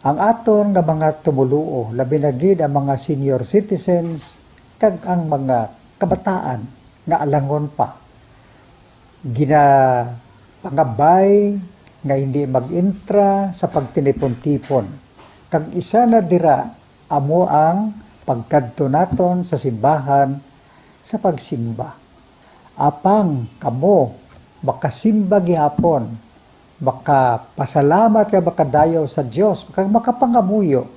Ang aton nga mga tumuluo, labi na gid ang mga senior citizens kag ang mga kabataan nga alangon pa. Pangabay nga hindi mag-intra sa pagtinipon-tipon. Kag isa na dira amo ang pagkadto naton sa simbahan sa pagsimba. Apang kamo makasimba gihapon, makapasalamat ka makadayaw sa Dios, makapangamuyo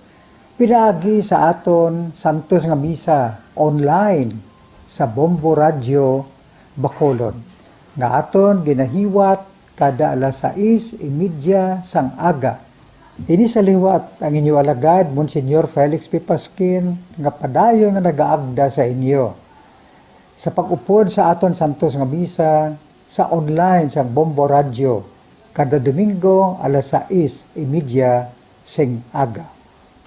pinaagi sa aton santos nga misa online sa Bombo Radio Bacolod nga aton ginahiwat kada alas 6:30 sang aga. Ini sa liwat ang inyo alagad, Monsignor Felix P. Pasquin, nga padayon nga nagaagda sa inyo. Sa pag-upod sa aton santos nga misa, sa online sa Bombo Radio, kada Domingo alas 6:30 sing aga.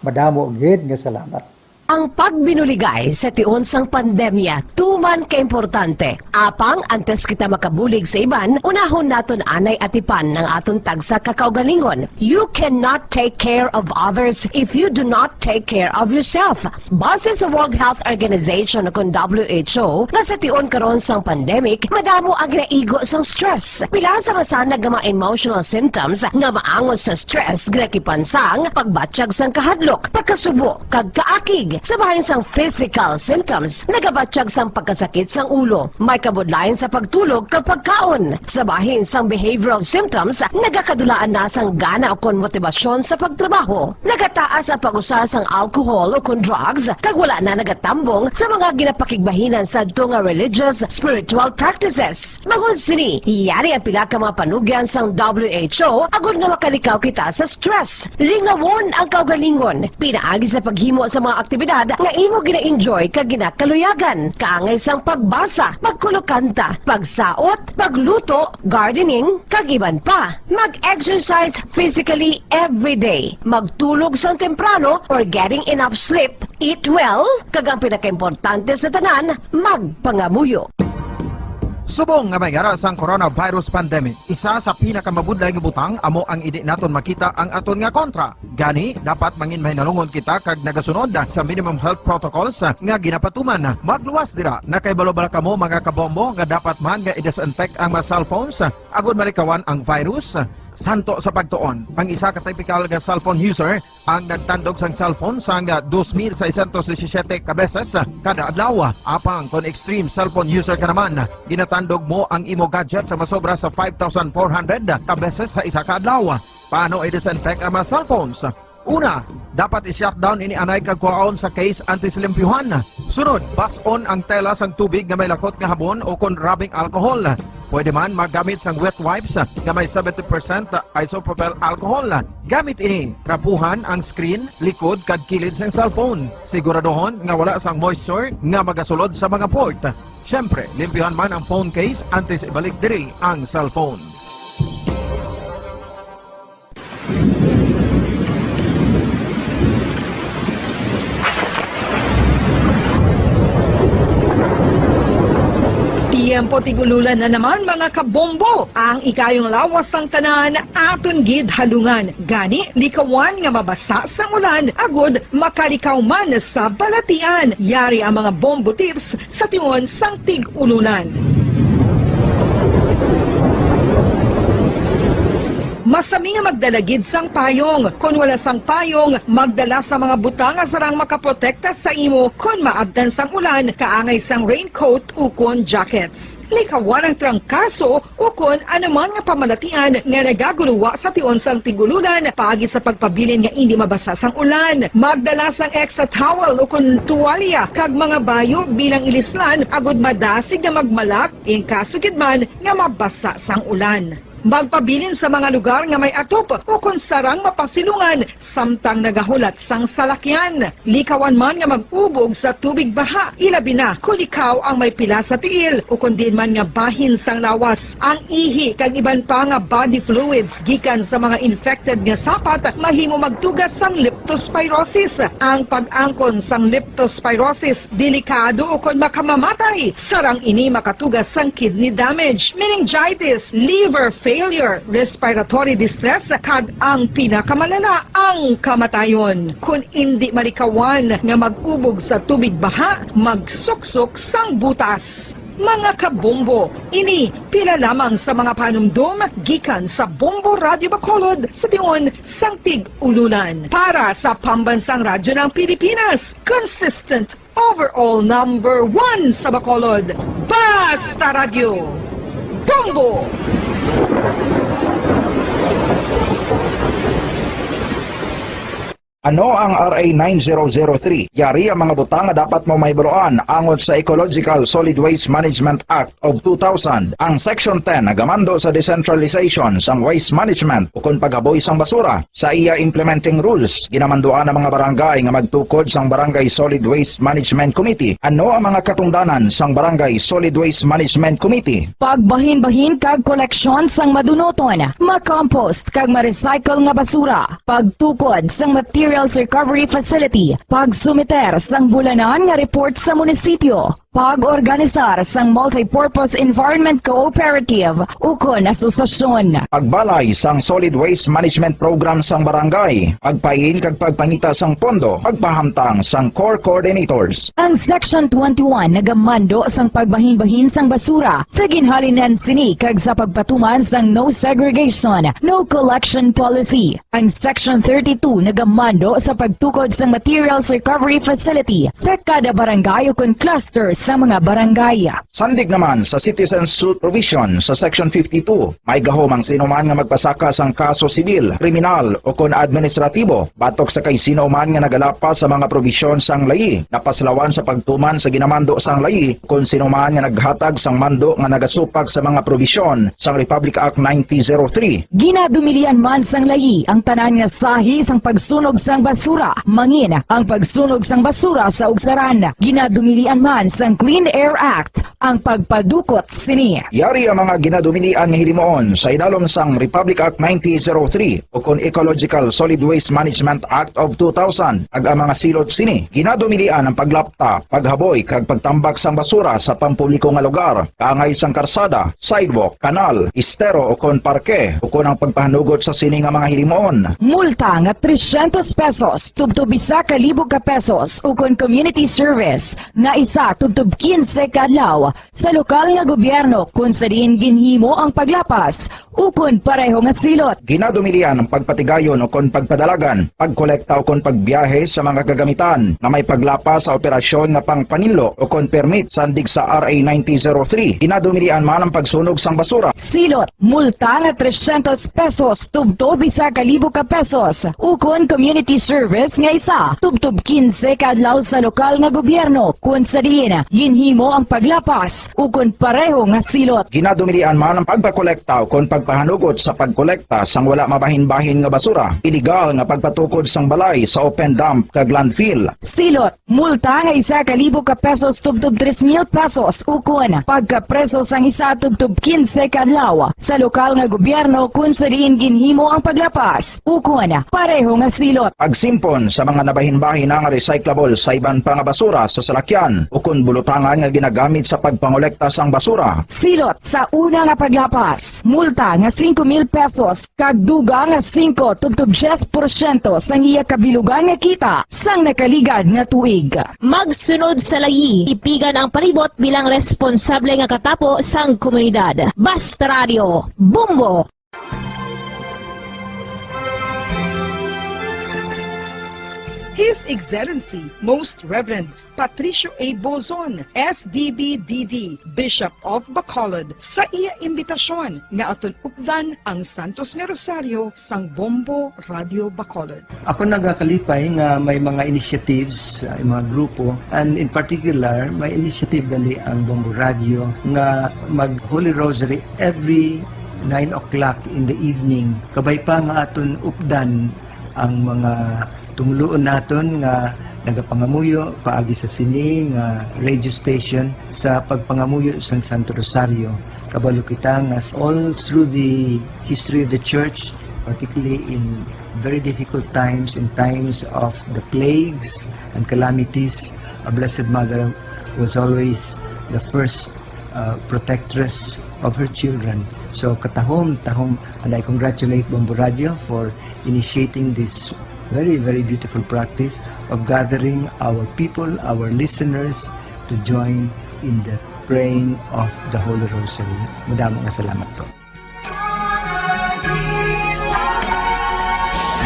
Madamo gid nga salamat. Ang pagbinuligay sa tiun sang pandemya, tuman ka-importante. Apang, antes kita makabulig sa iban, unahon naton anay atipan ng aton tagsa kakaugalingon. You cannot take care of others if you do not take care of yourself. Base sa World Health Organization o WHO, na sa tiun karon sang pandemic, madamo ang ginaigo sang stress. Pila sa masanag nga mga emotional symptoms nga maangon sa stress, ginakipansang pagbatsyag sang kahadlok, pagkasubo, kag kaakig. Sa bahin sang physical symptoms, nagabatsyag sang pagkasakit sang ulo, may kabudlayan sa pagtulog kapag kaon. Sa bahin sang behavioral symptoms, nagakadulaan na sang gana o kon motibasyon sa pagtrabaho. Nagataas ang pag-usa sang alcohol o kon drugs, kag wala na nagatambong sa mga ginapakigbahinan sa nga religious, spiritual practices. Magun sini, yari ang pila ka mga panugyan sang WHO agud nga makalikaw kita sa stress. Lingawon ang kaugalingon, pinaagi sa paghimo sa mga aktibidad nga imo gina-enjoy kag ginakaluyagan, kaangay sang pagbasa, pagkulokanta, pagsaot, pagluto, gardening, kag iban pa. Mag-exercise physically every day, magtulog sang temprano or getting enough sleep, eat well, kag ang pinakaimportante sa tanan, magpangamuyo. Subong nga may garas ang coronavirus pandemic, isa sa pinakamabudlay nga butang amo ang idi naton makita ang aton nga kontra. Gani, dapat mangin mahinalungon kita kag nagasunod sa minimum health protocols nga ginapatuman. Magluwas dira na kay balo-bala kamo mga kabombo nga dapat man nga i-disinfect ang mga cellphones agud malikawan ang virus. Santo sa pagtuon, ang isa ka typical nga cellphone user ang nagtandog sang cellphone sang 2,617 ka beses kada adlaw. Apang kon extreme cellphone user ka naman, ginatandog mo ang imo gadget sa masobra sa 5,400 ka beses sa isa ka adlaw. Paano i-disinfect ang mga cellphones? Una, dapat i-shutdown ini anay kagkuhaon sa case antisilimpyuhan. Sunod, bas-on ang tela sang tubig nga may lakot nga habon o kon rubbing alcohol. Pwede man magamit sang wet wipes nga may 70% isopropyl alcohol. Gamit ini, krapuhan ang screen, likod kag kilid sang cellphone. Siguraduhon nga wala sang moisture nga magasulod sa mga port. Siyempre, limpyuhan man ang phone case antes ibalik diri ang cellphone. Tiempo tigululan na naman mga kabombo. Ang ikayong lawas ng tanan aton gid halungan. Gani likawan nga mabasa sa ulan agud makalikaw man sa balatian. Yari ang mga bombo tips sa tiyon sang tig-ulunan. Masami nga magdalagid sang payong. Kung wala sang payong, magdala sa mga butang nga sarang makaprotekta sa imo kung maabdan sang ulan, kaangay sang raincoat o kon jackets. Likawan ang trangkaso o kon anuman nga pamalatian nga nagaguluwa sa tion sang tigululan paagi sa pagpabilin nga hindi mabasa sang ulan. Magdala sang extra towel o kon tuwalya kag mga bayo bilang ilislan agud madasig nga magmalak ing kasugid man nga mabasa sang ulan. Magpabilin sa mga lugar nga may atop o kung sarang mapasilungan samtang nagahulat sang salakyan. Likawan man nga mag-ubog sa tubig baha, ilabi na kung ikaw ang may pila sa tiil o kung din man nga bahin sang lawas. Ang ihi kag iban pa nga body fluids gikan sa mga infected nga sapat mahimo magtugas sang leptospirosis. Ang pag-angkon sang leptospirosis delikado o kung makamamatay. Sarang ini makatugas sang kidney damage, meningitis, liver failure, respiratory distress, kag ang pinakamalala ang kamatayon. Kung hindi malikawan nga mag-ubog sa tubig baha, magsuksok sang butas. Mga kabombo, ini pila lamang sa mga panumdum gikan sa Bombo Radio Bacolod sa tiyon sang Tig-Ululan. Para sa Pambansang Radyo ng Pilipinas, consistent overall number 1 sa Bacolod, Basta Radio, Bombo! Ano ang RA 9003? Yari ang mga butang nga dapat mo mahibaluan angon sa Ecological Solid Waste Management Act of 2000. Ang Section 10 nagamando sa decentralization sang waste management o kung paghaboy sang basura. Sa iya implementing rules, ginamanduan ang mga barangay nga magtukod sang Barangay Solid Waste Management Committee. Ano ang mga katungdanan sang Barangay Solid Waste Management Committee? Pagbahin-bahin kag koleksyon sang madunoton, makompost kag ma-recycle nga basura, pagtukod sang materials recovery facility, pagsumiter sang bulanan nga report sa munisipyo, pag-organisar sang multi-purpose environment cooperative ukon asosasyon. Pagbalay sang solid waste management program sang barangay, pagpain kag pagpangita sang pondo, pagpahamtang sang core coordinators. Ang Section 21 nagamando sang pagbahin-bahin sang basura sa ginhalinan sini kag sa pagpatuman sang no segregation, no collection policy. Ang Section 32 nagamando sa pagtukod sang materials recovery facility sa kada barangay ukon cluster sa mga barangay. Sandig naman sa citizen suit provision sa Section 52, may gahom ang sino man nga magpasaka sang kaso sibil, kriminal o kon administratibo, batok sa kay sino man nga nagalapas sa mga provision sang layi, napaslawan sa pagtuman sa ginamando sang layi, kung sino man nga naghatag sang mando nga nagasupag sa mga provision sang Republic Act 9003. Ginadumilian man sang layi ang tanan nga sahi sang pagsunog sang basura, mangin ang pagsunog sang basura sa ugsaran. Ginadumilian man sang Clean Air Act ang pagpadukot sini. Yari ang mga ginadumilian nga hilimoon sa idalom sang Republic Act 9003 o kon Ecological Solid Waste Management Act of 2000. Ag ang mga silot sini, ginadumilian ang paglapta, paghaboy kag pagtambak sang basura sa pampubliko nga lugar, kaangay sang karsada, sidewalk, kanal, estero o kon parke o kon ang pagpahanugot sa sini nga mga hilimoon. Multa nga 300 pesos tubtub 1,000 ka pesos ukon community service nga isa tubtub 15 kadlaw sa lokal nga gobyerno kung sa diin ginhimo ang paglapas ukon pareho nga silot. Ginadumilian ang pagpatigayon o kon pagpadalagan, pagkolekta o kon pagbiyahe sa mga kagamitan na may paglapas sa operasyon nga pangpanilo o kon permit sandig sa RA 9003. Ginadumilian man ang pagsunog sang basura. Silot, multa nga 300 pesos tubtub 1,000 ka pesos ukon community service nga isa tubtub 15 kadlaw sa lokal nga gobyerno kung sa diin ginhimo ang paglapas ukon pareho nga silot. Ginadumilian man ang pagpakolekta o kon pagpahanugot sa pagkolekta sang wala mabahin-bahin nga basura. Illegal nga pagpatukod sang balay sa open dump kag landfill. Silot, multa nga 1,000 ka pesos tubtub 3,000 pesos ukon pagkapreso sang isa tubtub 15 kadlaw sa lokal nga gobyerno kung sa diin ginhimo ang paglapas ukon pareho nga silot. Pagsimpon sa mga nabahin-bahin nga recyclable sa iban pa nga basura sa salakyan o kun bulutangan nga ginagamit sa pagpangolekta sang basura. Silot sa una nga paglapas, multa nga 5,000 pesos kag duga nga 5 tubtub 10% sang iya kabilugan nga kita sang nakaligad nga tuig. Magsunod sa layi, ipigan ang palibot bilang responsable nga katapo sang komunidad. Basta Radio, Bombo! His Excellency, Most Reverend Patricio A. Bozon, SDB-DD, Bishop of Bacolod, sa iya imbitasyon nga aton updan ang Santos nga Rosario sang Bombo Radio Bacolod. Ako nagakalipay nga may mga initiatives, mga grupo, and in particular, may initiative gali ang Bombo Radio nga mag Holy Rosary every 9 o'clock in the evening. Kabay pa nga aton updan ang mga tumuluon naton nga nagapangamuyo paagi sa sini nga radio station sa pagpangamuyo sang Santo Rosario. Kabalo kita nga all through the history of the church, particularly in very difficult times, in times of the plagues and calamities, a Blessed Mother was always the first protectress of her children. So katahom, and I congratulate Bombo Radio for initiating this very, very beautiful practice of gathering our people, our listeners, to join in the praying of the Holy Rosary. Madaming salamat po.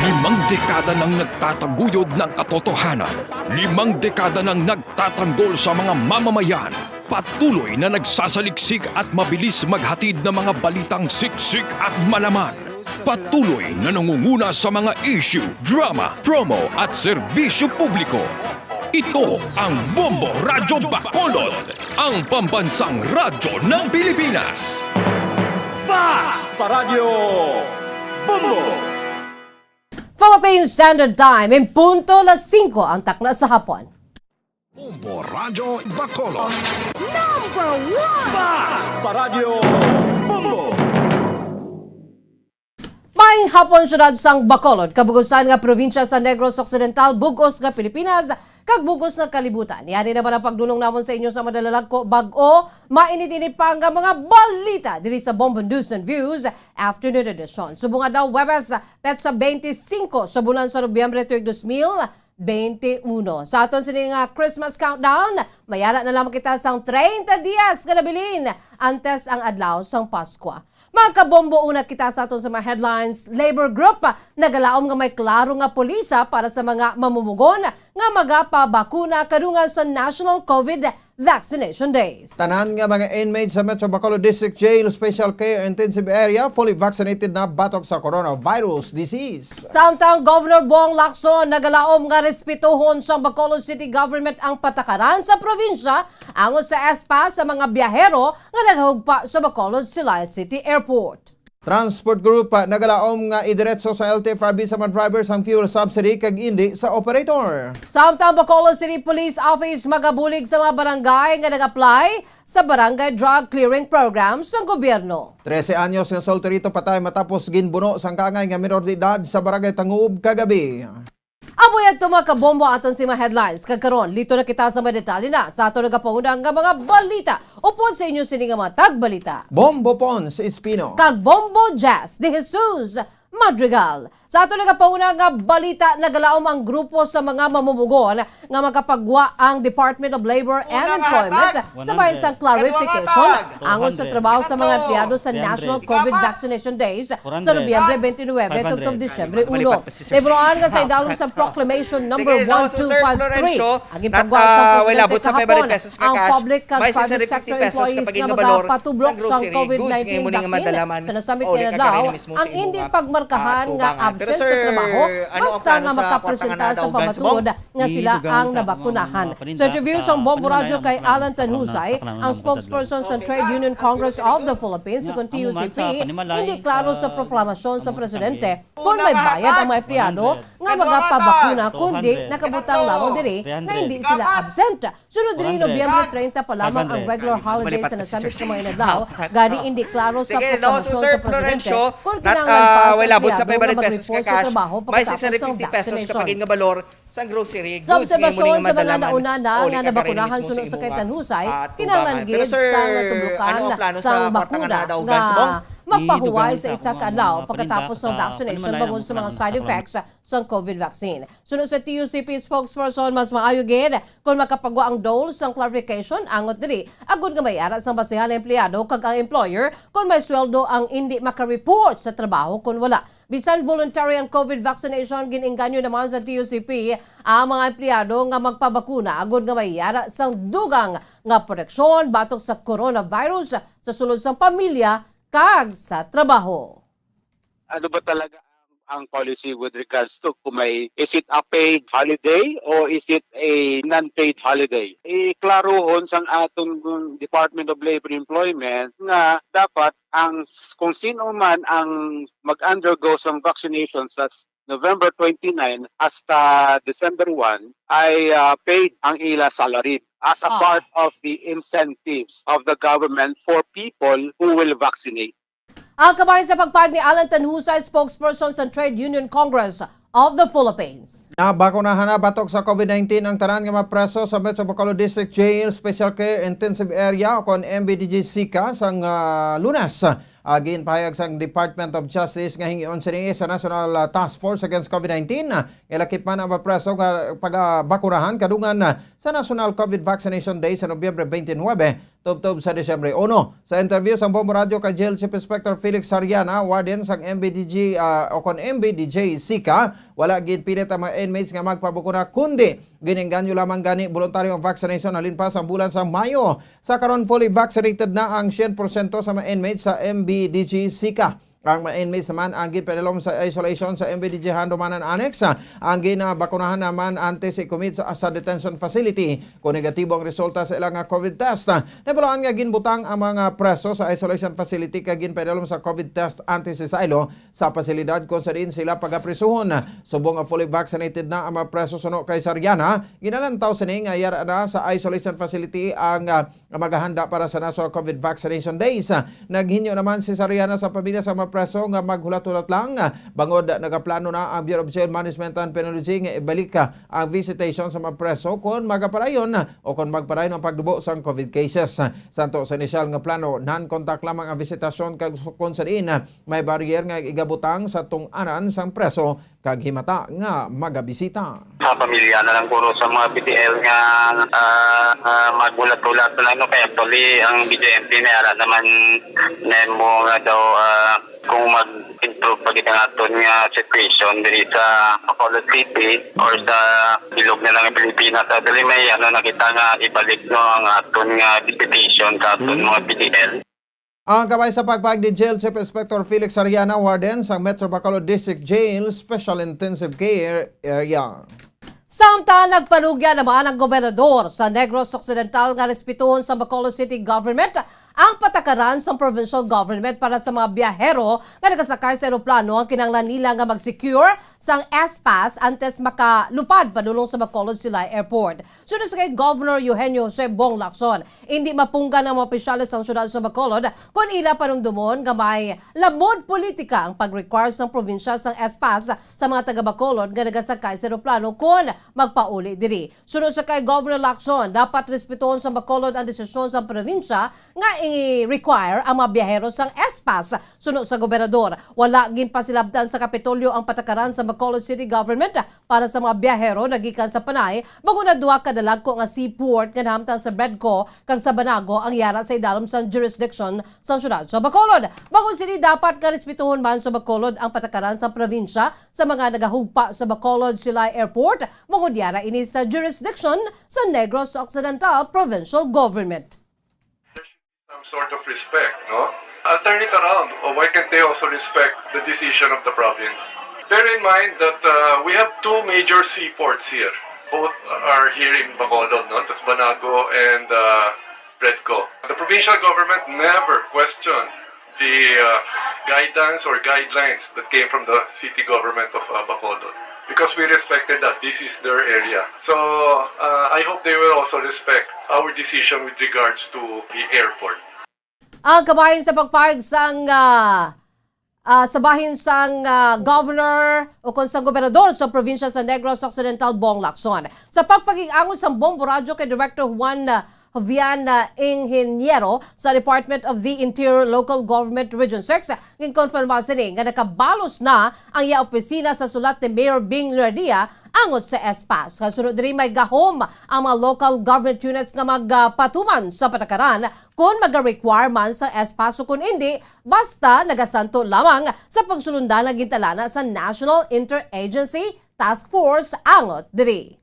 5 dekada nang nagtataguyod ng katotohanan. 5 dekada nang nagtatanggol sa mga mamamayan. Patuloy na nagsasaliksik at mabilis maghatid ng mga balitang siksik at malaman. Patuloy na nangunguna sa mga issue, drama, promo at serbisyo publiko. Ito ang Bombo Radyo Bacolod, ang pambansang radyo ng Pilipinas. Fast Paradyo Bombo! Philippine Standard Time, in punto las 5 ang takna sa hapon. Bombo Radyo Bacolod. Number 1! Fast Paradyo Bombo! Maayong hapon syudad sang Bacolod, kabugusan nga probinsya sa Negros Occidental, bugos nga Pilipinas, kag bugos nga kalibutan. Yani naman ang pagdulong namon sa inyo sa madalalagko bag-o, mainit-init pa nga mga balita diri sa Bombo News and Views Afternoon Edition. Subunga daw Webes, petsa 25 sa bulan sa Nobyembre 2021. Sa aton sining Christmas countdown, mayara na lamang kita sang 30 dias nga nabilin antes ang adlaw sang Pasko. Mga kabombo, una kita sa aton sa mga headlines. Labor Group nagalaom nga may klaro nga polisa para sa mga mamumugon nga magapabakuna kadungan sa National COVID Vaccination Days. Tanan nga mga inmates sa Metro Bacolod District Jail Special Care Intensive Area fully vaccinated na batok sa coronavirus disease. Samtang Governor Bong Lacson nagalaom nga respetuhon sa Bacolod City Government ang patakaran sa probinsya angon sa ESPA sa mga biyahero nga naghugpa sa Bacolod Silay City Airport. Transport Group nagalaom nga idiretso sa LTFRB sa mga drivers ang fuel subsidy kag indi sa operator. Samtang Bacolod City Police Office magabulig sa mga barangay nga nag-apply sa Barangay Drug Clearing Program sa gobyerno. 13 anyos nga solterito patay matapos ginbuno sang kangay nga minor de edad sa Barangay Tangub kagabi. Amoy at tumakabombo aton si mga headlines. Kagkaroon, lito na kita sa mga detalye na sa aton nagapaunang nga mga balita. Upod sa inyo sining nga mga tagbalita. Bombo Pons Espino. Kag Bombo Jazz de Jesus Madrigal. Sa ato nagapauna nga balita, nagalaom ang grupo sa mga mamumugon nga makapagwa ang Department of Labor and Employment sa bayan sang clarification angon sa trabaho sa mga empleyado sa National COVID Vaccination Days sa Nobyembre 29 tungtong Disyembre 1. Lebroan nga sa idalong sa Proclamation number 1253 ang ipagwa sa Presidente sa hapon ang public kag private sector employees nga magapatublok sa COVID-19 vaccine. Sa nasamit niya na daw ang hindi pagmarkahan nga absent sa trabaho basta nga makapresenta sa pamatuod nga sila ang nabakunahan. Sa interview sa Bombo Radio kay Alan Tanhusay, ang spokesperson sa Trade Union Congress of the Philippines, kung TUCP, hindi klaro sa proklamasyon sa presidente kung may bayad ang mga empleyado nga magapabakuna kundi nakabutang lamang diri na hindi sila absent. Sunod diri Nobyembre 30 pa lamang ang regular holiday sa nasamit sa mga inadlaw, gani hindi klaro sa proklamasyon sa presidente kung kinahanglan pa sa empleyado nga mag-report sa trabaho may pagkatapos ng 650 pesos kapag vaccination. nga balor sa grocery Sa goods obserbasyon sa mga madalaman, nauna na o nga lika nabakunahan mismo sunod sa sa kay imuha, Tanhusay, tubangan. kinahanglan Pero gid sir, sa natublukan ano ang plano sa sa kwarta bakuna nga nadaugan sa bong? nga magpahuway sa isa ka adlaw pagkatapos ng vaccination bagon sa mga side effects sa COVID vaccine. Sunod sa TUCP spokesperson, mas maayo gid kung makapagwa ang dole sa clarification angot diri agud nga may ara sa basihan ng empleyado kag ang employer kung may sweldo ang hindi maka-report sa trabaho kung wala. Bisan voluntary ang COVID vaccination, giningganyo naman sa TUCP ang mga empleyado nga magpabakuna agud nga may ara sang dugang nga proteksyon batok sa coronavirus sa sulod sang pamilya kag sa trabaho. Ano ba talaga ang policy with regards to kung is it a paid holiday or is it a non-paid holiday? Iklarohon sang atong Department of Labor and Employment nga dapat kung sino man ang mag-undergo sa vaccination sa November 29 hasta December 1 ay paid ang ila salary as a part of the incentives of the government for people who will vaccinate. Ang kabayan sa pagpag ni Alan Tanhusay, spokesperson sa Trade Union Congress of the Philippines. Nabakunahan na batok sa COVID-19 ang tanan nga mga preso sa Metro Bacolod District Jail Special Care Intensive Area o kon MBDG SICA sang Lunes. Agin pahayag sang Department of Justice nga hingion sini sa National Task Force Against COVID-19. Ilakip man ang mga preso nga pagbakunahan kadungan sa National COVID Vaccination Day sa Nobyembre 29 tubtob sa Disyembre 1. Sa interview sa Bombo Radio kay Jail Chief Inspector Felix Sariana, warden sang MBDG o kon MBDJ SICA, wala ginpilit ang mga inmates nga magpabukuna kundi giningganyo lamang gani voluntaryong vaccination halin pa sa bulan sa Mayo. Sa karon fully vaccinated na ang 100% sa mga inmates sa MBDG SICA. Ang mga inmates naman ang ginpedalom sa isolation sa MBDG Handomanan Annex. Ang ginabakunahan naman antes i-commit sa detention facility kung negatibo ang resulta sa ilang COVID test. Nabalaan nga ginbutang ang mga preso sa isolation facility kag ginpedalom sa COVID test antes isilo sa pasilidad kung saan sila pagaprisuhon. Subong nga fully vaccinated na ang mga preso suno kay Sariana, ginalantaw sini nga yara na sa isolation facility ang maghahanda para sa National COVID Vaccination Days. Naghinyo naman si Sariana sa pamilya sa mga preso nga maghulat-hulat lang bangod nagaplano na ang Bureau of Jail Management and Penology nga ibalik ang visitation sa mga preso kung magaparayon o kung magparayon ang pagdubo sa COVID cases. Santo sa inisyal nga plano, non-contact lamang ang visitasyon kag kung saan may barrier nga igabutang sa tung-anan sang preso kag himata nga magabisita. Sa pamilya na lang puro sa mga BTL nga magulat-ulat lang no kaya actually ang BJMP na ara naman nemo nga daw kung mag-improve pag itang aton nga situation diri sa Bacolod City or sa ilog na lang ng Pilipinas. Dali may nakita nga ibalik no ang aton nga visitation sa aton mga BTL. Ang kabay sa pagpag ni Jail Chief Inspector Felix Sariana, warden sa Metro Bacolod District Jail Special Intensive Care Area. Samtang nagpanugya naman ang gobernador sa Negros Occidental nga respetuhon sa Bacolod City Government ang patakaran sa provincial government para sa mga biyahero nga nakasakay sa eroplano ang kinanglan nila nga mag-secure sang S-Pass antes makalupad padulong sa Bacolod Silay Airport. Sunod sa kay Governor Eugenio Jose Bong Lacson, hindi mapunggan ng mga opisyalis sa syudad sa Bacolod kung ila panungdumon nga may lamod politika ang pag-require sa probinsya sang S-Pass sa mga taga-Bacolod nga nagasakay sa eroplano kung magpauli diri. Sunod sa kay Governor Lacson, dapat respetuhon sa Bacolod ang desisyon sa probinsya nga i-require ang mga biyahero sang S-Pass. Sunod sa gobernador, wala ginpasilabdan sa Kapitolyo ang patakaran sa Bacolod City Government para sa mga biyahero nagikan sa Panay bago na duha ka dalagko nga seaport nga nahamtang sa Bedco kag sa Banago ang yara sa idalom sa jurisdiction sa syudad sa Bacolod. Bago sini dapat nga respetuhon man sa Bacolod ang patakaran sa probinsya sa mga nagahugpa sa Bacolod Silay Airport bago yara ini sa jurisdiction sa Negros Occidental Provincial Government. Sort of respect, no? I'll turn it around. Why can't they also respect the decision of the province? Bear in mind that we have two major seaports here. Both are here in Bacolod, no? That's Banago and Redco. The provincial government never questioned the guidance or guidelines that came from the city government of Bacolod. Because we respected that this is their area. So I hope they will also respect our decision with regards to the airport. Ang kabahin sa pagpahig sang sabahin sang governor o kung sa gobernador sa probinsya sa Negros Occidental Bong Lacson. Sa pagpaging-angon sa Bombo Radio kay Director Juan Jovian Ingeniero sa Department of the Interior Local Government Region 6, ginkonfirma sini nga nakabalos na ang iya opisina sa sulat ni Mayor Bing Lerdia angot sa S-Pass. Kasunod rin may gahom ang mga local government units nga magpatuman sa patakaran kung mag-require man sa S-Pass o kung hindi, basta nagasanto lamang sa pagsulundan na gintalana sa National Interagency Task Force angot diri.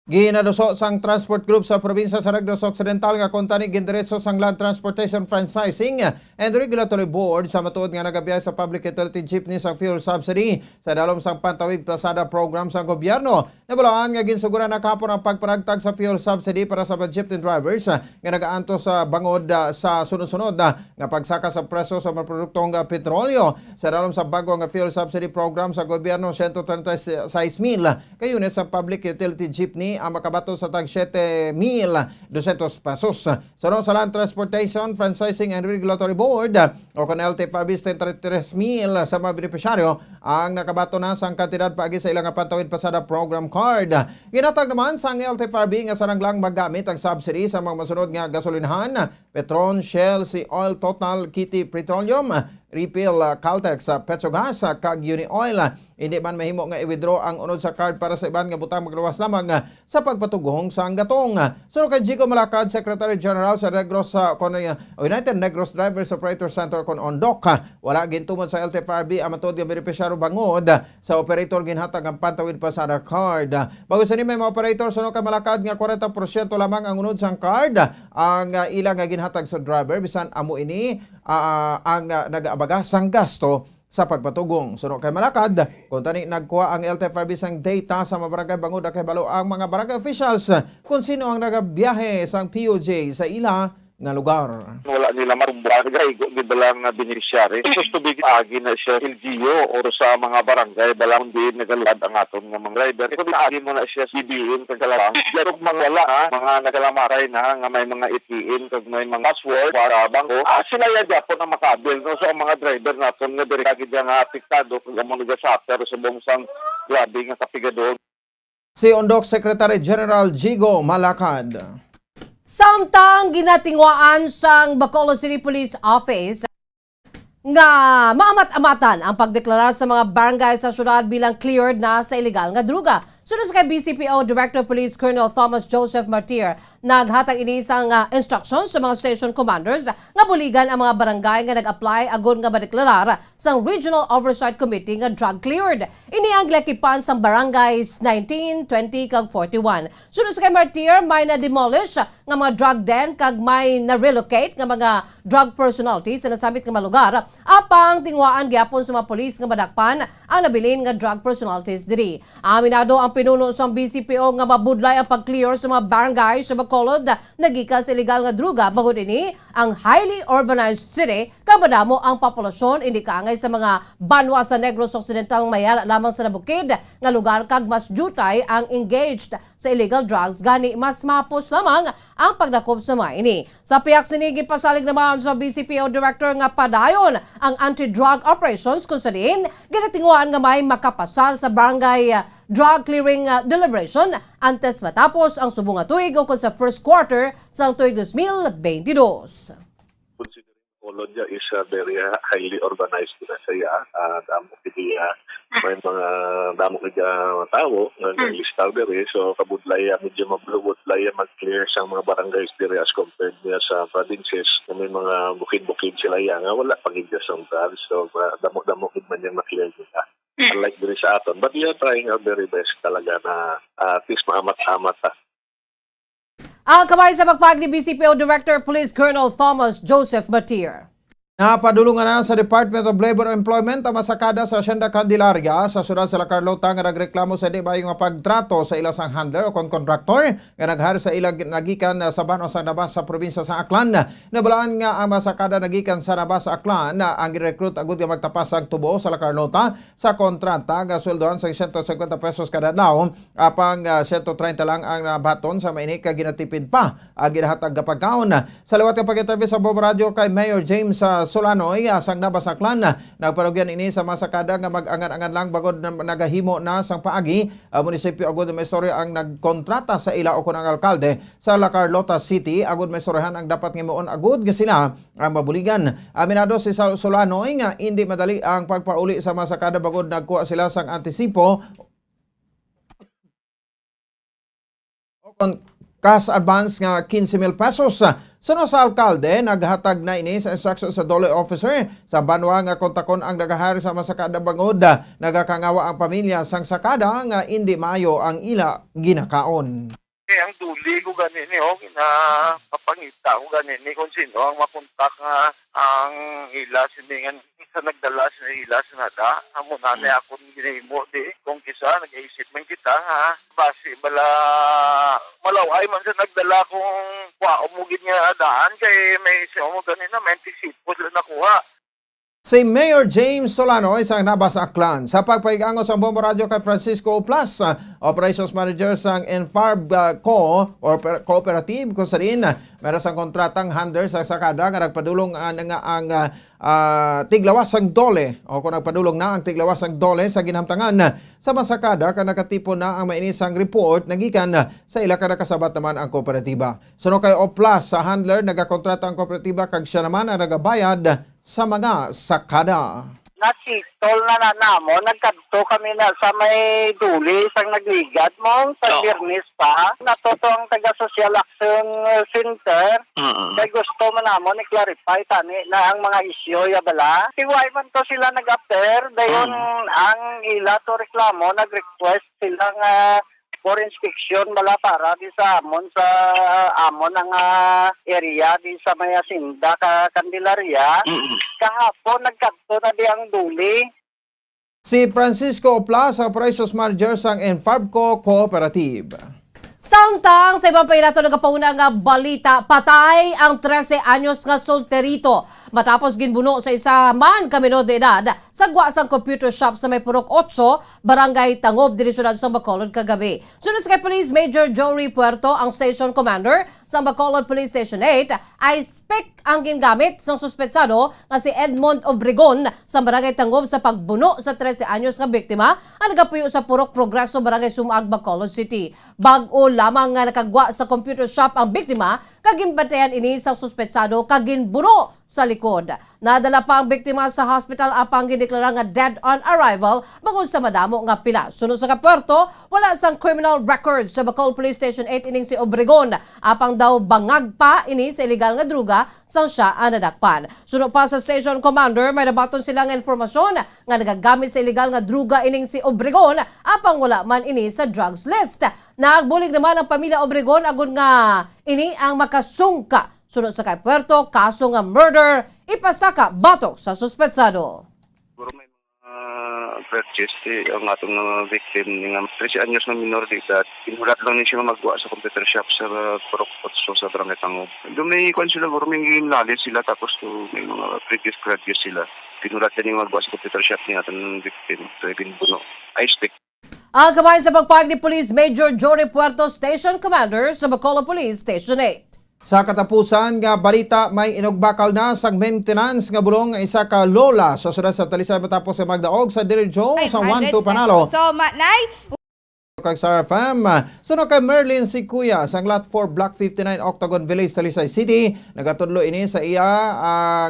Ginaduso sang Transport Group sa probinsya sa Negros Occidental nga kontani gindiretso sang Land Transportation Franchising and Regulatory Board sa matuod nga nagabiyay sa public utility jeepney sa fuel subsidy sa dalom sang Pantawig Plasada program sa gobyerno. Nabulaan nga ginsuguran na kapon ang pagparagtag sa fuel subsidy para sa jeepney drivers nga nagaanto sa bangod sa sunod-sunod nga pagsaka sa presyo sa mga produktong petrolyo sa dalom sa bago nga fuel subsidy program sa gobyerno 136,000 ka units sa public utility jeepney ang makabato sa tag 7,200 pesos. Sa Land Transportation, Franchising and Regulatory Board, Board o kon LTFRB 33,000 sa mga benepisyaryo ang nakabato na sang kantidad paagi sa ilang pantawid pasada program card. Ginatag naman sang LTFRB nga sarang lang maggamit ang subsidy sa mga masunod nga gasolinahan, Petron, Shell, Sea Oil, Total, Kitty Petroleum, Refill, Caltex, Petrogas, kag Uni Oil. Hindi man mahimo nga i-withdraw ang unod sa card para sa iban nga butang magluwas lamang sa pagpatugong sa gatong. Sunod kay Jigo Malacad, Secretary General sa United Negros Drivers Operator Center kon ONDOC. Wala gintumod sa LTFRB ang matod nga benepisyaryo bangod sa operator ginhatag ang pantawid pasada card. Bago sa ni may mga operator sunod kay Malacad nga 40% lamang ang unod sang card ang ilang nga ginhatag sa driver bisan amo ini ang nag-aabaga sang gasto sa pagpatugong. Sunod kay Malacad, kung tani nagkuha ang LTFRB sang data sa mga barangay bangod kay balo ang mga barangay officials kung sino ang nagabiyahe sang POJ sa ila nga lugar. Wala nila barangay, gibalang beneficiary. Supposed to be agi na siya LGU or sa mga barangay, balang din nagalad ang aton nga mga rider. Kung agi mo na siya CBN, kagalang, yarog mga wala, mga nagalamaray na, nga may mga ATM, kag may mga password, para bangko. Sila yan po na makabil, no? So ang mga driver natin, nga dirikagi dyan nga apiktado, kag ang mga saper, sa bungsang grabe nga kapigador. Si ONDOC Secretary General Jigo Malacad. Samtang ginatingwaan sang Bacolod City Police Office nga maamat-amatan ang pagdeklara sa mga barangay sa syudad bilang cleared na sa illegal nga druga. Sunod kay BCPO Director Police Colonel Thomas Joseph Martir, naghatag ini sang instructions sa mga station commanders nga buligan ang mga barangay nga nag-apply agud nga madeklarar sang Regional Oversight Committee nga drug cleared. Ini ang lakipan sang barangays 19, 20 kag 41. Sunod kay Martir, may na-demolish nga mga drug den kag may na-relocate nga mga drug personalities sa nasamit nga lugar. Apang tingwaan gyapon sa mga pulis nga madakpan ang nabilin nga drug personalities diri. Aminado ang pinuno sa BCPO nga mabudlay ang pag-clear sa mga barangay sa Bacolod nagikan sa illegal nga druga. Bangod ini ang highly urbanized city kabadamo ang populasyon hindi kaangay sa mga banwa sa Negros Occidental mayara lamang sa nabukid nga lugar kag mas jutay ang engaged sa illegal drugs gani mas mapos lamang ang pagdakop sa mga ini. Sa piyak sinigi pasalig naman sa BCPO Director nga padayon ang anti-drug operations kung sa diin ginatingwaan nga may makapasar sa barangay drug clearing deliberation antes matapos ang subong nga tuig o sa first quarter sa tuig 2022. Colombia is very highly organized na siya. Damo kaya may mga damo kaya tao nga listar diri. So kabudlay medyo mabudlay mag-clear sa mga barangays diri as compared niya sa provinces. May mga bukid-bukid sila yan nga wala pagigya sa drugs. So damo-damo man yung ma-clear nila. Unlike diri sa aton. But we are trying our very best talaga na at least maamat-amat. Ang kamay sa pagpag ni BCPO Director Police Colonel Thomas Joseph Martir. Napadulungan na sa Department of Labor and Employment ang masakada sa Hacienda Candelaria sa syudad sa La Carlota nga nagreklamo sa di bayong pagtrato sa ilang sang handler o kontraktor nga naghari sa ilang nagikan sa Banwa sa Nabas sa probinsya sa Aklan. Nabalaan nga ang masakada nagikan sa Nabas sa Aklan ang girecruit agud nga magtapas ang tubo sa La Carlota sa kontrata nga sweldohan sa 150 pesos kada adlaw apang 130 lang ang nabaton sa mainik ka ginatipid pa ang ginahatag nga pagkaon. Sa liwat nga pag-interview sa Bobo Radio kay Mayor James Solanoy sang Nabas Aklan nagparugyan ini sa masakada nga mag-angan-angan lang bagod na nagahimo na sang paagi ang munisipyo agud may istorya ang nagkontrata sa ila o kunang alkalde sa La Carlota City agud may istoryahan ang dapat ngimuon agud nga sila ang mabuligan. Aminado si Solanoy nga hindi madali ang pagpauli sa masakada bagod nagkuha sila sang antisipo o cash advance nga 15,000 pesos. Sunod sa alkalde, naghatag na ini sa instruction sa dole officer sa Banwa nga kontakon ang nagahari sa masakada bangod. Nagakangawa ang pamilya sang sakada nga hindi maayo ang ila ginakaon. Ang duli ko ganini kapangita ko ganini kung sino ang mapuntak nga ang ila siningan sa nagdala sa ila sa nada amo na ako ginimo di kung kisa nag-iisip man kita nga base bala malaway man sa nagdala kung wa umugid nga daan kay may siya mo ganina 26 po sila nakuha. Si Mayor James Solano isang nabas aklan sa pagpaigango sa Bombo Radio kay Francisco Plus, Operations Manager sang Enfarb Cooperative kung saan meron sang kontratang handler sa sakada nga nagpadulong ang tiglawas ang dole o kung nagpadulong na ang tiglawas ang dole sa ginhamtangan sa masakada ka nakatipo na ang mainisang report nagikan sa ila ka nakasabat naman ang kooperatiba. Suno kay Oplas sa handler nagakontrata ang kooperatiba kag siya naman ang nagabayad sa mga sakada. Nasitol na namo, nagkadto kami na sa may duli sang nagligat mo sa Birnis pa. Natuto ang taga Social Action Center. Kaya gusto mo namo ni clarify tani na ang mga isyo ya bala. Tiwai man to sila nag-after dayon ang ila to reklamo nag-request sila nga for inspection bala para di sa amon ang area di sa may Asinda ka Candelaria. Kahapon nagkadto na di ang duli. Si Francisco Oplas, Operations Manager sang Enfarbco Cooperative. Samtang sa ibang pahinato nagapauna nga balita, patay ang 13 anyos nga solterito matapos ginbuno sa isa man kamino de edad sa guwasang computer shop sa may Purok 8, Barangay Tangob, Division sa Bacolod kagabi. Sunod kay Police Major Jory Puerto, ang Station Commander sa Bacolod Police Station 8, ay spec ang gingamit ng suspetsado nga si Edmond Obregon sa Barangay Tangob sa pagbuno sa 13 anyos nga biktima ang nagapuyo sa Purok Progreso, Barangay Sumaag, Bacolod City. Bag-o lamang nga nakagwa sa computer shop ang biktima, kagimbantayan ini sa suspetsado kaginbuno sa likod. Nadala pa ang biktima sa hospital apang gideklara nga dead on arrival bangod sa madamo nga pila. Sunod sa kapuerto, wala sang criminal record sa Bacolod Police Station 8 ining si Obregon apang daw bangag pa ini sa illegal nga druga sang siya ang nadakpan. Sunod pa sa Station Commander, may nabaton sila nga informasyon nga nagagamit sa illegal nga druga ining si Obregon apang wala man ini sa drugs list. Nagbulig naman ang pamilya Obregon agud nga ini ang makasungka. Sunod sa kay Puerto, kaso nga murder, ipasaka batok sa suspetsado. Siguro may purchase ang atong victim nga 13 anyos na minor de edad. Inulat lang niya magwa sa computer shop sa Purok 8 sa Barangay Tangob. Doon may kwan sila, may ginlalit sila tapos may mga previous graduates sila. Pinulat niya magwa sa computer shop niya atong victim. So, ginbuno. I stick. Ang kamay sa pagpag ni Police Major Jory Puerto, Station Commander sa Bacolod Police Station 8. Sa katapusan nga balita, may inugbakal na sang maintenance nga bulong nga isa ka lola sa sudad sa Talisay matapos sa magdaog sa Diretso sa 1-2 panalo. So, Nay, Kag Star FM, suno kay Merlin si Kuya sang Lot 4 Block 59 Octagon Village, Talisay City. Nagatudlo ini sa iya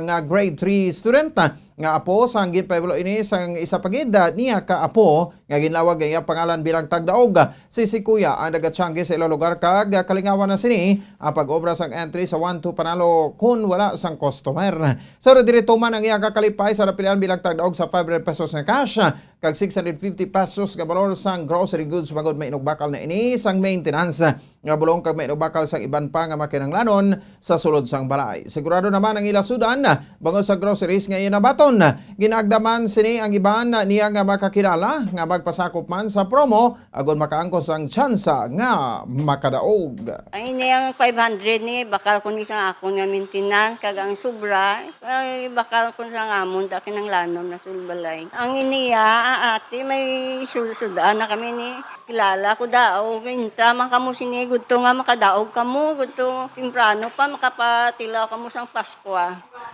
nga grade 3 student nga apo sang ginpaybulo ini sang isa pagid niya ka apo nga ginlawag ang iyang pangalan bilang tagdaog. Si Kuya ang nagatsyangge sa ilo lugar kag kalingawan na sini ang pag-obra sang entry sa 1-2 panalo kun wala sang customer. So dirito man ang iyang kakalipay sa napilian bilang tagdaog sa 500 pesos na cash kag 650 pesos nga balor sang grocery goods pagod may inugbakal na ini sang maintenance nga bulong kag may inugbakal sang iban pa nga makinanglanon sa sulod sang balay. Sigurado naman ang ila sudan bangod sa groceries nga iya nabaton. Ginagdaman sini ang iban niya nga makakilala nga magpasakop man sa promo agon makaangkon sang tsansa nga makadaog. Ay niyang 500 ni bakal kun isang akon nga maintenance kag ang sobra ay bakal kun sa amon da kinanglanon na sulbalay. Ang iniya ate may suldaan na kami ni kilala ko daw kinta man kamo sini gudto nga makadaog kamo gudto temprano pa makapatilaw kamo sang Pasko.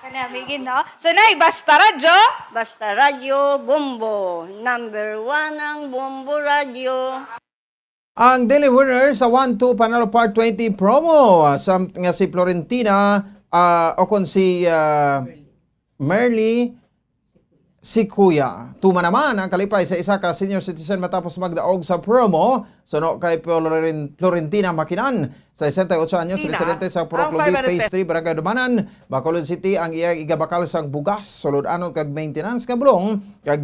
kanamigin, no? So, Nay, basta radyo? Basta radyo Bombo, number 1 ang Bombo Radio. Ang daily winner sa 1-2 Panalo Part 20 promo nga si Florentina o kung si Merly si Kuya. Tuma naman ang kalipay sa isa ka senior citizen matapos magdaog sa promo. Suno kay Florentina Makinan sa 68 anyos, residente sa Purok Lubi, Phase 3, Barangay Dumanan, Bacolod City. Ang iya igabakal sang bugas, sulod anon kag maintenance nga bulong, kag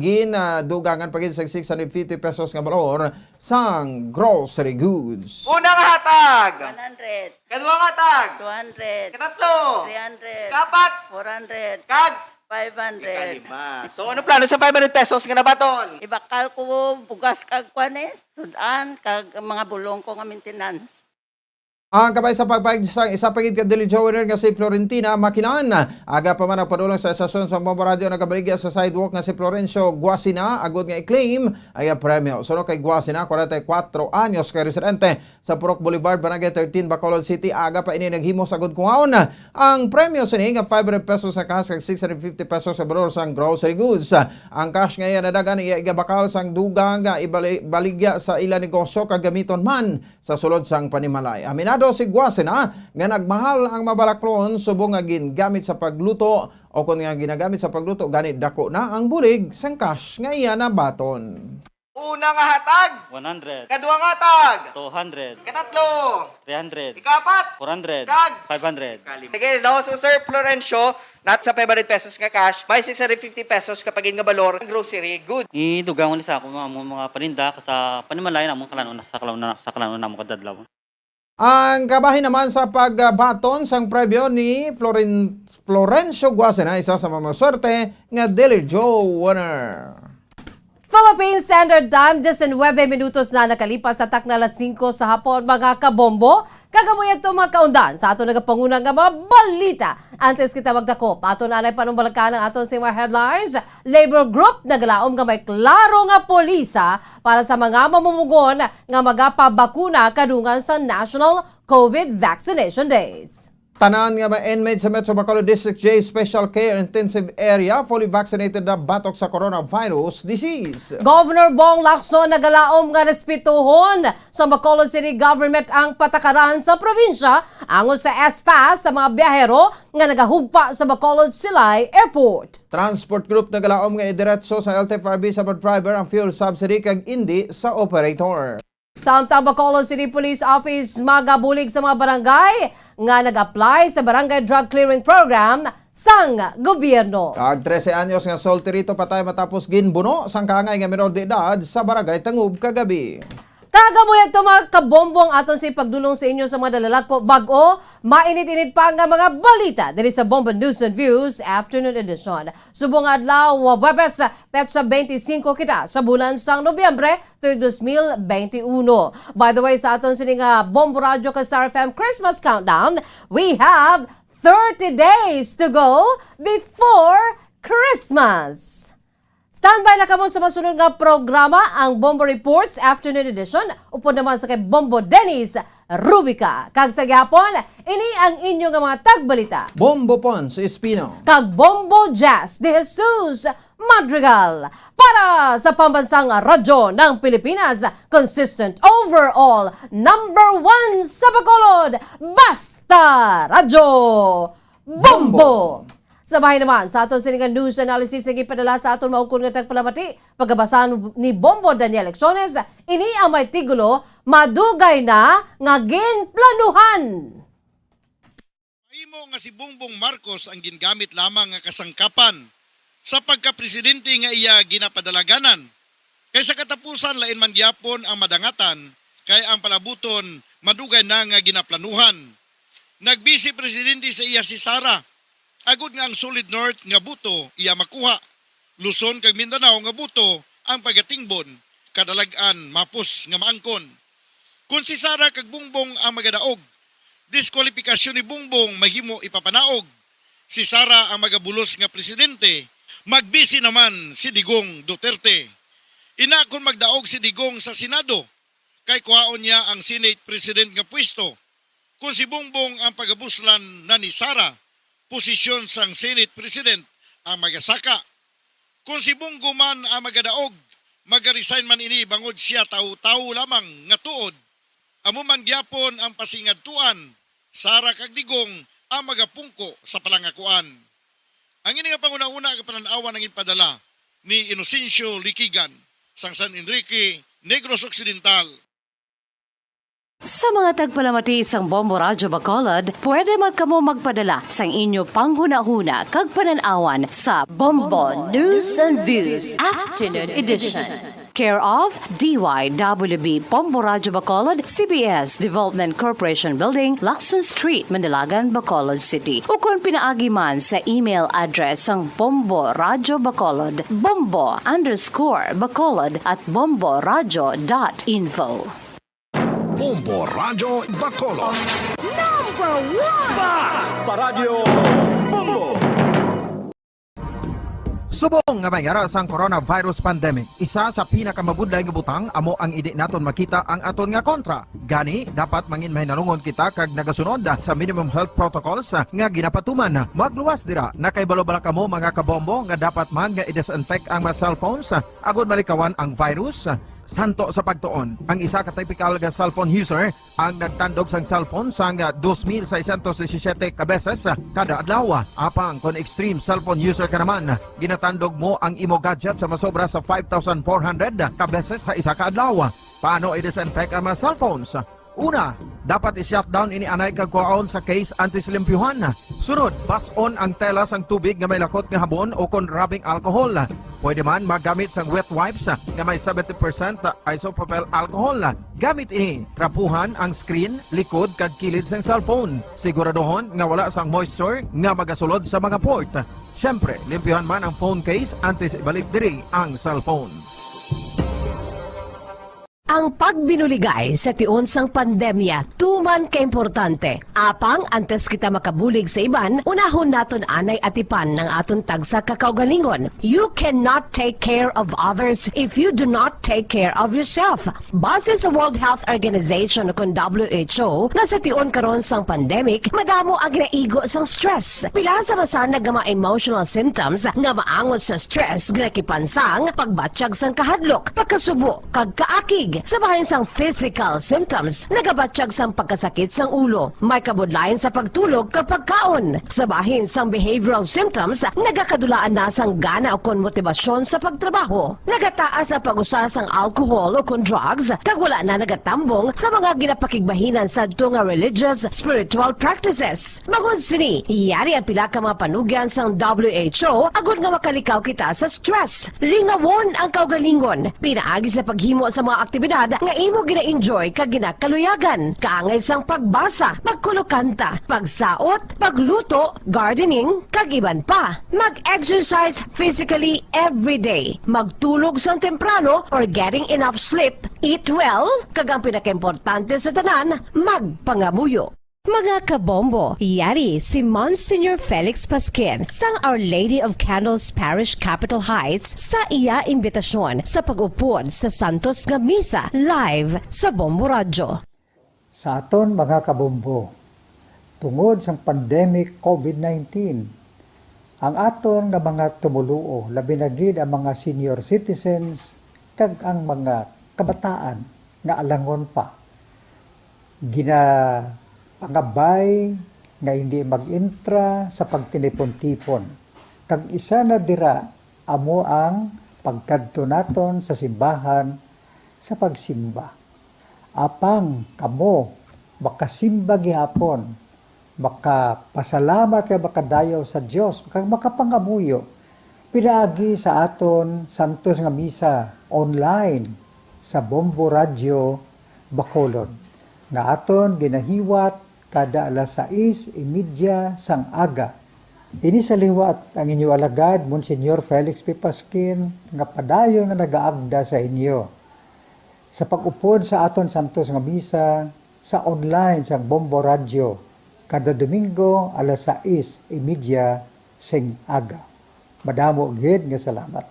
dugangan pagin sa 650 pesos nga valor sang grocery goods. Unang hatag! 100, Kaduang hatag! 200, Katatlo! 300, Kapat! 400, Kag! 500. So, ano plano sa 500 pesos nga nabaton? Ibakal ko bugas kag kwanes, sudan kag mga bulong ko nga maintenance. Ang kabay sa pagpahig sa isa pagid ka Dili Joiner nga si Florentina Makinan. Aga pa man ang padulong sa estasyon sa Bombo Radio nagabaligya sa sidewalk nga si Florencio Guasina agud nga i-claim ay premyo. Suno kay Guasina 44 anyos kay residente sa Purok Boulevard, Barangay 13, Bacolod City. Aga pa ini naghimo sagud kuhaon. Ang premyo sini nga 500 pesos sa cash kag 650 pesos sa valor sang grocery goods. Ang cash ngayon nadagan iya igabakal sang dugang nga ibaligya sa ila negosyo kag gamiton man sa sulod sang panimalay. Aminado si Guasina nga nagmahal ang mabalaklon subong nga gingamit sa pagluto o kung nga ginagamit sa pagluto ganit dako na ang bulig sang cash nga iya na baton. Una nga hatag, 100, kadua nga hatag, 200, katatlo, 300, ikapat, 400, kag, 500. Sige, daw so Sir Florencio, not sa 500 pesos nga cash, may 650 pesos kapag nga balor grocery good. Idugang ulit sa ako mga paninda sa panimalay na mong sa kalanon na mong kadadlaw. Ang kabahin naman sa pagbaton sang premyo ni Florencio Guasina, isa sa mamaswerte nga Dili Joiner. Philippine Standard Time, 19 minutos na nakalipas sa takna alas 5 sa hapon, mga kabombo. Kagamoy ito mga kaundan sa ato nagapangunang nga mga balita. Antes kita magdako, ato nanay panumbalakan ang aton sa mga headlines. Labor Group naglaom nga may klaro nga polisa para sa mga mamumugon nga magapabakuna kadungan sa National COVID Vaccination Days. Tanan nga mga inmates sa Metro Bacolod District J Special Care Intensive Area fully vaccinated na batok sa coronavirus disease. Governor Bong Lacson nagalaom nga respetuhon sa Bacolod City Government ang patakaran sa probinsya angon sa ESPAS sa mga biyahero nga nagahugpa sa Bacolod Silay Airport. Transport Group nagalaom nga idiretso sa LTFRB sa driver ang fuel subsidy kag indi sa operator. Samtang Bacolod City Police Office magabulig sa mga barangay nga nag-apply sa Barangay Drug Clearing Program sang gobyerno. Kag 13 anyos nga solterito patay matapos ginbuno sang kaangay nga menor de edad sa Barangay Tangub kagabi. Kagamoy ito mga kabombong aton sa pagdulong sa inyo sa mga dalalako bago, mainit-init pa nga mga balita diri sa Bombo News and Views Afternoon Edition. Subong adlaw, Webes, petsa 25 kita sa bulan sang Nobyembre tuig 2021. By the way, sa aton sining Bombo Radio ka Star FM Christmas Countdown, we have 30 days to go before Christmas. Standby na kamo sa masunod nga programa ang Bombo Reports Afternoon Edition upod naman sa kay Bombo Dennis Rubica. Kag sa gyapon, ini ang inyo nga mga tagbalita. Bombo Pons Espino. Kag Bombo Jazz de Jesus Madrigal. Para sa pambansang radyo ng Pilipinas, consistent overall, #1 sa Bacolod, Basta Radyo Bombo! Sabay naman sa aton siningan news analysis nga ipadala sa aton maukon nga tagpalamati pagkabasan ni Bombo Daniel Lecciones, ini ang may tigulo madugay na nga ginplanuhan. Mahimo nga si Bongbong Marcos ang gingamit lamang nga kasangkapan sa pagka-presidente nga iya ginapadalaganan. Kay sa katapusan lain man gyapon ang madangatan kay ang palabuton madugay na nga ginaplanuhan. Nagbisi presidente sa iya si Sara. Agud nga ang solid north nga buto iya makuha. Luzon kag Mindanao nga buto ang pagatingbon, kadalagan mapos nga maangkon. Kung si Sara kag Bongbong ang magadaog, diskwalifikasyon ni Bongbong mahimo ipapanaog. Si Sara ang magabulos nga presidente, magbisi naman si Digong Duterte. Ina kung magdaog si Digong sa Senado, kay kuhaon niya ang Senate President nga pwesto. Kung si Bongbong ang pagabuslan na ni Sara, posisyon sang Senate President ang magasaka. Kung si Bongo man ang magadaog, magaresign man ini bangod siya tawo-tawo lamang nga tuod. Amo man gyapon ang pasingadtuan, Sara kag Digong ang magapungko sa palangakuan. Ang ini nga panguna-una nga pananawan ang ipadala ni Inocencio Liquigan sang San Enrique, Negros Occidental. Sa mga tagpalamati isang Bombo Radyo Bacolod, pwede man kamo magpadala sang inyo panghuna-huna kag pananawan sa Bombo News and Views Afternoon Edition. Care of DYWB Bombo Radyo Bacolod, CBS Development Corporation Building, Lacson Street, Mandalagan, Bacolod City. O kung pinaagi man sa email address ang Bombo Radyo Bacolod, bombo_bacolod@bomboradyo.info. Bombo Radio Bacolod. Subong nga mayara sang coronavirus pandemic, isa sa pinakamabudlay nga butang amo ang idi naton makita ang aton nga kontra. Gani dapat mangin mahinalungon kita kag nagasunod sa minimum health protocols nga ginapatuman. Magluwas dira na kay balobala kamo mga kabombo nga dapat man nga i-disinfect ang mga cellphones agud malikawan ang virus. Santo sa pagtuon, ang isa ka typical nga cellphone user ang nagtandog sang cellphone sang 2,617 ka beses kada adlaw. Apang kon extreme cellphone user ka naman, ginatandog mo ang imo gadget sa masobra sa 5,400 ka beses sa isa ka adlaw. Paano i-disinfect ang mga cellphones? Una, dapat i-shutdown ini anay kagkuhaon sa case antisilimpyuhan. Sunod, bason ang tela sang tubig nga may lakot nga habon o kon rubbing alcohol. Pwede man magamit sang wet wipes nga may 70% isopropyl alcohol. Gamit ini, trapuhan ang screen, likod kag kilid sang cellphone. Siguraduhon nga wala sang moisture nga magasulod sa mga port. Syempre, limpyuhan man ang phone case antes ibalik diri ang cellphone. Ang pagbinuligay sa tiun sang pandemya, tuman kaimportante. Apang antes kita makabulig sa iban, unahon naton anay atipan ng aton tagsa kakaugalingon. You cannot take care of others if you do not take care of yourself. Base sa World Health Organization o WHO, na sa tiun karon sang pandemic, madamo ang ginaigo sang stress. Pila sa masanag nga mga emotional symptoms nga maangot sa stress, ginakipansang, pagbatsyag sang kahadlok, pagkasubo, kag kaakig. Sa bahin sang physical symptoms, nagabatsyag sang pagkasakit sang ulo, may kabudlayan sa pagtulog kapag kaon. Sa bahin sang behavioral symptoms, nagakadulaan na sang gana o kon motibasyon sa pagtrabaho. Nagataas ang pag-usa sang alcohol o kon drugs, kag wala na nagatambong sa mga ginapakigbahinan sa nga religious, spiritual practices. Magun sini, iyari ang pila ka mga panugyan sang WHO agud nga makalikaw kita sa stress. Lingawon ang kaugalingon, pinaagi sa paghimo sa mga aktibidad nga imo gina-enjoy kag ginakaluyagan, kaangay sang pagbasa, pagkulokanta, pagsaot, pagluto, gardening, kag iban pa. Mag-exercise physically every day, magtulog sang temprano or getting enough sleep, eat well, kag ang pinakaimportante sa tanan, magpangamuyo. Mga kabombo, yari si Monsignor Felix Pasquin sang Our Lady of Candles Parish Capitol Heights sa iya imbitasyon sa pag-upod sa Santos nga Misa live sa Bombo Radio. Sa aton mga kabombo, tungod sang pandemic COVID-19, ang aton nga mga tumuluo, labi na gid ang mga senior citizens kag ang mga kabataan nga alangon pa, pangabay nga hindi mag-intra sa pagtinipon-tipon. Kag isa na dira amo ang pagkadto naton sa simbahan sa pagsimba. Apang kamo makasimba gihapon, makapasalamat kay makadayaw sa Dios, kag makapangamuyo pinaagi sa aton Santos nga Misa online sa Bombo Radio Bacolod nga aton ginahiwat kada alas 6:30 sang aga. Ini sa liwat ang inyo alagad, Monsignor Felix P. Pasquin, nga padayon nga nagaagda sa inyo. Sa pag-upod sa aton Santos nga Misa, sa online sang Bombo Radio, kada Domingo alas 6:30 sing aga. Madamo gid nga salamat.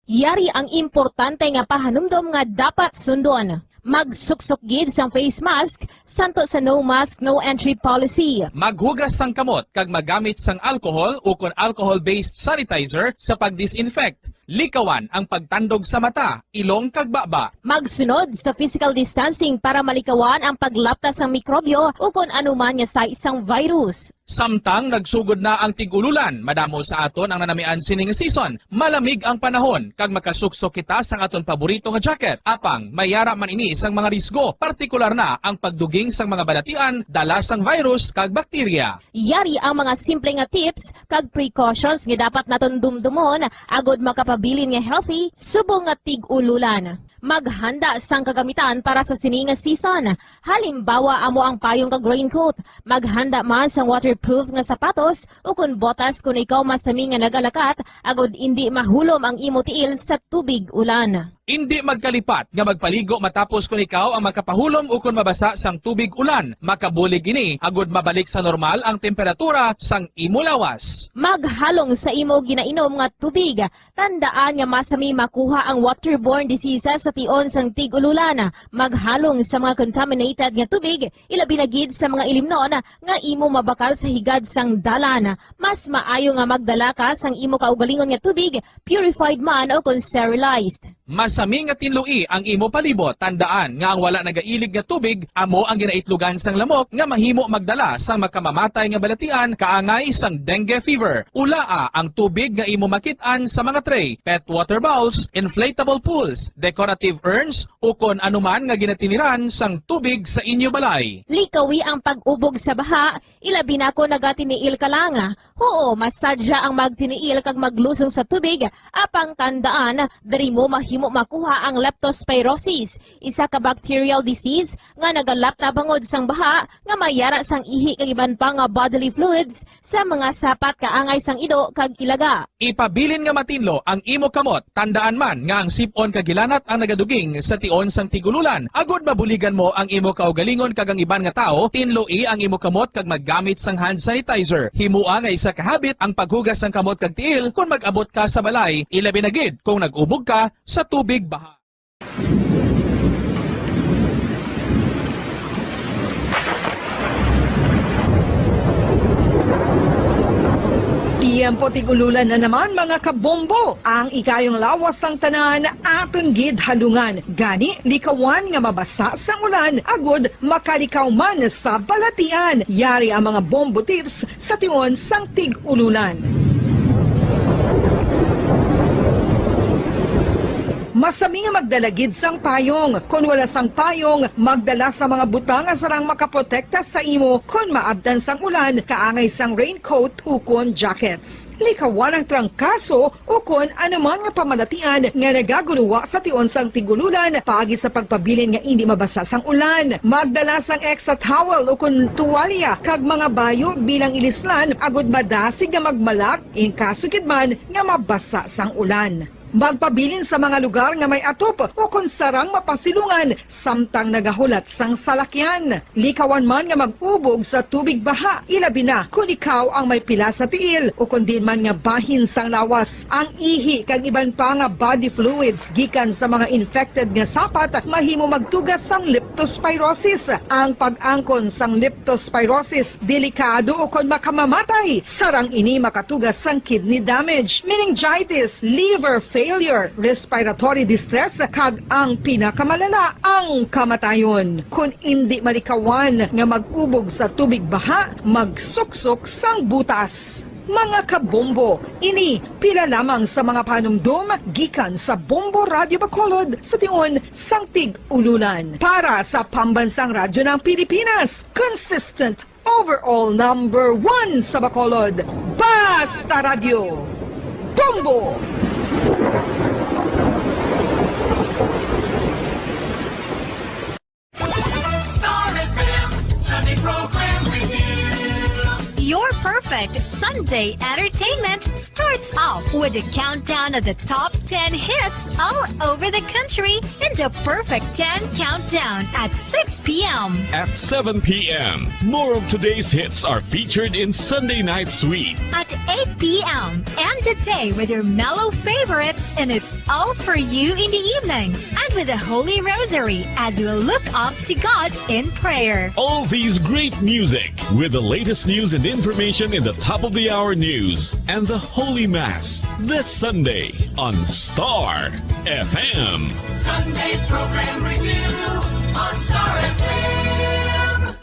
Yari ang importante nga pahanumdom nga dapat sundon. Magsuksok gid sang face mask, santo sa no mask, no entry policy. Maghugas sang kamot kag magamit sang alcohol o kon alcohol-based sanitizer sa pag-disinfect. Likawan ang pagtandog sa mata, ilong kag baba. Magsunod sa physical distancing para malikawan ang paglaptas ng mikrobyo o kung anuman niya sa isang virus. Samtang nagsugod na ang tigululan, madamo sa aton ang nanamian sining season. Malamig ang panahon kag makasuksok kita sa aton paborito nga jacket. Apang mayara man ini sang mga risgo, partikular na ang pagduging sang mga balatian, dala sang virus kag bakterya. Yari ang mga simple nga tips kag precautions nga dapat naton dumdumon agod makapabilin nga healthy subong nga tig-ululan. maghanda sang kagamitan para sa sininga season. Halimbawa, amo ang payong kag raincoat, maghanda man sang waterproof nga sapatos o kun botas kung ikaw masami nga nagalakat agod hindi mahulom ang imo tiil sa tubig ulan. Hindi magkalipat nga magpaligo matapos kung ikaw ang makapahulom o kung mabasa sang tubig ulan. Makabulig ini agud mabalik sa normal ang temperatura sang imo lawas. Maghalong sa imo ginainom nga tubig. Tandaan nga masami makuha ang waterborne diseases sa tion sang tig-ululan. Maghalong sa mga contaminated nga tubig, ilabi na gid sa mga ilimnon nga imo mabakal sa higad sang dalan. Mas maayo nga magdala ka sang imo kaugalingon nga tubig, purified man o kung sterilized. Masami nga tinlui ang imo palibot. Tandaan nga ang wala nagailig nga tubig amo ang ginaitlugan sang lamok nga mahimo magdala sang makamamatay nga balatian kaangay sang dengue fever. Ulaa ang tubig nga imo makit-an sa mga tray, pet water bowls, inflatable pools, decorative urns o kon anuman nga ginatiniran sang tubig sa inyo balay. Likawi ang pag-ubog sa baha, ilabi na ko nagatiniil ka lang. Oo, masadya ang magtiniil kag maglusong sa tubig, apang tandaan, dari mo mahimo makuha ang leptospirosis, isa ka bacterial disease nga nagalap na bangod sang baha nga mayara sang ihi kag iban pa nga bodily fluids sa mga sapat kaangay sang ido kag ilaga. Ipabilin nga matinlo ang imo kamot. Tandaan man nga ang sipon kag gilanat ang nagaduging sa tion sang tigululan. Agod mabuligan mo ang imo kaugalingon kag ang iban nga tao, tinloi ang imo kamot kag maggamit sang hand sanitizer. Himua nga isa ka habit ang paghugas sang kamot kag tiil kung mag-abot ka sa balay, ilabi na gid kung nag-ubog ka sa tubig baha. Tiempo tigululan na naman mga kabombo. Ang ikayong lawas ng tanan aton gid halungan. Gani likawan nga mabasa sa ulan agud makalikaw man sa balatian. Yari ang mga bombo tips sa tion sang tig-ululan. Masami nga magdalagid sang payong. Kung wala sang payong, magdala sa mga butang nga sarang makaprotekta sa imo kung maabdan sang ulan, kaangay sang raincoat ukon jackets. Likawan ang trangkaso o kung anuman nga pamalatian nga nagaguluwa sa tion sang tigululan paagi sa pagpabilin nga hindi mabasa sang ulan. Magdala sang extra towel o kung tuwalya kag mga bayo bilang ilislan agud madasig nga magmalak in kaso gid man nga mabasa sang ulan. Magpabilin sa mga lugar nga may atop o kung sarang mapasilungan samtang nagahulat sang salakyan. Likawan man nga mag-ubog sa tubig baha, ilabi na kung ikaw ang may pila sa tiil o kung din man nga bahin sang lawas. Ang ihi kag iban pa nga body fluids gikan sa mga infected nga sapat mahimo magtugas sang leptospirosis. Ang pag-angkon sang leptospirosis delikado o kung makamamatay. Sarang ini makatugas sang kidney damage, meningitis, liver failure, respiratory distress, kag ang pinakamalala, ang kamatayon. Kung hindi malikawan nga mag-ubog sa tubig baha, magsuksok sang butas. Mga kabombo, ini pila lamang sa mga panumdum gikan sa Bombo Radio Bacolod sa tion sang tig-ululan. Para sa Pambansang Radyo ng Pilipinas, consistent overall number 1 sa Bacolod, Basta Radio, Bombo! Star FM Sunday Program Review. Your perfect Sunday entertainment starts off with a countdown of the top 10 hits all over the country in the Perfect 10 Countdown at 6 p.m. At 7 p.m., more of today's hits are featured in Sunday Night Sweet. At 8 p.m. End the day with your mellow favorites and it's all for you in the evening. And with the Holy Rosary as you look up to God in prayer. All these great music with the latest news and information in the top of the hour news and the Holy Mass this Sunday on Star FM. Sunday Program Review on Star FM.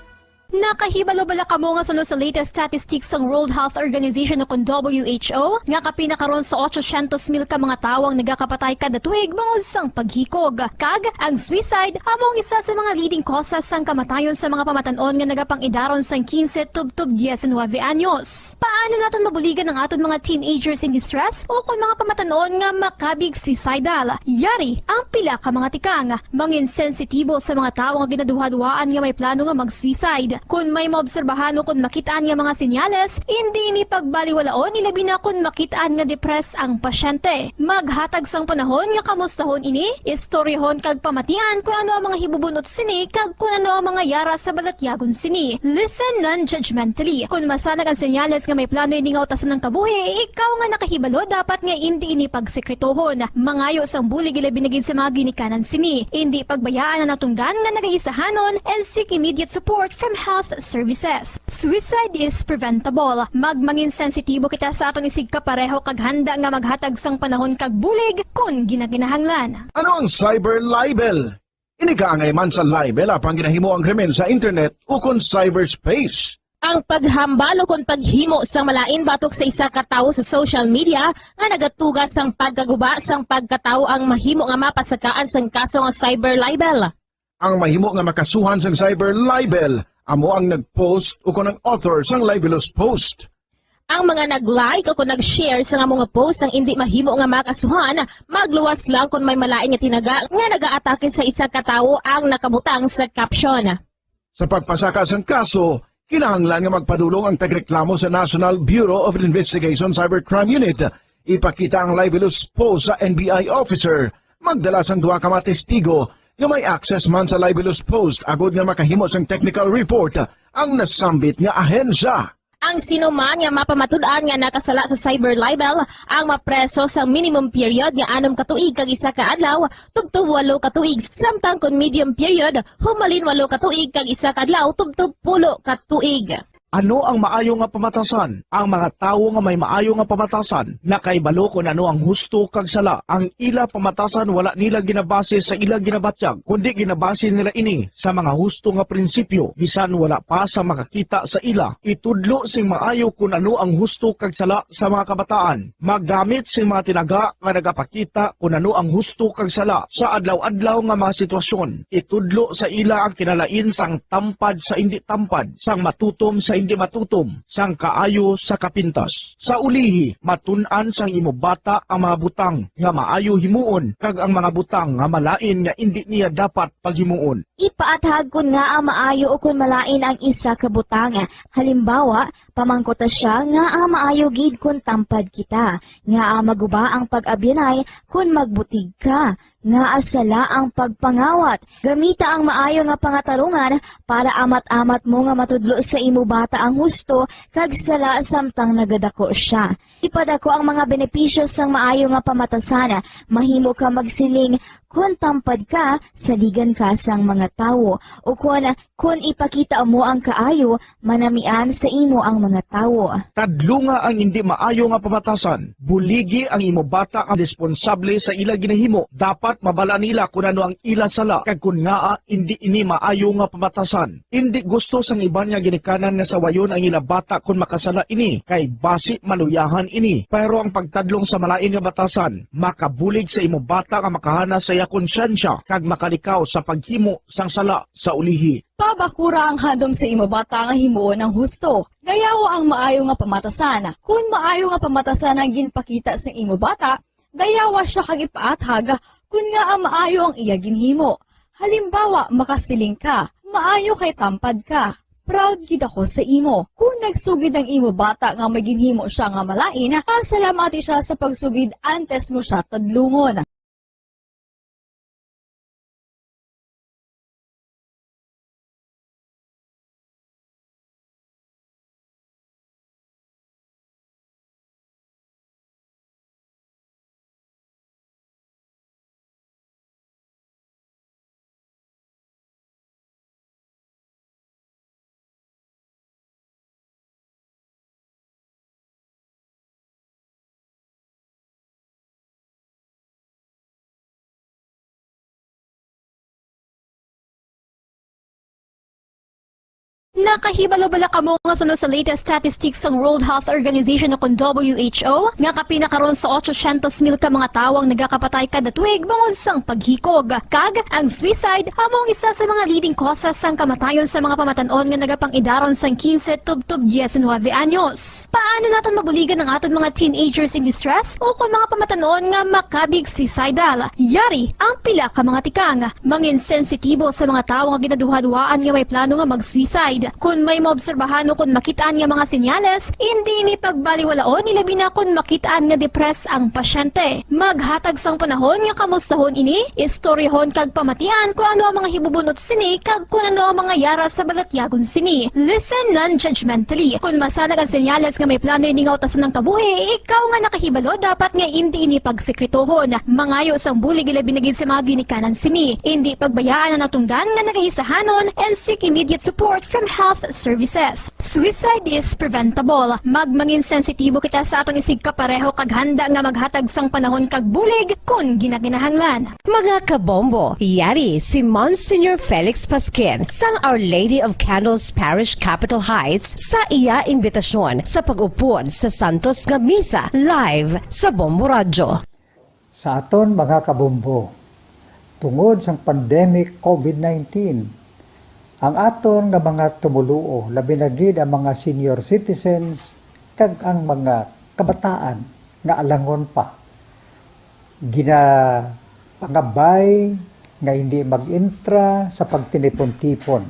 Nakahibalo bala kamo nga sunod sa latest statistics ng World Health Organization o WHO nga kapinakaron sa 800,000 ka mga tawang nagakapatay kada tuig bangod sang paghikog. Kag ang suicide among isa sa mga leading causes sang kamatayon sa mga pamatanon nga nagapangidaron sang 15 tubtub 19 anyos. Paano naton mabuligan ang aton mga teenagers in distress o kung mga pamatanon nga makabig suicidal? Yari ang pila ka mga tikang mangin sensitibo sa mga tawo nga ginaduha-duhaan nga may plano nga mag-suicide. Kung may maobserbahan o kung makitaan nga mga senyales, hindi ni pagbaliwalaon ilabi na kung makitaan nga depress ang pasyente. Maghatag sang panahon nga kamustahon ini, istoryahon kag pamatian kung ano ang mga hibubunot sini kag kung ano ang mga yara sa balatyagon sini. Listen non-judgmentally. Kung masanag ang senyales nga may plano ini nga utason ng kabuhi, ikaw nga nakahibalo dapat nga hindi ini pagsekretohon. Mangayo sang bulig ilabi na gid sa mga ginikanan sini. Hindi pagbayaan na natunggan nga nagaisahanon and seek immediate support from health services. Suicide is preventable. Magmangin sensitibo kita sa aton isig kapareho kag handa nga maghatag sang panahon kag bulig kung ginaginahanglan. Ano ang cyber libel? Inigaangay man sa libel apang ginahimo ang krimen sa internet o kon cyberspace. Ang paghambal o kung paghimo sang malain batok sa isa ka tawo sa social media nga nagatugas sang pagkaguba sang pagkatawo ang mahimo nga mapasakaan sang kaso nga cyber libel. Ang mahimo nga makasuhan sang cyber libel amo ang nag-post o kung ang author sang libelous post. Ang mga nag-like o kung nag-share sa nga mga post ang hindi mahimo nga makasuhan, magluwas lang kung may malain nga tinaga nga nagaatake sa isa ka tawo ang nakabutang sa caption. Sa pagpasaka sang kaso, kinahanglan nga magpadulong ang tagreklamo sa National Bureau of Investigation Cybercrime Unit. Ipakita ang libelous post sa NBI officer. Magdala sang duha ka mga testigo nga may access man sa libelous post agod nga makahimo sang technical report ang nasambit nga ahensya. Ang sino man nga mapamatud-an nga nakasala sa cyber libel ang mapreso sa minimum period nga 6 ka tuig kag 1 ka adlaw tubtub 8 ka tuig samtang kon medium period humalin 8 ka tuig kag 1 ka adlaw tubtub 10 ka tuig. Ano ang maayo nga pamatasan? Ang mga tawo nga may maayo nga pamatasan nakaibalo kung ano ang husto kag sala. Ang ila pamatasan wala nila ginabase sa ila ginabatyag, kundi ginabase nila ini sa mga husto nga prinsipyo. Bisan wala pa sa makakita sa ila, itudlo sing maayo kung ano ang husto kag sala sa mga kabataan. Maggamit sing mga tinaga nga nagapakita kung ano ang husto kag sala sa adlaw-adlaw nga mga sitwasyon. Itudlo sa ila ang kinalain sang tampad sa hindi tampad, sang matutom sa hindi matutom, sang kaayo sa kapintas. Sa ulihi, matun-an sang imo bata ang mga butang nga maayo himuon kag ang mga butang nga malain nga hindi niya dapat paghimuon. Ipaathag kun nga ang maayo o kun malain ang isa ka butang. Halimbawa, pamangkota siya nga ang maayo gid kun tampad kita, nga maguba ang pag-abyanay kun magbutig ka, nga asala ang pagpangawat. Gamita ang maayo nga pangatarungan para amat-amat mo nga matudlo sa imo bata ang husto kag sala samtang nagadako siya. Ipadako ang mga benepisyo sang maayo nga pamatasan. Mahimo ka magsiling kun tampad ka, saligan ka sang mga tawo. O kun ipakita mo ang kaayo, manamian sa imo ang mga tawo. Tadlo nga ang hindi maayo nga pamatasan. Buligi ang imo bata ang responsable sa ila ginahimo. Dapat mabala nila kung ano ang ila sala kag kun nga hindi ini maayo nga pamatasan. Hindi gusto sang iban nga ginikanan nga sawayon ang ila bata kun makasala ini kay basi maluyahan ini. Pero ang pagtadlong sa malain nga batasan, makabulig sa imo bata nga makahana sa iya konsyensya kag makalikaw sa paghimo sang sala sa ulihi. Pabakura ang handom sa imo bata nga himuon ng husto. Gayawa ang maayo nga pamatasan. Kung maayo nga pamatasan ang ginpakita sa imo bata, gayawa siya kag ipaathag kun nga ang maayo ang iya ginhimo. Halimbawa, makasiling ka, maayo kay tampad ka. Proud gid ako sa imo. Kung nagsugid ang imo bata nga may ginhimo siya nga malain, pasalamati siya sa pagsugid antes mo siya tadlungon. Nakahibalo-bala ka mo nga sa latest statistics ng World Health Organization o WHO nga kapinakaroon sa 800,000 ka mga tawang nagakapatay kada tuig bangod sang paghikog. Kag ang suicide among isa sa mga leading causes sang kamatayon sa mga pamatanon nga nagapang-idaron sang 15 tub 19 anyos. Paano naton mabuligan ang aton mga teenagers in distress o kung mga pamatanon nga makabig suicidal? Yari ang pila ka mga tikang mangin sensitibo sa mga tawo nga ginaduhaduaan nga may plano nga mag-suicide. Kung may maobserbahan o kung makitaan nga mga senyales, hindi ni pagbaliwalaon nilabi na kung makitaan nga depress ang pasyente. Maghatag sang panahon nga kamustahon ini, istoryahon kag pamatian kung ano ang mga hibubunot sini kag kung ano ang mga yara sa balatyagon sini. Listen non-judgmentally. Kung masanag ang senyales nga may plano ini nga utason ng kabuhi, ikaw nga nakahibalo dapat nga hindi ini pagsekretohon. Mangayo sang bulig ilabi na gid sa mga ginikanan sini. Hindi pagbayaan ang natungdan nga nagahisahanon and seek immediate support from health services. Suicide is preventable. Magmangin sensitibo kita sa atong isig kapareho kag handa nga maghatag sang panahon kag bulig kung ginaginahanglan. Mga kabombo, yari si Monsignor Felix Pasquin sang Our Lady of Candles Parish Capitol Heights sa iya imbitasyon sa pag-upod sa Santos nga Misa live sa Bombo Radio. Sa aton mga kabombo, tungod sang pandemic COVID-19, ang aton nga mga tumuluo, labi na gid ang mga senior citizens kag ang mga kabataan nga alangon pa. Pangabay nga hindi mag-intra sa pagtinipon-tipon.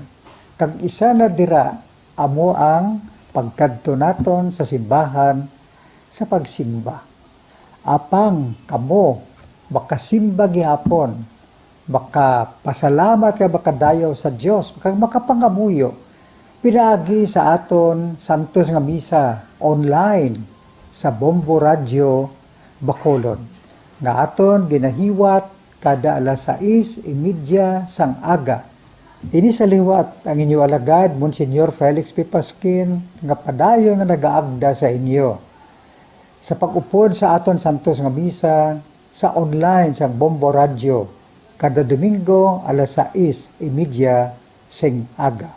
Kag isa na dira amo ang pagkadto naton sa simbahan sa pagsimba. Apang kamo makasimba gihapon, makapasalamat ka makadayaw sa Dios, makapangamuyo pinaagi sa aton Santos nga Misa online sa Bombo Radio Bacolod nga aton ginahiwat kada alas 6:30 sang aga. Ini sa liwat ang inyo alagad Monsignor Felix P. Pasquin nga padayon nga nagaagda sa inyo sa pag-upod sa aton Santos nga Misa sa online sang Bombo Radio kada Domingo alas 6:30 sing aga.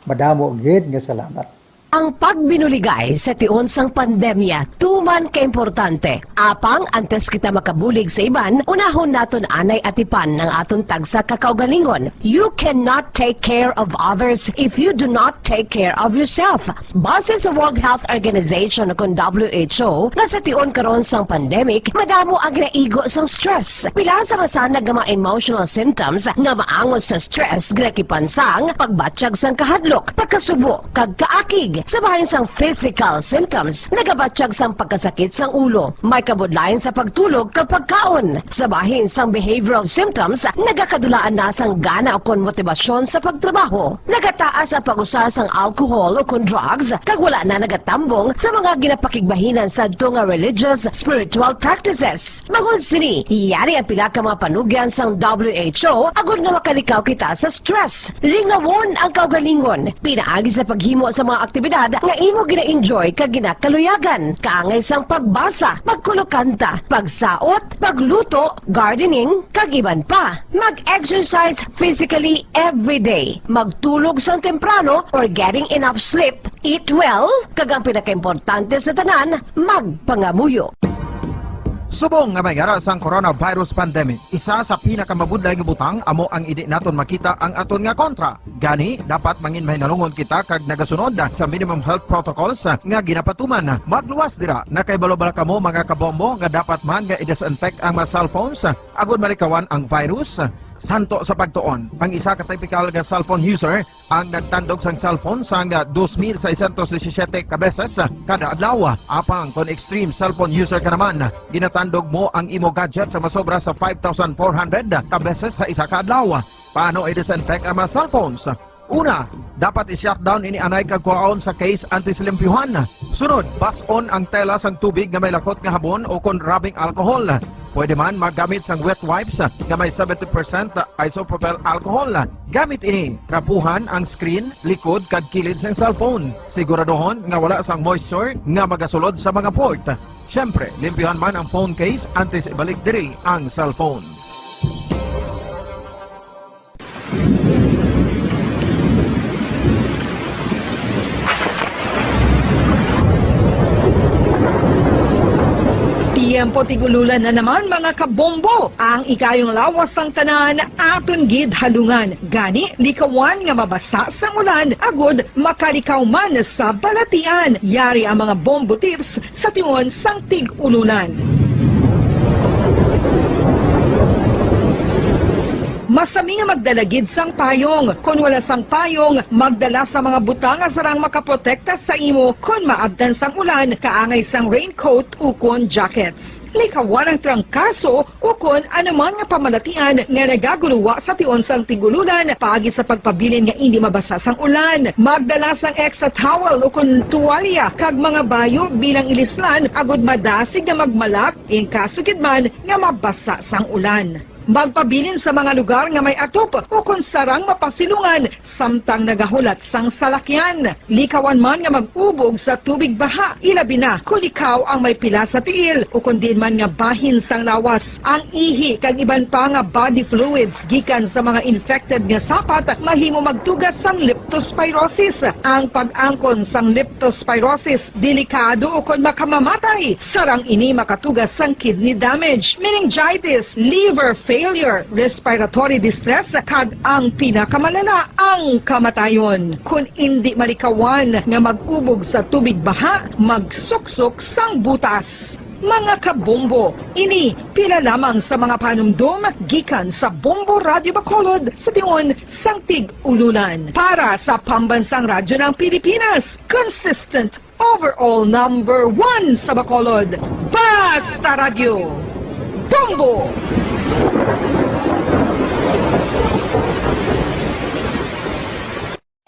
Madamo gid nga salamat. Ang pagbinuligay sa tiun sang pandemya, tuman kaimportante. Apang antes kita makabulig sa iban, unahon naton anay atipan ng aton tagsa kakaugalingon. You cannot take care of others if you do not take care of yourself. Base sa World Health Organization kung WHO, nga sa tiun karon sang pandemic, madamo ang ginaigo sang stress. Pila sa masanag nga mga emotional symptoms nga maangon sa stress, ginakipansang pagbatsyag sang kahadlok, pagkasubo, kag kaakig. Sa bahin sang physical symptoms, nagabatsyag sang pagkasakit sang ulo, may kabudlayan sa pagtulog kapag kaon. Sa bahin sang behavioral symptoms, nagakadulaan na sang gana o kon motibasyon sa pagtrabaho. Nagataas ang pag-usa sang alcohol o kon drugs, kag wala na nagatambong sa mga ginapakigbahinan sa nga religious, spiritual practices. Magun sini, iyari ang pila ka mga panugyan sang WHO agud nga makalikaw kita sa stress. Lingawon ang kaugalingon, pinaagi sa paghimo sa mga aktibidad nga imo gina-enjoy kag ginakaluyagan, kaangay sang pagbasa, pagkulokanta, pagsaot, pagluto, gardening, kag iban pa. Mag-exercise physically every day, magtulog sang temprano or getting enough sleep, eat well, kag ang pinakaimportante sa tanan, magpangamuyo. Subong nga may gara sang coronavirus pandemic, isa sa pinakamabudlay nga butang amo ang idi naton makita ang aton nga kontra. Gani, dapat mangin mahinalungon kita kag nagasunod sa minimum health protocols nga ginapatuman. Magluwas dira na kay balobala kamo mga kabombo nga dapat man nga i-disinfect ang mga cellphones agud malikawan ang virus. Santo sa pagtuon, ang isa ka typical nga cellphone user ang nagtandog sang cellphone sang 2,617 ka beses kada adlaw. Apang kon extreme cellphone user ka naman, ginatandog mo ang imo gadget sa masobra sa 5,400 ka beses sa isa ka adlaw. Paano i-disinfect ang mga cellphones? Una, dapat i-shutdown ini anay kag kuhaon sa case anti-silimpyuhan. Sunod, bas-on ang tela sang tubig nga may lakot nga habon o kon rubbing alcohol. Pwede man magamit sang wet wipes nga may 70% isopropyl alcohol. Gamit ini, krapuhan ang screen, likod kag kilid sang cellphone. Siguraduhon nga wala sang moisture nga magasulod sa mga port. Syempre, limpyuhan man ang phone case antes ibalik diri ang cellphone. Tiempo tigululan na naman mga kabombo. Ang ikayong lawas ng tanan aton gid halungan. Gani likawan nga mabasa sa ulan agud makalikaw man sa balatian. Yari ang mga bombo tips sa tiyon sang tig-ululan. Masami nga magdalagid sang payong. Kung wala sang payong, magdala sa mga butang nga sarang makaprotekta sa imo kung maabdan sang ulan, kaangay sang raincoat ukon jackets. Likawan ang trangkaso ukon anuman nga pamalatian nga nagaguluwa sa tion sang tigululan paagi sa pagpabilin nga hindi mabasa sang ulan. Magdala sang extra towel ukon tuwalya kag mga bayo bilang ilislan agud madasig nga magmalak in kaso gid man nga mabasa sang ulan. Magpabilin sa mga lugar nga may atop o kung sarang mapasilungan samtang nagahulat sang salakyan. Likawan man nga mag-ubog sa tubig baha, ilabi na kung ikaw ang may pila sa tiil o kung din man nga bahin sang lawas. Ang ihi kag iban pa nga body fluids gikan sa mga infected nga sapat mahimo magtugas sang leptospirosis. Ang pag-angkon sang leptospirosis delikado o kung makamamatay. Sarang ini makatugas sang kidney damage, meningitis, liver failure, respiratory distress, kag ang pinakamalala, ang kamatayon. Kung hindi malikawan nga mag-ubog sa tubig baha, magsuksok sang butas. Mga kabombo, ini pila lamang sa mga panumdum gikan sa Bombo Radio Bacolod sa tion sang tig-ululan. Para sa Pambansang Radyo ng Pilipinas, consistent overall number 1 sa Bacolod, Basta Radio, Bombo!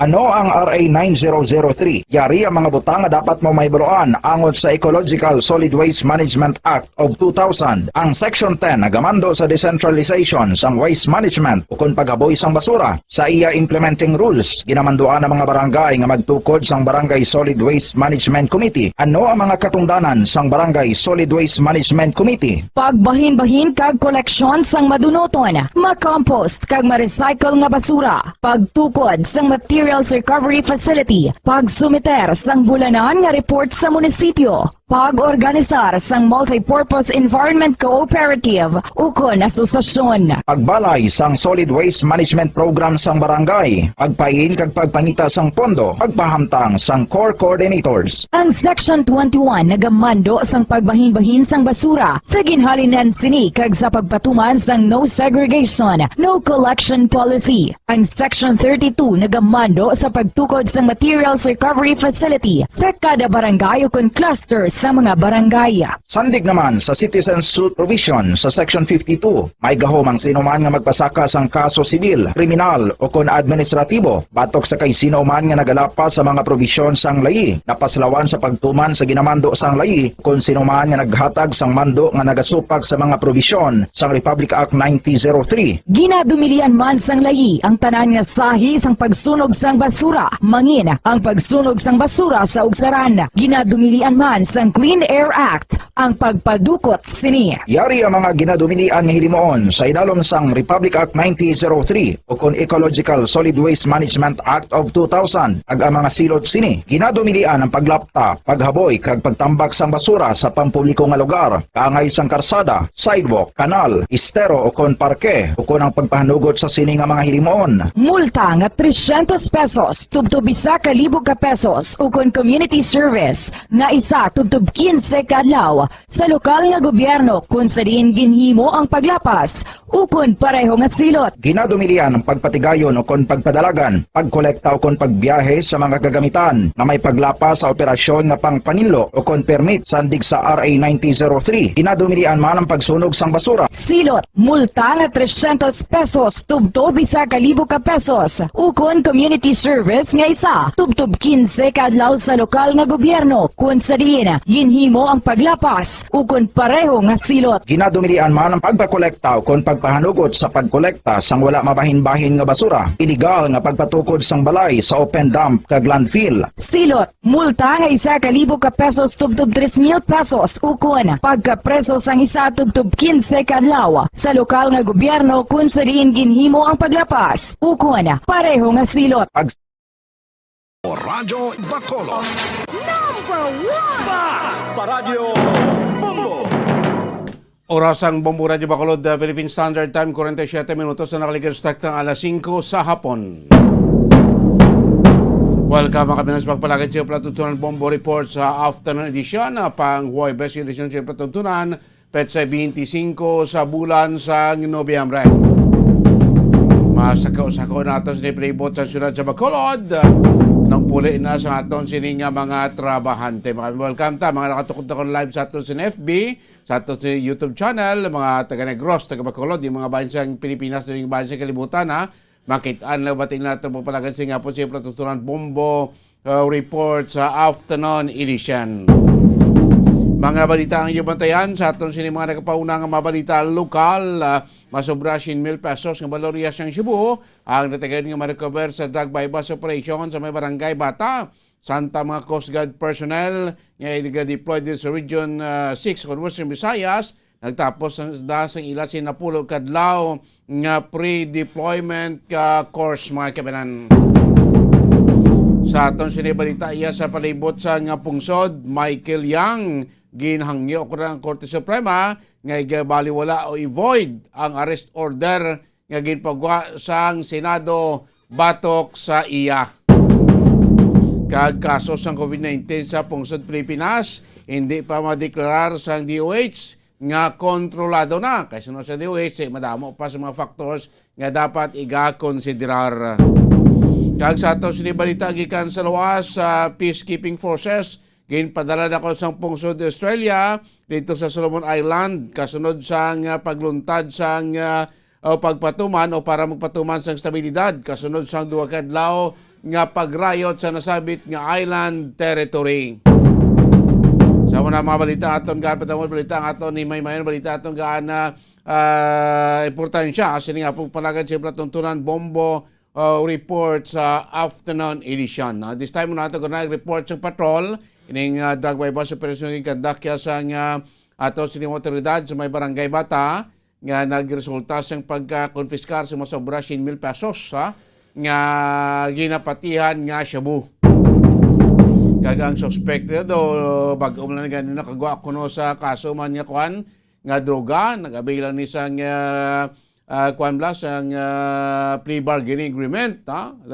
Ano ang RA 9003? Yari ang mga butang nga dapat mo maibuluan angon sa Ecological Solid Waste Management Act of 2000. Ang Section 10 nagamando sa decentralization sang waste management ukon paghaboy sang basura. Sa iya implementing rules, ginamanduan ang mga barangay nga magtukod sang Barangay Solid Waste Management Committee. Ano ang mga katungdanan sang Barangay Solid Waste Management Committee? Pagbahin-bahin kag koleksyon sang madunoton, makompost kag ma-recycle nga basura, pagtukod sang materials recovery facility, pagsumiter sang bulanan nga report sa munisipyo, pag-organisar sang multi-purpose environment cooperative ukon asosasyon. Pagbalay sang solid waste management program sang barangay, pagpain kag pagpangita sang pondo, pagpahamtang sang core coordinators. Ang Section 21 nagamando sang pagbahin-bahin sang basura sa ginhalinan sini kag sa pagpatuman sang no segregation, no collection policy. Ang Section 32 nagamando sa pagtukod sang materials recovery facility sa kada barangay ukon clusters sa mga barangay. Sandig naman sa citizen suit provision sa Section 52, may gahom ang sinuman nga magpasaka sang kaso sibil, kriminal o kon administratibo, batok sa kay sinuman nga nagalapas sa mga provision sang layi, napaslawan sa pagtuman sa ginamando sang layi, kon sinuman nga naghatag sang mando nga nagasupag sa mga provision sang Republic Act 9003. Ginadumilian man sang layi ang tanan nga sahi sang pagsunog sang basura, mangin ang pagsunog sang basura sa ugsaran. Ginadumilian man sang Clean Air Act ang pagpadukot sini. Yari ang mga ginadumilian nga hilimoon sa idalom sang Republic Act 9003 o kon Ecological Solid Waste Management Act of 2000 ag ang mga silot sini. Ginadumilian ang paglapta, paghaboy kag pagtambak sang basura sa pampubliko nga lugar, kaangay sang karsada, sidewalk, kanal, estero o kon parke o kon ang pagpahanugot sa sini nga mga hilimoon. Multa nga 300 pesos tubtub 1,000 ka pesos o kon community service nga isa tubtub 15 kadlaw sa lokal nga gobyerno kung sa diin ginhimo ang paglapas ukon pareho nga silot. Ginadumilian ang pagpatigayon o kon pagpadalagan, pagkolekta o kon pagbiyahe sa mga gagamitan na may paglapas sa operasyon nga pangpanilo o kon permit sandig sa RA 9003. Ginadumilian man ang pagsunog sang basura. Silot, multa nga 300 pesos tubtob 1,000 ka pesos ukon community service nga isa tubtob 15 kadlaw sa lokal nga gobyerno kung sa diin ginhimo ang paglapas ukon pareho nga silot. Ginadumilian man ang pagpakolekta o kon pagpahanugot sa pagkolekta sang wala mabahin-bahin nga basura. Illegal nga pagpatukod sang balay sa open dump kag landfill. Silot, multa nga 1,000 ka pesos tubtob 3,000 pesos ukon pagkapreso sang isa tubtob 15 kadlaw sa lokal nga gobyerno kung sa diin ginhimo ang paglapas ukon pareho nga silot. Radyo Bacolod. Number 1! Basta Radio Bombo! Orasang Bombo Radio Bacolod, Philippine Standard Time, 47 minutos na nakalikan sa ng alas 5 sa hapon. Welcome mga kabinas, magpalagay sa Patutunan Bombo Report sa afternoon edition, pang Huwebes edition sa Patutunan, petsa 25 sa bulan sa Nobyembre. Masakaw-sakaw natin sa Playboat sa syudad sa Bacolod. Nang puli na sa aton sining mga trabahante. Welcome ta, mga nakatukod na kon live sa aton sa FB, sa aton sa YouTube channel, mga taga-Negros, taga-Bacolod, yung mga bayan sa Pilipinas, yung bayan sa kalibutan, ha. Makitaan lang batin natin pagpalagan sa nga po sa Patutunan Bombo Report sa afternoon edition. Mga balita ang iyong bantayan sa aton sining mga nagpaunang mga balita lokal. Masobra 1,000 pesos ng balorias ng Cebu ang natagan nga ma-recover sa drug bypass operation sa may barangay Bata. Santa mga Coast Guard personnel nga deployed sa Region 6 on Western Visayas. Nagtapos na sa ila sinapulo kadlaw nga pre-deployment course mga kabanan. Sa aton sinibalita iya sa palibot sa nga pungsod, Michael Yang ginhangyo ko ng Korte Suprema nga igabaliwala o i-void ang arrest order nga ginpagwa sang Senado batok sa iya. Kag kaso sang COVID-19 sa pungsod Pilipinas, hindi pa madeklarar sang DOH nga kontrolado na. Kasi sa DOH, madamo pa sa mga factors nga dapat iga-konsiderar. Kag sa ato sinibalita gikan sa luwas sa peacekeeping forces, ginpadala na ko sa pungsod Australia dito sa Solomon Island kasunod sa pagluntad sa pagpatuman o para magpatuman sa stabilidad kasunod sa duwa kadlaw nga pagrayot sa nasabit nga island territory. Sa mga balita aton gaan patawon balita aton ni Maymayon balita aton gaan importansya kasi nga po palagan sa Patutunan Bombo report sa afternoon edition. This time na ito report sa patrol ining drug bypass operation ng kandakya sa ato sining otoridad sa may barangay Bata nga nagresulta sa pagka-konfiskar sa masobra 1,000 pesos nga ginapatihan nga shabu. Kagang suspect do bag-o lang ganin nakagwa kuno sa kaso man nga kwan nga droga nagabilang ni sang kwan blas ang plea bargaining agreement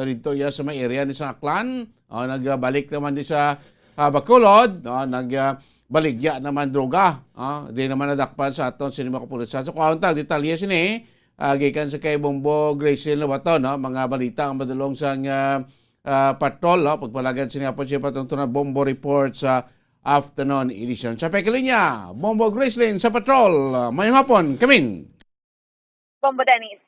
dito ya sa may area ni sa Aklan nagbalik naman di sa Bacolod, nagbaligya naman droga. Di naman nadakpan sa aton sinima kapulisan. So kung tag detalye sini, gikan sa kay Bombo Gracie Lobaton, mga balita ang madulong sa patrol, pagpalagan sini po siya Patutunan Bombo Report sa afternoon edition. Sa pekalinya, Bombo Gracie sa patrol. Mayong hapon, kamin. Bombo Dennis.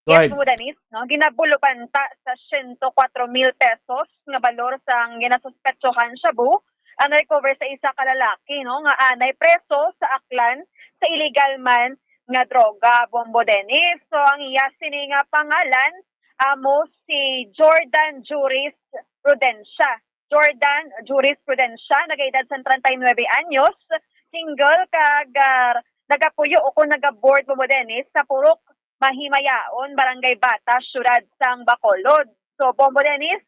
Yes, Bombo Dennis, no? Ginabulupan ta sa 104,000 pesos nga balor sang ginasuspetsohan shabu ang recover sa isa ka lalaki, no? Nga anay preso sa Aklan sa illegal man nga droga, Bombo Dennis. So ang iya sini nga pangalan amo si Jordan Juris Prudencia. Jordan Juris Prudencia, nagaedad sa 39 anyos, single kag nagapuyo o kung nagaboard Bombo Dennis sa Purok Mahimayaon, Barangay Bata, syudad sang Bacolod. So, Bombo Dennis,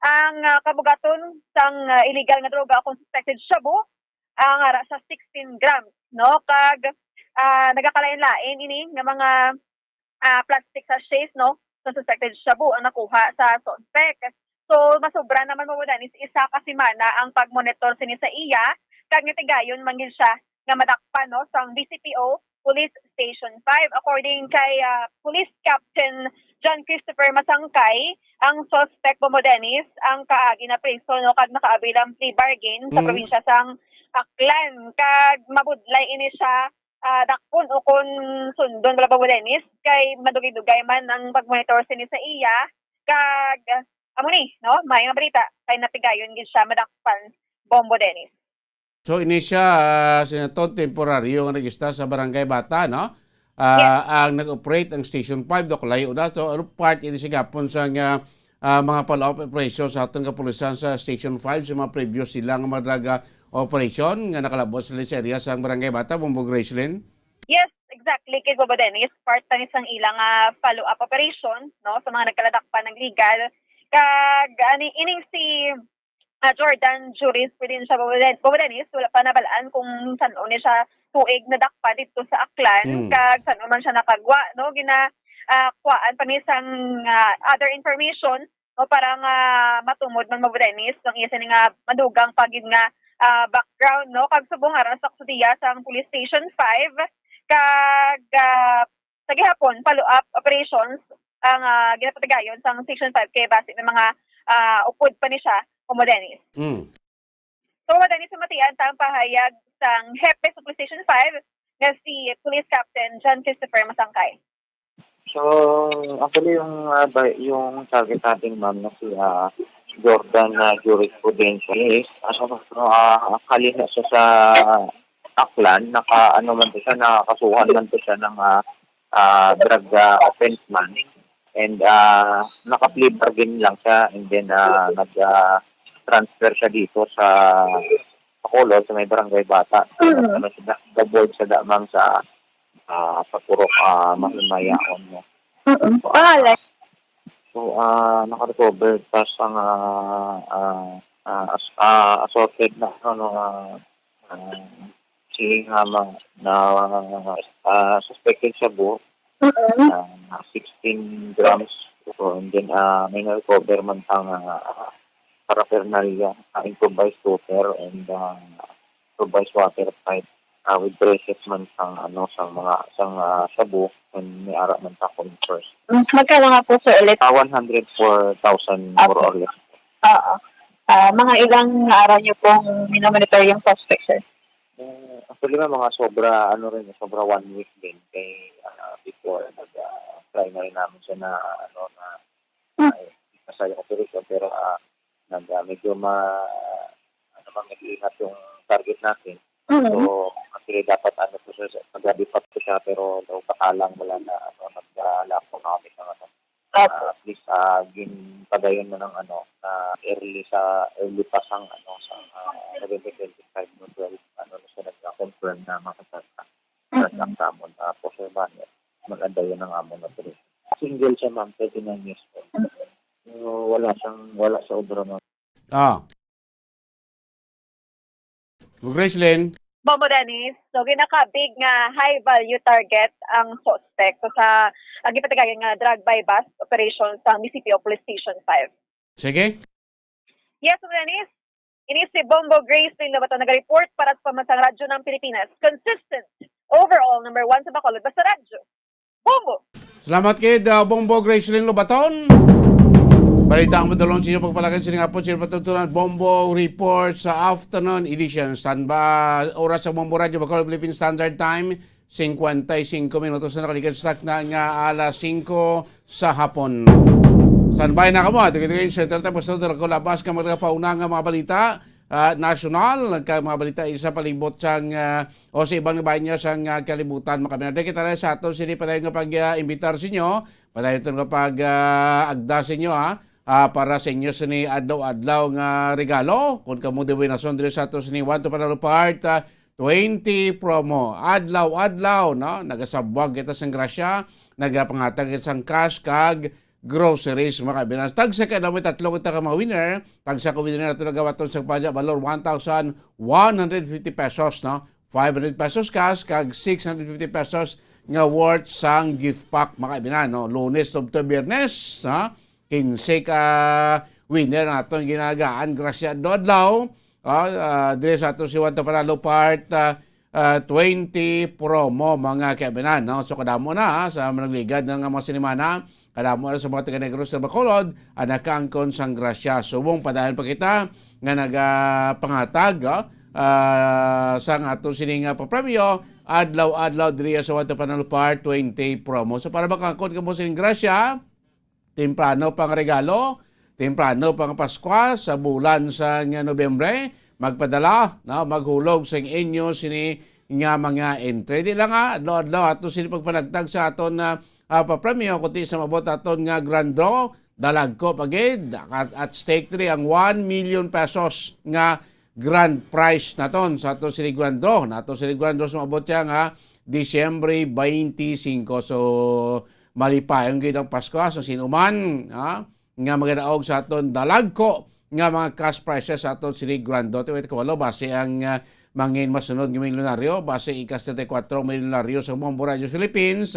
ang kabugaton sang illegal nga droga kung suspected shabu, ang ara sa 16 grams, no? Kag nagakalain-lain ini nga mga plastic sachets, no? Sa suspected shabu ang nakuha sa suspect. So, masobra naman Bombo Dennis, isa ka semana ang pagmonitor sini sa iya, kag nitigayon man siya nga madakpan, no? Sang BCPO Police Station 5. According kay Police Captain John Christopher Masangkay, ang suspect Bombo Dennis ang kaagi na preso no kag nakaabilang plea bargain sa probinsya sang Aklan. Kag mabudlay ini siya dakpon o kun sundon bala Bombo Dennis kay madugay-dugay man ang pagmonitor sini sa iya kag amo ni no may nga balita kay napigayon gid siya madakpan Bombo Dennis. So ini siya senator temporaryo nga nagista sa Barangay Bata, no? Ang nag-operate ang Station 5 do layo na. So ano part ini sigapon sa mga follow-up operation sa atong kapulisan sa Station 5 sa mga previous silang madraga operation nga nakalabos sa area sa Barangay Bata, Bombo Gracelyn? Yes, exactly. Kay Bombo Dennis, part na isang ilang follow-up operation, no? Sa mga nagkaladakpan ng legal. Kag ining si Jordan Jurisprudensya Bobodanis, wala pa nabalaan kung saan ni siya tuig na dakpa dito sa Aklan, kag saan man siya nakagwa, no? Kuhaan pa ni sang other information, no? Para nga matumod man Bobodanis, ang isa ni nga madugang pagid nga background, no? Kag subong aron sa kusudiya sa Police Station 5, kag sa gihapon, follow-up operations, ang ginapatagayon sa Section 5 kay base ng mga upod pa ni siya, Bobodanis. So, Bobodanis sumatian ta ang pahayag sang Hepe sa Police Station 5 nga si Police Captain John Christopher Masangkay. So, actually yung target natin ma'am na si Jordan Jurisprudensya is kalina siya sa Aklan, nakakasuhan man to siya ng drug offense man. And naka-plea bargain lang siya, and then nag-transfer siya dito sa Bacolod, sa may barangay Bata. Gabold sa damang sa Purok Mahimayaon mo. So, naka-recover tas ang assorted na suspected sa buo. 16 grams. So, and then may na-recover man ang paraphernalia, improvised cooker and improvised water pipe with braces man sang sabu and may ara man ta first. Magkano nga po sir ulit? 104,000 more or less. Mga ilang araw niyo pong minomonitor yung suspect, sir? Actually mga sobra 1 week din kay before nag-try na rin namin siya na kasaya operation pero medyo mag-iingat yung target natin. So actually dapat po siya magabi pa po siya pero daw pakalang wala na nag-lapong kami ng at least ginpadayon mo ng early pa sang November 25 no 12 na siya nag-confirm na makasasa ang tamon po siya ba maganda yun ang amon na tuloy. Single siya ma'am, 39 years old. Wala sa obra ma'am. Gracelyn. Bobodanis, so ginaka-big nga high value target ang suspect so sa gipatagayan nga drug by bust operation sa Municipio Police Station 5. Sige. Yes, Bobodanis. Ini si Bombo Gracelyn na bato nag-report para sa pamansang radyo ng Pilipinas. Consistent. Overall, number 1 sa Bacolod, basta radyo. Bombo! Salamat kay Bombo Gracelyn Lobaton. Balita ang madalong sa inyo pagpalagay sa nga po sila patutunan Bombo Report sa afternoon edition. Standby oras sa Bombo Radio Bacolod Philippine Standard Time 55 minutos na nakalikan stock na nga alas 5 sa hapon. Standby na kamo. Ito kayo sa Center Time. Basta ko labas ka mga paunang mga balita national. Mga balita isa palibot sang o sa ibang bayan niya sang kalibutan. Makabinada kita na sa ato sini padayon nga pag-imbitar sa inyo. Padayon ito nga pag-agda sa inyo para sa inyo sa ni adlaw-adlaw nga regalo. Kung kamo diwi na sondre sa ato sini 1 to Panalo Part 20 promo. Adlaw-adlaw, no? Nagasabwag kita sang grasya. Nagapangatag isang cash kag groceries mga kabinas. Tagsa ka namin tatlong ita ka mga winner. Tagsa ka winner na ito nagawaton sa padya. Valor 1,150 pesos. No? 500 pesos cash kag 650 pesos nga worth sang gift pack mga kabinas. No? Lunes to Biyernes. 15 ka winner na itong ginagaan. Grasya Dodlaw. Dire sa ito si Juan Panalo Part 20 promo mga kabinas. No? So kadamo na sa managligad ng mga sinimana. Kadamo na sa mga taga-negros sa Bacolod, nakangkon sang grasya. Subong padayon pa kita nga nagapangatag sang atong sining papremyo adlaw-adlaw diriya sa Juan Panalo Part 20 promo. So para makangkon ka mo sining grasya, temprano pang regalo, temprano pang Paskwa sa bulan sa Nobyembre, magpadala, maghulog sa inyo sini nga mga entry. Di lang adlaw-adlaw ato sini pagpanagtag sa aton papremyo kundi sa mabot aton nga grand draw dalag ko pagid at stake 3 ang 1 million pesos nga grand prize naton sa aton sini grand draw nato sini grand draw sa mabot siya nga Disyembre 25 so malipayon gid ang Pasko sa sinuman nga magadaog sa aton dalag ko nga mga cash prices sa aton sini grandote wait kawalo base ang mangin masunod ng milyonaryo base ikas 34 milyonaryo sa Bombo Radio Philippines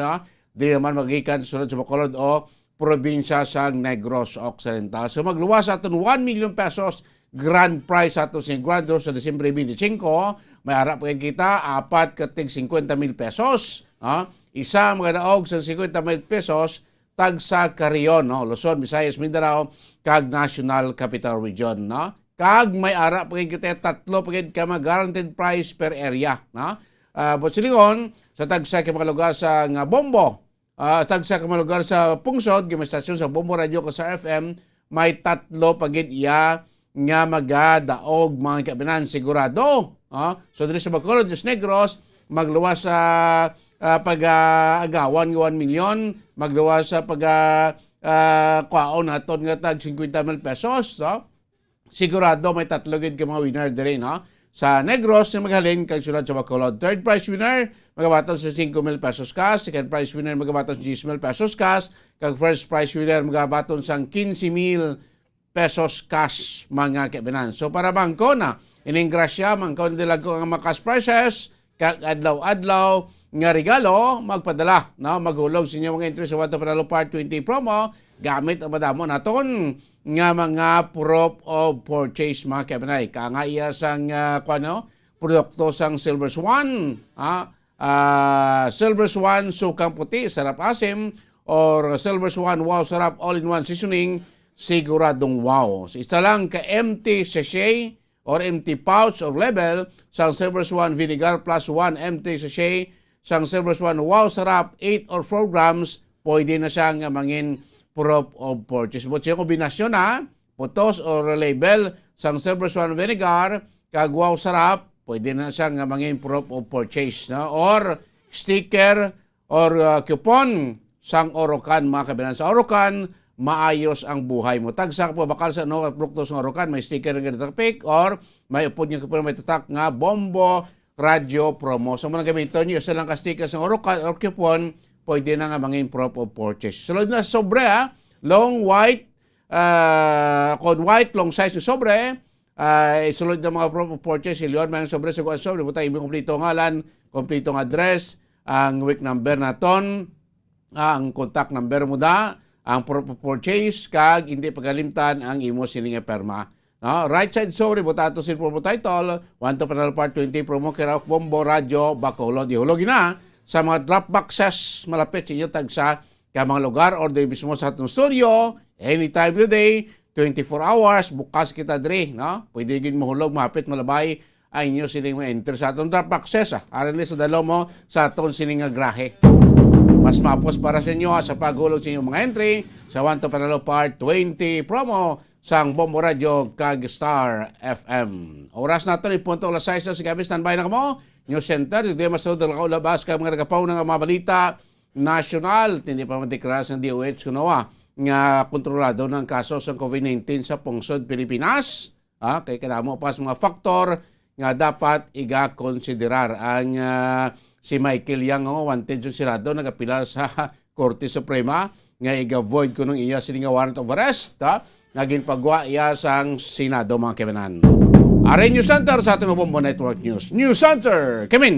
di naman magikan sunod sa Bacolod o probinsya sa Negros Occidental. So magluwas aton 1 million pesos grand prize aton si Grando sa Disyembre 25. May harap kita apat katig 50,000 pesos. Isa mga daog sa 50,000 pesos tag sa Carion, Luzon, Visayas, Mindanao kag National Capital Region. Kag may ara pagid kita tatlo pagid ka guaranteed prize per area, but silingon sa tagsa ka mga lugar sa nga Bombo, tagsa ka mga lugar sa Pungsod, gimay stasyon sa Bombo Radio ka sa FM, may tatlo pagid iya nga magadaog mga kabinan sigurado. So diri sa Bacolod, sa Negros, magluwas sa pag-agawan 1 million, magluwas sa kwaon naton nga tag 50,000 pesos, sigurado may tatlo gid ka mga winner diri, Sa Negros na maghalin kag sulod sa Bacolod. Third prize winner magabaton sa 5,000 pesos cash, second prize winner magabaton sa 10,000 pesos cash, kag first prize winner magabaton sa 15,000 pesos cash mga kaibigan. So para bangko na ining grasya mangko nila ko ang mga cash prizes kag adlaw-adlaw nga regalo magpadala, maghulog sa inyo mga entry sa Wato Panalo Part 20 promo gamit ang madamo naton nga mga proof of purchase mga kaibigan. Kanga iya sang produkto sang Silver Swan, Silver Swan sukang puti sarap asim or Silver Swan wow sarap all-in-one seasoning siguradong wow. So, isa lang ka empty sachet or empty pouch or label sang Silver Swan Vinegar plus 1 empty sachet sang Silver Swan wow sarap 8 or 4 grams pwede na siyang mangin proof of purchase. But siya kombinasyon putos or label sang Silver Swan Vinegar kag wow sarap pwede na siyang mangin proof of purchase, or sticker or coupon sang Orocan mga kabinan. Sa Orocan maayos ang buhay mo. Tagsak po bakal sa produkto sa Orocan, may sticker nga tatak or may upod nga coupon may tatak nga Bombo Radio Promo. So muna gamiton niyo sa lang ka sticker sa Orocan or coupon pwede na nga mangin proof of purchase. Sulod na sobre long white code white long size na sobre isulod na mga proof of purchase ilyon mga sobre sa kuwan sobre butay imong kompleto ngalan, kompletong address, ang week number naton, ang contact number mo ang proof of purchase kag hindi pagalimtan ang imo sining perma. Right side sobre butato sin promo title Wato Panalo Part 20 promo care of Bombo Radio Bacolod. Ihulog na sa mga drop boxes malapit sa inyo tagsa ka mga lugar or di mismo sa atong studio anytime of the day 24 hours bukas kita diri, pwede gid mahulog mahapit malabay ay inyo sining ma-enter sa atong drop boxes aron sa dalo mo sa atong sining nga grahe. Mas mapos para sa inyo sa paghulog sa inyong mga entry sa Wato Panalo Part 20 promo sang Bombo Radio kag Star FM. Oras naton ipunto alas 6 sa gabi standby na kamo. News Center, hindi masunod ang kaulabas kag mga nagapaw ng mga balita national. Hindi pa madeklarasyon ng DOH kunawa nga kontrolado ng kaso sa COVID-19 sa Pungsod, Pilipinas. Kay kanamo pas mga faktor nga dapat iga-konsiderar. Ang si Michael Yang wanted yung sirado nagapilar sa Korte Suprema nga iga-void ko nung iya sining warrant of arrest. Naging pagwa iya sang Senado mga kaibigan. Aray News Center sa ating Bombo Network News. News Center, come in!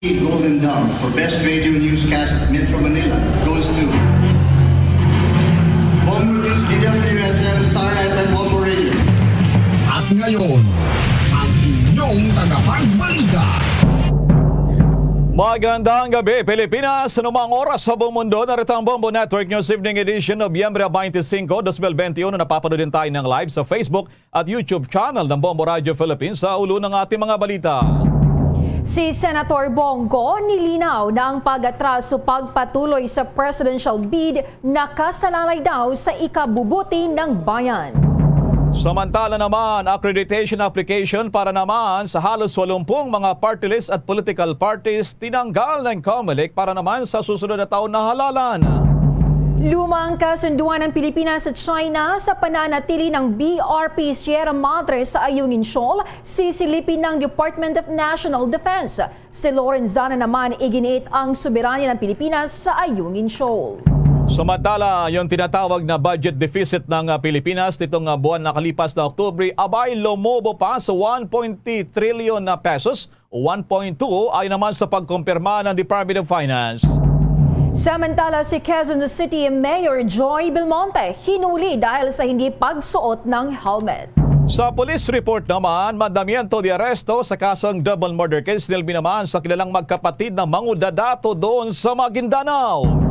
Golden Dome for Best Radio Newscast at Metro Manila goes to Bombo News, DWSM, Star FM, Bombo Radio. At ngayon, ang inyong tagapagbalita. Magandang gabi, Pilipinas. Sa numang oras sa buong mundo, narito ang Bombo Network News Evening Edition, Nobyembre 25, 2021. Napapanood din tayo ng live sa Facebook at YouTube channel ng Bombo Radio Philippines sa ulo ng ating mga balita. Si Senator Bongo nilinaw na ang pag-atraso pagpatuloy sa presidential bid nakasalalay daw sa ikabubuti ng bayan. Samantala naman, accreditation application para naman sa halos 80 mga party list at political parties tinanggal ng COMELEC para naman sa susunod na taon na halalan. Lumang kasunduan ng Pilipinas at China sa pananatili ng BRP Sierra Madre sa Ayungin Shoal, sisilipin ng Department of National Defense. Si Lorenzana naman iginiit ang soberanya ng Pilipinas sa Ayungin Shoal. Samantala, yung tinatawag na budget deficit ng Pilipinas nitong buwan na kalipas na Oktubre, abay lumobo pa sa 1.3 trillion na pesos o 1.2 ay naman sa pagkumpirma ng Department of Finance. Samantala, si Quezon City Mayor Joy Belmonte hinuli dahil sa hindi pagsuot ng helmet. Sa police report naman, mandamiento de aresto sa kasong double murder case nilbi naman sa kilalang magkapatid na mangudadato doon sa Maguindanao.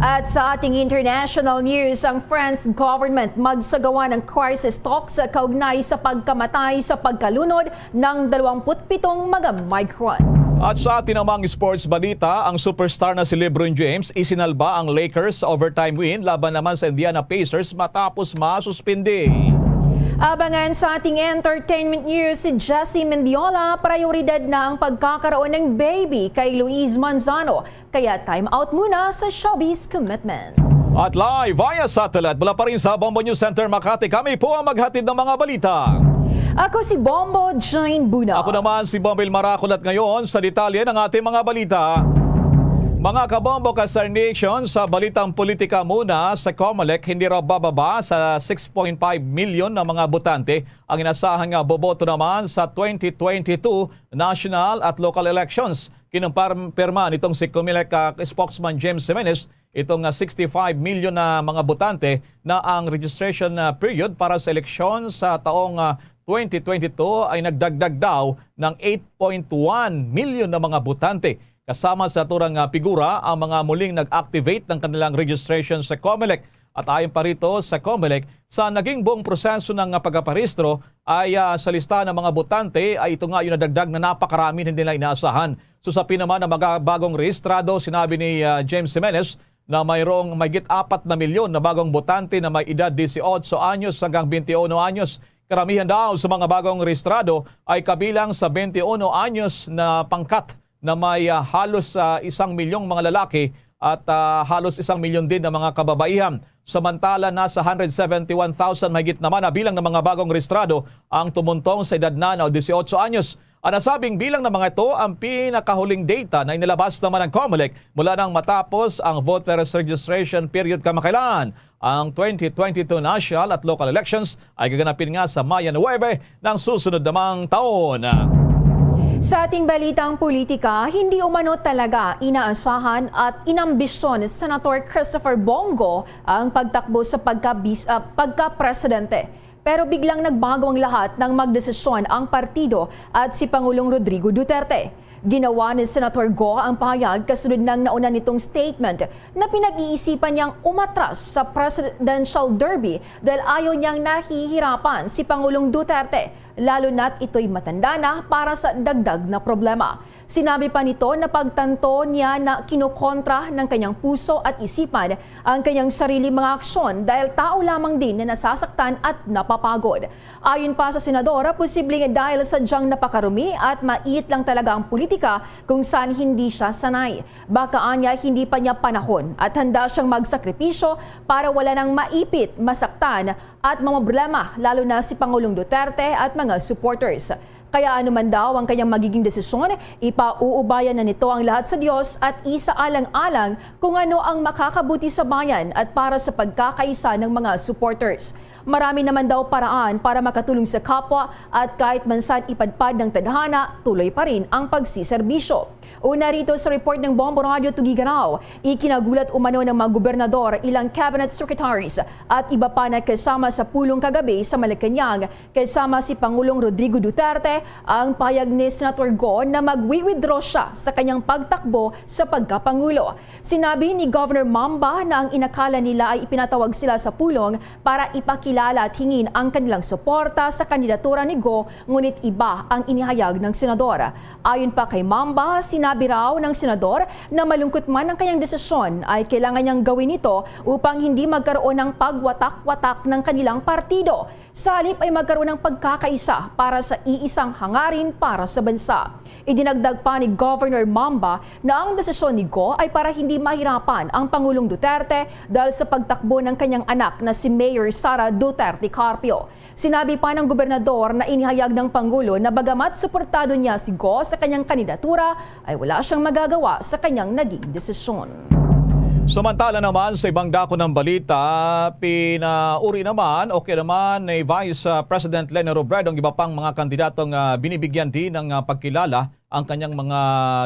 At sa ating international news, ang France government magsagawa ng crisis talks sa kaugnay sa pagkamatay sa pagkalunod ng 27 mga migrants. At sa atin namang sports balita, ang superstar na si LeBron James isinalba ang Lakers sa overtime win laban naman sa Indiana Pacers matapos masuspindi. Abangan sa ating entertainment news, si Jessie Mendiola, prioridad na ang pagkakaroon ng baby kay Luis Manzano. Kaya time out muna sa showbiz commitments. At live via satellite mula pa rin sa Bombo News Center Makati, kami po ang maghatid ng mga balita. Ako si Bombo Jane Buna. Ako naman si Bombil Maraculat ngayon sa detalye ng ating mga balita. Mga kabombo Kasar Nation, sa balitang politika muna, sa COMELEC hindi raw bababa sa 6.5 milyon na mga botante ang inasahang boboto naman sa 2022 national at local elections. Kinumpirma nitong si COMELEC spokesman James Jimenez itong 65 milyon na mga botante na ang registration period para sa eleksyon sa taong 2022 ay nagdagdag daw ng 8.1 milyon na mga botante. Kasama sa turang figura ang mga muling nag-activate ng kanilang registration sa COMELEC. At ayon pa rito sa COMELEC, sa naging buong proseso ng pagkaparehistro ay sa listahan ng mga botante ay ito nga yung nadagdag na napakarami hindi nila inaasahan. Susapin naman ng mga bagong rehistrado, sinabi ni James Jimenez na mayroong mayigit 4 na milyon na bagong botante na may edad 18 anyos hanggang 21 anyos. Karamihan daw sa mga bagong rehistrado ay kabilang sa 21 anyos na pangkat na may halos 1 milyong mga lalaki at halos 1 milyon din na mga kababaihan. Samantala, nasa 171,000 mahigit naman na bilang ng mga bagong rehistrado ang tumuntong sa edad na 18 anyos. Ang nasabing bilang ng mga ito ang pinakahuling data na inilabas naman ng COMELEC mula nang matapos ang voters registration period kamakailan. Ang 2022 national at local elections ay gaganapin nga sa Mayo 9 ng susunod namang taon. Sa ating balitang politika, hindi umano talaga inaasahan at inambisyon ni Senator Christopher Bongo ang pagtakbo sa pagka-presidente. Pero biglang nagbago ang lahat nang magdesisyon ang partido at si Pangulong Rodrigo Duterte. Ginawa ni Senator Go ang pahayag kasunod ng nauna nitong statement na pinag-iisipan niyang umatras sa presidential derby dahil ayaw niyang nahihirapan si Pangulong Duterte, lalo na't ito'y matanda na para sa dagdag na problema. Sinabi pa nito na pagtanto niya na kinukontra ng kanyang puso at isipan ang kanyang sarili mga aksyon dahil tao lamang din na nasasaktan at napapagod. Ayon pa sa senadora, posibleng dahil sadyang napakarumi at maiit lang talaga ang politika kung saan hindi siya sanay. Baka anya hindi pa niya panahon at handa siyang magsakripisyo para wala nang maipit, masaktan at mga problema lalo na si Pangulong Duterte at mga supporters. Kaya anuman daw ang kanyang magiging desisyon, ipauubayan na nito ang lahat sa Diyos at isaalang-alang kung ano ang makakabuti sa bayan at para sa pagkakaisa ng mga supporters. Marami naman daw paraan para makatulong sa kapwa at kahit mansan ipadpad ng tadhana, tuloy pa rin ang pagsiserbisyo. Una rito sa report ng Bombo Radio Tugigaraw, ikinagulat umano ng mga gobernador, ilang cabinet secretaries at iba pa na kasama sa pulong kagabi sa Malacanang kasama si Pangulong Rodrigo Duterte ang payag ni Senator Go na mag-withdraw siya sa kanyang pagtakbo sa pagkapangulo. Sinabi ni Governor Mamba na ang inakala nila ay ipinatawag sila sa pulong para ipakilala at hingin ang kanilang suporta sa kandidatura ni Go, ngunit iba ang inihayag ng senador. Ayon pa kay Mamba, sinabi raw ng senador na malungkot man ang kanyang desisyon ay kailangan niyang gawin ito upang hindi magkaroon ng pagwatak-watak ng kanilang partido. Sa halip ay magkaroon ng pagkakaisa para sa iisang hangarin para sa bansa. Idinagdag pa ni Governor Mamba na ang desisyon ni Go ay para hindi mahirapan ang Pangulong Duterte dahil sa pagtakbo ng kanyang anak na si Mayor Sara Duterte Carpio. Sinabi pa ng gobernador na inihayag ng Pangulo na bagamat suportado niya si Go sa kanyang kandidatura ay wala siyang magagawa sa kanyang naging desisyon. Samantala naman sa ibang dako ng balita, pinauri naman, okay naman ni Vice President Leni Robredo ang iba pang mga kandidatong binibigyan din ng pagkilala ang kanyang mga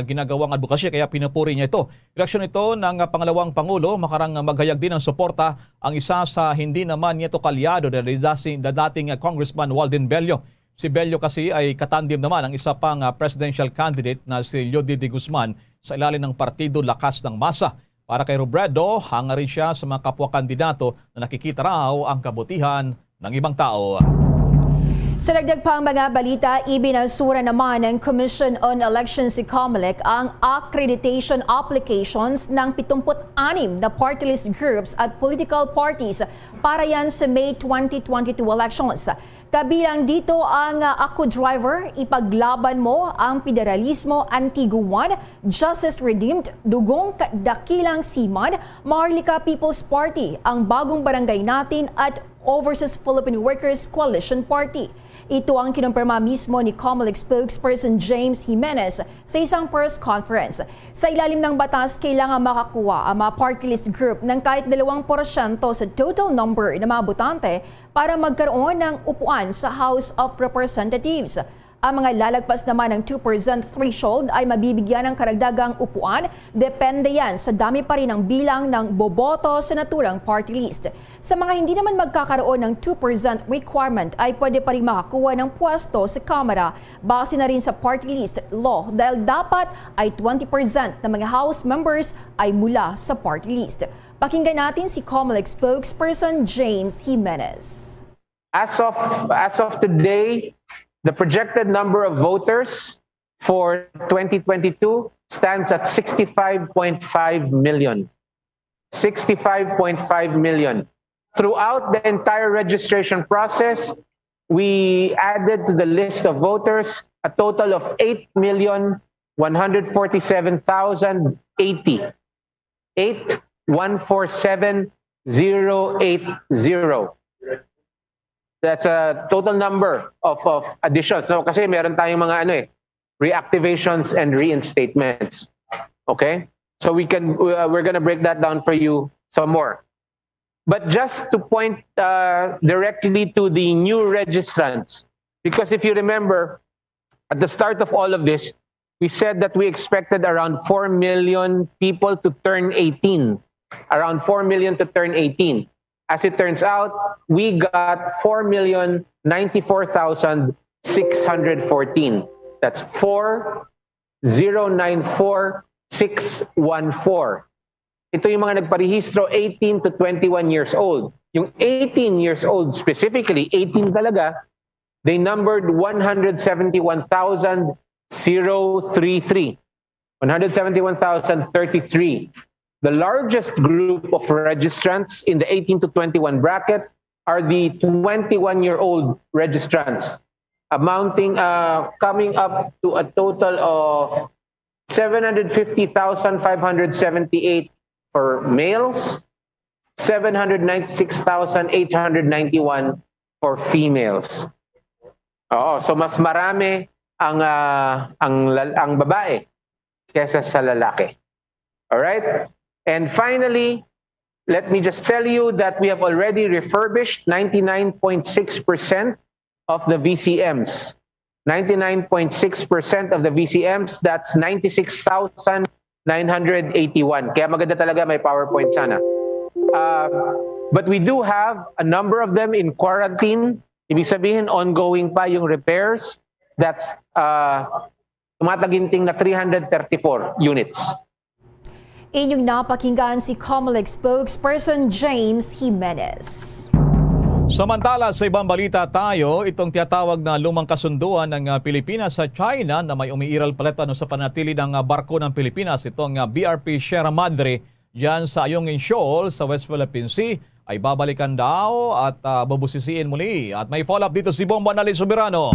ginagawang advokasya, kaya pinupuri niya ito. Reaksyon ito ng pangalawang Pangulo, makarang maghayag din ng suporta ang isa sa hindi naman niya ito kalyado na dating Congressman Walden Bello. Si Bello kasi ay katandim naman ang isa pang presidential candidate na si Leody de Guzman sa ilalim ng Partido Lakas ng Masa. Para kay Robredo, hanga rin siya sa mga kapwa-kandidato na nakikita raw ang kabutihan ng ibang tao. Sa dagdag pang mga balita, ibinasura naman ng Commission on Elections si COMELEC ang accreditation applications ng 76 na party list groups at political parties para yan sa May 2022 elections. Kabilang dito ang Ako Driver, Ipaglaban Mo ang Federalismo, Antiguan, Justice Redeemed, Dugong Dakilang Siman, Maharlika People's Party, ang Bagong Barangay Natin at Overseas Philippine Workers Coalition Party. Ito ang kinumpirma mismo ni COMELEC spokesperson James Jimenez sa isang press conference. Sa ilalim ng batas, kailangan makakuha ang mga party list group ng kahit 2% sa total number ng mga botante para magkaroon ng upuan sa House of Representatives. Ang mga lalagpas naman ng 2% threshold ay mabibigyan ng karagdagang upuan. Depende yan sa dami pa rin ng bilang ng boboto sa naturang party list. Sa mga hindi naman magkakaroon ng 2% requirement ay pwede pa rin makakuha ng pwesto sa Kamara base na rin sa party list law dahil dapat ay 20% ng mga House members ay mula sa party list. Pakinggan natin si COMELEC spokesperson James Jimenez. As of today, the projected number of voters for 2022 stands at 65.5 million. 65.5 million. Throughout the entire registration process, we added to the list of voters a total of 8,147,080. 8,147,080. That's a total number of additions. So kasi meron tayong mga reactivations and reinstatements. Okay? So we're going to break that down for you some more. But just to point directly to the new registrants, because if you remember, at the start of all of this, we said that we expected around 4 million people to turn 18. Around 4 million to turn 18. As it turns out, we got 4,094,614. That's 4,094,614. Ito yung mga nagparehistro 18 to 21 years old. Yung 18 years old, specifically 18 talaga, they numbered 171,033. 171,033. The largest group of registrants in the 18 to 21 bracket are the 21-year-old registrants, coming up to a total of 750,578 for males, 796,891 for females. So mas marami ang babae kaysa sa lalaki. All right? And finally, let me just tell you that we have already refurbished 99.6% of the VCMs. 99.6% of the VCMs, that's 96,981. Kaya maganda talaga may PowerPoint sana. But we do have a number of them in quarantine. Ibig sabihin, ongoing pa yung repairs. That's tumataginting na 334 units. Inyong napakinggan si COMELEC spokesperson James Jimenez. Samantala sa ibang balita tayo, itong tinatawag na lumang kasunduan ng Pilipinas sa China na may umiiral paleta sa panatili ng barko ng Pilipinas, itong BRP Sierra Madre dyan sa Ayungin Shoal sa West Philippine Sea ay babalikan daw at babusisiin muli. At may follow-up dito si Bombo Anali Soberano.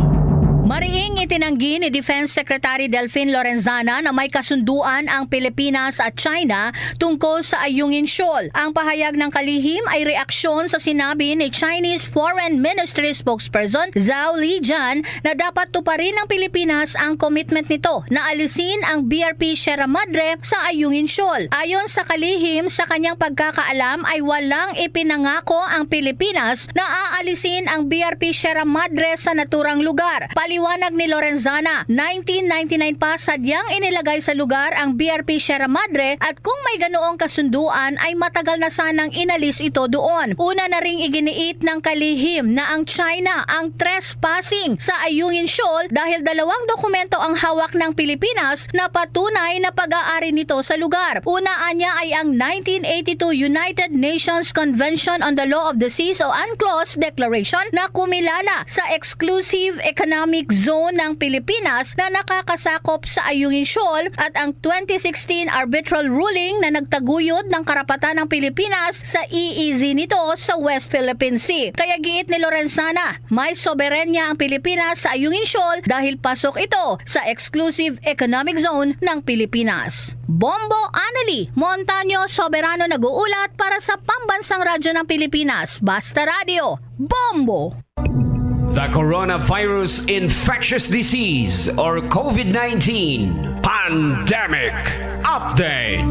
Mariing itinanggi ni Defense Secretary Delfin Lorenzana na may kasunduan ang Pilipinas at China tungkol sa Ayungin Shoal. Ang pahayag ng kalihim ay reaksyon sa sinabi ni Chinese Foreign Ministry spokesperson Zhao Lijian na dapat tuparin ng Pilipinas ang commitment nito na alisin ang BRP Sierra Madre sa Ayungin Shoal. Ayon sa kalihim, sa kanyang pagkakaalam ay walang ipinangako ang Pilipinas na aalisin ang BRP Sierra Madre sa naturang lugar. Paliwanag ni Lorenzana, 1999 pa sadyang inilagay sa lugar ang BRP Sierra Madre at kung may ganoong kasunduan ay matagal na sanang inalis ito doon. Una na ring iginiit ng kalihim na ang China ang trespassing sa Ayungin Shoal dahil dalawang dokumento ang hawak ng Pilipinas na patunay na pag-aari nito sa lugar. Unaan niya ay ang 1982 United Nations Convention on the Law of the Seas o UNCLOS Declaration na kumilala sa Exclusive Economic Zone ng Pilipinas na nakakasakop sa Ayungin Shoal at ang 2016 arbitral ruling na nagtaguyod ng karapatan ng Pilipinas sa EEZ nito sa West Philippine Sea. Kaya giit ni Lorenzana, may soberenya ang Pilipinas sa Ayungin Shoal dahil pasok ito sa Exclusive Economic Zone ng Pilipinas. Bombo Anali, Montaño Soberano nag-uulat para sa Pambansang Radyo ng Pilipinas, Basta Radio, Bombo! The Coronavirus Infectious Disease or COVID-19 Pandemic Update.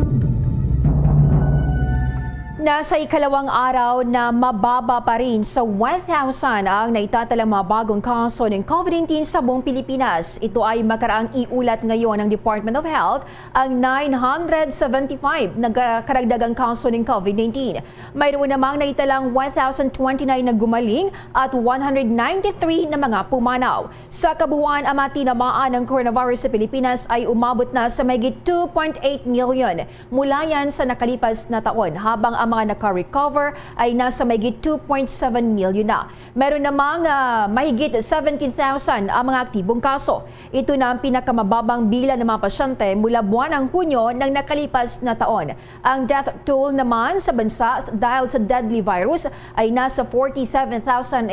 Nasa ikalawang araw na mababa pa rin sa 1,000 ang naitatalang mga bagong kaso ng COVID-19 sa buong Pilipinas. Ito ay makaraang iulat ngayon ng Department of Health ang 975 na karagdagang kaso ng COVID-19. Mayroon namang naitalang 1,029 na gumaling at 193 na mga pumanaw. Sa kabuuan, ang mga tinamaan ng coronavirus sa Pilipinas ay umabot na sa mahigit 2.8 million mula yan sa nakalipas na taon, habang ang mga naka-recover ay nasa mahigit 2.7 million na. Meron namang mahigit 17,000 ang mga aktibong kaso. Ito na ang pinakamababang bilang ng mga pasyente mula buwan ng Hunyo ng nakalipas na taon. Ang death toll naman sa bansa dahil sa deadly virus ay nasa 47,875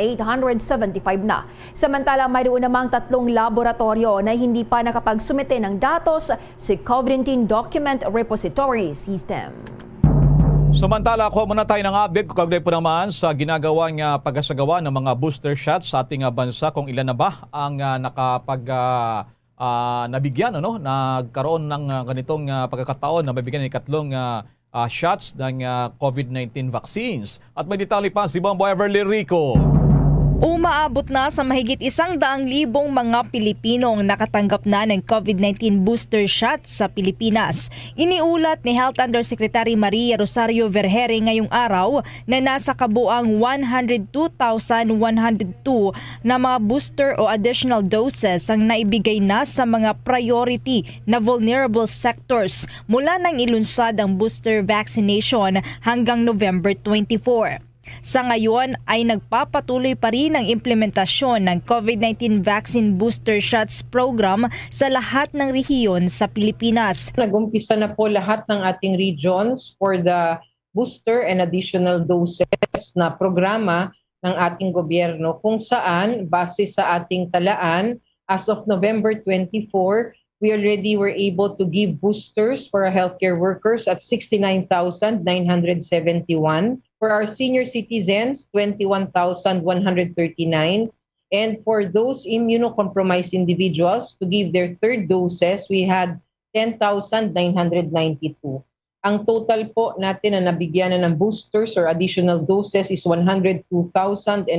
na. Samantala, mayroon namang 3 laboratorio na hindi pa nakapagsumite ng datos sa COVID-19 Document Repository System. Samantala, kuha muna tayo ng update kaugnay po naman sa ginagawang pag-asagawa ng mga booster shots sa ating bansa, kung ilan na ba ang nabigyan, nagkaroon ng ganitong pagkakataon na mabigyan ng 3 shots ng COVID-19 vaccines. At may detalye pa si Bombo Everly Rico. Umaabot na sa mahigit 100,000 mga Pilipinong nakatanggap na ng COVID-19 booster shot sa Pilipinas. Iniulat ni Health Undersecretary Maria Rosario Vergere ngayong araw na nasa kabuang 102,102 na mga booster o additional doses ang naibigay na sa mga priority na vulnerable sectors mula nang ilunsad ang booster vaccination hanggang November 24. Sa ngayon ay nagpapatuloy pa rin ang implementasyon ng COVID-19 Vaccine Booster Shots Program sa lahat ng rehiyon sa Pilipinas. Nag-umpisa na po lahat ng ating regions for the booster and additional doses na programa ng ating gobyerno, kung saan base sa ating talaan as of November 24, we already were able to give boosters for our healthcare workers at 69,971. For our senior citizens, 21,139. And for those immunocompromised individuals to give their 3rd doses, we had 10,992. Ang total po natin na nabigyan na ng boosters or additional doses is 102,102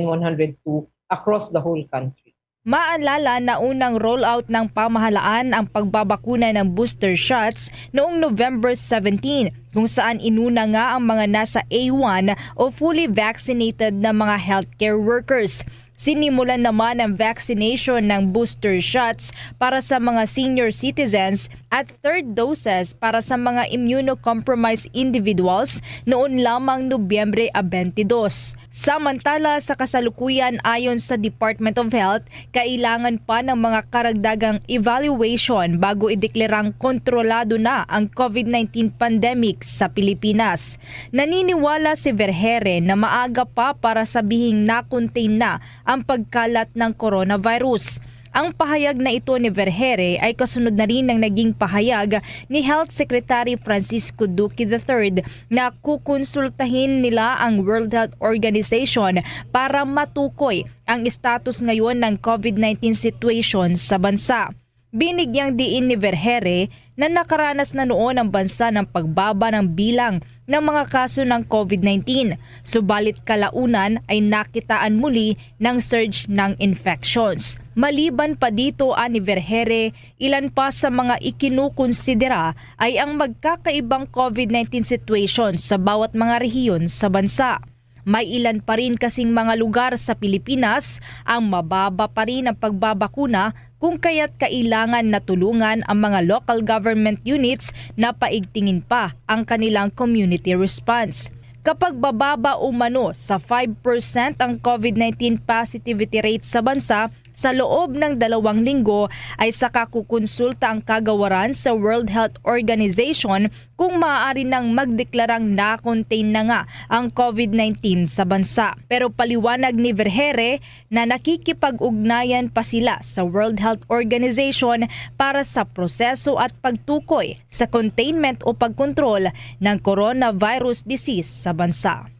across the whole country. Maalala na unang rollout ng pamahalaan ang pagbabakuna ng booster shots noong November 17, kung saan inuna nga ang mga nasa A1 o fully vaccinated na mga healthcare workers. Sinimulan naman ang vaccination ng booster shots para sa mga senior citizens at 3rd doses para sa mga immunocompromised individuals noon lamang Nobyembre 22. Samantala, sa kasalukuyan ayon sa Department of Health, kailangan pa ng mga karagdagang evaluation bago ideklarang kontrolado na ang COVID-19 pandemic sa Pilipinas. Naniniwala si Vergere na maaga pa para sabihing na-contain na ang pagkalat ng coronavirus. Ang pahayag na ito ni Vergere ay kasunod na rin ng naging pahayag ni Health Secretary Francisco Duque III na kukonsultahin nila ang World Health Organization para matukoy ang status ngayon ng COVID-19 situation sa bansa. Binigyang diin ni Vergere na nakaranas na noon ang bansa ng pagbaba ng bilang ng mga kaso ng COVID-19, subalit kalaunan ay nakitaan muli ng surge ng infections. Maliban pa dito, ani Vergere, ilan pa sa mga ikinukonsidera ay ang magkakaibang COVID-19 situation sa bawat mga rehiyon sa bansa. May ilan pa rin kasing mga lugar sa Pilipinas ang mababa pa rin ang pagbabakuna kung kaya't kailangan na tulungan ang mga local government units na paigtingin pa ang kanilang community response. Kapag bababa umano sa 5% ang COVID-19 positivity rate sa bansa, sa loob ng 2 linggo ay saka kukonsulta ang kagawaran sa World Health Organization kung maaari nang magdeklarang na-contain na nga ang COVID-19 sa bansa. Pero paliwanag ni Vergere na nakikipag-ugnayan pa sila sa World Health Organization para sa proseso at pagtukoy sa containment o pagkontrol ng coronavirus disease sa bansa.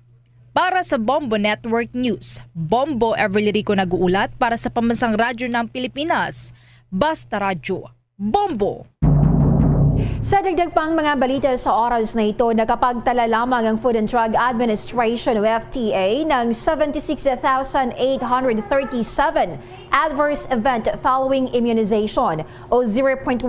Para sa Bombo Network News, Bombo Everly Rico nag-uulat para sa Pambansang Radyo ng Pilipinas, Basta Radyo, Bombo! Sa dagdag pang mga balita sa oras na ito, nakapagtala lamang ang Food and Drug Administration o FDA ng 76,837 adverse event following immunization o 0.1%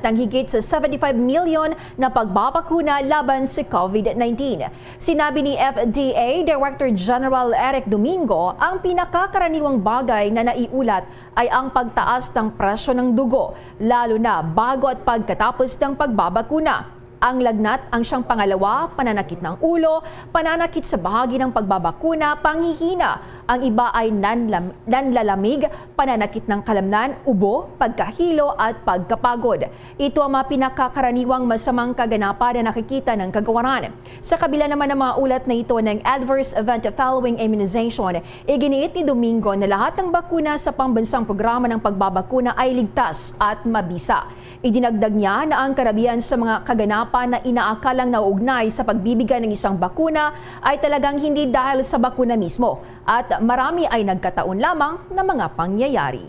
ng higit sa 75 million na pagbabakuna laban sa COVID-19. Sinabi ni FDA Director General Eric Domingo, ang pinakakaraniwang bagay na naiulat ay ang pagtaas ng presyo ng dugo, lalo na bago at pagkatapos ng pagbabakuna. Ang lagnat ang siyang pangalawa, pananakit ng ulo, pananakit sa bahagi ng pagbabakuna, panghihina. Ang iba ay nanlalamig, pananakit ng kalamnan, ubo, pagkahilo at pagkapagod. Ito ang mga pinakakaraniwang masamang kaganapan na nakikita ng kagawaran. Sa kabila naman ng mga ulat na ito ng adverse event following immunization, iginiit ni Domingo na lahat ng bakuna sa pambansang programa ng pagbabakuna ay ligtas at mabisa. Idinagdag niya na ang karamihan sa mga kaganapan na inaakalang nauugnay sa pagbibigay ng isang bakuna ay talagang hindi dahil sa bakuna mismo at marami ay nagkataon lamang na mga pangyayari.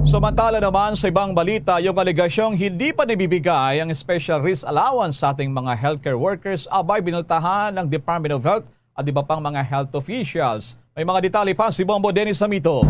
Samantala naman sa ibang balita, yung alegasyong hindi pa nabibigay ang special risk allowance sa ating mga healthcare workers abay binaltahan ng Department of Health at iba pang mga health officials. May mga detalye pa si Bombo Dennis Samito.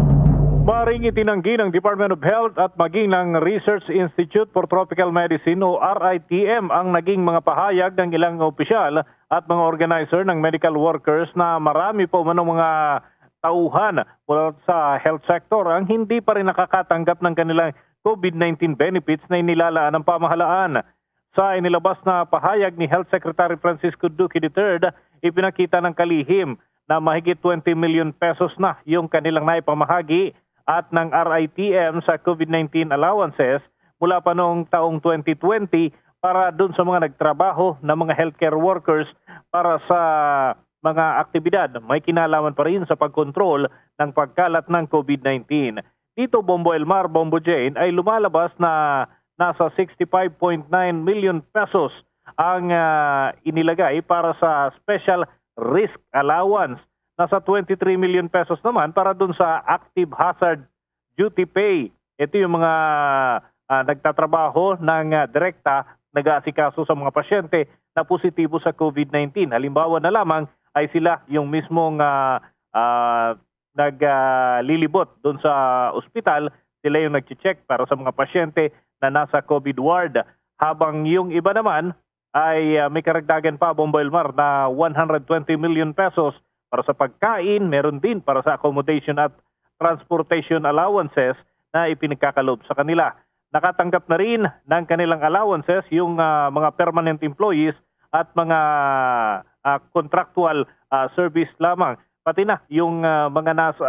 Maring itinanggi ng Department of Health at maging ng Research Institute for Tropical Medicine o RITM ang naging mga pahayag ng ilang opisyal at mga organizer ng medical workers na marami po manong mga tauhan mula sa health sector ang hindi pa rin nakakatanggap ng kanilang COVID-19 benefits na inilalaan ng pamahalaan. Sa inilabas na pahayag ni Health Secretary Francisco Duque III, ipinakita ng kalihim na mahigit 20 million pesos na yung kanilang naipamahagi at ng RITM sa COVID-19 allowances mula pa noong taong 2020 para dun sa mga nagtrabaho na mga healthcare workers para sa mga aktibidad. May kinalaman pa rin sa pagkontrol ng pagkalat ng COVID-19. Dito, Bombo Elmar, Bombo Jane, ay lumalabas na nasa 65.9 million pesos ang inilagay para sa special risk allowance. Nasa 23 million pesos naman para dun sa active hazard duty pay. Ito yung mga nagtatrabaho ng direkta, nag-aasikaso sa mga pasyente na positibo sa COVID-19. Halimbawa na lamang ay sila yung mismong naglilibot dun sa ospital. Sila yung nag-check para sa mga pasyente na nasa COVID ward. Habang yung iba naman ay may karagdagan pa, Bombo Elmar, na 120 million pesos para sa pagkain, meron din para sa accommodation at transportation allowances na ipinagkakalob sa kanila. Nakatanggap na rin ng kanilang allowances yung mga permanent employees at mga contractual service lamang. Pati na yung mga nasa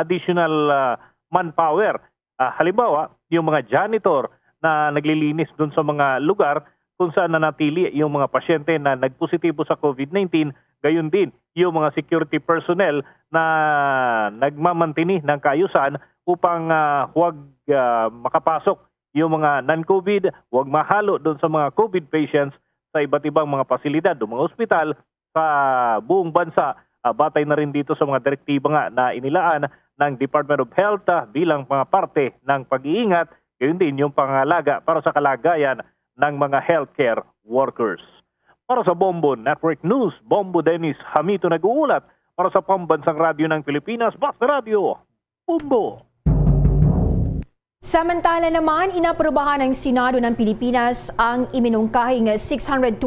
additional manpower. Halimbawa, yung mga janitor na naglilinis dun sa mga lugar kung saan nanatili yung mga pasyente na nagpositibo sa COVID-19 gayon din yung mga security personnel na nagmamantini ng kaayusan upang huwag makapasok yung mga non-COVID, huwag mahalo doon sa mga COVID patients sa iba't ibang mga pasilidad o mga ospital sa buong bansa. Batay na rin dito sa mga direktiba nga na inilaan ng Department of Health bilang mga parte ng pag-iingat, gayon din yung pangalaga para sa kalagayan ng mga healthcare workers. Para sa Bombo Network News, Bombo Dennis Hamito nag-uulat para sa Pambansang Radyo ng Pilipinas, Basta Radio, Bombo. Samantala naman, inaprubahan ng Senado ng Pilipinas ang iminungkahing 629.8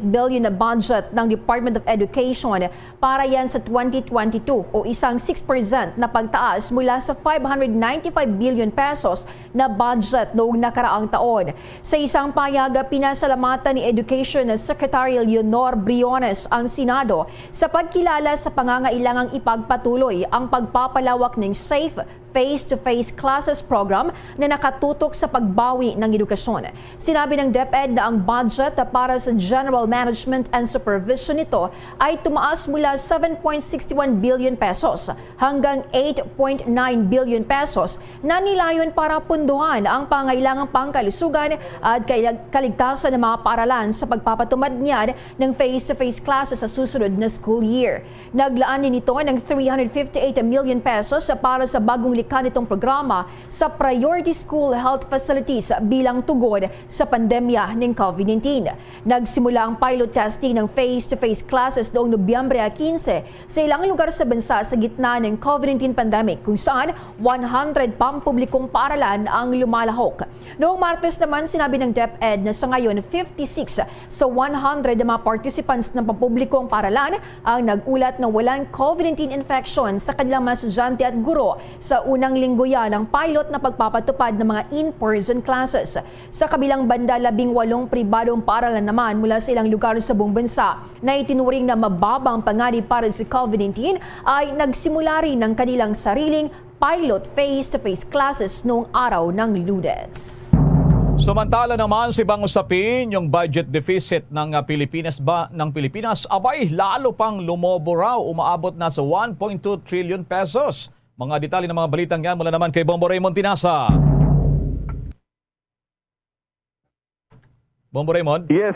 billion na budget ng Department of Education para yan sa 2022 o isang 6% na pagtaas mula sa 595 billion pesos na budget noong nakaraang taon. Sa isang payag, pinasalamatan ni Education Secretary Leonor Briones ang Senado sa pagkilala sa pangangailangang ipagpatuloy ang pagpapalawak ng safe face-to-face classes program na nakatutok sa pagbawi ng edukasyon. Sinabi ng DepEd na ang budget para sa General Management and Supervision nito ay tumaas mula 7.61 billion pesos hanggang 8.9 billion pesos na nilayon para punduhan ang pangailangang pangkalusugan at kaligtasan ng mga paaralan sa pagpapatupad niyan ng face-to-face classes sa susunod na school year. Naglaan din ito ng 358 million pesos para sa bagong likha nitong programa sa priority school health facilities bilang tugon sa pandemya ng COVID-19. Nagsimula ang pilot testing ng face-to-face classes noong Nobyembre 15 sa ilang lugar sa bansa sa gitna ng COVID-19 pandemic kung saan 100 pampublikong paaralan ang lumalahok. Noong Martes naman, sinabi ng DepEd na sa ngayon 56 sa 100 na mga participants ng pampublikong paaralan ang nagulat na walang COVID-19 infection sa kanilang mga estudyante at guro sa unang linggo yan ng pilot na pagpapatupad ng mga in-person classes. Sa kabilang banda, 18 pribadong paaralan naman mula sa ilang lugar sa buong bansa na itinuring na mababang panganib para sa COVID-19 ay nagsimula rin ng kanilang sariling pilot face-to-face classes noong araw ng Lunes. Samantala naman sa ibang usapin, yung budget deficit ng Pilipinas abay lalo pang lumobo raw, umaabot na sa 1.2 trillion pesos. Mga detalye ng mga balitang yan mula naman kay Bombo Raymond Tinasa. Bombo Raymond? Yes,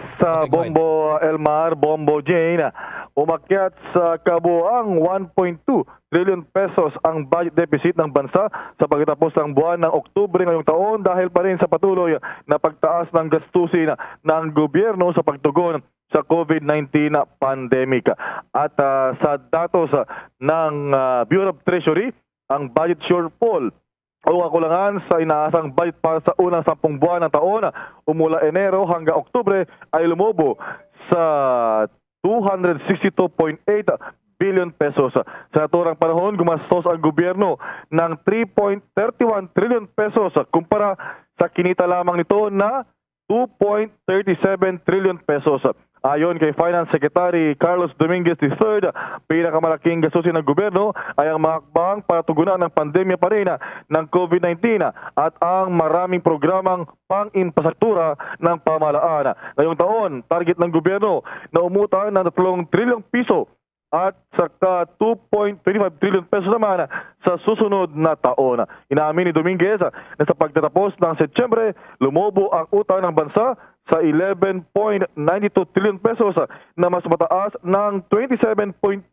Bombo Elmar, Bombo Jane. Umakyat sa kabuang 1.2 trillion pesos ang budget deficit ng bansa sa pagtatapos ng buwan ng Oktubre ngayong taon dahil pa rin sa patuloy na pagtaas ng gastusin ng gobyerno sa pagtugon sa COVID-19 pandemic. At sa datos ng Bureau of Treasury, ang budget shortfall o kakulangan sa inaasang budget para sa unang 10 buwan ng taon mula Enero hanggang Oktubre ay lumobo sa 262.8 billion pesos. Sa naturang panahon, gumastos ang gobyerno ng 3.31 trillion pesos kumpara sa kinita lamang nito na 2.37 trillion pesos. Ayon kay Finance Secretary Carlos Dominguez III, pinakamalaking gastusin ng gobyerno ay ang mga hakbang para tugunan ng pandemya pa rin ng COVID-19 at ang maraming programang pang-infrastruktura ng pamahalaan. Ngayong taon, target ng gobyerno na umutang ng 3 trilyong piso at saka 2.25 trillion pesos naman sa susunod na taon. Inaamin ni Dominguez na sa pagtatapos ng Setyembre, lumobo ang utang ng bansa sa 11.92 trillion pesos na mas mataas ng 27.2%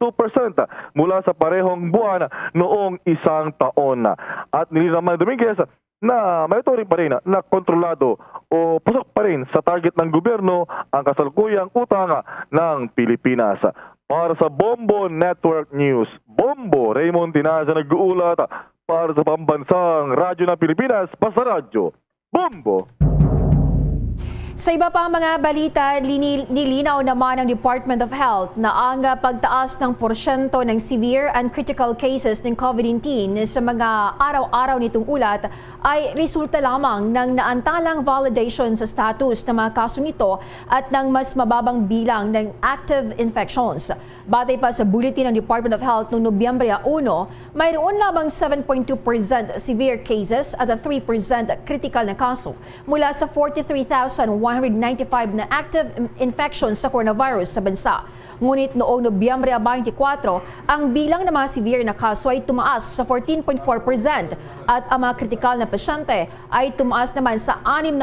mula sa parehong buwan noong isang taon. At nilinaman ni Dominguez na may turing pa rin na kontrolado o pusok pa rin sa target ng gobyerno ang kasalukuyang utang ng Pilipinas. Para sa Bombo Network News, Bombo Raymond Tinaza nag-uulat para sa Pambansang Radyo ng Pilipinas, Basta Radio, Bombo! Sa iba pang mga balita, nilinaw naman ng Department of Health na ang pagtaas ng porsyento ng severe and critical cases ng COVID-19 sa mga araw-araw nitong ulat ay resulta lamang ng naantalang validation sa status ng mga kaso nito at ng mas mababang bilang ng active infections. Batay pa sa bulletin ng Department of Health noong Nobyembre 1, mayroon lamang 7.2% severe cases at 3% critical na kaso mula sa 43,100 195 na active infections sa coronavirus sa bansa. Ngunit noong Nobyembre 24, ang bilang ng mga severe na kaso ay tumaas sa 14.4% at ang mga kritikal na pasyente ay tumaas naman sa 6%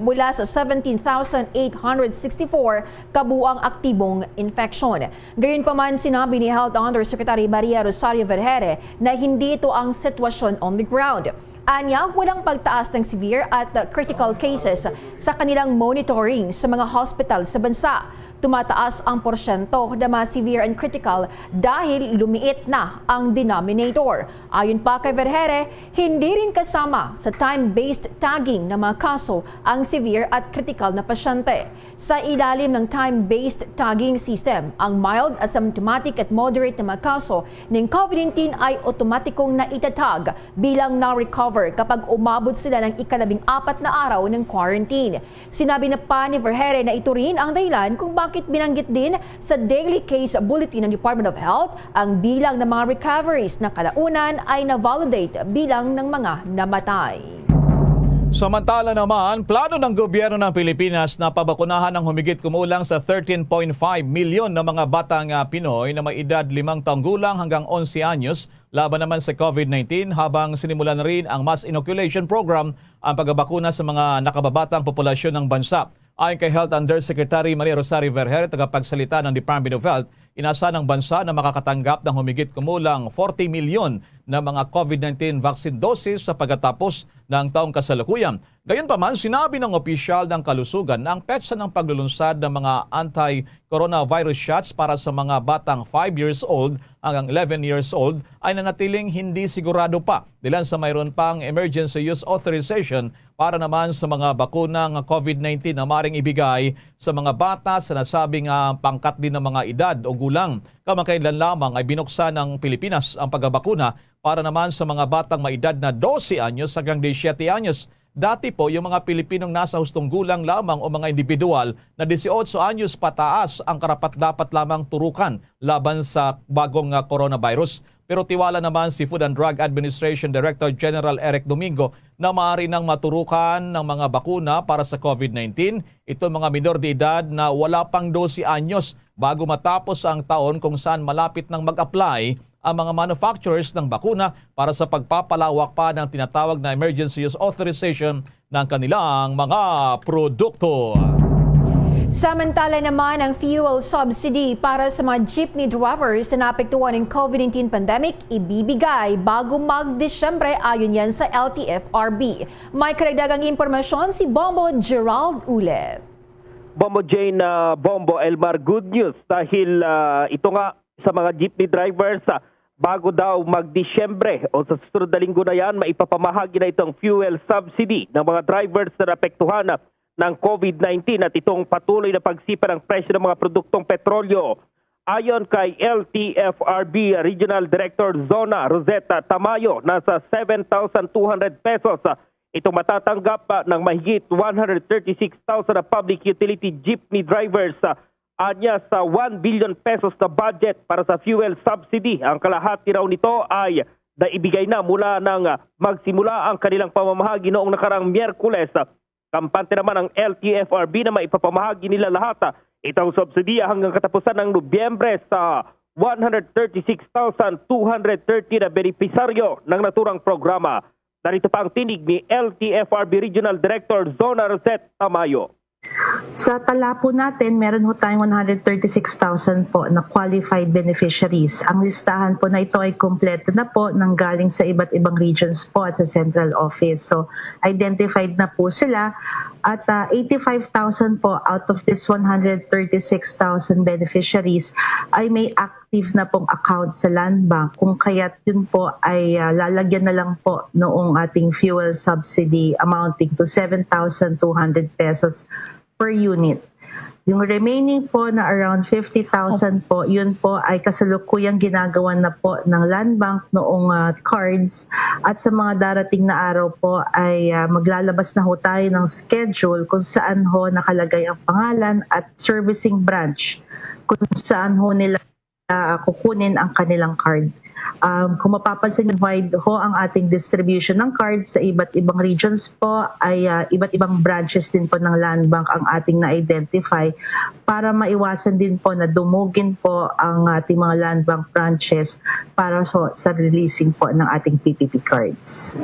mula sa 17,864 kabuang aktibong infeksyon. Gayunpaman, sinabi ni Health Undersecretary Maria Rosario Vergere na hindi ito ang sitwasyon on the ground. Anya, walang pagtaas ng severe at critical cases sa kanilang monitoring sa mga hospital sa bansa. Tumataas ang porsyento ng mga severe and critical dahil lumiit na ang denominator. Ayon pa kay Vergere, hindi rin kasama sa time-based tagging ng mga kaso ang severe at critical na pasyente. Sa ilalim ng time-based tagging system, ang mild, asymptomatic at moderate na mga kaso ng COVID-19 ay otomatikong naitatag bilang na-recover kapag umabot sila ng ika-14 na araw ng quarantine. Sinabi na pa ni Vergere na ito rin ang dahilan kung bakit binanggit din sa daily case bulletin ng Department of Health ang bilang ng mga recoveries na kalaunan ay na-validate bilang ng mga namatay. Samantala naman, plano ng gobyerno ng Pilipinas na pabakunahan ng humigit kumulang sa 13.5 milyon na mga batang Pinoy na may edad 5 taong gulang hanggang 11 anyos laban naman sa COVID-19 habang sinimulan na rin ang mass inoculation program ang pagbabakuna sa mga nakababatang populasyon ng bansa. Ayon kay Health Undersecretary Maria Rosario Vergere, tagapagsalita ng Department of Health, inasa ng bansa na makakatanggap ng humigit kumulang 40 milyon na mga COVID-19 vaccine doses sa pagkatapos ng taong kasalukuyan. Gayunpaman, sinabi ng opisyal ng kalusugan na ang petsa ng paglulunsad ng mga anti-coronavirus shots para sa mga batang 5 years old hanggang 11 years old ay nanatiling hindi sigurado pa. Dilan sa mayroon pang emergency use authorization para naman sa mga bakunang COVID-19 na maring ibigay sa mga bata sa nasabing pangkat din ng mga edad o gulang. Kamakailan lamang ay binuksan ng Pilipinas ang pagbabakuna para naman sa mga batang may edad na 12 anyos hanggang 17 anyos. Dati po, yung mga Pilipinong nasa hustong gulang lamang o mga individual na 18 anyos pataas ang karapat-dapat lamang turukan laban sa bagong coronavirus. Pero tiwala naman si Food and Drug Administration Director General Eric Domingo na maaari nang maturukan ng mga bakuna para sa COVID-19 ito mga minor de edad na wala pang 12 anyos bago matapos ang taon kung saan malapit nang mag-apply ang mga manufacturers ng bakuna para sa pagpapalawak pa ng tinatawag na emergency use authorization ng kanilang mga produkto. Samantala naman ang fuel subsidy para sa mga jeepney drivers na naapektuhan ng COVID-19 pandemic ibibigay bago mag-Desyembre ayon yan sa LTFRB. May karagdagang impormasyon si Bombo Gerald Ule. Bombo Jane, Bombo Elmar, good news dahil ito nga sa mga jeepney drivers bago daw mag-Disyembre o sa susunod na linggo na yan, maipapamahagi na itong fuel subsidy ng mga drivers na naapektuhan ng COVID-19 at itong patuloy na pagsipa ng presyo ng mga produktong petrolyo. Ayon kay LTFRB Regional Director Zona Rosetta Tamayo, nasa 7,200 pesos itong matatanggap ng mahigit 136,000 na public utility jeepney drivers. Anya sa 1 billion pesos na budget para sa fuel subsidy. Ang kalahati raw nito ay naibigay na mula nang magsimula ang kanilang pamamahagi noong nakarang Miyerkules. Kampante naman ang LTFRB na maipapamahagi nila lahat itong subsidiya hanggang katapusan ng Nobyembre sa 136,230 na benepisaryo ng naturang programa. Narito pa ang tinig ni LTFRB Regional Director Zona Rosette Tamayo. Sa tala po natin, meron ho tayong 136,000 po na qualified beneficiaries. Ang listahan po na ito ay kompleto na po nang galing sa iba't ibang regions po at sa central office. So, identified na po sila at 85,000 po out of this 136,000 beneficiaries ay may active na pong account sa Land Bank. Kung kaya't yun po ay lalagyan na lang po noong ating fuel subsidy amounting to 7,200 pesos per unit. Yung remaining po na around 50,000 po, yun po ay kasalukuyang ginagawan na po ng Land Bank noong cards. At sa mga darating na araw po ay maglalabas na ho tayo ng schedule kung saan ho nakalagay ang pangalan at servicing branch kung saan ho nila kukunin ang kanilang card. Kung mapapansin nyo, wide ho ang ating distribution ng cards sa iba't ibang regions po, ay iba't ibang branches din po ng Land Bank ang ating na-identify para maiwasan din po na dumugin po ang ating mga Land Bank branches para sa releasing po ng ating PPP cards.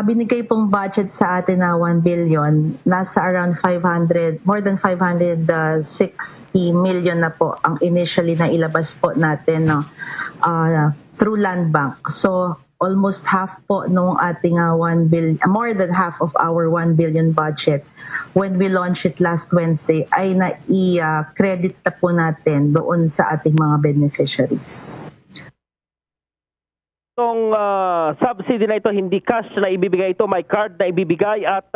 Binigay pong budget sa atin na 1 billion, nasa around more than 560 million na po ang initially na ilabas po natin through Land Bank. So almost half po nung ating 1 billion, more than half of our 1 billion budget when we launched it last Wednesday ay na-credit na po natin doon sa ating mga beneficiaries. Itong subsidy na ito, hindi cash na ibibigay ito, may card na ibibigay at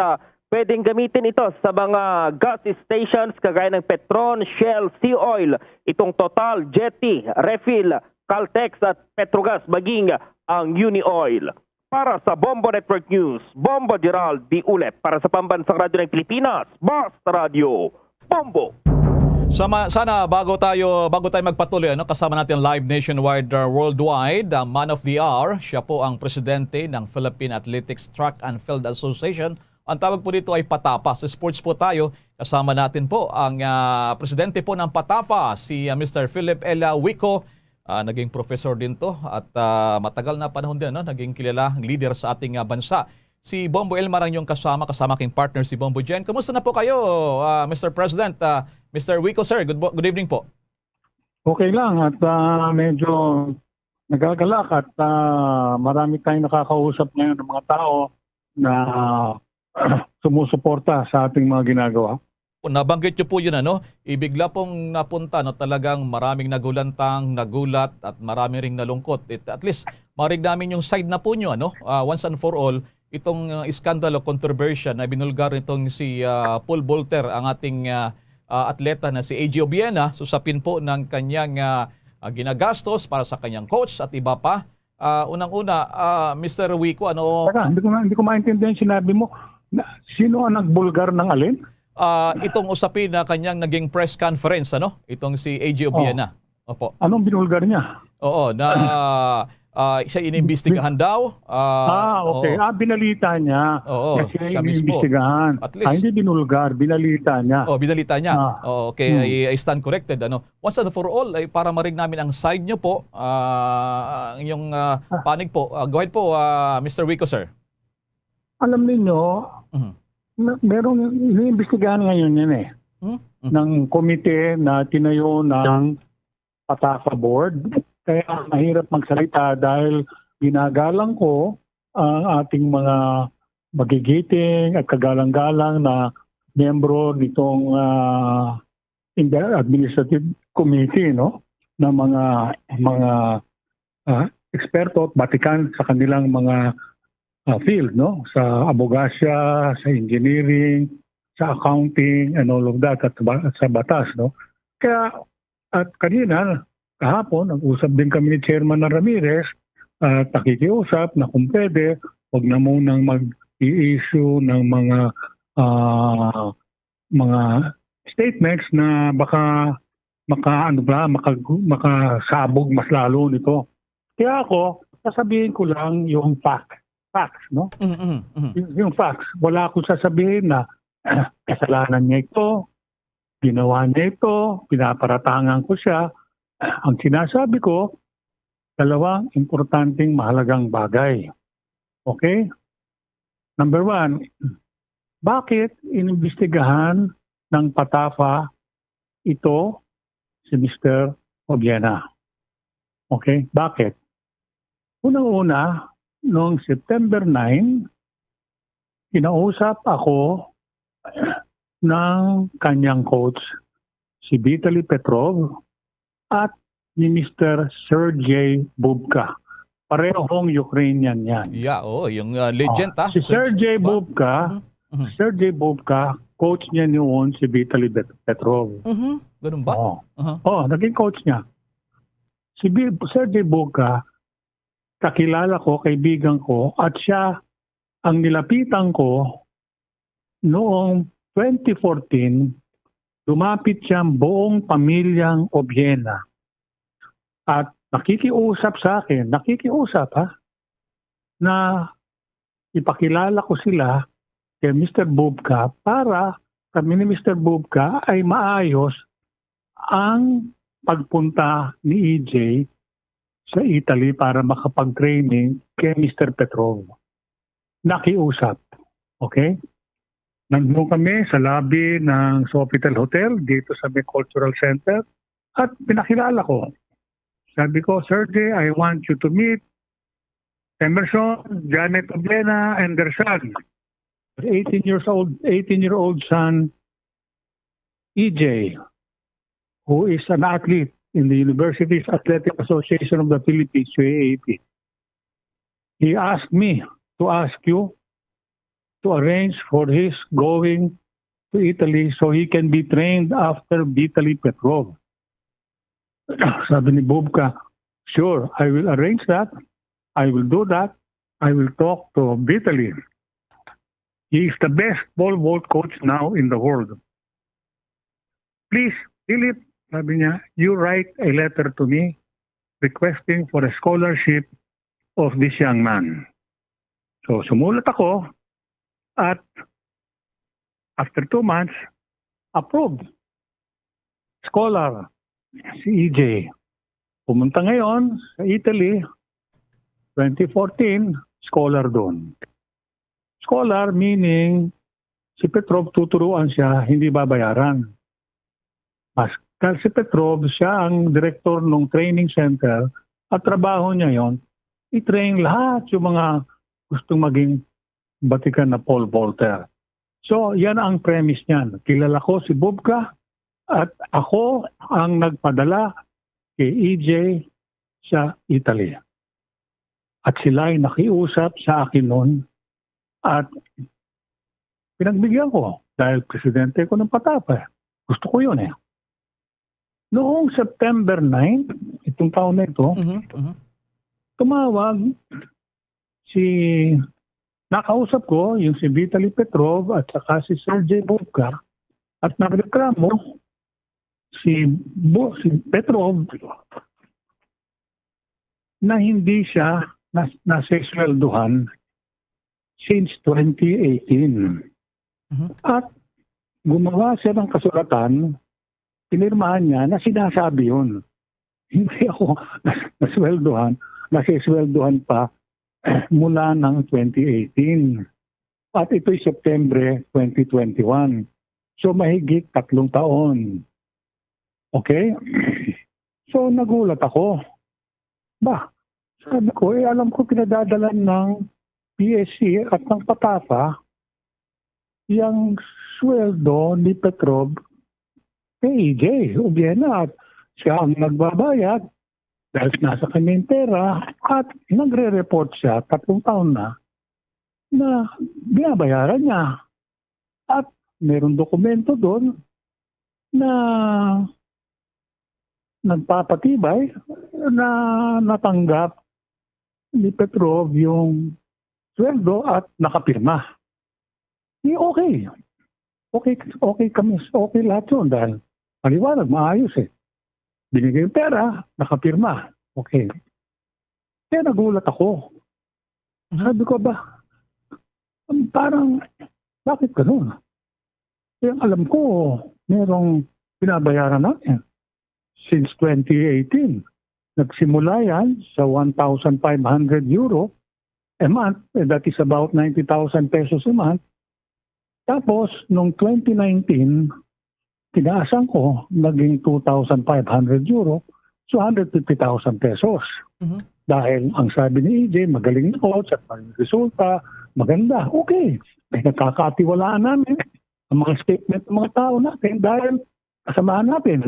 pwedeng gamitin ito sa mga gas stations kagaya ng Petron, Shell, Sea Oil, itong Total, Jetty, Refill, Caltex at Petrogas, maging ang Uni Oil. Para sa Bombo Network News, Bombo Gerald D. Ulet. Para sa Pambansang Radyo ng Pilipinas, Basta Radio, Bombo. Sana bago tayo magpatuloy, kasama natin live nationwide, worldwide, Man of the Hour. Siya po ang presidente ng Philippine Athletics Track and Field Association. Ang tawag po dito ay PATAFA. Sa sports po tayo, kasama natin po ang presidente po ng PATAFA, si Mr. Philip L. Wico. Naging professor din to at matagal na panahon din, naging kilala leader sa ating bansa. Si Bombo Elmar ang yung kasama king partner si Bombo Jen. Kamusta na po kayo, Mr. President? Mr. Wico, sir, good evening po. Okay lang at medyo nagagalak at marami tayong nakakausap ngayon ng mga tao na sumusuporta sa ating mga ginagawa. Nabanggit nyo po yun, ibigla pong napunta, talagang maraming nagulat at marami ring nalungkot. At least, marig namin yung side na po nyo, once and for all, itong iskandalo, controversy na binulgar nitong si Paul Volter, ang ating atleta na si AJ Obiena, susapin po ng kanyang ginagastos para sa kanyang coach at iba pa. Unang-una, Mr. Wico, Teka, hindi ko maintindihan sinabi mo. Sino ang nagbulgar ng alin? Itong usapin na kanyang naging press conference, itong si AJ Obiena. Opo. Anong binulgar niya? Oo, na siya inimbestigahan daw. Okay. Oo. Binalita niya. Oo, Kasi siya mismo. inimbestigahan. At least, hindi binulgar, binalita niya. binalita niya. Okay, I stand corrected. Once and for all, ay para marig namin ang side nyo po, yung panig po. Go ahead po, Mr. Wico, sir. Alam niyo, merong iniimbestigahan ngayon yan ng komite na tinayo ng PATAFA Board. Kaya mahirap magsalita dahil ginagalang ko ang ating mga magigiting at kagalang-galang na miyembro nitong administrative committee, na mga eksperto at batikan sa kanilang mga field, sa abogasya, sa engineering, sa accounting and all of that at sa batas, Kaya at kanina kahapon, nag-usap din kami ni Chairman na Ramirez at nakikiusap na kung pwede, huwag na munang mag-i-issue ng mga statements na baka makasabog mas lalo nito. Kaya ako, sasabihin ko lang yung facts, Yung facts. Wala akong sasabihin na kasalanan niya ito, ginawa niya ito, pinaparatangan ko siya. Ang sinasabi ko, dalawang importanteng mahalagang bagay. Okay? Number 1, bakit inimbestigahan ng PATAFA ito si Mr. Obiena? Okay? Bakit? Unang-una, noong September 9, kinausap ako ng kanyang coach, si Vitaly Petrov, at ni Mr. Sergey Bubka. Parehong Ukrainian yan. Yeah, yung legend Si Sergey Bubka, coach niya noon si Vitaly Petrov. Ganun ba? Naging coach niya. Si Sergey Bubka, kakilala ko, kaibigan ko, at siya ang nilapitan ko noong 2014. Lumapit siyang buong pamilyang Obiena at nakikiusap sa akin, na ipakilala ko sila kay Mr. Bubka para kami ni Mr. Bubka ay maayos ang pagpunta ni EJ sa Italy para makapag-training kay Mr. Petrov. Nakiusap. Okay? Nandun kami sa lobby ng Sofitel Hotel dito sa may Cultural Center at pinakilala ko. Sabi ko, Sergey, I want you to meet Emerson, Janet Oblena, and their son. 18-year-old son, EJ, who is an athlete in the University's Athletic Association of the Philippines, UAAP. He asked me to ask you to arrange for his going to Italy so he can be trained after Vitaly Petrov. Sabi ni Bubka, sure, I will arrange that. I will do that. I will talk to Vitaly. He is the best pole vault coach now in the world. Please, Philip, sabi niya, you write a letter to me requesting for a scholarship of this young man. So, sumulat ako at after 2 months, approved. Scholar, si EJ. Pumunta ngayon sa Italy, 2014, scholar doon. Scholar meaning si Petrov tuturuan siya, hindi babayaran. Pascal si Petrov, siya ang director ng training center at trabaho niya yon, i-train lahat yung mga gustong maging batikan na pole vaulter. So, yan ang premise niyan. Kilala ko si Bubka at ako ang nagpadala kay EJ sa Italy. At sila ay nakiusap sa akin noon at pinagbigyan ko dahil presidente ko ng Patapa. Gusto ko yun eh. Noong September 9, itong taon na ito, tumawag nakausap ko yung si Vitaly Petrov at saka si Sergey Bubka at nagreklamo si Petrov na hindi siya nasesweldohan since 2018. At gumawa siya ng kasulatan, pinirmahan niya na sinasabi yun. Hindi ako nasesweldohan pa mula ng 2018. At ito'y September 2021. So mahigit 3 taon. Okay? So nagulat ako. Sabi ko, alam ko pinadadalan ng PSC at ng Patapa yung sweldo ni Petrov kay EJ Oblena at siya ang nagbabayad dahil nasa kanyang pera at nagre-report siya 3 taon na binabayaran niya. At mayroong dokumento doon na nagpapatibay na natanggap ni Petrov yung sweldo at nakapirma. Okay. Okay kami. Okay lahat yun dahil maliwanag, maayos eh. Binigay yung pera, nakapirma. Okay. Kaya nagulat ako. Sabi ko parang, bakit ganun? Kaya alam ko, merong binabayaran natin. Since 2018, nagsimula yan sa 1,500 euro a month. That is about 90,000 pesos a month. Tapos, noong 2019, tinaasan ko, naging 2,500 euro, so 150,000 pesos. Dahil ang sabi ni EJ, magaling na coach at maging resulta, maganda. Okay, may nakakatiwalaan namin ang mga statement ng mga tao natin dahil kasamahan natin.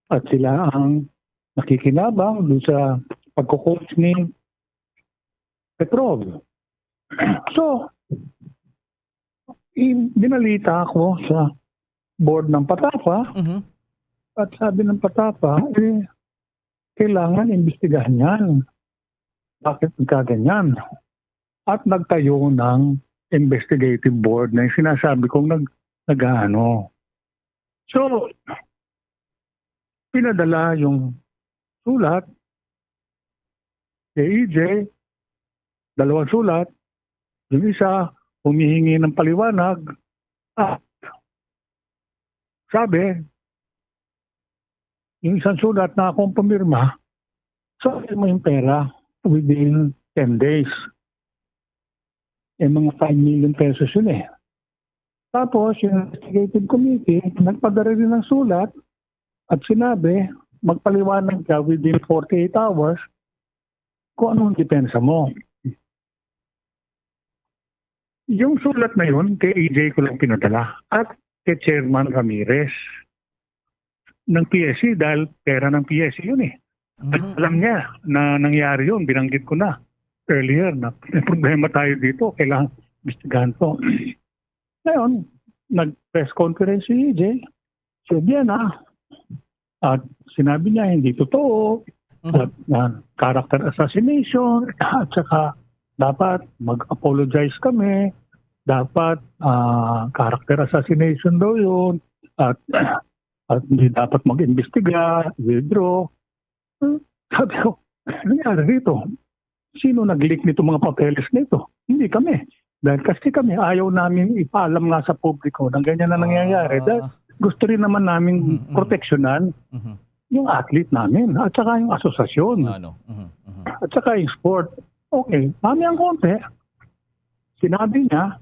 At sila ang nakikinabang doon sa pagko-coach ni Petrov. So, binalita ako sa board ng Patapa at sabi ng Patapa, kailangan imbestigahan yan. Bakit nagkaganyan? At nagtayo ng investigative board na yung sinasabi kong nag-ano. So, pinadala yung sulat kay EJ, 2 sulat. Yung isa, humihingi ng paliwanag. At sabi, yung isang sulat na akong pumirma, sabi mo yung pera within 10 days. Mga 5 million pesos yun eh. Tapos, yung investigative committee, nagpadala rin ng sulat at sinabi, magpaliwanag ka within 48 hours kung anong depensa mo. Yung sulat na yun, kay EJ ko lang pinadala at kay Chairman Ramirez ng PSC dahil pera ng PSC yun eh. At alam niya na nangyari yun, binanggit ko na earlier na may problema tayo dito, kailangan investigahan to. Ngayon, nag-press conference si EJ, sabi na, at sinabi niya hindi totoo, at character assassination, at saka dapat mag-apologize kami, dapat character assassination daw yun, at hindi dapat mag-imbestiga, withdraw. Sabi ko, nangyari rito? Sino nag-leak nito mga papeles nito? Hindi kami. Dahil kasi kami ayaw namin ipaalam nga sa publiko na ganyan na nangyayari. Dahil gusto rin naman namin proteksyonan yung athlete namin at saka yung asosasyon. At saka yung sport. Okay, mami ang konti. Sinabi niya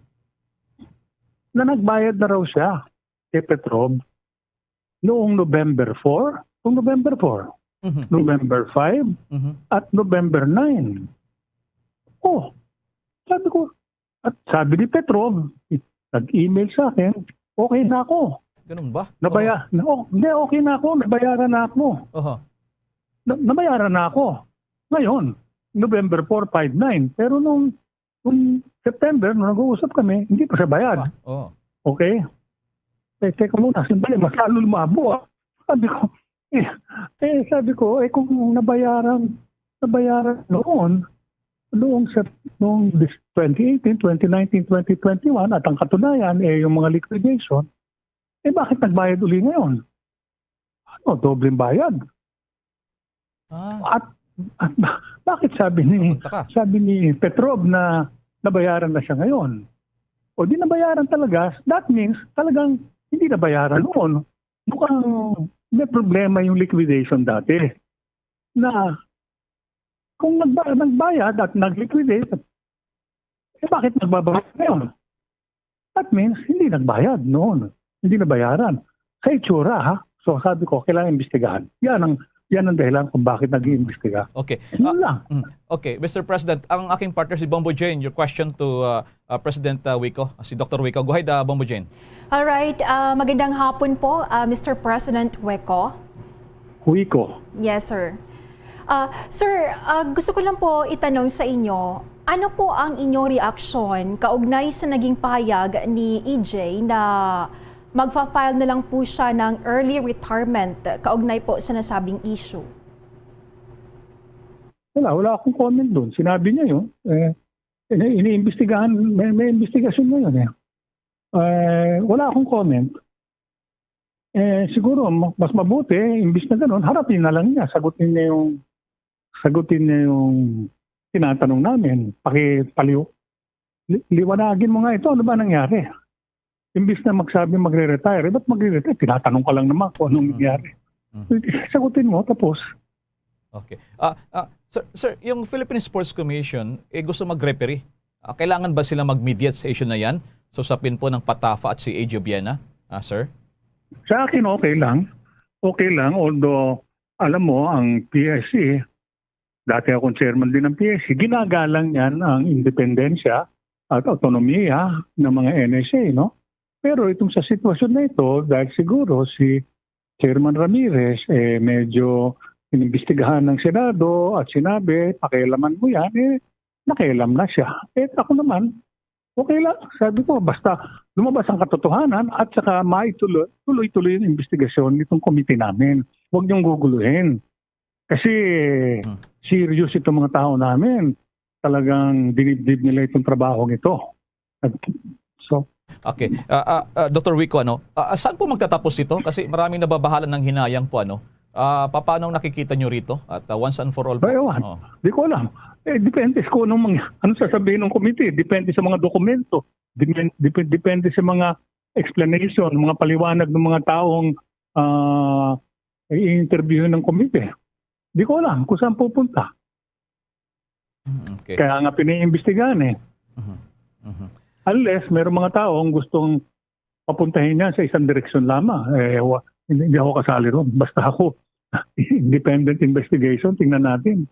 na nagbayad na raw siya kay Petrov noong November 4, November 4, November 5, at November 9. Oh, sabi ko, at sabi ni Petrov, nag-email sa akin, okay na ako. Ganun ba? Hindi, okay na ako, nabayaran na ako. Nabayaran na ako. Ngayon, November 4, 5, 9. Pero nung September, nung nag-uusap kami, hindi pa siya bayad. Okay? Teka muna, sandali, mas lalo lumabo. Sabi ko, kung nabayaran noong 2018, 2019, 2021, at ang katunayan, yung mga liquidation, bakit nagbayad uli ngayon? Dobleng bayad. At bakit sabi ni Petrov na nabayaran na siya ngayon? O di nabayaran talaga, that means talagang hindi nabayaran noon. Mukhang may problema yung liquidation dati. Na kung nagbayad at nag-liquidate, bakit nagbabayad ngayon? That means hindi nagbayad noon. Hindi nabayaran. Sa itsura, ha? So sabi ko, kailangan imbestigahan. Yan ang dahilan kung bakit nag-iimbestiga. Okay. Yun lang. Okay, Mr. President, ang aking partner si Bombo Jane, your question to President Wico, si Dr. Wico. Go ahead, Bombo Jane. Alright, magandang hapon po, Mr. President Wico. Wico. Yes, sir. Sir, gusto ko lang po itanong sa inyo, ano po ang inyong reaksyon kaugnay sa naging pahayag ni EJ na magfa-file na lang po siya ng early retirement kaugnay po sa nasabing issue? Wala akong comment doon. Sinabi niya yun. Iniimbestigahan, may investigasyon na yun. Wala akong comment. Siguro, mas mabuti, imbis na gano'n, harapin na lang niya. Sagutin niya yung tinatanong namin. Liwanagin mo nga ito, ano ba nangyari? Imbis na magsabi magre-retire, ba't magre-retire? Tinatanong ka lang naman kung anong nangyari. Sagutin mo, tapos. Okay. Sir, yung Philippine Sports Commission, gusto mag-referee. Kailangan ba sila mag-mediate sa issue na yan? Susapin po ng Patafa at si AJ Obiena, sir? Sa akin, okay lang. Okay lang, although, alam mo, ang PSC, dati akong chairman din ng PSC, ginagalang yan ang independensya at autonomiya ng mga NSA, no? Pero itong sa sitwasyon na ito, dahil siguro si Chairman Ramirez medyo inimbestigahan ng Senado at sinabi, pakialaman mo yan, nakialam na siya. Ako naman, okay lang. Sabi ko, basta lumabas ang katotohanan at saka tuloy-tuloy yung investigasyon nitong komite namin. Huwag niyong guguluhin. Kasi serious itong mga tao namin. Talagang dinibdib nila itong trabaho ito. Okay. Dr. Wico, saan po magtatapos ito? Kasi maraming nababahala ng hinayang po, paano nakikita nyo rito? At once and for all po? Di ko alam. Depende kung ano sasabihin ng committee. Depende sa mga dokumento. Depende sa mga explanation, mga paliwanag ng mga taong i-interview ng committee. Di ko alam kung saan pupunta. Okay. Kaya nga piniimbestigahan eh. Unless mayroong mga taong gustong papuntahin niya sa isang direksyon lamang. Hindi ako kasali ron. Basta ako, independent investigation, tingnan natin.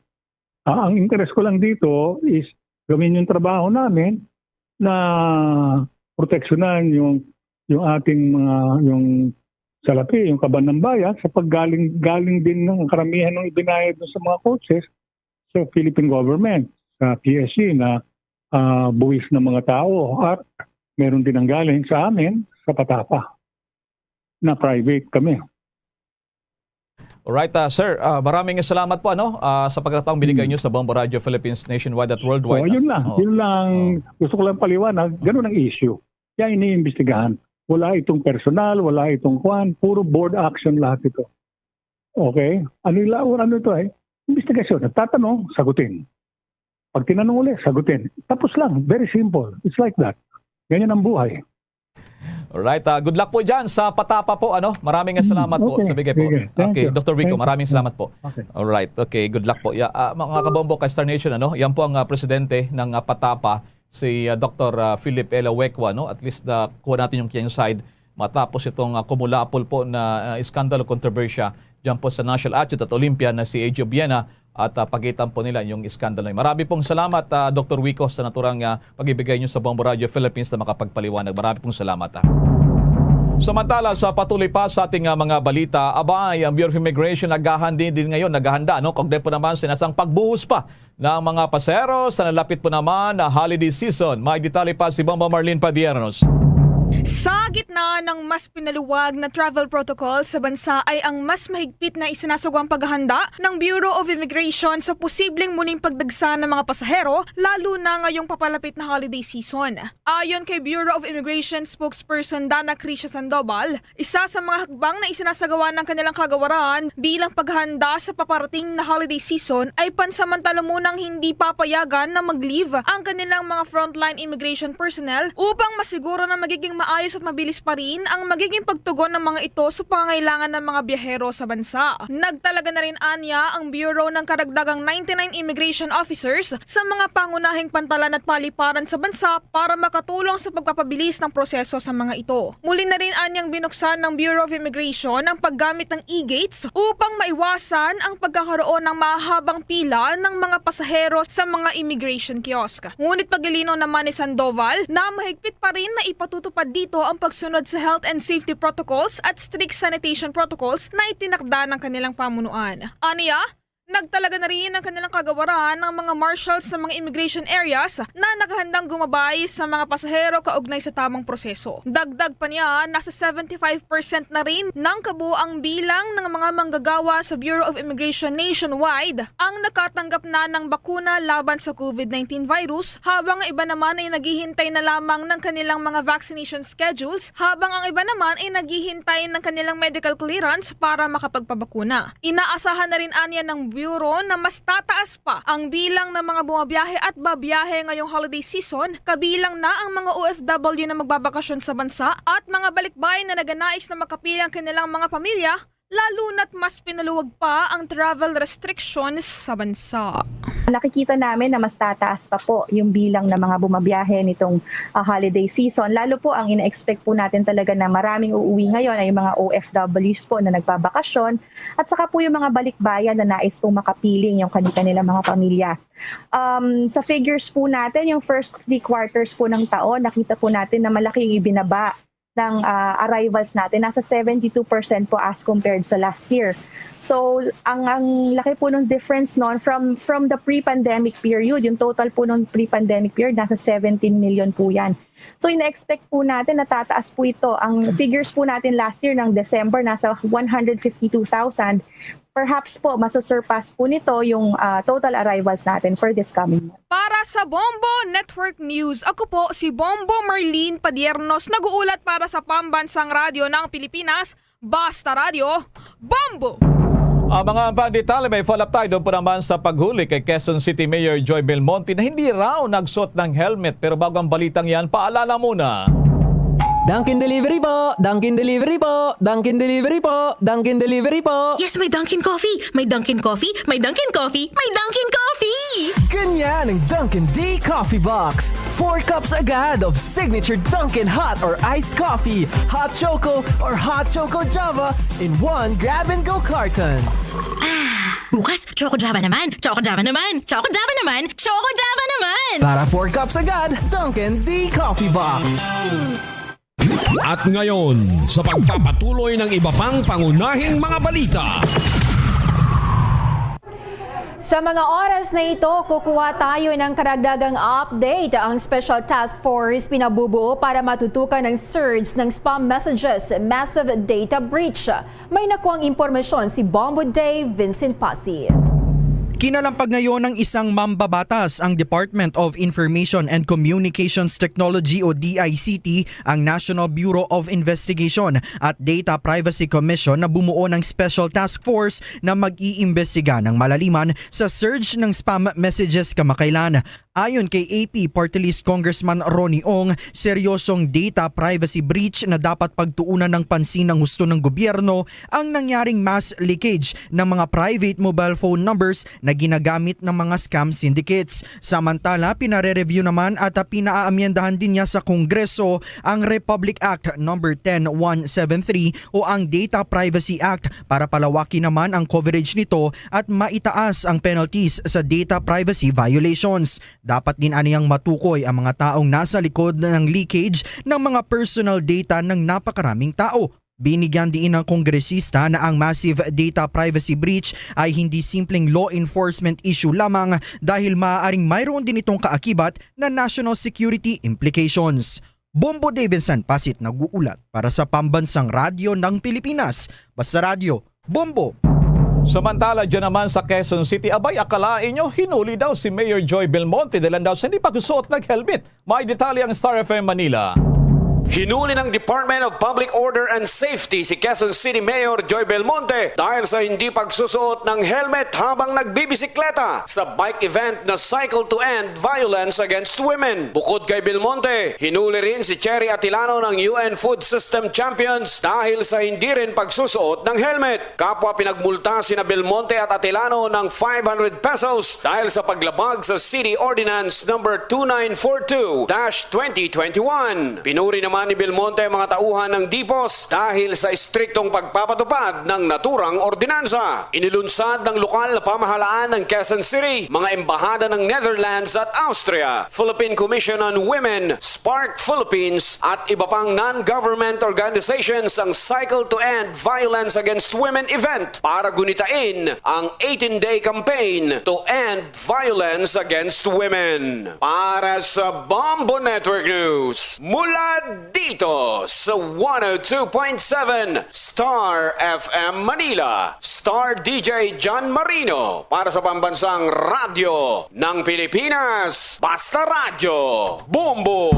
Ang interest ko lang dito is gawin yung trabaho namin na proteksyonan yung ating mga yung salapi, yung kaban ng bayan sa paggaling din ng karamihan ng ibinayad sa mga coaches sa Philippine government, sa PSC na buwis ng mga tao at meron din ang galing sa amin sa Patapa na private kami. Alright, sir, maraming salamat po sa pagkakataong binigay niyo sa Bombo Radio Philippines nationwide at worldwide. Yun lang. Gusto ko lang paliwanag, ganun ang issue. Kaya iniimbestigahan. Wala itong personal, wala itong puro board action lahat ito. Okay? Ano ito investigasyon. Nagtatanong, sagutin. Pag tinanong ulit, sagutin. Tapos lang, very simple. It's like that. Ganyan ang buhay. Alright, good luck po dyan sa Patapa po. Maraming salamat po sa bigay po. Okay, Dr. Rico, maraming salamat po. Okay. Alright, okay, good luck po. Mga kabombo ka Star Nation, yan po ang presidente ng Patapa, si Dr. Philip Ella Wekwa. At least kuha natin yung kanyang side matapos itong kumulapol po na iskandalo kontrobersya dyan po sa National Athlete at Olympia na si Ejo Biena at pagitan po nila yung iskandalo. Marami pong salamat, Dr. Rico, sa naturang pag-ibigay nyo sa Bombo Radio Philippines na makapagpaliwanag. Marami pong salamat. Samantala, sa patuloy pa sa ating mga balita, ang Bureau of Immigration naghahanda din ngayon, kaugnay po naman sinasang pagbuhos pa ng mga pasero sa nalapit po naman na holiday season. May detalye pa si Bombo Marlene Padiernos. Sa gitna ng mas pinaluwag na travel protocol sa bansa ay ang mas mahigpit na isinasagawang paghahanda ng Bureau of Immigration sa posibleng muling pagdagsa ng mga pasahero lalo na ngayong papalapit na holiday season. Ayon kay Bureau of Immigration spokesperson Dana Crisha Sandoval, isa sa mga hakbang na isinasagawa ng kanilang kagawaran bilang paghahanda sa paparating na holiday season ay pansamantala munang hindi papayagan na mag-leave ang kanilang mga frontline immigration personnel upang masiguro na magiging maayos at mabilis pa rin ang magiging pagtugon ng mga ito sa pangangailangan ng mga biyahero sa bansa. Nagtalaga na rin anya ang Bureau ng karagdagang 99 immigration officers sa mga pangunahing pantalan at paliparan sa bansa para makatulong sa pagpapabilis ng proseso sa mga ito. Muli na rin anyang binuksan ng Bureau of Immigration ang paggamit ng e-gates upang maiwasan ang pagkakaroon ng mahabang pila ng mga pasahero sa mga immigration kiosk. Ngunit paglilinaw naman ni Sandoval na mahigpit pa rin na ipatutupad dito ang pagsunod sa health and safety protocols at strict sanitation protocols na itinakda ng kanilang pamunuan. Aniya, nagtalaga na rin ang kanilang kagawaran ng mga marshals sa mga immigration areas na nakahandang gumabay sa mga pasahero kaugnay sa tamang proseso. Dagdag pa niya, nasa 75% na rin ng kabuang bilang ng mga manggagawa sa Bureau of Immigration nationwide ang nakatanggap na ng bakuna laban sa COVID-19 virus, habang ang iba naman ay naghihintay na lamang ng kanilang mga vaccination schedules, habang ang iba naman ay naghihintay ng kanilang medical clearance para makapagpabakuna. Inaasahan na rin anya ng Bureau na mas tataas pa ang bilang ng mga bumabiyahe at babiyahe ngayong holiday season, kabilang na ang mga OFW na magbabakasyon sa bansa at mga balikbayan na naganais na makapilang kanilang mga pamilya, lalo na't mas pinaluwag pa ang travel restrictions sa bansa. Nakikita namin na mas tataas pa po yung bilang ng mga bumabiyahe nitong holiday season. Lalo po ang ina-expect po natin talaga na maraming uuwi ngayon ay yung mga OFWs po na nagbabakasyon at saka po yung mga balikbayan na nais pong makapiling yung kanilang mga pamilya. Sa figures po natin, yung first 3 quarters po ng taon, nakita po natin na malaki yung ibinaba ng arrivals natin. Nasa 72% po as compared sa last year. So, ang laki po ng difference noon from the pre-pandemic period. Yung total po ng pre-pandemic period, nasa 17 million po yan. So, ina-expect po natin na tataas po ito. Ang figures po natin last year ng December, nasa 152,000. Perhaps po, masusurpass po nito yung total arrivals natin for this coming month. Para sa Bombo Network News, ako po si Bombo Marlene Padiernos, nag-uulat para sa Pambansang Radyo ng Pilipinas, Basta Radio, Bombo! Ang mga pandetali, may follow-up tayo doon po naman sa paghuli kay Quezon City Mayor Joy Belmonte na hindi raw nagsuot ng helmet. Pero bago ang balitang yan, paalala muna. Dunkin Delivery po! Dunkin Delivery po! Dunkin Delivery po! Dunkin Delivery po! Yes, may Dunkin Coffee! May Dunkin Coffee! May Dunkin Coffee! May Dunkin Coffee! Ganyan ang Dunkin D Coffee Box! 4 cups agad of signature Dunkin Hot or Iced Coffee, Hot Choco or Hot Choco Java in 1 grab-and-go carton. Bukas, Choco Java naman! Choco Java naman! Choco Java naman! Choco Java naman! Para 4 cups agad, Dunkin D Coffee Box! At ngayon, sa pagpapatuloy ng iba pang pangunahing mga balita. Sa mga oras na ito, kukuha tayo ng karagdagang update. Ang Special Task Force pinabubuo para matutukan ang surge ng spam messages, massive data breach. May nakuhang impormasyon si Bombo Dave Vincent Pasi. Kinalampag ngayon ng isang mambabatas ang Department of Information and Communications Technology o DICT, ang National Bureau of Investigation at Data Privacy Commission na bumuo ng Special Task Force na mag-iimbestiga ng malaliman sa surge ng spam messages kamakailan. Ayon kay AP Party List Congressman Ronnie Ong, seryosong data privacy breach na dapat pagtuunan ng pansin ng husto ng gobyerno ang nangyaring mass leakage ng mga private mobile phone numbers na ginagamit ng mga scam syndicates. Samantala, pinare-review naman at pinaaamyendahan din niya sa Kongreso ang Republic Act No. 10173 o ang Data Privacy Act para palawakin naman ang coverage nito at maitaas ang penalties sa data privacy violations. Dapat din aniyang matukoy ang mga taong nasa likod ng leakage ng mga personal data ng napakaraming tao. Binigyan din ng kongresista na ang massive data privacy breach ay hindi simpleng law enforcement issue lamang dahil maaaring mayroon din itong kaakibat na national security implications. Bombo Davidson Pasit nag-uulat para sa Pambansang Radyo ng Pilipinas. Basta Radio, Bombo! Samantala dyan naman sa Quezon City, abay akalain nyo, hinuli daw si Mayor Joy Belmonte dahil daw sa hindi pagsusuot ng helmet. May detalye ang Star FM Manila. Hinuli ng Department of Public Order and Safety si Quezon City Mayor Joy Belmonte dahil sa hindi pagsusuot ng helmet habang nagbibisikleta sa bike event na Cycle to End Violence Against Women. Bukod kay Belmonte, hinuli rin si Cherry Atilano ng UN Food System Champions dahil sa hindi rin pagsusuot ng helmet. Kapwa pinagmulta sina Belmonte at Atilano ng 500 pesos dahil sa paglabag sa City Ordinance No. 2942-2021. Pinuri naman ni Belmonte ang mga tauhan ng DIPOS dahil sa istriktong pagpapatupad ng naturang ordinansa. Inilunsad ng lokal na pamahalaan ng Quezon City, mga embahada ng Netherlands at Austria, Philippine Commission on Women, Spark Philippines at iba pang non-government organizations ang Cycle to End Violence Against Women event para gunitain ang 18-day campaign to end violence against women. Para sa Bombo Network News, mula dito sa 102.7 Star FM Manila, Star DJ John Marino para sa Pambansang Radyo ng Pilipinas, Basta Radio, Bombo!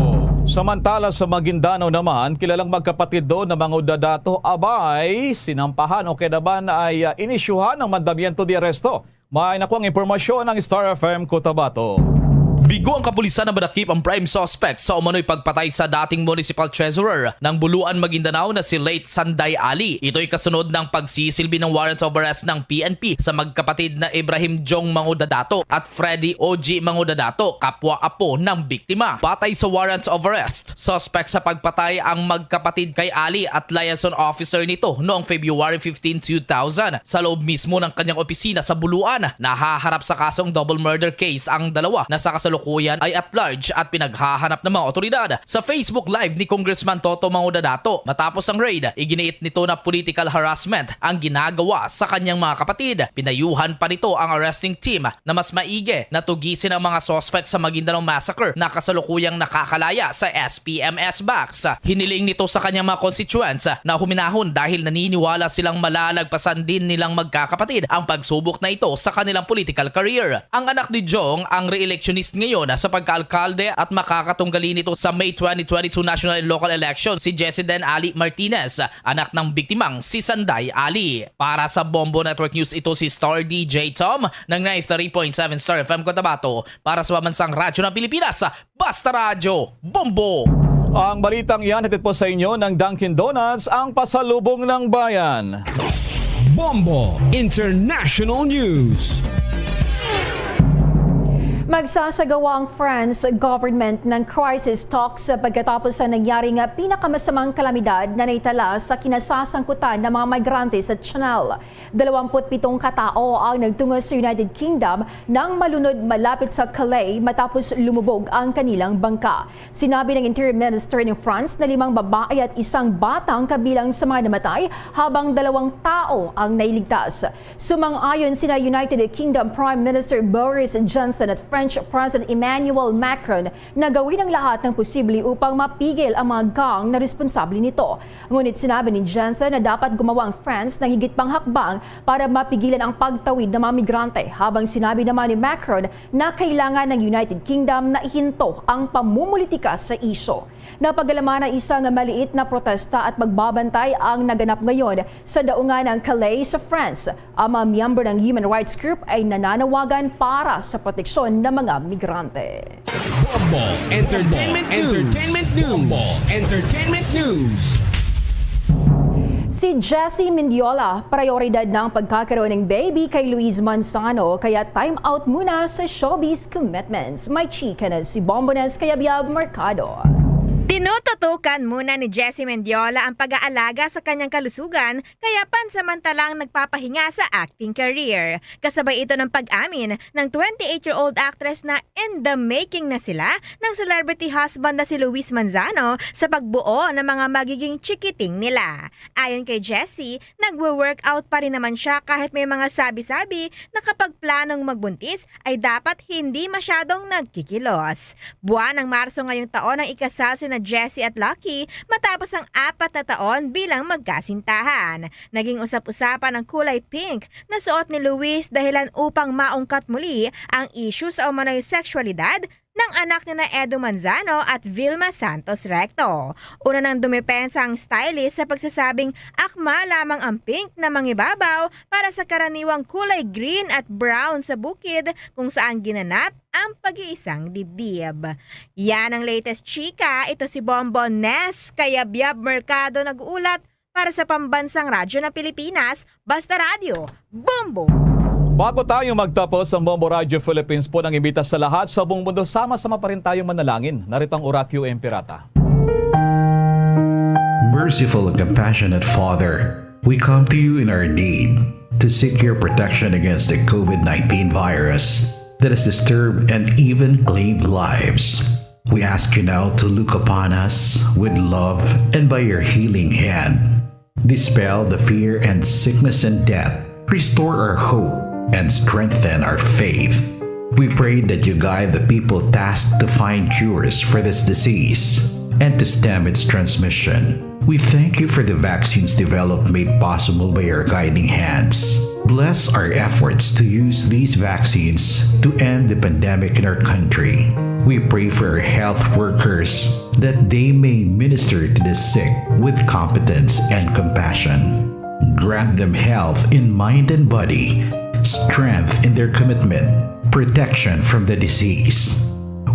Samantala sa Maguindanao naman, kilalang magkapatid doon na mga udadato abay sinampahan o kinaban ay inisyuhan ng mandamiento de aresto. May nakuang impormasyon ng Star FM Cotabato. Bigo ang kapulisan na manakip ang prime suspect sa umano'y pagpatay sa dating municipal treasurer ng Buluan, Maguindanao na si late Sanday Ali. Ito'y kasunod ng pagsisilbi ng warrants of arrest ng PNP sa magkapatid na Ibrahim Jong Mangudadato at Freddy OG Mangudadato, kapwa-apo ng biktima. Batay sa warrants of arrest, suspect sa pagpatay ang magkapatid kay Ali at liaison officer nito noong February 15, 2000 sa loob mismo ng kanyang opisina sa Buluan. Nahaharap sa kasong double murder case ang dalawa na sa kasalukuyan ay at large at pinaghahanap ng mga otoridad. Sa Facebook Live ni Congressman Toto Mangudadato, matapos ang raid, iginiit nito na political harassment ang ginagawa sa kanyang mga kapatid. Pinayuhan pa nito ang arresting team na mas maigi na tugisin ang mga suspect sa Maguindanao Massacre na kasalukuyang nakakalaya sa SPMS box. Hiniling nito sa kanyang mga constituents na huminahon dahil naniniwala silang malalagpasan din nilang magkakapatid ang pagsubok na ito sa kanilang political career. Ang anak ni Jong, ang re-electionist ngayon sa pagkaalkalde at makakatunggali nito sa May 2022 national and local election si Jesiden Ali Martinez, anak ng biktimang si Sanday Ali. Para sa Bombo Network News, ito si Star DJ Tom ng 93.7 Star FM Cotabato para sa Pambansang Radyo ng Pilipinas, Basta Radyo, Bombo! Ang balitang yan hatid po sa inyo ng Dunkin Donuts, ang pasalubong ng bayan. Bombo International News. Magsasagawa ang France government ng crisis talks pagkatapos sa nangyaring pinakamasamang kalamidad na naitala sa kinasasangkutan ng mga migrante sa Channel. 27 katao ang nagtungo sa United Kingdom nang malunod malapit sa Calais matapos lumubog ang kanilang bangka. Sinabi ng Interior Minister ng France na 5 babae at 1 batang kabilang sa mga namatay habang 2 tao ang nailigtas. Sumang-ayon sina United Kingdom Prime Minister Boris Johnson at French President Emmanuel Macron na gawin ang lahat ng posible upang mapigil ang mga gang na responsable nito. Ngunit sinabi ni Johnson na dapat gumawa ang France ng higit pang hakbang para mapigilan ang pagtawid ng mga migrante, habang sinabi naman ni Macron na kailangan ng United Kingdom na ihinto ang pamumulitika sa isyo. Napagalaman na isang maliit na protesta at magbabantay ang naganap ngayon sa daungan ng Calais sa France. Ang mga miyembro ng human rights group ay nananawagan para sa proteksyon ng mga migrante. Bombo Entertainment News. Bombo Entertainment News. Si Jessie Mendiola, prioridad ng pagkakaroon ng baby kay Luis Manzano, kaya time out muna sa showbiz commitments. May chika na si Bombones kaya Biab Mercado. Tinututukan muna ni Jessie Mendiola ang pag-aalaga sa kanyang kalusugan kaya pansamantalang nagpapahinga sa acting career. Kasabay ito ng pag-amin ng 28-year-old actress na in the making na sila ng celebrity husband na si Luis Manzano sa pagbuo ng mga magiging chikiting nila. Ayon kay Jessie, nagwo-workout pa rin naman siya kahit may mga sabi-sabi na kapag planong magbuntis ay dapat hindi masyadong nagkikilos. Buwan ng Marso ngayong taon ang ikasal si Jessie at Lucky matapos ang 4 na taon bilang magkasintahan. Naging usap-usapan ang kulay pink na suot ni Luis dahilan upang maungkat muli ang issue sa umano'y sexualidad ng anak ni na Edo Manzano at Vilma Santos Recto. Una nang dumepensa ang stylist sa pagsasabing akma lamang ang pink na mangibabaw para sa karaniwang kulay green at brown sa bukid kung saan ginanap ang pag-iisang dibdib. Yan ang latest chika, ito si Bombo Nes, kaya Biab Mercado nag-uulat para sa Pambansang Radyo ng Pilipinas, Basta Radyo, Bombo! Bago tayo magtapos ang Bombo Radio Philippines po nang imbita sa lahat sa buong mundo, sama-sama pa rin tayong manalangin. Narito ang Oratio Imperata. Merciful and compassionate Father, we come to you in our need to seek your protection against the COVID-19 virus that has disturbed and even claimed lives. We ask you now to look upon us with love and by your healing hand. Dispel the fear and sickness and death. Restore our hope and strengthen our faith. We pray that you guide the people tasked to find cures for this disease and to stem its transmission. We thank you for the vaccines developed made possible by your guiding hands. Bless our efforts to use these vaccines to end the pandemic in our country. We pray for our health workers that they may minister to the sick with competence and compassion. Grant them health in mind and body, strength in their commitment, protection from the disease.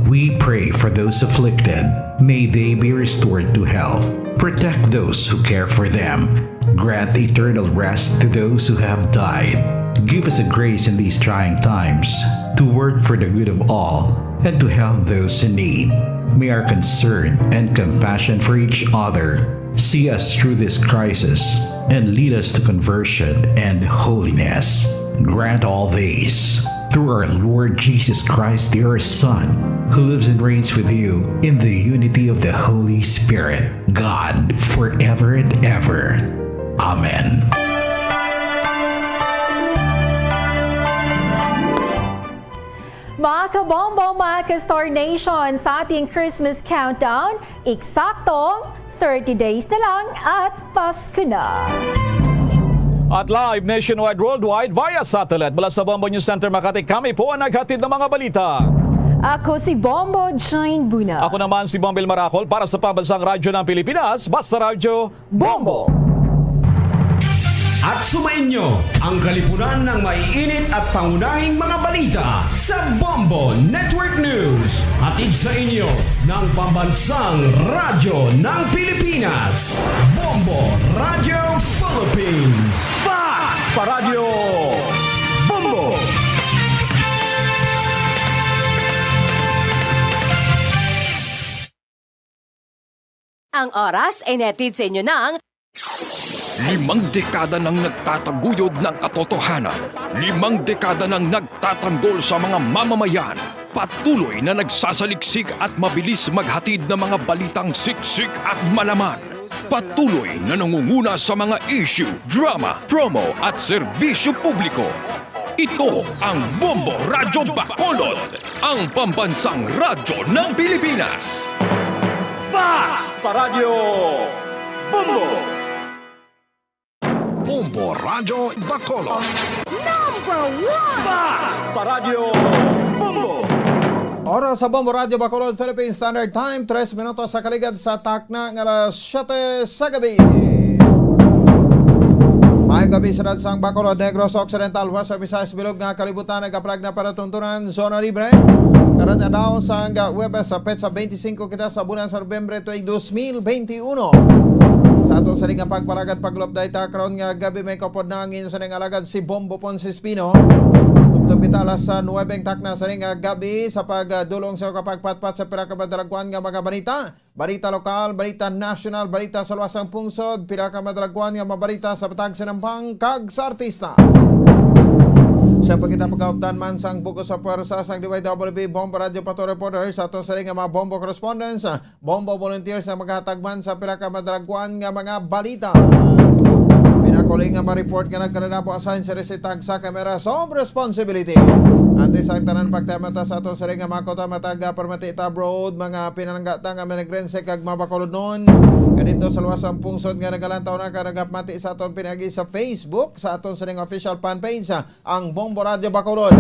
We pray for those afflicted. May they be restored to health. Protect those who care for them. Grant eternal rest to those who have died. Give us a grace in these trying times to work for the good of all and to help those in need. May our concern and compassion for each other see us through this crisis and lead us to conversion and holiness. Grant all these through our Lord Jesus Christ, your Son, who lives and reigns with you in the unity of the Holy Spirit, God, forever and ever. Amen. Mga kabombo, mga ka-Star Nation, sa ating Christmas countdown, eksaktong 30 days na lang at Pasko na. At live nationwide, worldwide, via satellite mula sa Bombo News Center Makati, kami po ang naghatid ng mga balita. Ako si Bombo Jane Buna. Ako naman si Bombel Maracol para sa Pambansang Radyo ng Pilipinas, Basta Radyo Bombo. At sumainyo ang kalipunan ng maiinit at pangunahing mga balita sa Bombo Network News. Hatid sa inyo ng Pambansang Radyo ng Pilipinas, Bombo Radio Philippines. Basta Radyo Bombo. Ang oras ay netid sa inyo ng 5 dekada nang nagtataguyod ng katotohanan. 5 dekada nang nagtatanggol sa mga mamamayan. Patuloy na nagsasaliksik at mabilis maghatid ng mga balitang siksik at malaman. Patuloy na nangunguna sa mga issue, drama, promo at serbisyo publiko. Ito ang Bombo Radyo Bacolod, ang pambansang radyo ng Pilipinas. Basta Radyo Bombo. Bombo Radyo Bacolod. Number 1! Basta Radyo Bombo. Oras sa Bombo Radyo Bacolod, Philippine Standard Time, 3 minutos sa kaligad sa takna ng alas 7 sa gabi. May gabi sa Radsang Bacolod, Negros Occidental, West Visayas, Bilog nga kalibutan, nagaplag na para tuntunan, zona libre. Karanya daw sa Webes sa Petsa 25 kita sa bulan sa Nobyembre tuig 2021. Sa ato sa ring pagparagat paglop dayta karon nga gabi may kapod na angin sa ning alagad si Bombo Ponce Espino. Tugtog kita alas sa 9 takna sa ring gabi sa pagdulong sa kapagpatpat sa pira ka madalagwan nga mga balita. Balita lokal, balita national, balita sa luwasang pungsod, pira ka madalagwan nga mabalita sa patag sinampang kag sa artista. Sa pagkita pagkaupdan man sang buko sa pwersa sang DYWB Bombo Radio Pato Reporters sa atong saling nga mga Bombo Correspondents, Bombo Volunteers na maghatagman sa pila ka madragwan nga mga balita. Pinakuling nga ma-report nga nagkanana po asign sa resitag sa kamera of responsibility. Ante sa tanan pagtamata sa atong saling nga mga kota mataga permati tabroad, mga pinananggata nga managrense kag mabakulod nun. Ganito sa luwasang pungsod nga nagalantaw na karagapmati sa atong pinagi sa Facebook, sa atong saling official fanpage ang Bombo Radio Bacolod.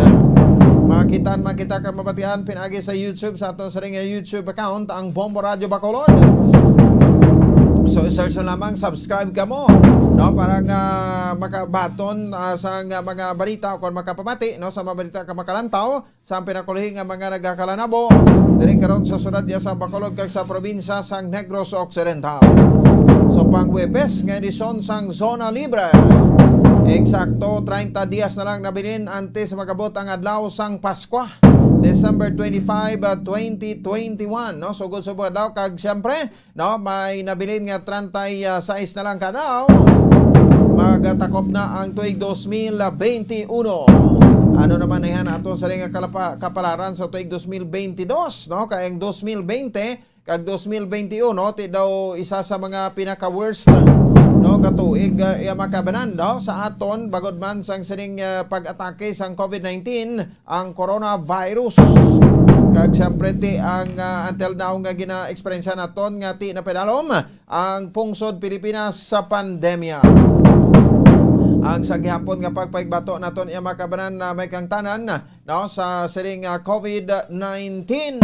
Makita ka mabatian pinagi sa YouTube sa atong saling YouTube account ang Bombo Radio Bacolod. So search na lamang, subscribe ka mo, no, para nga makabaton sa mga balita o kung makapamati, no, sa mga balita ka makalantaw sa pinakulihin nga mga nagakalanabo diri karon sa syudad ya sa Bacolod kag sa probinsya sang Negros Occidental. So pang Webes nga edisyon sang Zona Libre. Eksakto 30 dias na lang nabilin antes magabot ang adlaw sang Pasko. December 25, 2021, no? So good subo daw kag syempre, no, may nabilin nga 36 na lang kadaw. Magatakop na ang tuig 2021. Ano naman ay ato sa ring kapalaran sa tuig 2022, no? Kay ang 2020 kag 2021 ti daw isa sa mga pinaka-worst, no, katuig makabanan, no, sa aton bagod man sang sining pag-atake sang COVID-19 ang coronavirus. Kag syempre ti ang until now nga gina-experience naton nga ti napedalom ang pungsod Pilipinas sa pandemya. Ang sa gihapon nga pagpaigbato naton iya makabanan na may kang tanan, no, sa sining COVID-19.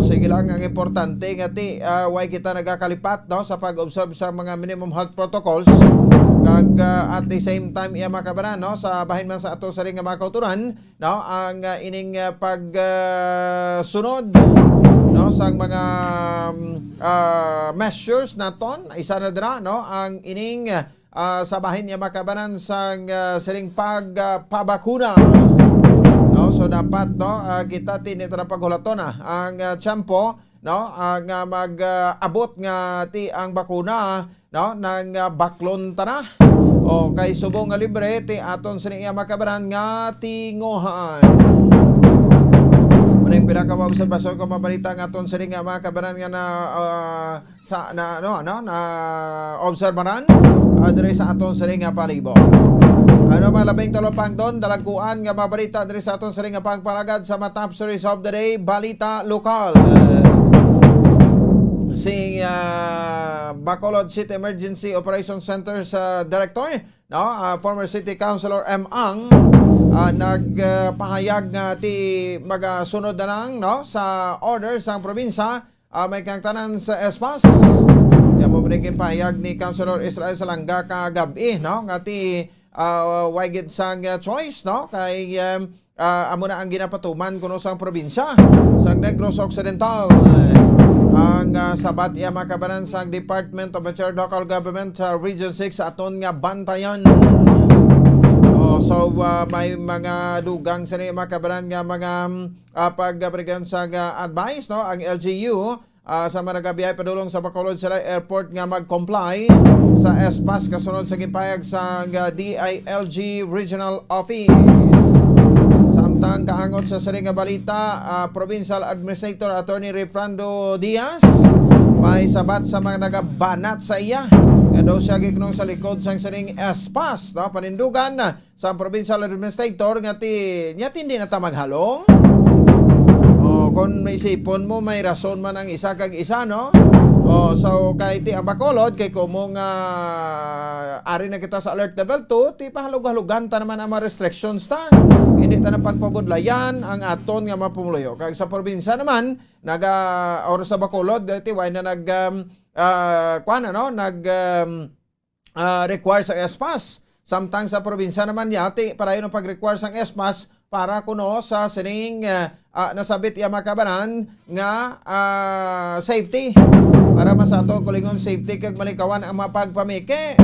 Sige lang, ang importante nga ti why kita nagakalipat, no, sa pag-observe sa mga minimum health protocols kag at the same time iya makabanan, no, sa bahin man sa ato sa ring nga mga kauturan, no, ang ining pagsunod, no, sa mga measures naton isa na dira, no, ang ining sa bahin iya makabanan sa siring pagpabakuna. No, so dapat, no, kita tinito na paghulaton ang tiyempo, no, ang mag-abot nga ti ang bakuna, no, ng baklon tana o kay subong nga libre ti aton sining makabaran nga tinguhan. Maning pinaka obserbasyon ko mabalita nga aton sining makabaran nga na obserbaran diri sa aton sining palibot. Ano mga labing talopang doon, dalaguan nga mabalita diri sa aton siring nga pangparagad sa mga top stories of the day, balita lokal. Si Bacolod City Emergency Operations Center sa Director, no, former City Councilor M. Ang, nagpahayag nga ti magasunod na lang no sa order sang probinsya may kang tanan sa espas. Yan mo binikin pahayag ni Councilor Israel Salanga kagabi no nga ti wagid sang choice no kay amo na ang ginapatuman kuno sang probinsya sang Negros Occidental. Ang sabat iya makabanan sa Department of Interior Local Government sa Region 6 sa aton nga bantayan. So may mga dugang sa makabanan nga mga pagpabrigan sa advice no ang LGU sa Maragabiyay padulong sa Bacolod City Airport nga mag-comply sa espas kasunod sa gipayag sa DILG Regional Office. Samtang kaangot sa saring nga balita, Provincial Administrator Attorney Refrando Diaz may sabat sa mga nagabanat sa iya. Nga daw siya gignong sa likod sang saring espas, no? Panindugan sa Provincial Administrator nga hindi na ta maghalong. Kung may sipon mo, may rason man ang isa kag isa, no? So kay ti ang Bacolod kay kumong ari na kita sa alert level 2 ti pahalug-halugan ta naman ang mga restrictions ta. Hindi ta na pagpabudlayan ang aton nga mapumuluyo. Kag sa probinsya naman or sa Bacolod ti way na require sa espas. Samtang sa probinsya naman yati para yun ang pag-require sang espas para kuno sa sining nasabit iya makabanan nga safety para masato kulingon safety kag malikawan ang mapagpamike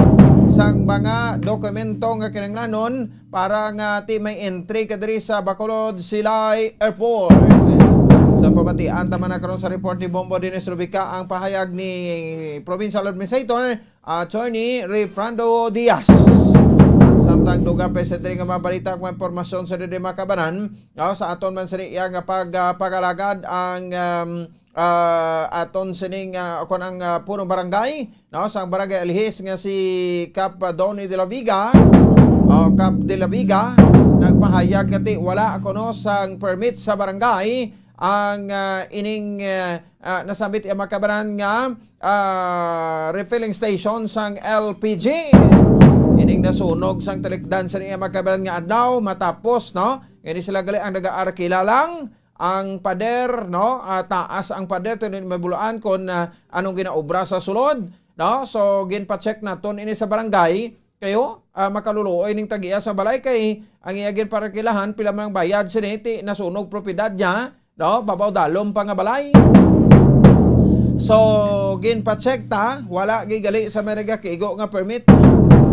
sang mga dokumento nga kinahanglanon para nga ti may entry kadiri sa Bacolod Silay Airport. Sa pamatian tama na karon sa report ni Bombo Dines Rubica ang pahayag ni Provincial Administrator Attorney Refrando Diaz. Samtang dugang pesedri nga mabalita kung impormasyon sa Dede Makabanan sa aton man sini iya nga pagalagad ang aton sining kon ang punong barangay sa barangay Alhis nga si Cap Donny de la Viga Cap de la Viga nagpahayag nga wala kuno sang permit sa barangay ang ining nasabit iya Makabanan nga refilling station sang LPG. Ining nasunog sang talikdan sa niya Makabanan nga adlaw matapos no ini sila gali ang nagaarkila lang ang pader no taas ang pader tunin mabuluan kon anong ginaobra sa sulod no so ginpa-check naton ini sa barangay kayo makaluluoy ning tagiya sa balay kay ang iya ginparkilahan pila man ang bayad siniti nasunog propiedad niya no babaw dalom pa nga balay. So ginpa-check ta wala gigali sa merega kigo nga permit.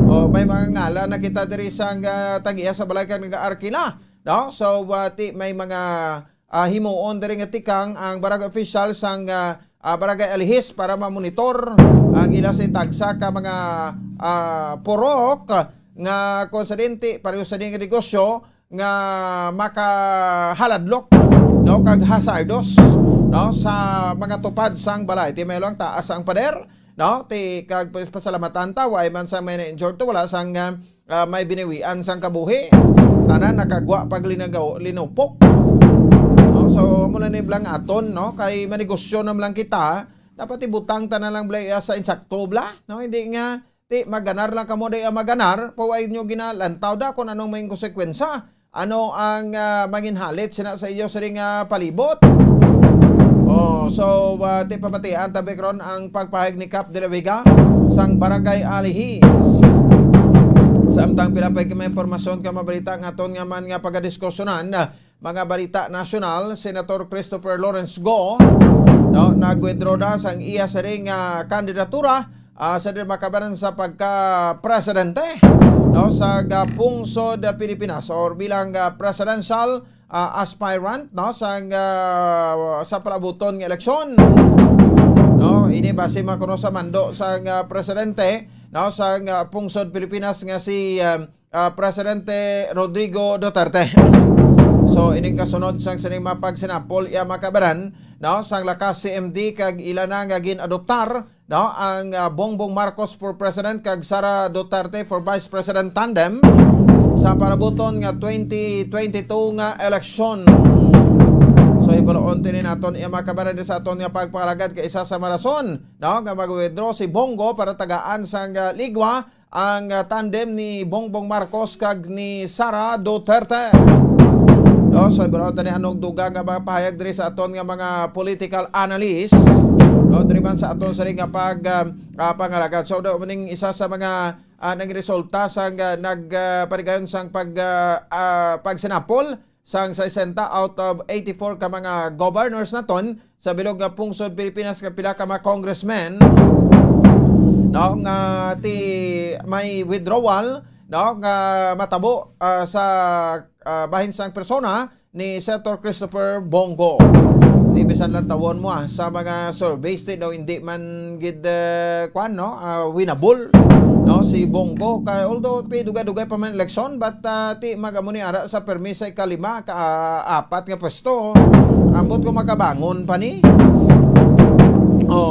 May mga ngalan na kita diri sang tagiya sa balay kang nag-arkila no so may mga himuon diri nga tikang ang barangay official sang barangay Alhis para ma-monitor ang ila sa tagsa ka mga purok nga konsidente pareho sa ding negosyo nga makahaladlok no kag hazardous no sa mga tupad sang balay ti may lang taas ang pader no ti kag pasalamatan ta way man sa may na-injured to wala sang may biniwian sang kabuhi tanan nakagwa pag linupok no so mula ni blang aton no kay manegosyo nam lang kita dapat ibutang ta na lang blay sa insakto bla no hindi nga ti maganar lang kamo day maganar paway nyo ginalantaw da kung anong may konsekwensya ano ang manginhalit sina sa iyo sa ring palibot. So ti pamatian tabi karon ang pagpahayag ni Cap de la Vega sang barangay Alihis. Samtang pinapay kami impormasyon ka mabalita nga aton nga man nga pagadiskusyonan mga balita nasyonal Senator Christopher Lawrence Go no nag-withdraw da sang iya sa ring kandidatura sa Makabanan sa pagka-presidente no sa pungsod Pilipinas or bilang presidential aspirant no sa palabuton ng eleksyon no ini base makuno sa mando sa presidente no sa pungsod Pilipinas nga si Presidente Rodrigo Duterte. So ining kasunod sang sining mapagsinapol iya Makabanan no sang lakas CMD kag ila na nga gin-adoptar no ang Bongbong Marcos for President kag Sara Duterte for Vice President tandem sa parabuton nga 2022 nga eleksyon. So ibaloon tinin naton iya Makabanan sa aton nga pagpalagad kay isa sa marason no nga mag-withdraw si Bongo para tagaan sang ligwa ang tandem ni Bongbong Marcos kag ni Sara Duterte. No, so bro tani anong duga nga mga pahayag diri sa aton nga mga political analyst. No, diri man sa aton sa nga pangalagad. So do maning isa sa mga nagresulta sang nagparigayon sang pagsinapol sang 60 out of 84 ka mga governors naton sa bilog nga pungsod Pilipinas nga pila ka mga congressmen. No, nga may withdrawal, no, nga matabo sa bahin sang persona ni Senator Christopher Bongo. Di bisan lang tawon mo sa mga surveys daw hindi man gid winnable, no, si Bongo kay although dugay-dugay pa man election but magamuni ara sa permisa ikalima apat nga pwesto ambot ko makabangon pa ni.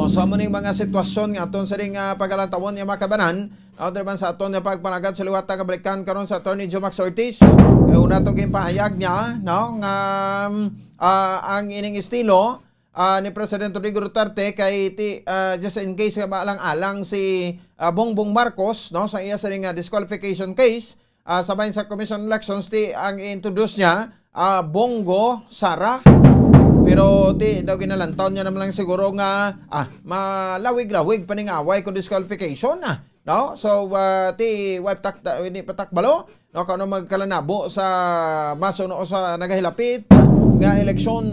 So amo ning mga sitwasyon nga aton sa ring pagalantawon nga makabanan. Other man sa aton nga pagpanagad sa liwat nga balikan karon sa Attorney Jomax Ortiz. Una to pahayag niya, no, nga ang ining estilo ni President Rodrigo Duterte kay just in case nga maalang-alang si Bongbong Marcos, no, sa iya sa ring disqualification case sabay sa Commission on Elections ang introduce niya Bongo Sara. Pero daw ginalantaw niya naman lang siguro nga malawig-lawig paning away kung disqualification no? So wipe ini patakbalo, no, kano magkalanabo sa masuno sa nagahilapit nga eleksyon,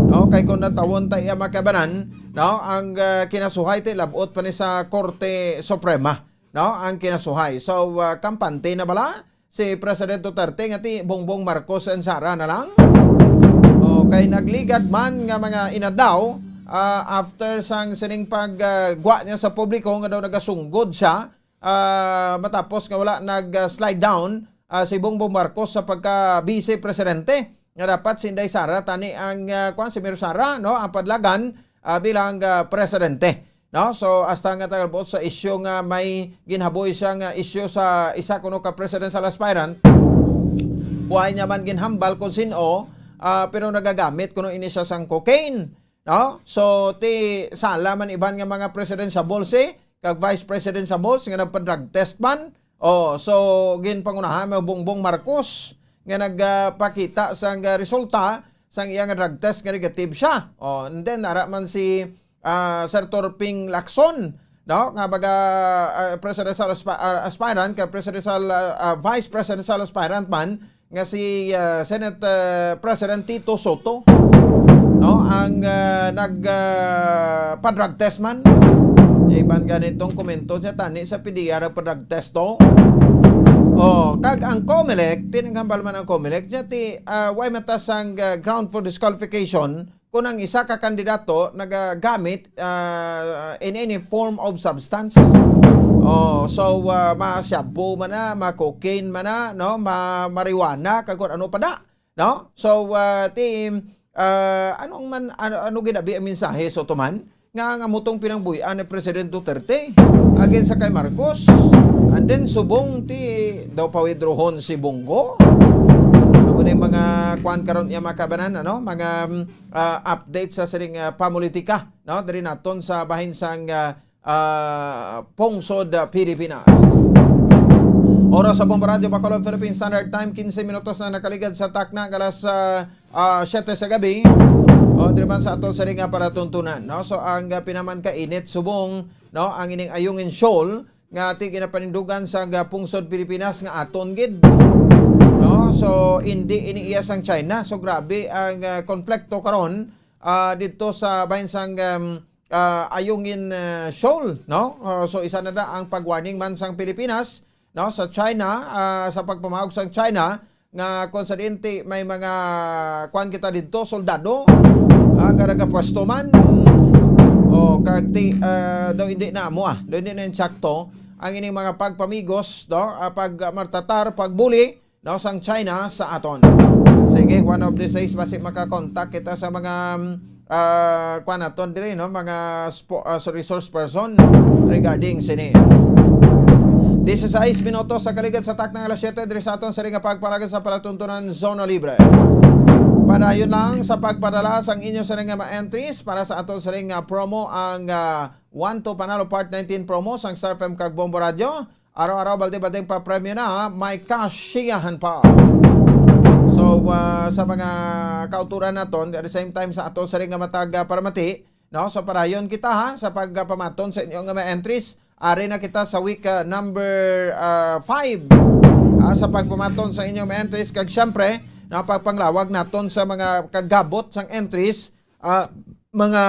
no, kay kung natawon ta iya makabanan, no, ang kinasuhay labot pa ni sa Korte Suprema, no, ang kinasuhay. So kampante na bala si President Duterte nga Bongbong Marcos and Sara na lang. Kay nagligad man nga mga inadaw after sang sining paggwa niya sa publiko nga daw nagasunggod siya matapos nga wala nag-slide down si Bongbong Marcos sa pagka vice presidente nga dapat si Inday Sara tani ang si Mir Sara, no, ang padlagan bilang presidente, no. So hasta nga tagalbot sa isyu nga may ginhaboy siya nga isyu sa isa kuno ka presidential aspirant, buhay niya man ginhambal kung sino pero nagagamit kuno ini siya sang cocaine, no. So sala man iban nga mga presidential bolse kag vice presidential bolse nga nagpa-drug test man. So ginpangunahan mo Bongbong Marcos nga nagpakita sang resulta sang iyang drug test nga negative siya. And then ara man si Senator Ping Lacson, no, nga baga presidential aspirant ka presidential vice presidential aspirant man nga si Senate President Tito Soto, no, ang nagpa-drug test man. Iban ganitong komento siya tani sa PDEA nagpa-drug test to. Kag ang COMELEC, tinanghambal man ang COMELEC, way matas ang ground for disqualification kung ang isa ka kandidato nagagamit in any form of substance. So ma-shabu man na, ma-cocaine man na, no, ma-marijuana, kag ano pa da, no? So ano ginabi ang mensahe so tuman nga mutong pinangbuyan ni President Duterte against sa kay Marcos, and then subong daw pawidrohon si Bongo. Ano yung mga kwan karon iya makabanan, ano, mga update sa siring pamulitika, no, diri naton sa bahin sang Pungsod, Pilipinas. Oras sa Bomba Radio Bacolod Philippine Standard Time, 15 minutos na nakaligad sa takna alas 7 sa gabi. Driban sa aton sa ring para tuntunan, no. So ang pinaman ka init subong, no, ang ining ayungin shoal nga ating ginapanindugan sa Pungsod, Pilipinas nga aton gid, no. So hindi iniiya sang China. So grabe ang konflikto karon dito sa bahin sang ayungin shoal, no. So isa na ang pag-warning man sang Pilipinas, no, sa China, sa pagpamahog sang China nga kung sa dinti may mga kwan kita dito soldado nga nagapwesto man kag daw hindi na mo daw hindi na insakto ang ining mga pagpamigos, no, pagmartatar, pagbuli, no, sang China sa aton. Sige, one of these days basi makakontak kita sa mga kwan naton dire, no, mga resource person regarding sini. 16 minutos sa kaligid sa taknang alas 7 dire sa aton sa ring pagpalagad sa palatuntunan Zona Libre. Padayon lang sa pagpadala sang inyo sa ring entries para sa aton sa ring promo ang 1 to panalo part 19 promo sang Star FM kag Bombo Radio. Araw-araw balde-baldeng pa premyo na, may kasiyahan pa. So sa mga kauturan naton, at the same time sa ato sa ring nga matag paramati, no? So parayon kita ha sa pagpamaton sa inyong mga entries. Ari na kita sa week number 5 sa pagpamaton sa inyong mga entries kag syempre na pagpanglawag naton sa mga kagabot sang entries, mga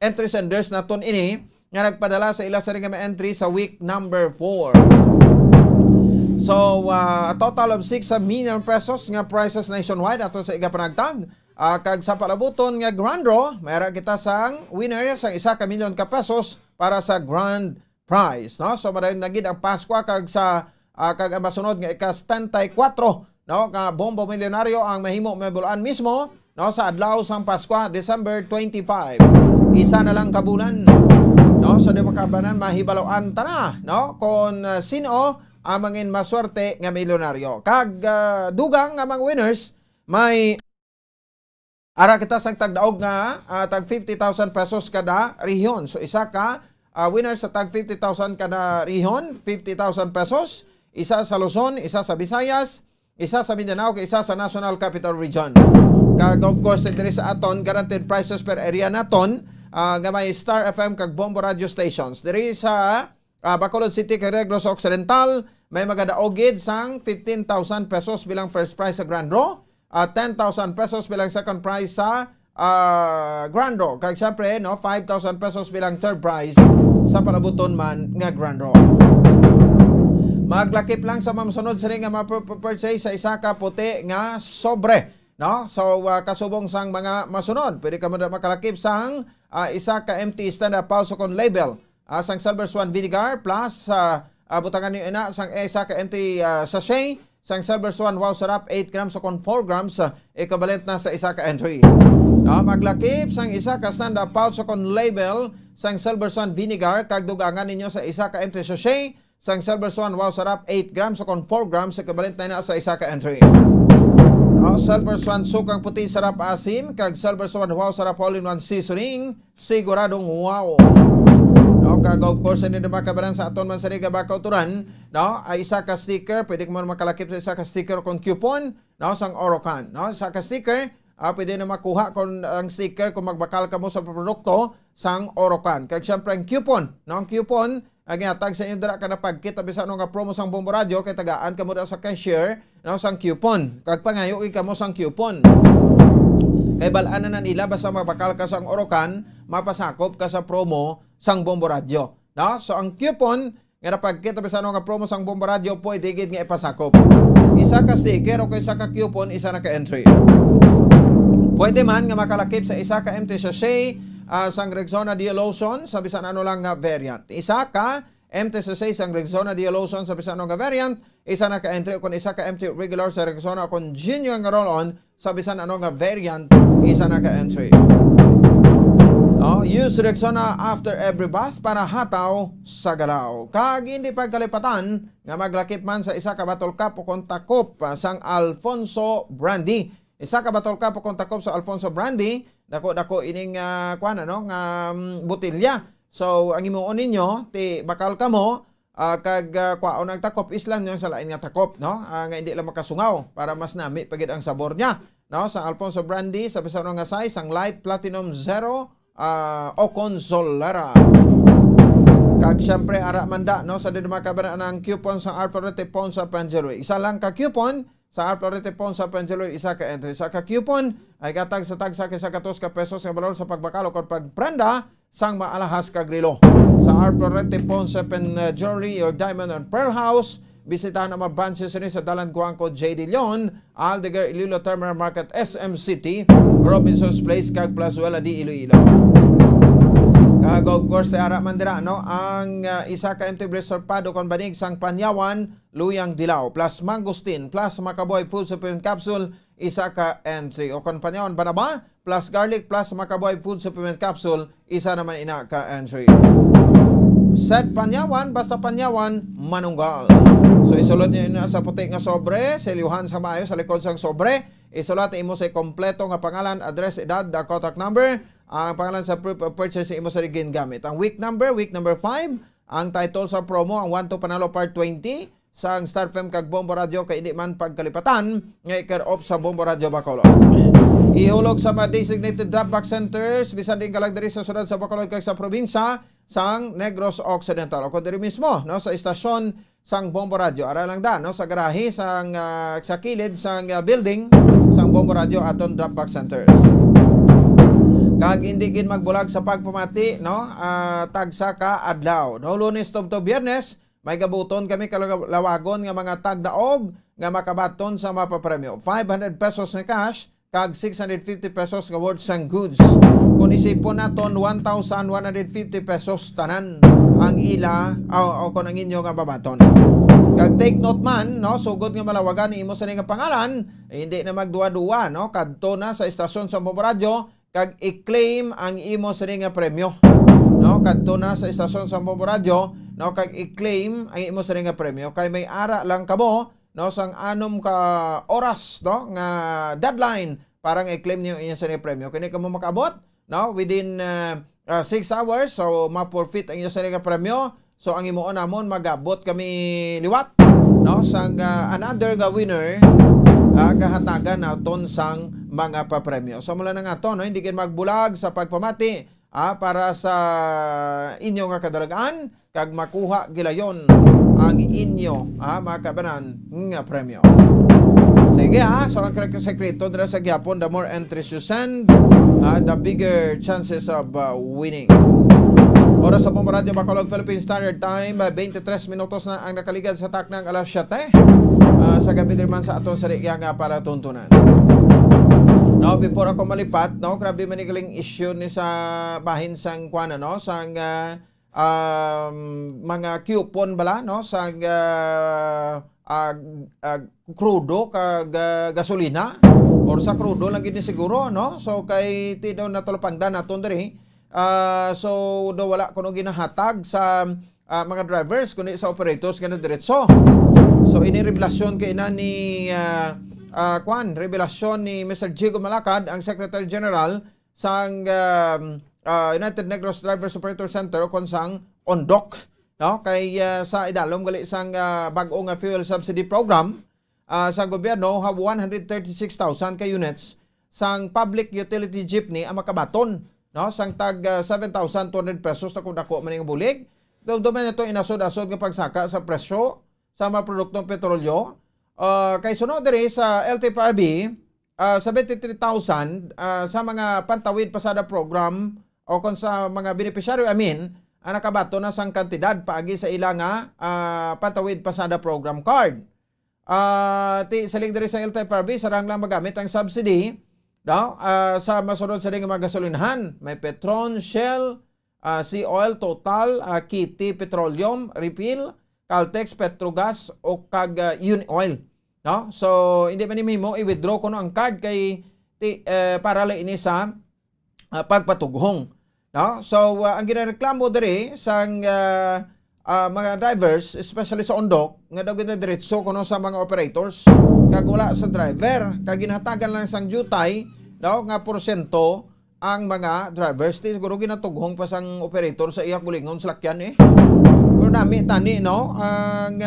entry senders naton ini nga nagpadala sa ila sa ring mga entries sa week number 4. So, a total of 6 million pesos nga prizes nationwide ato sa igapanagtag. Kag sa palabuton nga grand draw, mayroon kita sang winner sang 1 milyon ka pesos para sa grand prize, no? So madayon na gid ang Pasko kag sa kag ang masunod nga ika-74, no? Nga Bombo Milyonaryo ang mahimo mabulan mismo, no? Sa adlaw sang Pasko, December 25. Isa na lang kabulan, no? So di makabanan mahibaloan ta na, no? Kung sino ang mangin maswerte nga milyonaryo. Kag dugang nga mga winners, may ara kita sang tagdaog nga tag 50,000 pesos kada rehiyon. So isa ka winners sa tag 50,000 kada rehiyon, 50,000 pesos. Isa sa Luzon, isa sa Visayas, isa sa Mindanao, isa sa National Capital Region. Kag of course diri sa aton guaranteed prices per area naton nga may Star FM kag Bombo Radio stations. Diri sa Bacolod City kag Negros Occidental, may magadaogid sang 15,000 pesos bilang first prize sa Grand Draw, 10,000 pesos bilang second prize sa Grand Draw. Kag syempre, no, 5,000 pesos bilang third prize sa panabuton man nga Grand Draw. Maglakip lang sa mamsunod sa ring nga ma-purchase sa isa ka puti nga sobre, no? So kasubong sang mga masunod, pwede ka makalakip sang isa ka empty stand-up pulse con label. Sang Silver Swan Vinegar plus butangan niyo ina sang isa ka empty sachet sang Silver Swan Wow Sarap 8 grams o kon 4 grams equivalent na sa isa ka entry. Maglakip sang isa ka stand-up pouch o kon label sang Silver Swan Vinegar kag dugangan ninyo sa isa ka empty sachet sang Silver Swan Wow Sarap 8 grams o kon 4 grams equivalent na sa isa ka entry. Silver Swan Sukang Puti Sarap Asim kag Silver Swan Wow Sarap All-in-One Seasoning siguradong wow. No, kag of course hindi na makabaran sa aton man sa riga bakauturan, no, ay isa ka sticker, pwede mo makalakip sa isa ka sticker kon coupon, no, sang Orocan, no, isa ka sticker, pwede na makuha kon ang sticker kung magbakal ka mo sa produkto sang Orocan. Kag syempre ang coupon, no, ang coupon ang gihatag sa inyo dira kada pagkita bisan nga promo sang Bombo Radio kay tagaan ka mo sa cashier, no, sang coupon. Kag pangayo ka mo sang coupon. Kay balaan na nila basta magbakal ka sang Orocan, mapasakop ka sa promo sang Bombo Radio, no? So ang coupon nga napagkita bisan nga promo sang Bombo Radio pwede gid nga ipasakop. Isa ka sticker o isa ka coupon, isa na ka entry. Pwede man nga makalakip sa isa ka empty sachet sang Rexona Dia Lotion sa bisan ano lang nga variant. Isa ka empty sachet sang Rexona Dia Lotion sa bisan ano nga variant, isa na ka entry o isa ka empty regular sa Rexona kon Junior nga roll-on sa bisan ano nga variant, isa na ka entry. Use Rexona after every bath para hataw sa galaw. Kag hindi pagkalipatan nga maglakip man sa isa ka bottle cap o kontakop sang Alfonso Brandy. Isa ka bottle cap o kontakop sa Alfonso Brandy, dako ining nga botilya. So ang imuon ninyo ti bakal kamo kag kwaon ang takop islang nyo sa lain nga takop, no? Nga hindi lang makasungaw para mas nami pagid ang sabor niya, no? Sa Alfonso Brandy sa bisan nga size ang light platinum 0 o Consolera. Kag syempre ara manda, no, sa din makabaran ang coupon sa Art Florete Ponsa Penjoloy. Isa lang ka coupon sa Art Florete Ponsa Penjoloy, isa ka entry. Sa ka coupon ay katag sa tagsa sa 2 ka pesos nga balor sa pagbakalo kon pagprenda sang maalahas ka grilo. Sa Art Florete Ponsa Penjoloy or Diamond and Pearl House, bisitahan ang mga branches rin sa Dalan Guangco J. De Leon, Aldegar Iloilo Terminal Market SM City, Robinson's Place kag Plazuela di Iloilo. Kag of course te ara man dira, no, ang isa ka empty blister pad o kon banig sang Panyawan Luyang Dilaw plus mangosteen plus Makaboy Food Supplement Capsule, isa ka entry. O kon Panyawan Banaba plus garlic plus Makaboy Food Supplement Capsule, isa naman ina ka entry. Set Panyawan, basta Panyawan, manunggal. So isulod niyo na sa puti nga sobre, selyuhan sa maayo sa likod sang sobre. Isulat imo sa kompleto nga pangalan, address, edad, contact number, ang pangalan sa proof of purchase imo sa gamit. Ang week number 5, ang title sa promo ang 1 to Panalo Part 20 sa Star FM kag Bombo Radio kay hindi man pagkalipatan nga i-care-off sa Bombo Radio Bacolod. Ihulog sa mga designated drop-box centers bisan din kalag diri sa syudad sa Bacolod kag sa probinsya sang Negros Occidental o kundi mismo no sa istasyon sang Bombo Radio ara lang da no sa garahe sang sa kilid sang building sang Bombo Radio aton drop-box centers. Kag hindi gid magbulag sa pagpamati no tagsa ka adlaw no Lunes to Biyernes may gabuton kami kalawagon nga mga tagdaog nga makabaton sa mapapremyo 500 pesos na cash kag 650 pesos nga worth sang goods. Kung isipon naton 1,150 pesos tanan ang ila o kung ang inyo nga babaton. Kag take note man no sugod nga malawagan ni imo sa nga pangalan hindi na magduwa-duwa no kadto na sa istasyon sa Bombo Radio kag i-claim ang imo sa nga premyo. No kadto na sa istasyon sa Bombo Radio no kag i-claim ang imo sa nga premyo kay may ara lang kamo no sang anom ka oras no nga deadline para i-claim niyo inyo sa premyo kini kamo makaabot no within 6 hours so ma-forfeit ang inyo sa premyo so ang imo namon magabot kami liwat no sang another ga winner gahatagan naton sang mga papremyo so mula na nga to no hindi gid magbulag sa pagpamati para sa inyo nga kadalagan kag makuha gilayon ang inyo mga kabanan nga premyo. Sige so ang sekreto dira sa gyapon the more entries you send the bigger chances of winning. Oras sa Bombo Radio Bacolod Philippine Standard Time 23 minutos na ang nakaligad sa taknang alas 7 sa gabi man sa aton sa nga para tuntunan. No, before ako malipat, no, grabe manigaling issue ni sa bahin sang kuana no, sang mga coupon bala no, sang crudo kag gasolina or sa crudo lang gid siguro no. So kay ti daw natulpangdan naton diri. So daw wala kuno ginahatag sa mga drivers kundi sa operators kana diretso. So ini revelasyon kay ina ni revelasyon ni Mr. Jigo Malacad, ang Secretary General sang United Negros Drivers Operator Center kon sang ONDOC no kay sa idalom gali sang bag-o nga fuel subsidy program sa gobyerno have 136,000 ka units sang public utility jeepney ang makabaton no sang tag 7,200 pesos na kung dako man nga bulig daw man ito inasod-asod nga pagsaka sa presyo sa mga produktong petrolyo. Kay sunod diri sa LTFRB 73,000 sa mga pantawid pasada program o kung sa mga beneficiary ang nakabato na sang kantidad paagi sa ila nga pantawid pasada program card. Saling diri sa LTFRB sarang lang magamit ang subsidy no? Sa masunod sa mga gasolinahan may Petron, Shell, Sea Oil, Total, Kitty Petroleum, Refill, Caltex, Petrogas o kag Unioil. No? So hindi man nimo i-withdraw kuno ang card kay para lang ini sa pagpatughong. No? So ang ginareklamo diri sang mga drivers especially sa ONDOC nga daw diretso kuno sa mga operators kag wala sa driver kag ginhatagan lang sang jutay daw nga porsyento ang mga drivers ti siguro ginatughong pa sang operator sa iya kulingon sa lakyan pero nami tani no ang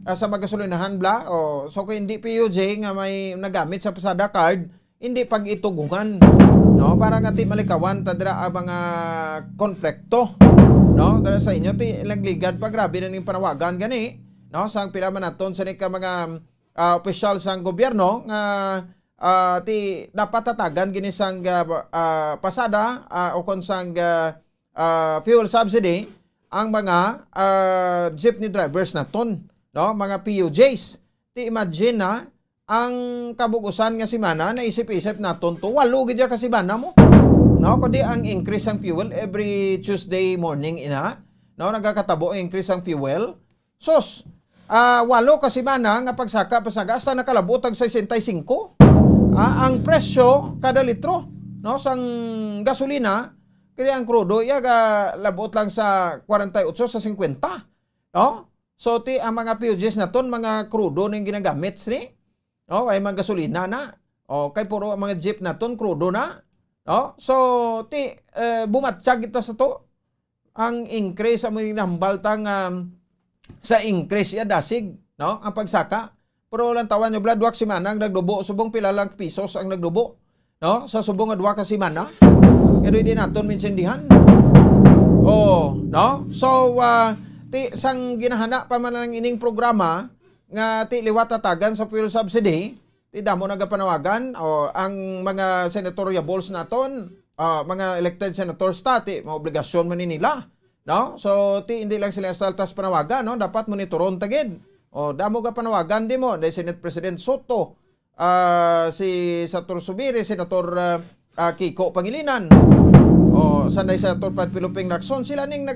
sa magasolinahan bla so kung hindi PUJ nga may nagamit sa pasada card hindi pag itugungan no para nga ti malikawan tadra ang mga konflikto no dara sa inyo ti lagligad pa grabe na ning panawagan gani no sang pila man naton sa ka mga opisyal sang gobyerno nga ti dapat tatagan gini sang pasada o kon sang fuel subsidy ang mga jeepney drivers naton no mga PUJs. Ti imagine na ang kabugusan nga semana na isip-isip naton to walo gid ka semana mo no kundi ang increase ang fuel every Tuesday morning ina no nagakatabo ang increase ang fuel sos walo ka semana nga pagsaka hasta nakalabot og 65 ang presyo kada litro no sang gasolina kaya ang crudo yaga labot lang sa 48 sa 50 no. So ti ang mga PUJs naton mga crudo ning ginagamit ni. No, ay mga gasolina na. O kay puro mga jeep naton crudo na. No? So ti bumatsyag kita sa to ang increase sa mga nambaltang sa increase ya dasig, no? Ang pagsaka. Pero lang tawan yung blood wax semana ang nagdubo subong pila lang pisos ang nagdubo, no? Sa subong adwa ka semana. Kaya di naton minsindihan. Oh, no? So ti sang ginahana pa man ang ining programa nga ti liwat tatagan sa fuel subsidy, ti damo nagapanawagan o ang mga senatoriables naton, mga elected senators ti maobligasyon man nila, no? So ti hindi lang sila saltas panawagan, no? Dapat monitoron tagid. O damo ga panawagan di mo dahil Senate President Soto, si Senator Subiri, Senator Kiko Pangilinan, o sanay Senator Pat Piluping Lacson, sila ning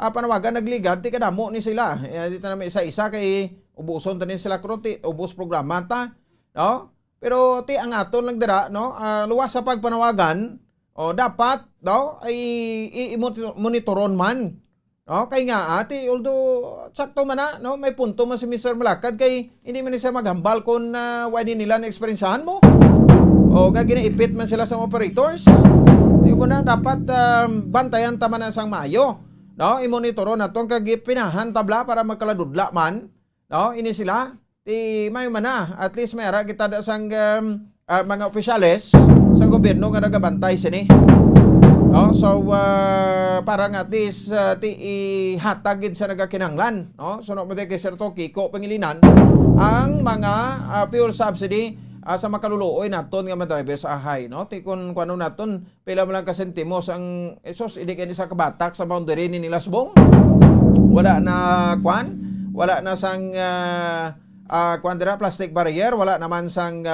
panawagan nagligad ti kadamo ni sila. Dito na may isa-isa kay ubuson tanin sila kruti, ubos programa ta, no? Pero ti ang aton lang dira, no? Luwas sa pagpanawagan, o dapat, no, ay i-monitoron man. No, kay nga ati although sakto man na, no, may punto man si Mr. Malakad kay hindi man siya maghambal kung wadi nila na eksperyensahan mo. O nga ginaipit man sila sa operators. Di mo na dapat bantayan ta man sang maayo. No, i-monitoro naton kag pinahan tabla para magkaladudla man. No, ini sila ti may man na at least may ara kita da sang mga opisyales sa gobyerno nga nagabantay sini. No, so parang at least ti ihatagid sa nagakinanglan, no? So no mo kay Sir Kiko Pangilinan ang mga fuel subsidy sa makaluluoy naton nga madriver sa ahay, no? Ti kun kuno naton pila man lang ka sentimos ang esos idi kay sa kabatak sa boundary ni nila subong. Wala na wala na sang kwan dira plastic barrier, wala naman sang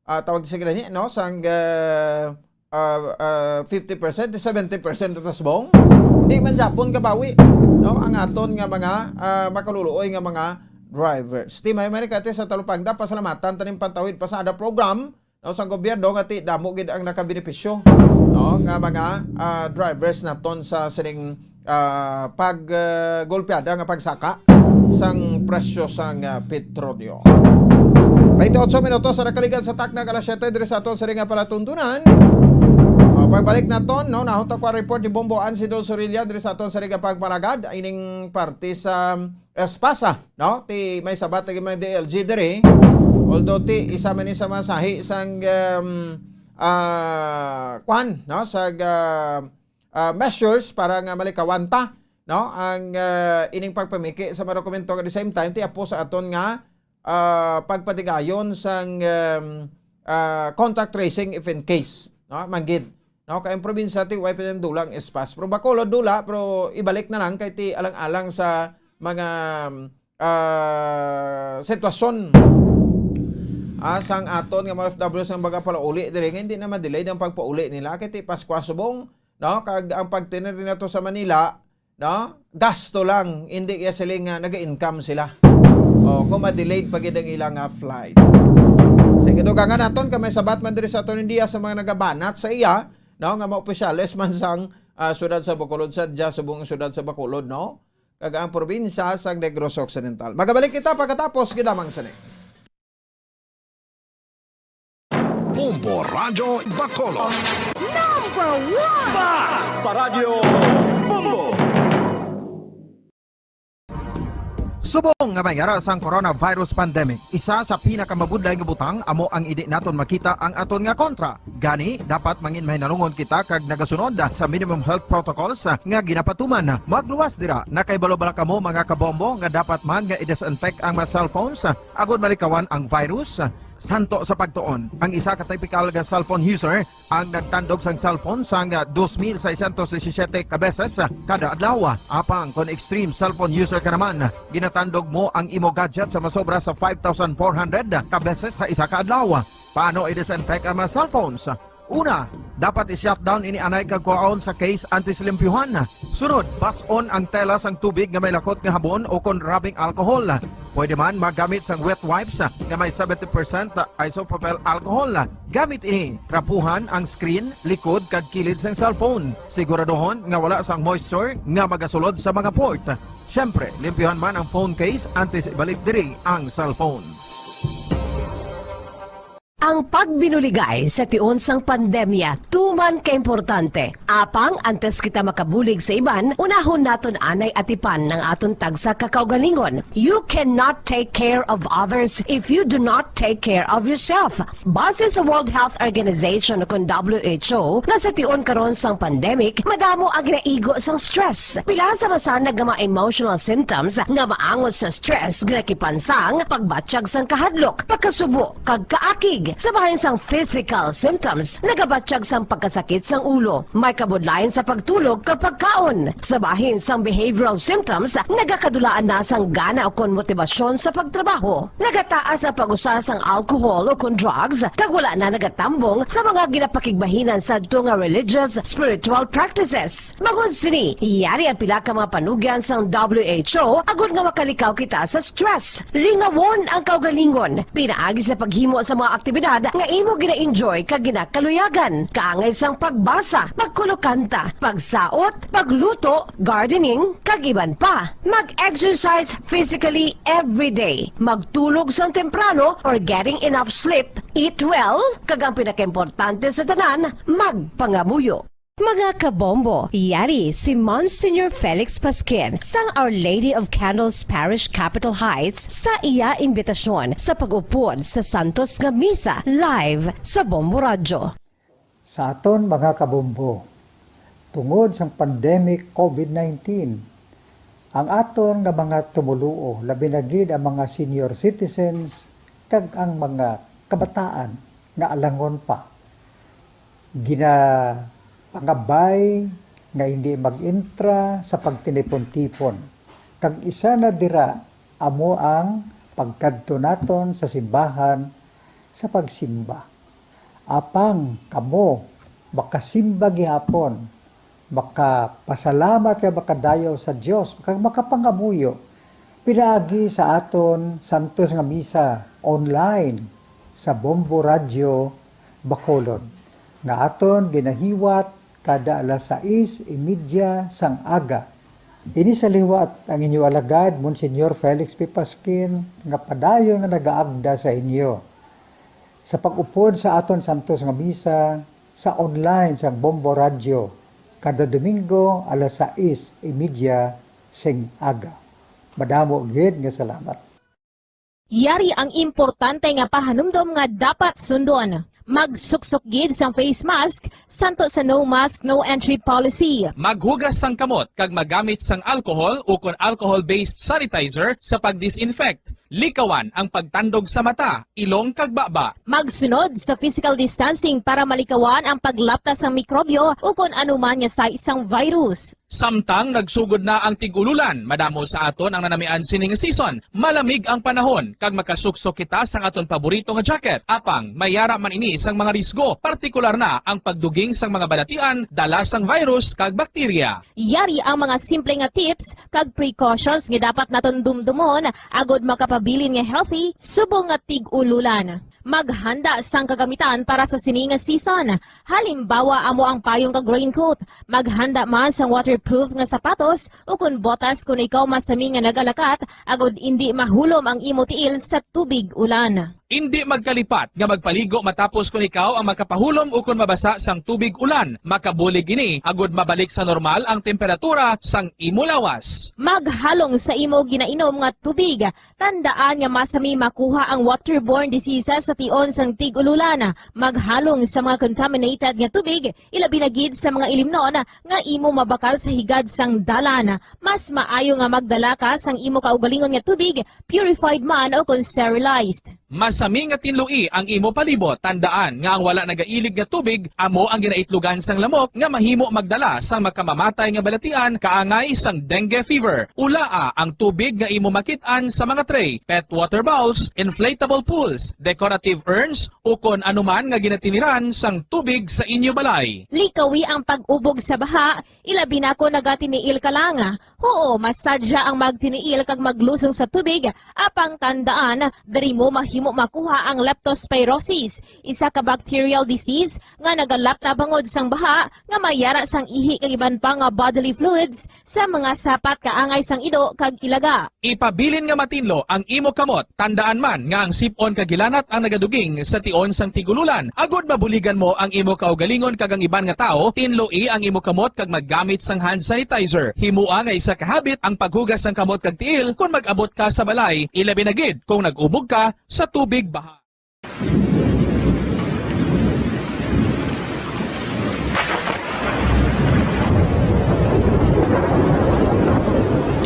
tawag sa ganyan, no? Sang 50% to 70% tas bong. Di man Japon kabawi, no? Ang aton nga mga makaluluoy nga mga drivers. Ti may kate sa talupagda pasalamatan tanim pantawid pasada program, no, sa gobyerno nga ti damo gid ang nakabenepisyo, no, nga mga drivers naton sa sining golpeada nga pagsaka sang presyo sang petrolyo. 28 minutos sa nakaligan sa takna alas 7 diri sa aton sa ringa palatuntunan. Pagbalik naton, no, nahutak ko report ni Bombo Ansidol Sorilla diri sa aton sa ringa pagpalagad ining parte sa Espasa, no? Ti may sabat nga mga DLG diri. Although ti isa man ni sa masahi sang kwan, no, sa measures para nga malikawanta, no, ang ining pagpamiki sa mga dokumento at the same time ti apo sa aton nga pagpatigayon sang contact tracing if in case, no, manggid, no, kay probinsya ti way pinandulang espas pero Bacolod dula pero ibalik na lang kay ti alang-alang sa mga sitwasyon sang aton nga mga FWs nga baga palauli diri nga hindi na ma-delay ang pagpauli nila kay ti Paskwa subong, no, kag ang pagtiner nato sa Manila, no, gasto lang, hindi kaya sila nga naga-income sila. O kung ma-delayed pag ang ilang flight. Sige, dugangan naton kamay sabat man diri sa aton India sa mga nagabanat sa iya, no, nga mga opisyales man sang syudad sa Bacolod sadya subong syudad sa Bacolod, no, kag ang probinsya sa Negros Occidental. Magabalik kita pagkatapos gidamang sani. Bombo Radio Bacolod. Number 1! Basta Radio Bombo! Subong nga mayara sang coronavirus pandemic, isa sa pinakamabudlay nga butang amo ang idi naton makita ang aton nga kontra. Gani dapat mangin mahinalungon kita kag nagasunod sa minimum health protocols nga ginapatuman. Magluwas dira na kay balo-bala kamo mga kabombo nga dapat man nga i-disinfect ang mga cellphones agud malikawan ang virus. Santo sa pagtuon, ang isa ka typical nga cellphone user ang nagtandog sang cellphone sang 2,617 ka beses kada adlaw. Apang kon extreme cellphone user ka naman, ginatandog mo ang imo gadget sa masobra sa 5,400 ka beses sa isa ka adlaw. Paano i-disinfect ang mga cellphones? Una, dapat i-shutdown ini anay kagkuhaon sa case antislimpyuhan. Sunod, bas-on ang tela sang tubig nga may lakot nga habon o kon rubbing alcohol. Pwede man magamit sang wet wipes nga may 70% isopropyl alcohol. Gamit ini, trapuhan ang screen, likod kag kilid sang cellphone. Siguraduhon nga wala sang moisture nga magasulod sa mga port. Syempre, limpyuhan man ang phone case antes ibalik diri ang cellphone. Ang pagbinuligay sa tiun sang pandemya tuman ka importante. Apang antes kita makabulig sa iban, unahon naton anay atipan ng aton tagsa kakaugalingon. You cannot take care of others if you do not take care of yourself. Base sa World Health Organization o WHO, na sa tiun karon sang pandemic, madamo ang ginaigo sang stress. Pila sa masanag nga mga emotional symptoms nga maangot sa stress ginakipansang pagbatsyag sang kahadlok, pagkasubo, kag kaakig. Sa bahin sang physical symptoms, nagabatsyag sang pagkasakit sang ulo, may kabudlayan sa pagtulog kapag kaon. Sa bahin sang behavioral symptoms, nagakadulaan na sang gana o kon motibasyon sa pagtrabaho. Nagataas ang pag-usa sang alcohol o kon drugs, kag wala na nagatambong sa mga ginapakigbahinan sa nga religious, spiritual practices. Magun sini, iyari ang pila ka mga panugyan sang WHO agud nga makalikaw kita sa stress. Lingawon ang kaugalingon, pinaagi sa paghimo sa mga aktibidad nga imo gina-enjoy kag ginakaluyagan, kaangay sang pagbasa, pagkulokanta, pagsaot, pagluto, gardening, kag iban pa. Mag-exercise physically every day, magtulog sang temprano or getting enough sleep, eat well, kag ang pinakaimportante sa tanan, magpangamuyo. Mga kabombo, yari si Monsignor Felix Pasquin sang Our Lady of Candles Parish Capitol Heights sa iya imbitasyon sa pag-upod sa Santos nga Misa live sa Bombo Radio. Sa aton mga kabombo, tungod sang pandemic COVID-19, ang aton nga mga tumuluo, labi na gid ang mga senior citizens kag ang mga kabataan nga alangon pa, pangabay nga hindi mag-intra sa pagtinipon-tipon. Kag isa na dira amo ang pagkadto naton sa simbahan sa pagsimba. Apang kamo makasimba gihapon, makapasalamat ka makadayaw sa Dios, kag makapangamuyo. Pinaagi sa aton Santos nga Misa online sa Bombo Radio Bacolod. Nga aton ginahiwat kada alas 6:30 sang aga. Ini sa liwat ang inyo alagad, Monsignor Felix P. Pasquin, nga padayon nga nagaagda sa inyo. Sa pag-upod sa aton Santos nga Misa, sa online sang Bombo Radio, kada Domingo alas 6:30 sing aga. Madamo gid nga salamat. Yari ang importante nga pahanumdom nga dapat sundon. Magsuksok gid sang face mask santo sa no mask no entry policy. Maghugas sang kamot kag magamit sang alcohol o kon alcohol-based sanitizer sa pag-disinfect. Likawan ang pagtandog sa mata, ilong kag baba. Magsunod sa physical distancing para malikawan ang paglaptas ng mikrobyo o kung anuman nga sa isang virus. Samtang nagsugod na ang tigululan, madamo sa aton ang nanamian sining season. Malamig ang panahon kag makasuksok kita sang aton paborito nga jacket. Apang mayara man ini sang mga risgo, partikular na ang pagduging sang mga balatian dala sang virus kag bakterya. Yari ang mga simple nga tips kag precautions nga dapat naton dumdumon agod makapabilin nga healthy subong nga tig-ululan. Maghanda sang kagamitan para sa sining nga season. Halimbawa amo ang payong kag raincoat. Maghanda man sang waterproof nga sapatos o kun botas kung ikaw masami nga nagalakat agod hindi mahulom ang imo tiil sa tubig ulan. Hindi magkalipat nga magpaligo matapos kung ikaw ang makapahulom o kung mabasa sang tubig ulan. Makabulig ini agod mabalik sa normal ang temperatura sang imo lawas. Maghalong sa imo ginainom nga tubig. Tandaan nga masami makuha ang waterborne diseases sa tion sang tig-ululan. Maghalong sa mga contaminated nga tubig, ilabi na gid sa mga ilimnon nga imo mabakal sa higad sang dalan. Mas maayo nga magdala ka sang imo kaugalingon nga tubig, purified man o kung sterilized. Masami nga tinlui ang imo palibot. Tandaan nga ang wala nagailig nga tubig amo ang ginaitlugan sang lamok nga mahimo magdala sang makamamatay nga balatian kaangay sang dengue fever. Ulaa ang tubig nga imo makit-an sa mga tray, pet water bowls, inflatable pools, decorative urns o kon anuman nga ginatiniran sang tubig sa inyo balay. Likawi ang pag-ubog sa baha, ilabi na ko nagatiniil ka lang. Oo, masadya ang magtiniil kag maglusong sa tubig, apang tandaan dari mo mahimo makuha ang leptospirosis, isa ka bacterial disease nga nagalap na bangod sang baha nga mayara sang ihi kag iban pa nga bodily fluids sa mga sapat kaangay sang ido kag ilaga. Ipabilin nga matinlo ang imo kamot, tandaan man nga ang sipon kagilanat ang nagaduging sa tion sang tigululan. Agod mabuligan mo ang imo kaugalingon kag ang iban nga tao, tinloi ang imo kamot kag maggamit sang hand sanitizer. Himua nga isa ka habit ang paghugas sang kamot kag tiil kung mag-abot ka sa balay, ilabi na gid kung nag-ubog ka sa tubig baha.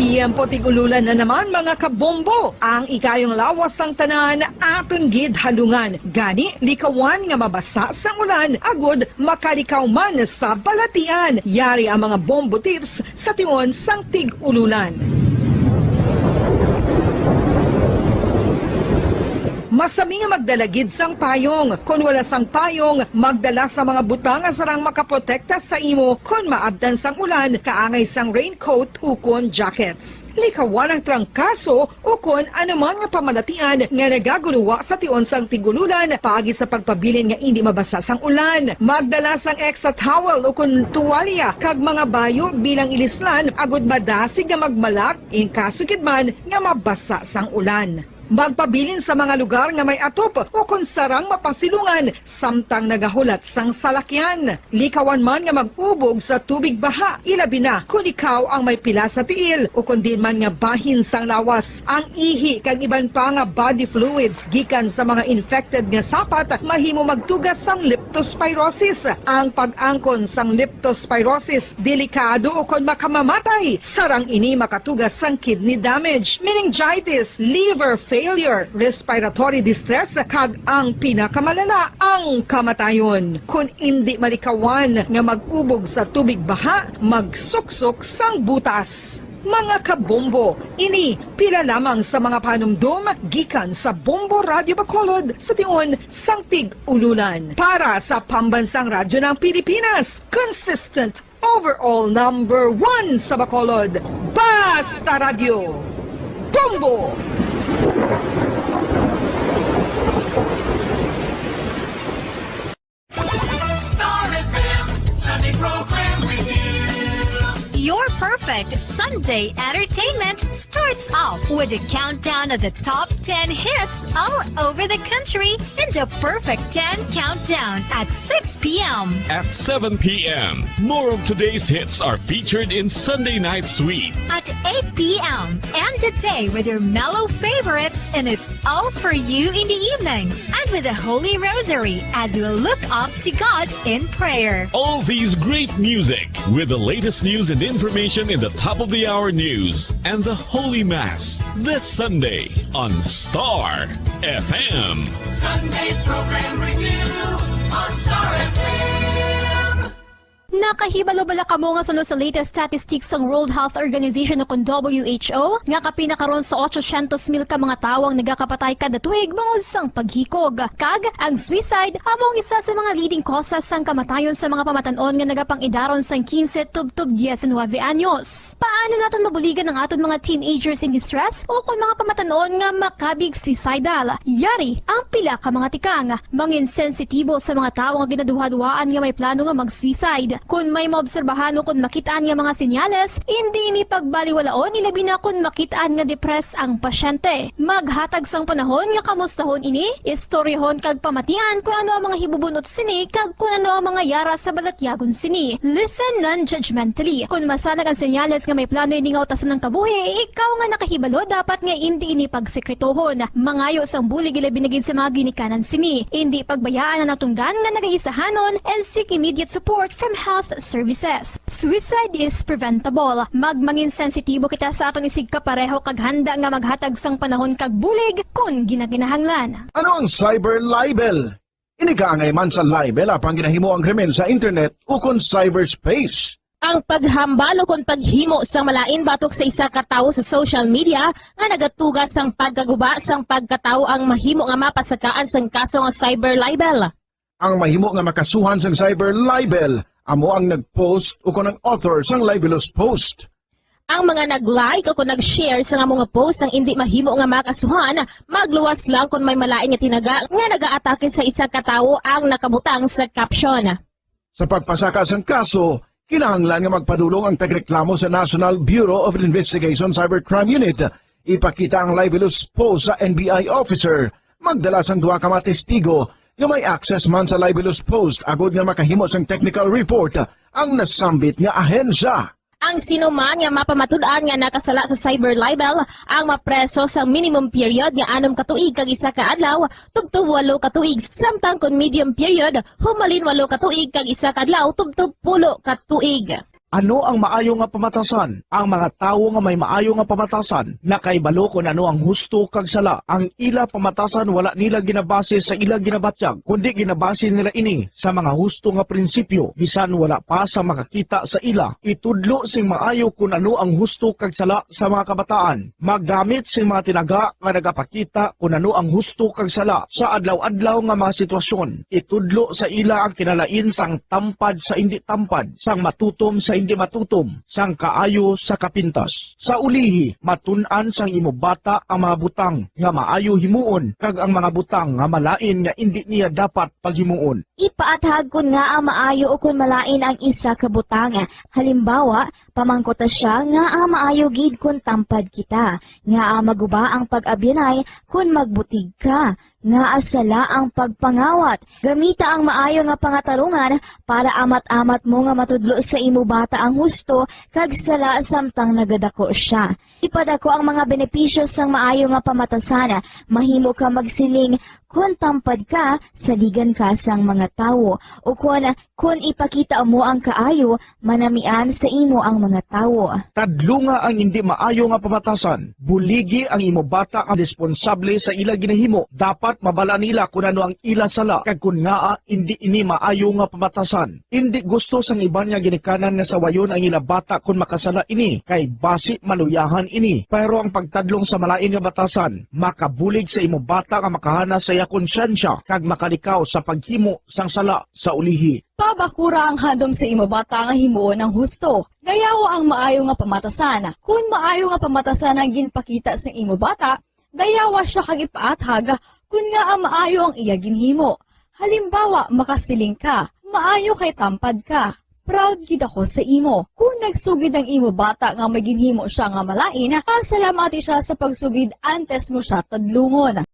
Tiyempo tigululan na naman mga kabombo. Ang ikayong lawas ng tanan aton gid halungan. Gani likawan nga mabasa sa ulan agud makalikaw man sa balatian. Yari ang mga bombo tips sa tion sang tig-ululan. Masami nga magdalagid sang payong. Kung wala sang payong, magdala sa mga butang nga sarang makaprotekta sa imo kung maabdan sang ulan, kaangay sang raincoat ukon jackets. Likawan ang trangkaso o kung anuman nga pamalatian nga nagaguluwa sa tion sang tigululan paagi sa pagpabilin nga hindi mabasa sang ulan. Magdala sang extra towel o kung tuwalya kag mga bayo bilang ilislan agud madasig nga magmalak in kaso gid man nga mabasa sang ulan. Magpabilin sa mga lugar nga may atop o kung sarang mapasilungan samtang nagahulat sang salakyan. Likawan man nga mag-ubog sa tubig baha, ilabi na kung ikaw ang may pila sa tiil o kung din man nga bahin sang lawas. Ang ihi kag iban pa nga body fluids gikan sa mga infected nga sapat mahimo magtugas sang leptospirosis. Ang pag-angkon sang leptospirosis delikado o kung makamamatay. Sarang ini makatugas sang kidney damage, meningitis, liver failure, respiratory distress, kag ang pinakamalala, ang kamatayon. Kung hindi malikawan nga mag-ubog sa tubig baha, magsuksok sang butas. Mga kabombo, ini pila lamang sa mga panumdum gikan sa Bombo Radio Bacolod sa tion sang tig-ululan. Para sa Pambansang Radyo ng Pilipinas, consistent overall number 1 sa Bacolod, Basta Radio, Bombo! Star FM, Sunday program with you. Your perfect Sunday entertainment starts off with a countdown of the top 10 hits all over the country in the Perfect 10 Countdown at 6 p.m. At 7 p.m., more of today's hits are featured in Sunday Night Sweet. At 8 p.m. end the day with your mellow favorites, and it's all for you in the evening. And with the Holy Rosary as we look up to God in prayer. All these great music with the latest news and information in the top of the hour news and the Holy Mass this Sunday on Star FM. Sunday program review on Star FM. Nakahibalo bala kamo nga sunod sa latest statistics ng World Health Organization o kung WHO nga kapinakaron sa 800,000 ka mga tawang nagakapatay kada tuig bangod sang paghikog. Kag ang suicide among isa sa mga leading causes sang kamatayon sa mga pamatanon nga nagapangidaron sang 15 tub 19 anyos. Paano naton mabuligan ang aton mga teenagers in distress o kung mga pamatanon nga makabig suicidal? Yari ang pila ka mga tikang mangin sensitibo sa mga tawo nga ginaduha-duhaan nga may plano nga mag-suicide. Kung may maobserbahan o kung makitaan nga mga senyales, hindi ni pagbaliwalaon ilabi na kung makitaan nga depress ang pasyente. Maghatag sang panahon nga kamustahon ini, istoryahon kag pamatian kung ano ang mga hibubunot sini kag kung ano ang mga yara sa balatyagon sini. Listen non-judgmentally. Kung masanag ang senyales nga may plano ini nga utason ng kabuhi, ikaw nga nakahibalo dapat nga hindi ini pagsekretohon. Mangayo sang bulig ilabi na gid sa mga ginikanan sini. Hindi pagbayaan ang natunggan nga nagaisahanon and seek immediate support from health services. Suicide is preventable. Magmangin sensitibo kita sa aton isig kapareho kag handa nga maghatag sang panahon kag bulig kung ginaginahanglan. Ano ang cyber libel? Inigaangay man sa libel apang ginahimo ang krimen sa internet o kon cyberspace. Ang paghambal o kung paghimo sang malain batok sa isa ka tawo sa social media nga nagatugas sang pagkaguba sang pagkatawo ang mahimo nga mapasakaan sang kaso nga cyber libel. Ang mahimo nga makasuhan sang cyber libel amo ang nag-post o kon ang author sang libelous post. Ang mga nag-like o kung nag-share sa nga mga post ng hindi mahimo nga makasuhan, magluwas lang kung may malain nga tinaga nga nag-aatake sa isa ka tawo ang nakabutang sa caption. Sa pagpasaka sang kaso, kinahanglan nga magpadulong ang tagreklamo sa National Bureau of Investigation Cybercrime Unit. Ipakita ang libelous post sa NBI officer. Magdala sang duha ka mga testigo nga may access man sa libelous post agod nga makahimo sang technical report ang nasambit nga ahensya. Ang sinuman nga mapamatud-an nga nakasala sa cyber libel ang mapreso sa minimum period nga 6 ka tuig kag 1 ka adlaw tubtob 8 ka tuig, samtang kon medium period humalin 8 ka tuig kag 1 ka adlaw tubtob 10 ka tuig. Ano ang maayo nga pamatasan? Ang mga tawo nga may maayo nga pamatasan nakaibalo kung ano ang husto kag sala. Ang ila pamatasan wala nila ginabase sa ila ginabatyag, kundi ginabase nila ini sa mga husto nga prinsipyo. Bisan wala pa sa makakita sa ila, itudlo sing maayo kung ano ang husto kag sala sa mga kabataan. Maggamit sing mga tinaga nga nagapakita kung ano ang husto kag sala sa adlaw-adlaw nga mga sitwasyon. Itudlo sa ila ang kinalain sang tampad sa hindi tampad, sang matutom sa hindi matutom, sang kaayo sa kapintas. Sa ulihi, matun-an sang imo bata ang mga butang nga maayo himuon kag ang mga butang nga malain nga hindi niya dapat paghimuon. Ipaathag kun nga ang maayo o kun malain ang isa ka butang. Halimbawa, pamangkota siya nga ang maayo gid kun tampad kita, nga ang maguba ang pag-abyanay kun magbutig ka, nga asala ang pagpangawat. Gamita ang maayo nga pangatarungan para amat-amat mo nga matudlo sa imo bata ang husto kag sala samtang nagadako siya. Ipadako ang mga benepisyo sang maayo nga pamatasan. Mahimo ka magsiling kun tampad ka, saligan ka sang mga tawo. O kun ipakita mo ang kaayo, manamian sa imo ang mga tawo. Tadlo nga ang hindi maayo nga pamatasan. Buligi ang imo bata ang responsable sa ila ginahimo. Dapat mabala nila kung ano ang ila sala kag kun nga hindi ini maayo nga pamatasan. Hindi gusto sang iban nga ginikanan nga sawayon ang ila bata kung makasala ini kay basi maluyahan ini. Pero ang pagtadlong sa malain nga batasan, makabulig sa imo bata nga makahana sa konsensya kag makalikaw sa paghimo sang sala sa ulihi. Pabakura ang handom sa imo bata nga himuon ng husto. Gayawa ang maayo nga pamatasan. Kung maayo nga pamatasan ang ginpakita sa imo bata, gayawa siya kag ipaathag kun nga ang maayo ang iya ginhimo. Halimbawa, makasiling ka, maayo kay tampad ka. Proud gid ako sa imo. Kung nagsugid ang imo bata nga may ginhimo siya nga malain, pasalamati siya sa pagsugid antes mo siya tadlungon.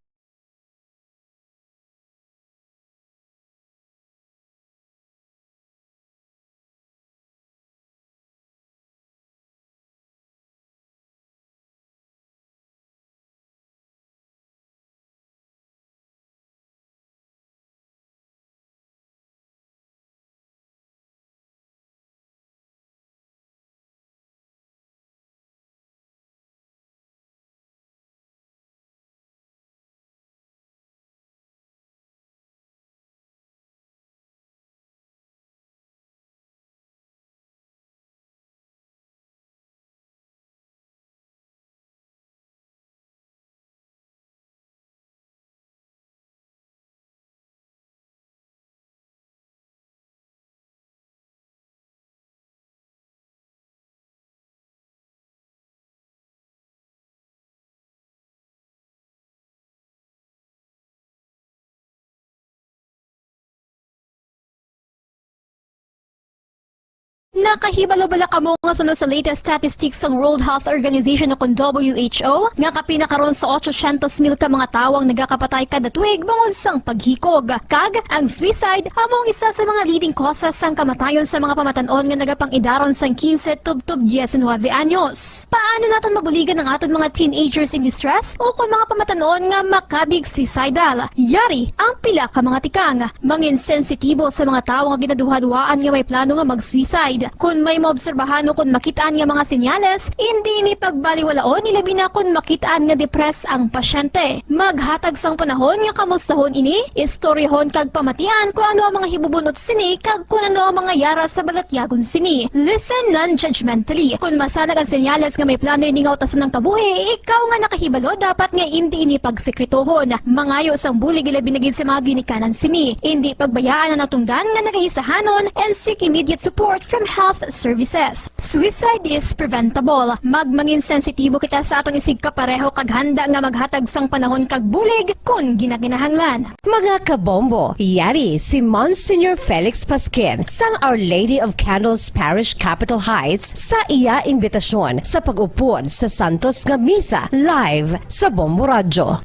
Nakahibalo bala kamo nga sunod sa latest statistics ng World Health Organization o WHO nga kapinakaron sa 800,000 ka mga tawang nagakapatay kada tuig bangod sang paghikog. Kag ang suicide among isa sa mga leading causes sang kamatayon sa mga pamatanon nga nagapangidaron sang 15 tubtob 19 anyos. Paano naton mabuligan ang aton mga teenagers in distress o kung mga pamatanon nga makabig suicidal? Yari ang pila ka mga tikang mangin sensitibo sa mga tawo nga ginaduhaduaan nga may plano nga mag-suicide. Kung may maobserbahan o kung makitaan nga mga senyales, hindi ni pagbaliwalaon nilabi na kung makitaan nga depress ang pasyente. Maghatag sang panahon nga kamustahon ini, istoryahon kag pamatian kung ano ang mga hibubunot sini kag kung ano ang mga yara sa balatyagon sini. Listen non-judgmentally. Kung masanag ang senyales nga may plano ini nga utason ng kabuhi, ikaw nga nakahibalo dapat nga hindi ini pagsekretohon. Mangayo sang bulig ilabi na gid sa mga ginikanan sini. Hindi pagbayaan ang natungdan nga nagahisahanon and seek immediate support from health services. Suicide is preventable. Magmangin sensitibo kita sa atong isig kapareho kag handa nga maghatag sang panahon kag bulig kun ginakinahanglan. Mga kabombo, yari si Monsignor Felix Pasquin sang Our Lady of Candles Parish Capitol Heights sa iya imbitasyon sa pag-upod sa Santos nga Misa live sa Bombo Radio.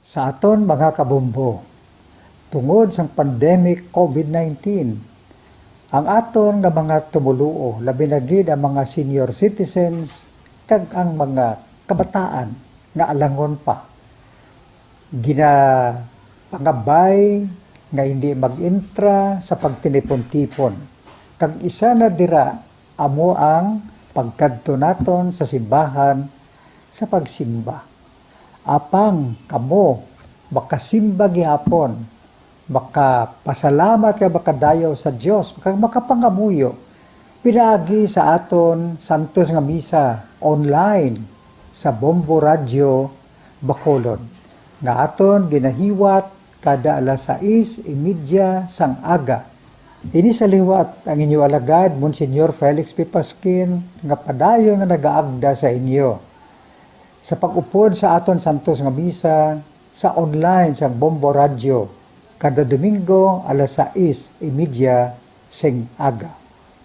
Sa aton mga kabombo, tungod sa pandemic COVID-19, ang aton nga mga tumuluo, labi na gid ang mga senior citizens kag ang mga kabataan nga alangon pa. Pangabay nga hindi mag-intra sa pagtinipon-tipon. Kag isa na dira amo ang pagkadto naton sa simbahan sa pagsimba. Apang kamo makasimba gihapon, makapasalamat ka makadayaw sa Dios, makapangamuyo pinaagi sa aton Santos nga Misa online sa Bombo Radio Bacolod nga aton ginahiwat kada alas 6:30 sang aga. Ini sa liwat ang inyo alagad Monsignor Felix P. Pasquin nga padayon nga nagaagda sa inyo sa pag-upod sa aton Santos nga Misa sa online sa Bombo Radio kada Domingo alas 6:30 sing aga.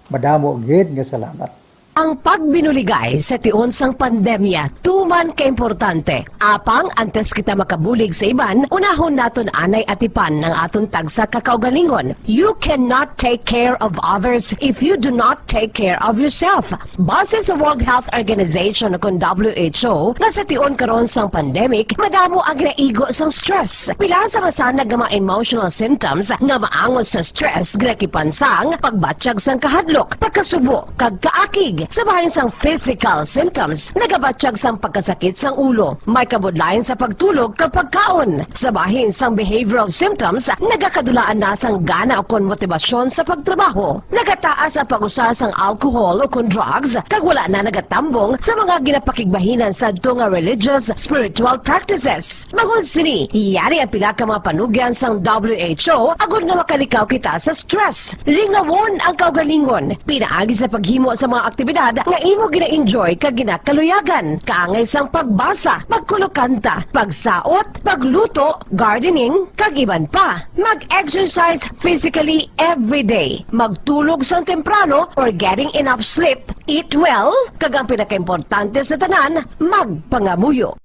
Madamo gid nga salamat. Ang pagbinuligay sa tiun sang pandemya, tuman ka-importante. Apang antes kita makabulig sa iban, unahon naton anay atipan ng aton tagsa kakaugalingon. You cannot take care of others if you do not take care of yourself. Base sa World Health Organization kung WHO, nga sa tiun karon sang pandemic, madamo ang ginaigo sang stress. Pila sa masanag nga mga emotional symptoms nga maangon sa stress, ginakipansang pagbatsyag sang kahadlok, pagkasubo, kag kaakig, sa bahin sang physical symptoms, nagabatsyag sang pagkasakit sang ulo, may kabudlayan sa pagtulog kapag kaon. Sa bahin sang behavioral symptoms, nagakadulaan na sang gana o kon motibasyon sa pagtrabaho. Nagataas ang pag-usa sang alcohol o kon drugs, kag wala na nagatambong sa mga ginapakigbahinan sa nga religious, spiritual practices. Magun sini, iyari ang pila ka mga panugyan sang WHO agud nga makalikaw kita sa stress. Lingawon ang kaugalingon, pinaagi sa paghimo sa mga aktibidad nga imo gina-enjoy kag ginakaluyagan, kaangay sang pagbasa, pagkulokanta, pagsaot, pagluto, gardening, kag iban pa. Mag-exercise physically every day, magtulog sang temprano or getting enough sleep, eat well, kag ang pinakaimportante sa tanan, magpangamuyo.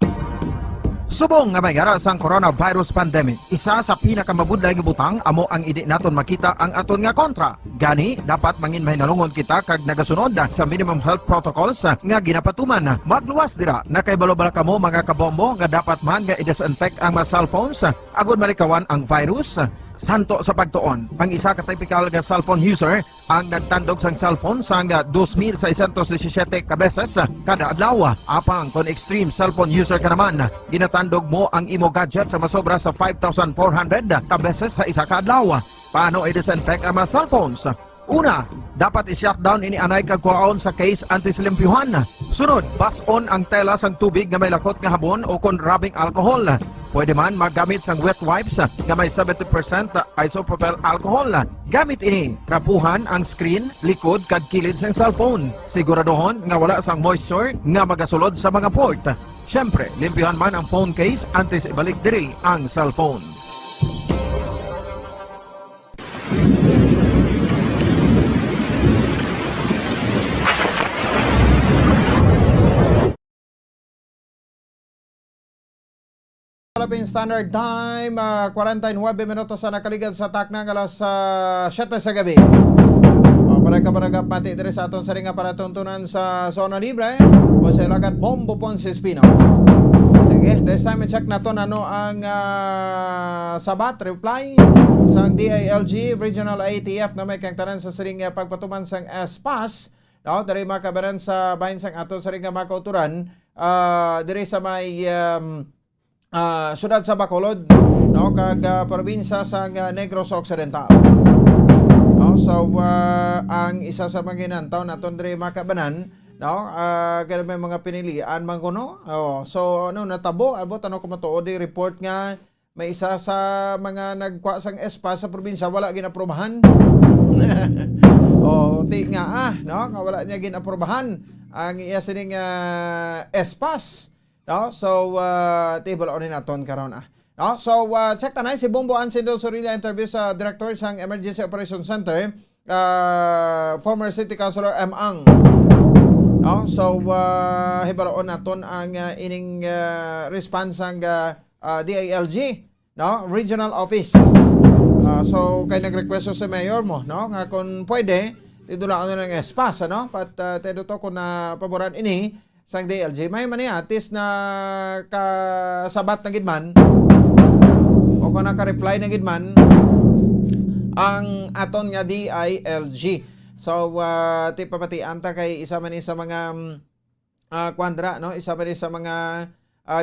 Subong nga mayara sang coronavirus pandemic, isa sa pinakamabudlay nga butang amo ang idi naton makita ang aton nga kontra. Gani, dapat mangin mahinalungon kita kag nagasunod sa minimum health protocols nga ginapatuman. Magluwas dira na kay balobala kamo mga kabombo nga dapat man nga i-disinfect ang mga cellphones agud malikawan ang virus. Santo sa pagtuon, ang isa ka typical nga cellphone user ang nagtandog sang cellphone sang 2,617 ka beses kada adlaw. Apang kon extreme cellphone user ka naman, ginatandog mo ang imo gadget sa masobra sa 5,400 ka beses sa isa ka adlaw. Paano i-disinfect ang mga cellphones? Una, dapat i-shutdown ini anay kag kuhaon sa case anti-silimpyuhan. Sunod, bas-on ang tela sang tubig nga may lakot nga habon o kon rubbing alcohol. Pwede man magamit sang wet wipes nga may 70% isopropyl alcohol. Gamit ini, krapuhan ang screen, likod kag kilid sang cellphone. Siguraduhon nga wala sang moisture nga magasulod sa mga port. Syempre, limpyuhan man ang phone case antes ibalik diri ang cellphone. Philippine Standard Time, 49 minutos na nakaligad sa taknang alas 7 sa gabi. Paraga pati dire sa aton saringa para tuntunan sa Zona Libre o sa ilagan Bombo Ponce Espino. Sige, this time i-check naton ano ang sabat reply sang DILG Regional ATF na may kangtanan sa saringa pagpatuman sang SPAS. No, dari makabaran sa bahin sang aton saringa makauturan dire sa may syudad sa Bacolod, no, kag probinsya sa Negros Occidental. No, so ang isa sa mga ginantaw naton dire makabanan, no, kada may mga pinilian man kuno. So ano natabo abot ano kumatuod di report nga may isa sa mga nagkuha sang espa sa probinsya wala ginaprubahan. ti nga no nga wala niya ginaprobahan ang iya sining ESPAS, no? So ti balaonin naton karon no? So check tanay si Bombo Ansindo Sorilla interview sa director sang Emergency Operation Center, former City Councilor M. Ang. No? So hibalaon naton ang ining response sang DILG, no? Regional Office. So kay nag-request sa mayor mo, no, nga kung pwede tidulaan na ng ESPAS, ano, pat tedo to kung na paboran ini sang DLG may maniatis na kasabat na gidman o kung naka-reply na gidman ang aton nga DILG. So ti papatian ta kay isa man sa mga kwadra, no, isa man sa mga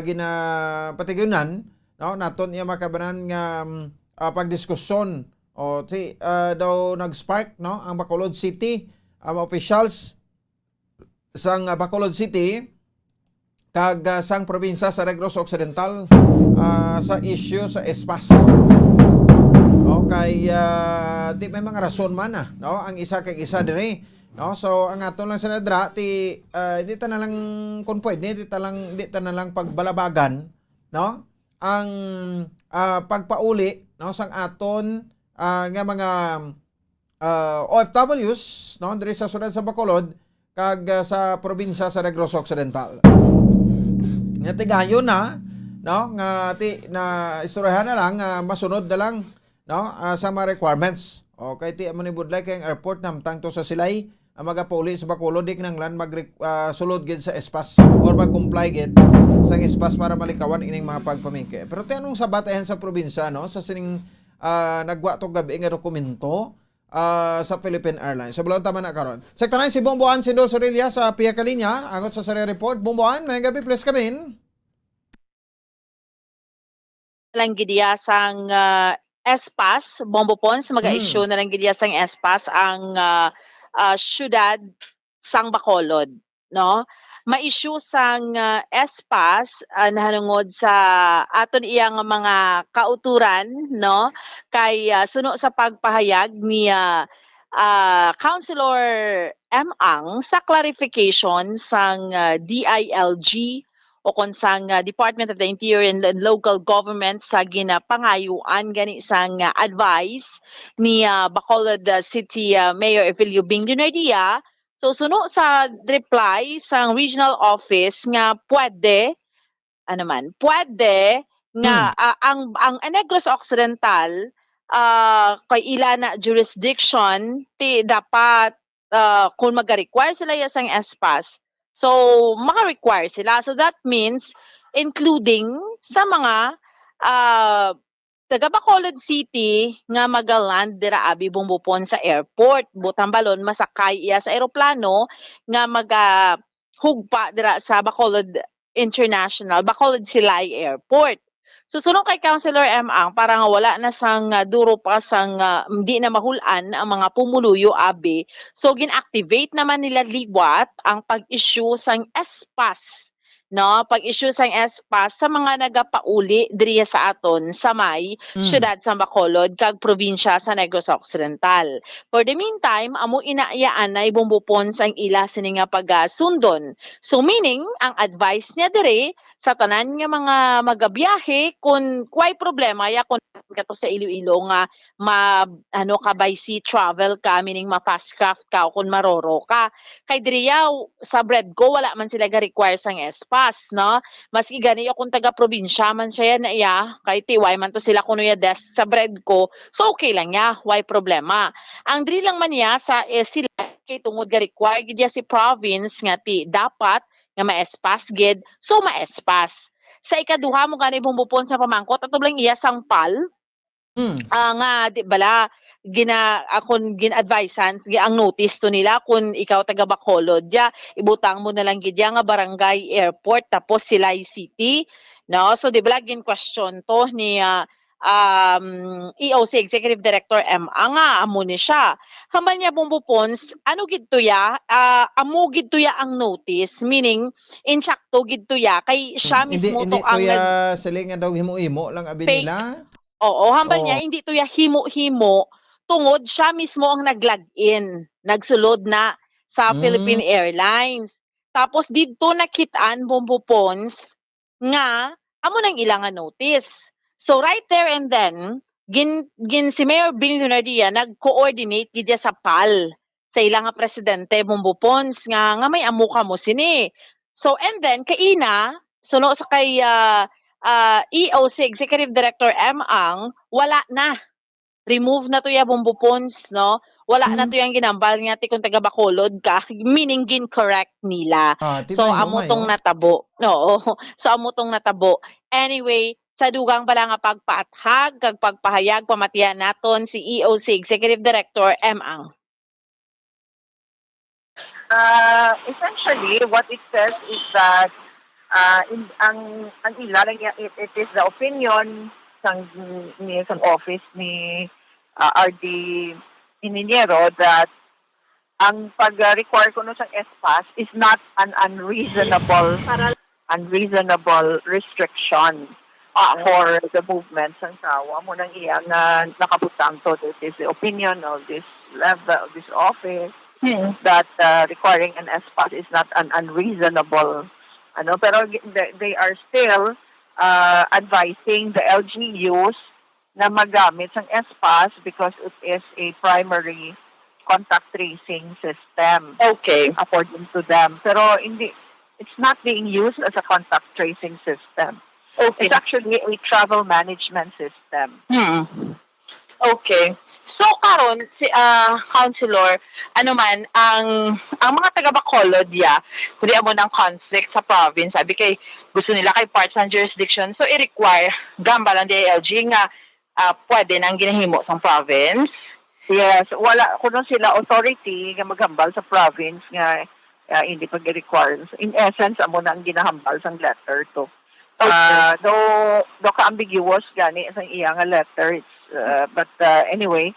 ginapatigunan, no, naton iya makabanan nga pagdiskusyon o daw nag-spark, no, ang Bacolod City, ang officials sang Bacolod City kag sang probinsya sa Negros Occidental sa issue sa ESPAS. Okay, di may mga rason man no, ang isa kag isa dire, no. So ang aton lang sinadra ti di ta na lang kun pwede di ta na lang pagbalabagan, no, ang pagpauli, no, sang aton nga mga OFWs, no, diri sa syudad sa Bacolod kag sa probinsya sa Negros Occidental. Nga tigayon na, no, nga na istoryahan na lang, masunod na lang, no, sa mga requirements. Okay, ti amo ni budlay kay ang airport namtang to sa silay ang magapauli sa Bacolod dik nang lan sulod gid sa ESPAS or mag-comply gid sang ESPAS para malikawan ining mga pagpamingke. Pero ti anong sabat ayan sa probinsya, no, sa sining nagwa to gabi nga dokumento sa Philippine Airlines. So bulon tama na karon. Sektaran si Bomboan Sindo Sorilla sa Pia Kalinya angot sa Sari Report. Bomboan, may gabi, please come in. Lang gidiya sang ESPAS, Bombo Pons, mag-issue na lang gidiya sang ESPAS ang syudad sang Bacolod, no? Ma-issue sang ESPAS nahanungod sa aton iyang mga kauturan, no, kay suno sa pagpahayag ni Councilor M. Ang sa clarification sang DILG o kon sang Department of the Interior and Local Government sa ginapangayuan gani sang advice ni Bacolod City Mayor Evelio Bing Lunardia. So suno sa reply sang regional office nga pwede nga ang Negros Occidental kay ila na jurisdiction ti dapat kung mag-require sila sang ESPAS, so maka-require sila. So that means including sa mga taga Bacolod City nga magaland dira abi bumbupon sa airport, butang balon masakay iya sa eroplano nga hugpa dira sa Bacolod International, Bacolod Silay Airport. Susunod kay Councilor M. Ang para nga wala na sang duro pa sang hindi na mahulan ang mga pumuluyo abi. So gin-activate naman nila liwat ang pag-issue sang ESPAS, no, pag-issue sang ESPAS sa mga nagapauli diri sa aton sa may syudad sa Bacolod kag probinsya sa Negros Occidental. For the meantime, amo inaayaan na ibumbupon sang ila sini nga pagasundon. So meaning ang advice niya diri sa tanan nga mga magabiyahe kung kuay problema ya kung kato sa Iloilo nga ka by sea travel ka, meaning ma-fast craft ka o kung maroro ka. Kay diriya sa Bredco wala man sila ga-require sang ESPAS, no? Maski gani kung taga-probinsya man siya na iya, kay tiway man to sila kuno ya desk sa Bredco, so okay lang ya, why problema. Ang diri lang man niya sa sila kay tungod ga-require gid si province nga ti dapat nga ma-ESPAS gid, so ma-ESPAS. Sa ikaduha mo gani bumbupon sa pamangkot ato lang iya sang PAL. Nga di bala akon gin-advisean ang notice to nila kung ikaw taga Bacolod ya ibutang mo na lang gid nga barangay airport tapos Silay City, no. So di bala gin question to ni EOC Executive Director M. Nga amo ni siya hambal niya bumbupons ano gid to ya amo gid to ya ang notice, meaning insakto gid to ya kay siya mismo hindi to ang siling nga daw himo-himo lang abi nila. Oo, hambal niya hindi to ya himo-himo tungod siya mismo ang nag-login, nagsulod na sa Philippine Airlines. Tapos dito nakitaan Bombo Pons nga amo nang ilang nga notice. So right there and then gin si Mayor Bing Lunardia nag-coordinate gidya sa PAL sa ilang nga presidente Bombo Pons nga may amo ka mo sini. So and then kaina suno sa kay EOC Executive Director M Ang wala na. Remove na to ya Bombo Pons, no? Wala na to yung ginambal nga ti kung taga Bacolod ka, meaning gin-correct nila. So amo tong natabo. Oo. So amo tong natabo. Anyway, sa dugang pala nga pagpaathag kag pagpahayag pamatiyan naton si EOC Executive Director M Ang. Essentially, what it says is that ang ilan, it is the opinion ng office ni RD Ininiero that ang pag-require ko sa SPAS is not an unreasonable restriction for the movements ng tawa mo nang iyang nakabutang to. This is the opinion of this level of this office that requiring an SPAS is not an unreasonable pero they are still advising the LGUs na magamit ng SPAS because it is a primary contact tracing system. Okay. According to them. Pero it's not being used as a contact tracing system. Okay. It's actually a travel management system. Okay. So karon si Councilor, ang mga taga Bacolod kundi amo ng conflict sa province, sabi kay gusto nila kay parts ng jurisdiction, so i-require gambalan DILG nga pwede nang ginahimo sa province. Yes, wala kuno sila authority nga maghambal sa province nga hindi pag require. In essence, amo na ang ginahambal sa letter to. Though ka-ambiguous gani sa iyang letter, but anyway,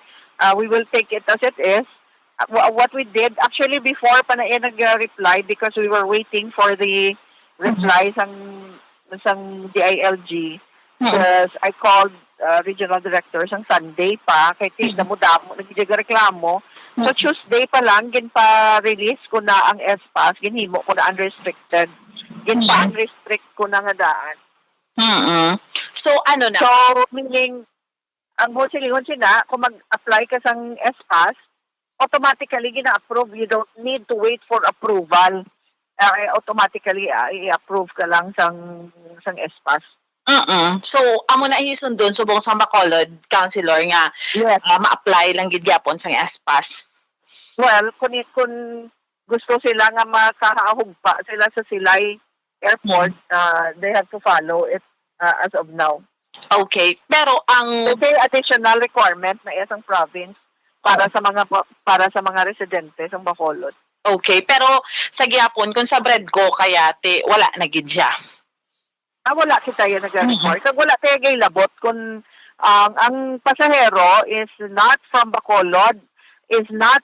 we will take it as it is. What we did, actually before pa na nag-reply because we were waiting for the reply sang DILG. Because I called regional director sang Sunday pa, kay damo-damo, nag-reklamo. So Tuesday pa lang, gin-pa-release ko na ang SPAS, ginhimo ko na unrestricted. Gin-pa-unrestrict ko na nga daan. So ano na? So meaning, ang silingon sila, kung mag-apply ka sang SPAS, automatically gina-approve. You don't need to wait for approval. Automatically, i-approve ka lang sang SPAS. So, amo na isundon subong sa Bacolod, Councilor, nga yes. Ma-apply lang gid gyapon sang SPAS. Well, kung gusto sila nga makahugpa sila sa Silay Airport, they have to follow it as of now. Okay, pero ang may additional requirement na isang province para sa mga residente sa Bacolod. Okay, pero sa gyapon kung sa Bredgo kaya wala na gid siya. Wala kita yan nag-require. Kag wala tayo gay labot kung ang pasahero is not from Bacolod, is not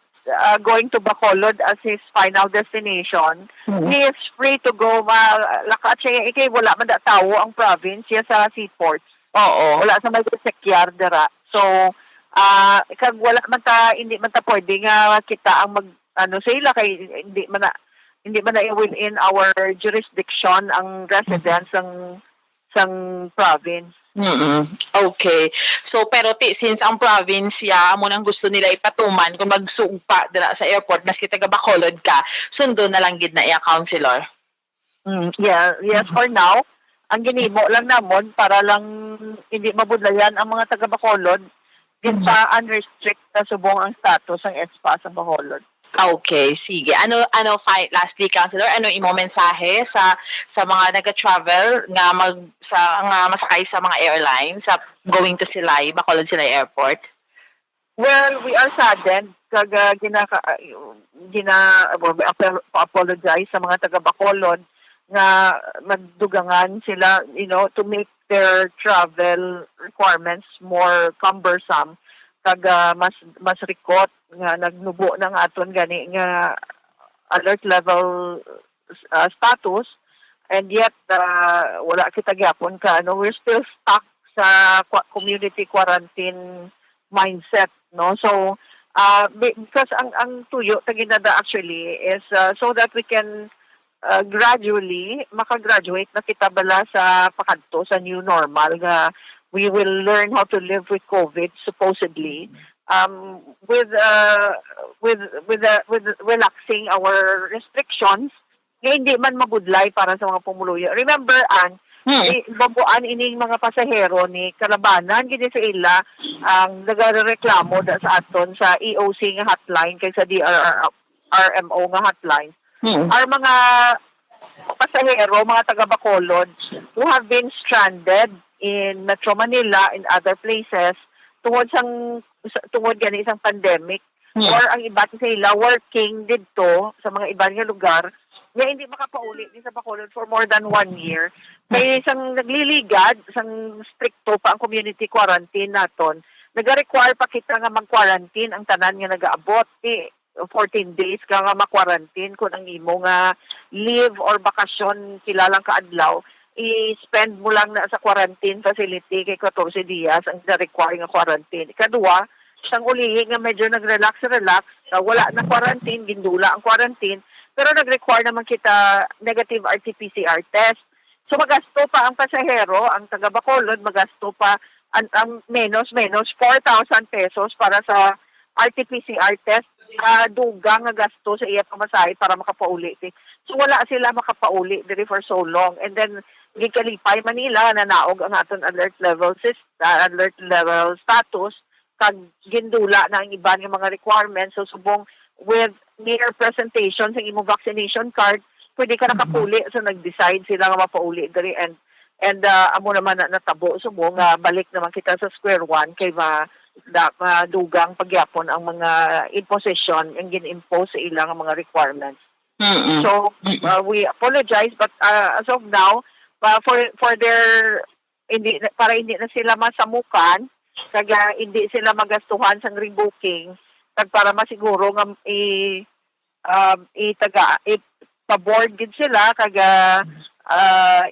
going to Bacolod as his final destination. He is free to go lakat siya ikay wala man da tawo ang province siya sa seaports. Oo. Wala sa may sekyar dira. So kag wala man hindi man ta pwede nga kita ang sila kay hindi man na within our jurisdiction ang residents sang province. Okay. So pero since ang province mo nang gusto nila ipatuman kung magsugpa dira sa airport maski taga Bacolod ka, sundo na lang gid na iya, Councilor. Yes, for now. Ang ginimo lang namon para lang hindi mabudlayan ang mga taga Bacolod, pa unrestrict na subong ang status ng SPAS sa Bacolod. Okay, sige. Ano lastly, Councilor, ano imo mensahe sa mga naga-travel nga masakay sa mga airlines sa going to Silay, Bacolod Silay Airport? Well, we are saddened kag apologize sa mga taga Bacolod nga magdugangan sila, to make their travel requirements more cumbersome. Kag mas rikot nga nagnubo ng aton gani nga alert level status, and yet wala kita gyapon we're still stuck sa community quarantine mindset no? So because ang tuyo taginada actually is so that we can gradually makagraduate na kita bala sa pakadto sa new normal nga we will learn how to live with COVID supposedly with relaxing our restrictions nga hindi man mabudlay para sa mga pumuluyo. Remember, Ann, babuan ining mga pasahero ni Kalabanan gid sa ila ang nagareklamo sa aton sa EOC nga hotline kay sa DRRMO nga hotline. Our mga pasahero, mga taga Bacolod who have been stranded in Metro Manila and other places tungod gani isang pandemic or ang iba sa ila working didto sa mga ibang nga lugar nga hindi makapauli din sa Bacolod for more than 1 year. Kaya isang nagliligad, isang stricto pa ang community quarantine naton. Nag-require pa kita nga mag-quarantine ang tanan nga nag-aabot. 14 days ka nga ma-quarantine kung ang imo nga leave or bakasyon kilalang kaadlaw. I-spend mo lang na sa quarantine facility kay 14 dias ang na-require nga quarantine. Ikadua, isang ulihi nga medyo nag-relax, wala na quarantine, gindula ang quarantine, pero nag-require naman kita negative RT-PCR test. So magasto pa ang pasahero, ang taga Bacolod, magasto pa ang menos 4,000 pesos para sa RT-PCR test. Dugang nga gasto sa iya pamasahe para makapauli. So wala sila makapauli diri for so long. And then gikalipay Manila na naog ang aton alert level status kag gindula na ang iban nga mga requirements. So subong with near presentation sa imong vaccination card, pwede ka nakapuli. So nag-decide sila nga mapauli diri and amo naman na natabo subong balik naman kita sa square one kay dugang pagyapon ang mga imposition ang gin-impose sa ilang mga requirements. So we apologize but as of now for their para hindi na sila masamukan kaya hindi sila magastuhan sa rebooking kag para masiguro nga pa-board gid sila kag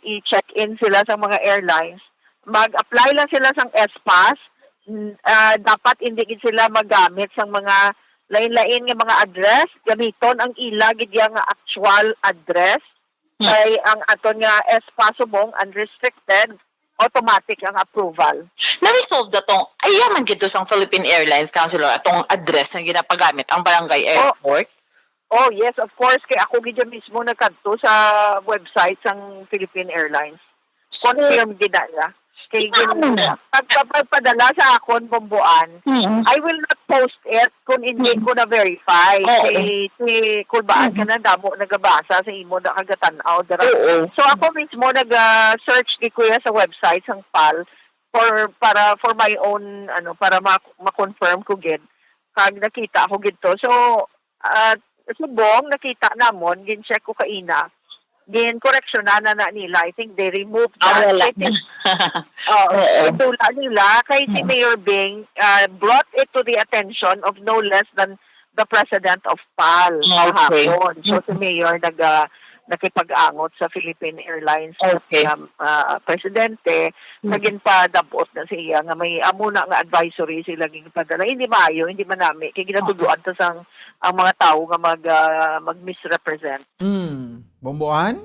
i-check-in sila sa mga airlines. Mag-apply lang sila sang S-Pass. Dapat hindi gid sila magamit sang mga lain-lain nga mga address. Gamiton ang ila gid nga actual address. Kay ang aton nga S-Pass subong unrestricted, automatic ang approval. Na-resolve na tong, ayaman gito sa Philippine Airlines Council, atong address na ginapagamit ang barangay airport? Oh, yes, of course. Kaya ako gid mismo nagkadto sa website sang Philippine Airlines. Confirm gid na. Kay pagpadala sa akon Bomboan, I will not post it kung hindi ko na verify. Kay kulbaan ka na damo nagabasa sa imo da kagatan-aw dara. So ako mismo nag-search di kuya sa website sang PAL for my own para ma-confirm ko gid. Kag nakita ako gidto. So subong nakita namon gin-check ko kaina. Din correction na nila. I think they removed that. Itula nila kay si Mayor Bing brought it to the attention of no less than the President of PAL kahapon. So si Mayor nakipag-angot sa Philippine Airlines presidente, naging padabot na siya nga may amuna nga advisory sila gipadala. Hindi maayo, hindi manami kay ginatuduan ta sang ang mga tao nga mag-misrepresent. Bomboan?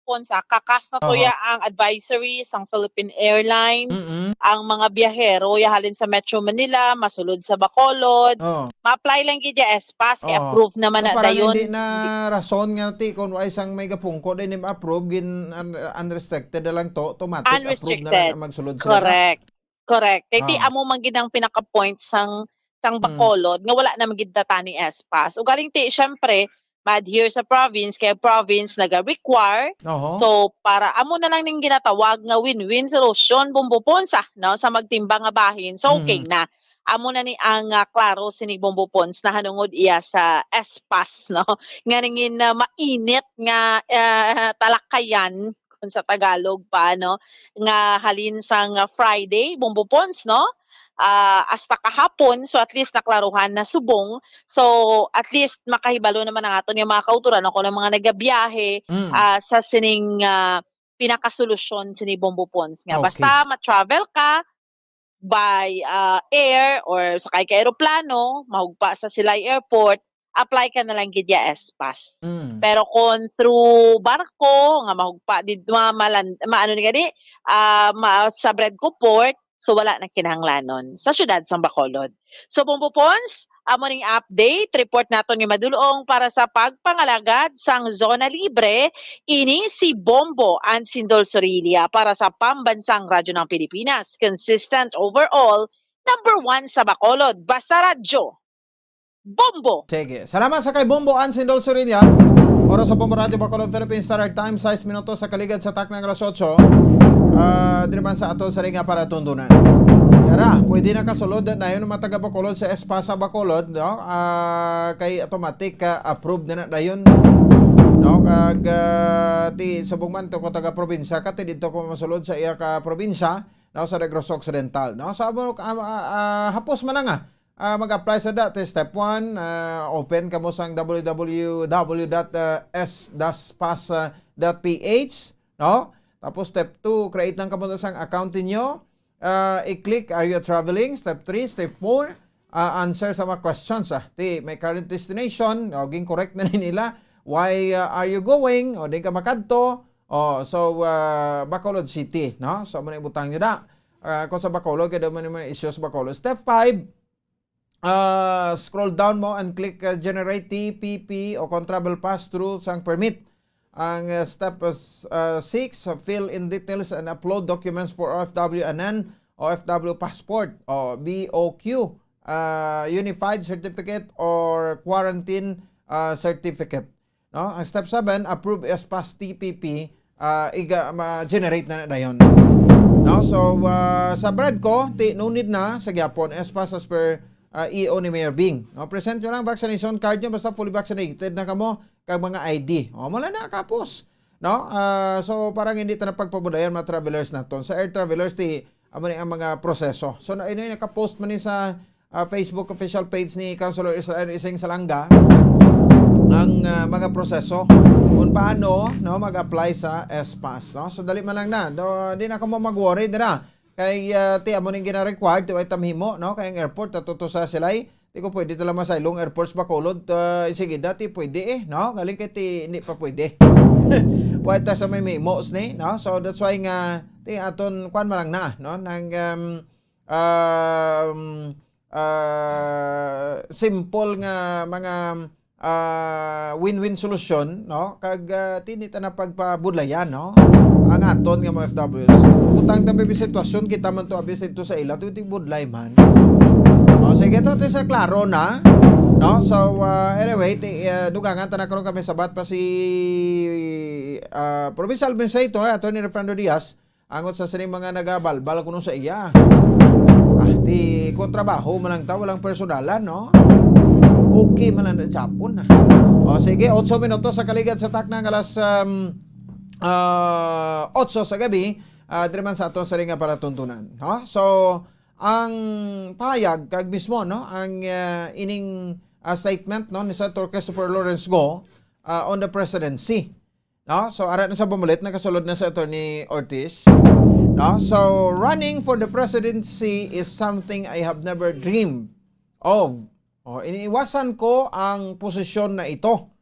Sa kakas na to ang advisory sang Philippine Airlines, ang mga biyahero yahalin sa Metro Manila, masulod sa Bacolod, ma-apply lang gid S-Pass kay approve naman na dayon. Hindi na rason nga ti kung ay isang may gapungko din approve gin unrestricted na lang to automatic approve na lang magsulod sila. Correct. Kay ti amo man gid ang pinaka-point sang Bacolod nga wala na magid data ni S-Pass. Ugaling ti syempre ma-adhere sa province, kaya province nag-require. So, para amo na lang ning ginatawag nga win-win solution, Bomboponsa, no? Sa magtimbang nga bahin. So, okay na. Amo na ni ang klaro sinig Bombopons na hanungod iya sa S-Pass, no? Nga ningin mainit nga talakayan, kung sa Tagalog pa, no? Nga halin sang Friday, Bombopons, no? Hasta kahapon, so at least naklaruhan na subong. So at least makahibalo naman ang aton yung mga kauturan ako ng mga nagabiyahe sa sining pinakasolusyon sini Bombopons nga. Basta ma-travel ka, by air or sakay ka aeroplano, mahugpa sa Silay Airport, apply ka na lang gid ya S-Pass. Pero kung through barko nga mahugpa did maano ni gani sa Bredco Port, so wala na kinahanglanon sa syudad sa Bacolod. So Bumbupons, amo ning update report naton nga madulong para sa pagpangalagad sang zona libre ini si Bombo Ansindol Sorilia para sa pambansang radyo ng Pilipinas. Consistent overall, number 1 sa Bacolod. Basta radyo. Bombo! Sige. Salamat sa kay Bombo Ansindol Sorilia. Oras sa Bombo Radio Bacolod, Philippines Standard Time, 6 minutos sa kaligad sa taknang alas 8. Diriman sa ato sa ringa para tundunan. Yara, pwede na kasulod na yun mataga Bacolod sa Espasa Bacolod, no? Kay automatic approved na yun. No, kag ti subong man to ko taga probinsya kati dito ko masulod sa iya ka probinsya, no, sa Negros Occidental, no. So hapos man nga mag-apply sa dati. Step 1, open kamo sang www.s-pass.ph, no? Tapos step 2, create lang kamo sang account niyo. I-click are you traveling? Step 3, step 4, answer sa mga questions. May current destination, ging correct na nila. Why are you going? O di ka makadto. So Bacolod City, no? So muna ibutang nyo da. Kung sa Bacolod, kada mo naman issues Bacolod. Step 5, scroll down mo and click generate TPP o travel pass through sang permit. Ang step 6, fill in details and upload documents for OFW-NN, OFW passport o BOQ, unified certificate or quarantine certificate. No? Ang step 7, approve S-Pass TPP, generate na yun. No? So sa Bredco, no need na sa gyapon S-Pass as per EO ni Mayor Bing. No, present nyo lang vaccination card nyo basta fully vaccinated na kamo kag mga ID. Wala na kapos. No? So parang hindi ta na pagpabulayan mga travelers naton. Sa air travelers amo ni ang mga proseso. So naka-post man ni sa Facebook official page ni Councilor Israel Iseng Salanga ang mga proseso kung paano, no, mag-apply sa S-Pass, no? So dali man lang na. Di na kamo mag-worry dira. Kay amo ning gina-required to ay tamhimo, no, kay ang airport natuto sa Silay. Di ko pwede tala masaylong airports Bacolod. Sige dati pwede no, galing kay hindi pa pwede. Why ta sa may memos ni, no? So that's why nga aton kwan man lang na, no, nang simple nga mga win-win solution, no, kag tinita na pagpabudlayan, no, ang aton nga mga FWs. Utang tabi sitwasyon kita man to abis ito sa ila to budlay man. Sige to sa klaro na, no. So anyway, dugangan ta na karon kami sabat pa si Provincial Administrator Attorney Fernando Diaz angot sa sining mga nagabalbal kuno sa iya. Di kontrabaho man lang ta, walang personalan, no. Okay man lang Japon na. Sige, 8 minutos sa kaligad sa taknang alas 8 sa gabi, driman sa aton sa ringa para tuntunan, no? So ang payag kag mismo, no, ang ining statement, no, ni Senator Christopher Lawrence Go on the presidency, no? So ara na sa bumulit nakasulod na sa Attorney Ortiz, no? So running for the presidency is something I have never dreamed of. Iniiwasan ko ang posisyon na ito.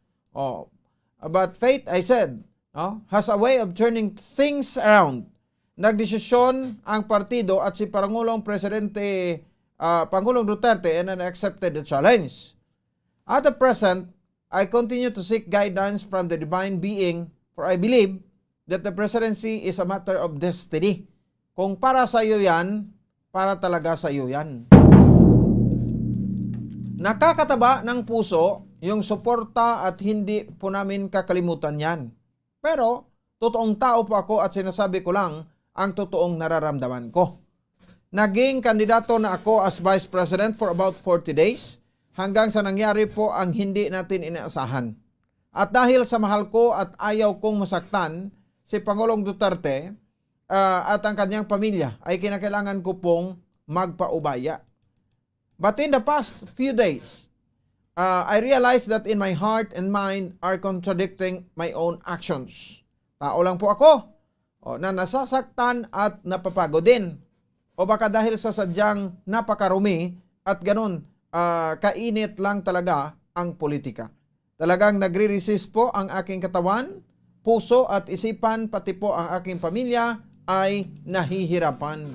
But fate, I said, no, has a way of turning things around. Nagdesisyon ang partido at si Pangulong Duterte and accepted the challenge. At the present, I continue to seek guidance from the divine being, for I believe that the presidency is a matter of destiny. Kung para sa iyo yan, para talaga sa iyo yan. Nakakataba ng puso yung suporta at hindi po namin kakalimutan yan. Pero, totoong tao po ako at sinasabi ko lang ang totoong nararamdaman ko. Naging kandidato na ako as Vice President for about 40 days hanggang sa nangyari po ang hindi natin inaasahan. At dahil sa mahal ko at ayaw kong masaktan si Pangulong Duterte at ang kanyang pamilya ay kinakailangan ko pong magpaubaya. But in the past few days, I realized that in my heart and mind are contradicting my own actions. Tao lang po ako na nasasaktan at napapagod din. O baka dahil sa sadyang napakarumi at ganun, kainit lang talaga ang politika. Talagang nagre-resist po ang aking katawan, puso at isipan, pati po ang aking pamilya ay nahihirapan.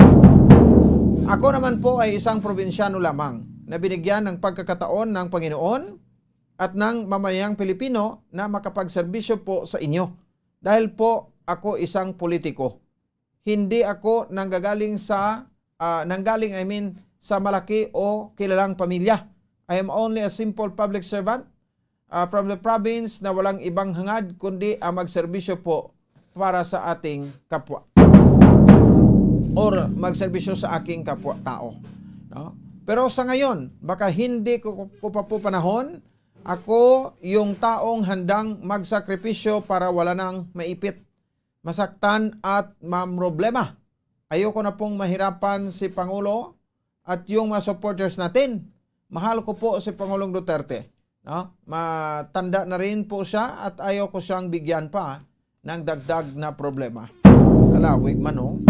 Ako naman po ay isang probinsyano lamang na binigyan ng pagkakataon ng Panginoon at ng mamayang Pilipino na makapagserbisyo po sa inyo. Dahil po ako isang politiko. Hindi ako nanggaling sa malaki o kilalang pamilya. I am only a simple public servant from the province na walang ibang hangad kundi ang magserbisyo po para sa ating kapwa. Or magserbisyo sa aking kapwa-tao. No? Pero sa ngayon, baka hindi ko pa po panahon, ako yung taong handang magsakripisyo para wala nang maipit, masaktan at mamroblema. Ayoko na pong mahirapan si Pangulo at yung mga supporters natin. Mahal ko po si Pangulong Duterte. No? Matanda na rin po siya at ayoko siyang bigyan pa ng dagdag na problema. Kalawig man, no?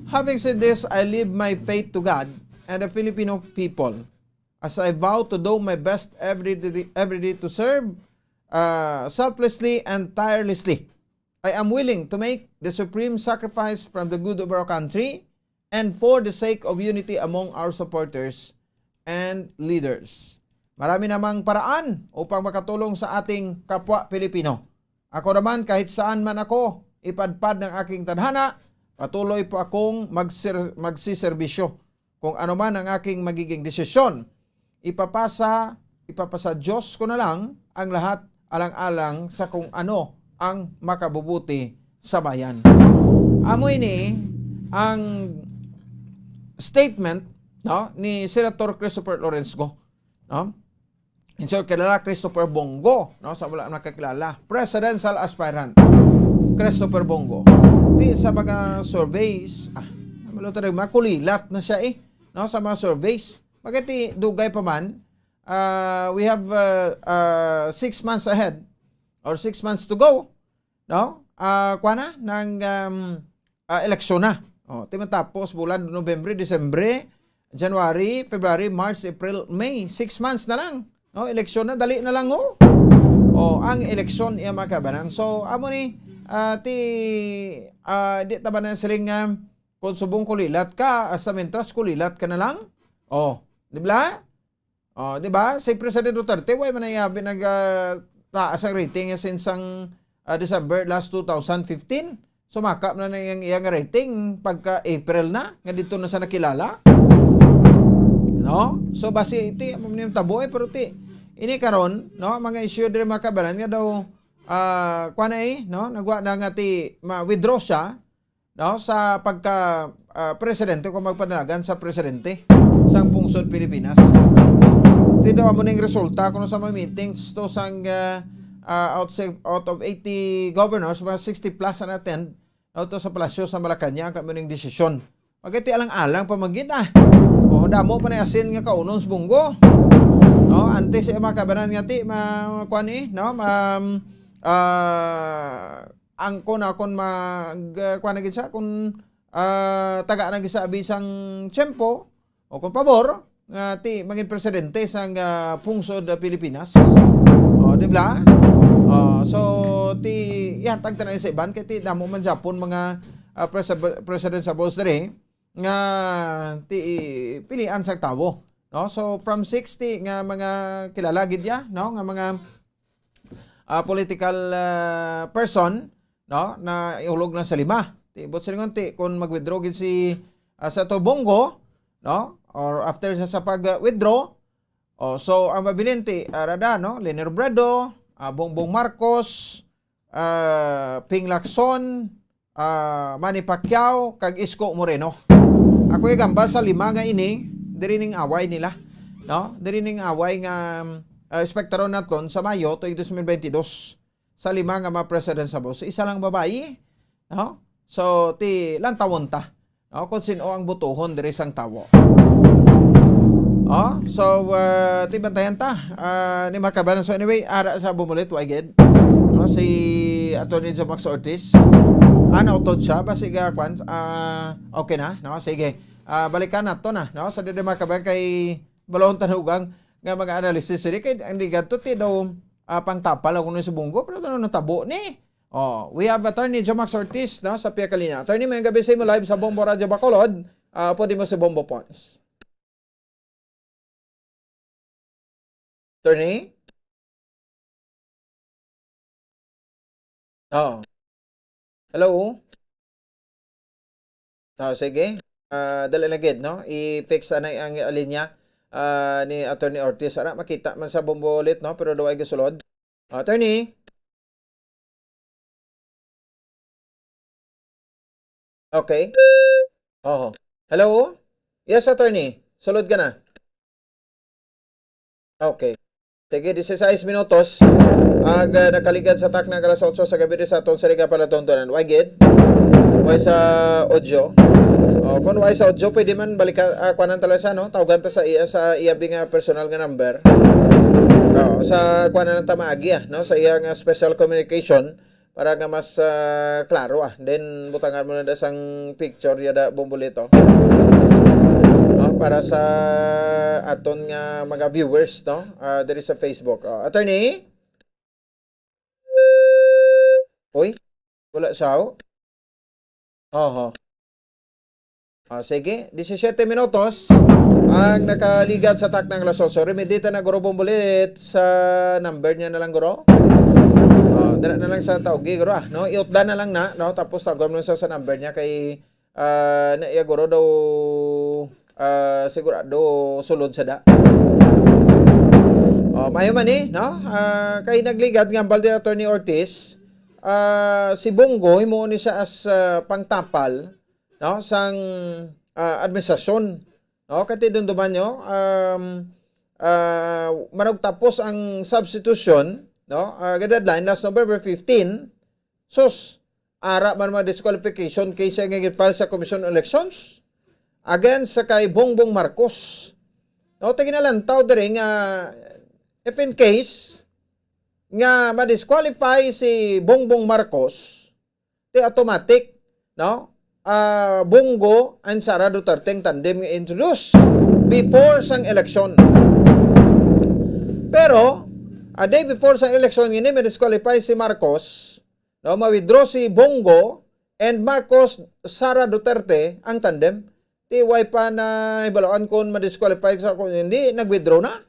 Having said this, I leave my faith to God and the Filipino people as I vow to do my best every day to serve selflessly and tirelessly. I am willing to make the supreme sacrifice from the good of our country and for the sake of unity among our supporters and leaders. Marami namang paraan upang makatulong sa ating kapwa Pilipino. Ako naman kahit saan man ako ipadpad ng aking tadhana, patuloy po akong magsiserbisyo. Kung ano man ang aking magiging desisyon, ipapasa Diyos ko na lang ang lahat alang-alang sa kung ano ang makabubuti sa bayan. Amoy ni ang statement, no, ni Senator Christopher Lorenzco, no? So kilala Christopher Bongo, no, sa wala nakakilala, presidential aspirant Christopher Bongo. Di sa mga surveys, makulilat na siya no, sa mga surveys. Bakit dugay pa man, we have 6 months ahead or 6 months to go, no? Kuana ng eleksyon na. Tapos bulan Nobyembre, Disyembre, January, February, March, April, May, 6 months na lang. No, eleksyon na, dali na lang ang eleksyon iya makabanan. So amo ni di taba na siling kung subong kulilat ka, asa mentras kulilat ka na lang. Di ba? Di ba? Si President Duterte, way manayabi taas ang rating since ang December last 2015. Sumakap na yung iyang rating pagka April na, nga dito na sa nakilala. No? So basi iti yung tabo pero ini karon, no, mga issue dire makabanan nga daw no, nagwa na nga ma-withdraw siya, no, sa pagka presidente kung magpananagan sa presidente sang pungsod Pilipinas. Dito mo ning resulta kuno sa mga meetings to sang out of 80 governors, mga 60 plus na attend to sa palasyo sa Malacanang kamo ning desisyon. Pagiti alang-alang pamagid damo pa na asin nga kaunon sa Bongo. No, ante sa mga kabanan nga kuan no, angko na kon kuan na gid sa kun taga na gid sa abisang tiyempo o kung pabor nga maging presidente sang pungsod Pilipinas. Di ba? So tag tanan sa iban kay damo man Japon mga president sa boss dere nga pilian sa tawo, no? So from 60 nga mga kilala gid ya, no, nga mga political person, no, na ihulog na sa 5. But silingon kung mag-withdraw gid si Senator Bongo, no, or after sa pag-withdraw, so ang mabilin rada, no, Leni Robredo, Bongbong Marcos, Ping Lacson, Manny Pacquiao kag Isko Moreno. Ako gambal sa 5 nga ini, diri ning away nila, no? Diri ning away nga espektaron naton sa Mayo tuig 2022 sa 5 nga mga president sa boss. Isa lang babae, no? So lantawon ta, no? Kung sino ang butuhon diri sang tawo. So bantayan ta ni makabanan. So anyway, ara sa bumulit wagid. no, si Attorney Jomax Ortiz. Nautod siya basi kwan okay na, no, sige. Balikan nato na, no, sa dili makabay kay balon tanugang nga mga analysis sini kay hindi gadto ti daw pangtapal kuno sa bunggo pero ano natabo ni. We have Attorney Jomax Ortiz, no, sa Pia Kalina. Attorney, may gabi sa mo live sa Bombo Radio Bacolod. Pwede mo si Bombo Pons. Attorney? Hello? Sige. Dali na gid, no? I-fix na ang linya ni Attorney Ortiz. Makita man sa Bombo ulit, no? Pero daw ay gasulod. Attorney? Okay. Hello? Yes, Attorney. Sulod ka na. Okay. Sige, 16 minutos. Nakaligad sa tak ng alas 8 sa gabi sa aton sa liga pala tontonan. Why gid? Why sa audio? Kung why sa audio, pwede man balikan kuanan talasa, no? Tawagan ta sa iyabi nga personal nga number. Sa kuanan ta maagi, no? Sa iya nga special communication para nga mas klaro. Then butangan mo na sang picture yada bombolito. Para sa aton nga mga viewers, no? Diri sa Facebook. Attorney? Uy, wala siya. Sige, 17 minutos ang nakaligad sa tak ng alas 8. Remedita na guro bombolit sa number niya na lang guro. Dala na lang sa tawgi guro, no? Iutda na lang na, no? Tapos tawag mo sa number niya kay naiya guro daw sigurado sulod sa da. Mayo man no? Kay nagligad nga balde Attorney Ortiz, si Bongo imo ni siya as pangtapal, no, sang administrasyon, no, kati dunduman nyo manog tapos ang substitution, no, deadline last November 15. Sus ara man disqualification kay siya nga gid-file sa Commission on Elections against sa kay Bongbong Marcos. No, tiginalantaw diri nga if in case nga ma-disqualify si Bongbong Marcos, di automatic, no? Bongo and Sara Duterte tandem nga introduce before sang election. Pero a day before sang election ngini ma-disqualify si Marcos, no, ma-withdraw si Bongo and Marcos Sara Duterte ang tandem. Di way pa na ibalaan kung ma-disqualify sa kung hindi nag-withdraw na,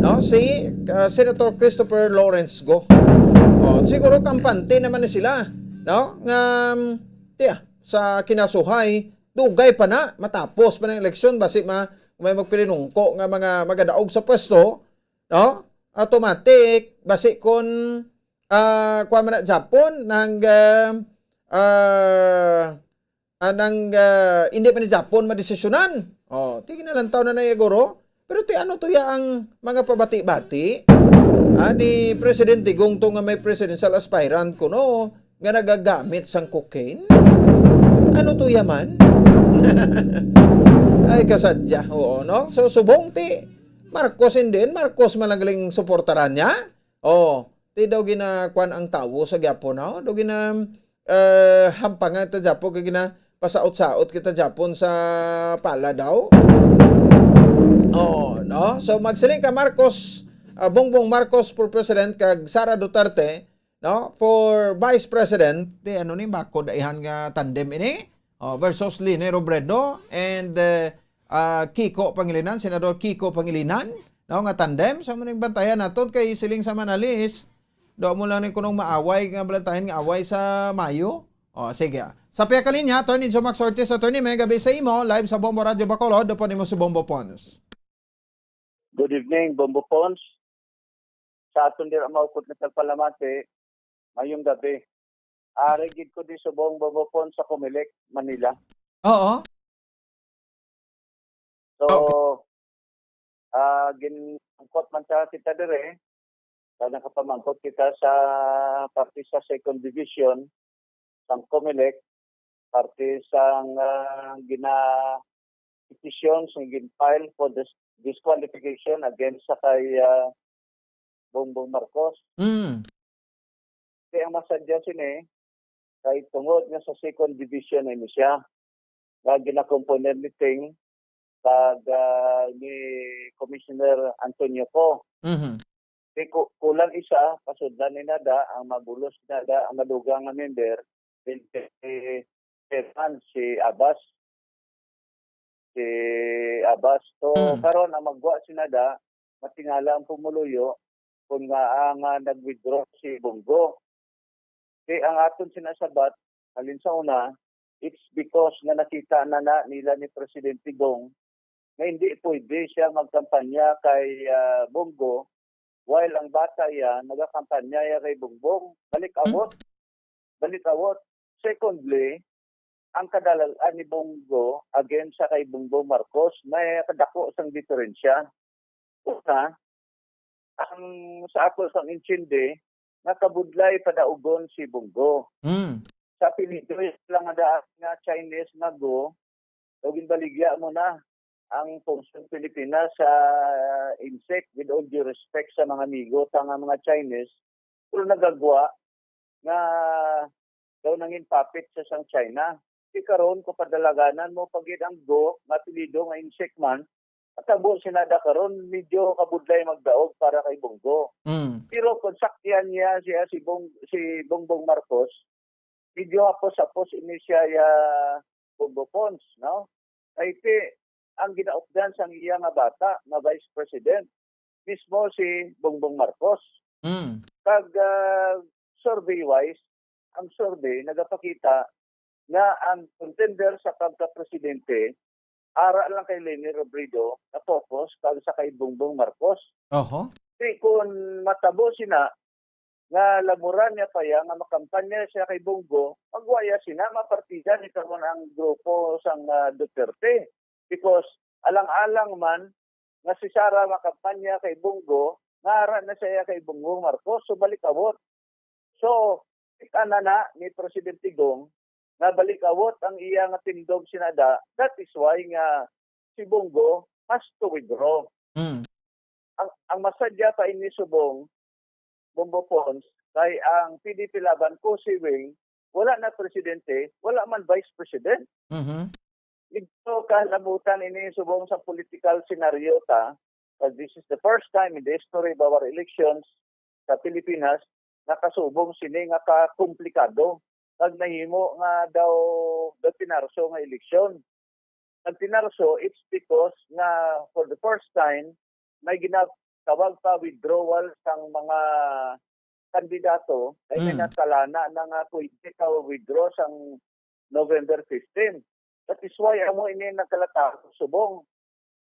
no, si Senator Christopher Lawrence Go. Siguro kampante naman na sila, no, nga sa kinasuhay dugay pa na matapos pa ng eleksyon basi may magpilinungko nga mga magadaog sa pwesto, no, automatic basi kon kuha man na Japon hindi pa ni Japon madesisyonan. Tigin na lang taon na guro. Pero ano to ya ang mga pabati-bati ni Presidente Gongto nga may presidential aspirant kuno nga nagagamit sang cocaine? Ano to yaman? Ay kasadya. Oo, no? So subong ti Marcos din, Marcos malagaling suportaran niya. Ti daw ginakuan ang tawo sa Japon, no? Daw gina hampangan ta Japon kay gina pasaot-saot kita Japon sa pala daw. No? So magsiling ka Marcos, Bongbong Marcos for President kag Sara Duterte, no, for Vice President. Di ano ni bako daihan nga tandem ini versus Lini Robredo and Kiko Pangilinan, Senador Kiko Pangilinan, no, nga tandem. So maning bantayan naton kay siling sa Manalis. Do mo lang ni kunong maaway nga bantayan nga away sa Mayo. Sige. Sa Pia Kalinya, Attorney Jomax Ortiz. Attorney, may gabi sa imo live sa Bombo Radio Bacolod. Doon mo si Bombo Pons. Good evening, Bombo Pons. Sa aton din ang maupot na tagpalamate, mayong gabi. Arigid ko din sa buong Bombo Pons sa Comelec, Manila. Oo. So, ginangkot man sa kita dire, nakapamangkot kita sa party sa second division, sang Comelec, party sang petition sang gin-file for this disqualification against sa kay Bongbong Marcos. Kaya ang masadya sini, kay tungod nga sa second division na siya, nga ginakomponer ni Ting, kag ni Commissioner Antonio Co. Kay kulang isa, pasudlan ni Nada, ang magulos Nada, ang madugang nga member, si Abbas. Si Abbas. So, karon ang magwa si Nada, matingala ang pumuluyo, kung nga ang nag-withdraw si Bongo. Kaya ang aton sinasabat, alin sa una, it's because na nakita na nila ni Presidente Gong na hindi pwede siya magkampanya kay Bongo while ang bata yan nagakampanya kay Bongbong. Balik awot. Secondly, ang kadalaan ni Bongo against sa kay Bongbong Marcos may kadako sang diferensya. Una, ang sa ako sang intindi, nakabudlay padaugon si Bongo. Sa Pilipinas lang nga Chinese na go, tawagin baligya mo na ang Pungsong Pilipinas sa insect with all due respect sa mga amigo, tanga mga Chinese, pero nagagwa nga daw nangin papit sa sang China. Karon ko padalaganan mo pagid ang go, mapilido nga insect man, at abo sinada karon medyo kabudlay magdaog para kay Bongo. Pero kung sakyan niya siya si Bongbong Marcos, medyo hapos ini siya Bongo Pons, no? Ay ang ginaupdan sang iya nga bata na Vice President mismo si Bongbong Marcos. Kag survey-wise, ang survey nagapakita nga ang contender sa pagka-presidente ara lang kay Leni Robredo na focus kag sa kay Bongbong Marcos. Kung matabo sina nga laboran niya pa ya nga makampanya siya kay Bongo, magwaya sina mapartida ni karon ang grupo sang Duterte. Because alang-alang man nga si Sara makampanya kay Bongo, ngara na siya kay Bongbong Marcos, so balik awot. So, ikana na ni Presidente Gong na balik awot ang iya nga tindog sinada, that is why nga si Bongo has to withdraw. Ang masadya pa ini subong Bongo Pons kay ang PDP laban ko si Wing, wala na presidente, wala man vice president. Ito kalabutan ini subong sa political scenario ta, this is the first time in the history of our elections sa Pilipinas nakasubong sini nga kakomplikado. Pag nahimo nga daw tinarso nga eleksyon. Ang tinarso, it's because nga for the first time may ginatawag pa withdrawal sang mga kandidato ay may natalana na nga pwede ka withdraw sang November 15. That is why amo ini nagkalata subong.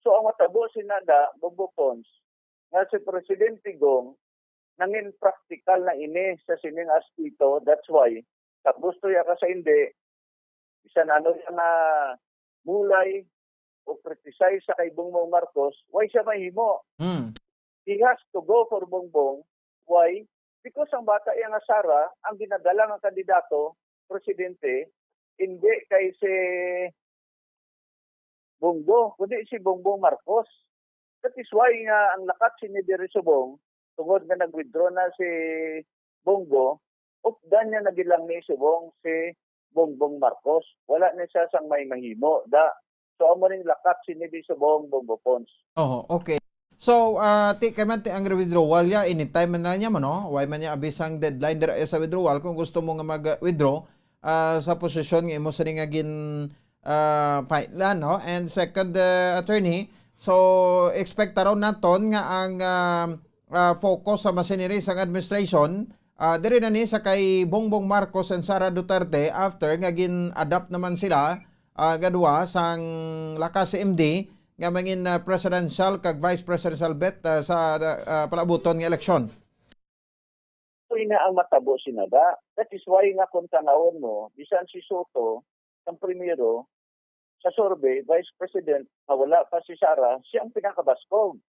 So ang matabo sinada Bongo Pons nga si Presidente Gong nangin practical na ini sa sining aspito. That's why sa gusto ya ka sa hindi bisan ano nga mulay o criticize sa kay Bongbong Marcos, why siya mahimo? He has to go for Bongbong. Why? Because ang bata yang Sara ang ginadala ng kandidato presidente, hindi kay si Bongo, kundi si Bongbong Marcos. That is why nga ang lakat si Diri Subong, tungod na nag-withdraw na si Bongo, updan niya nagilang ni Subong si Bongbong Marcos. Wala na siya sang may mahimo. So amo ring lakat si Diri Subong, Bongo Pons. Okay. So, kay man ang withdrawal ya, anytime man na niya mo, no? Why man niya abisang deadline dira sa withdrawal kung gusto mo nga mag-withdraw, sa posisyon nga imo sa nga fight lang, no? And second, attorney, so expect raw naton nga ang focus sa machinery sa administration diri na ni sa kay Bongbong Marcos and Sara Duterte after nga gin-adapt naman sila gadwa sang lakas CMD nga mangin presidential kag vice presidential bet sa palabuton nga eleksyon. Ina ang matabo sinada. That is why nga kung tanawon mo, bisan si Soto, ang primero, sa survey, Vice President, na wala pa si Sara, siya ang pinakabaskog.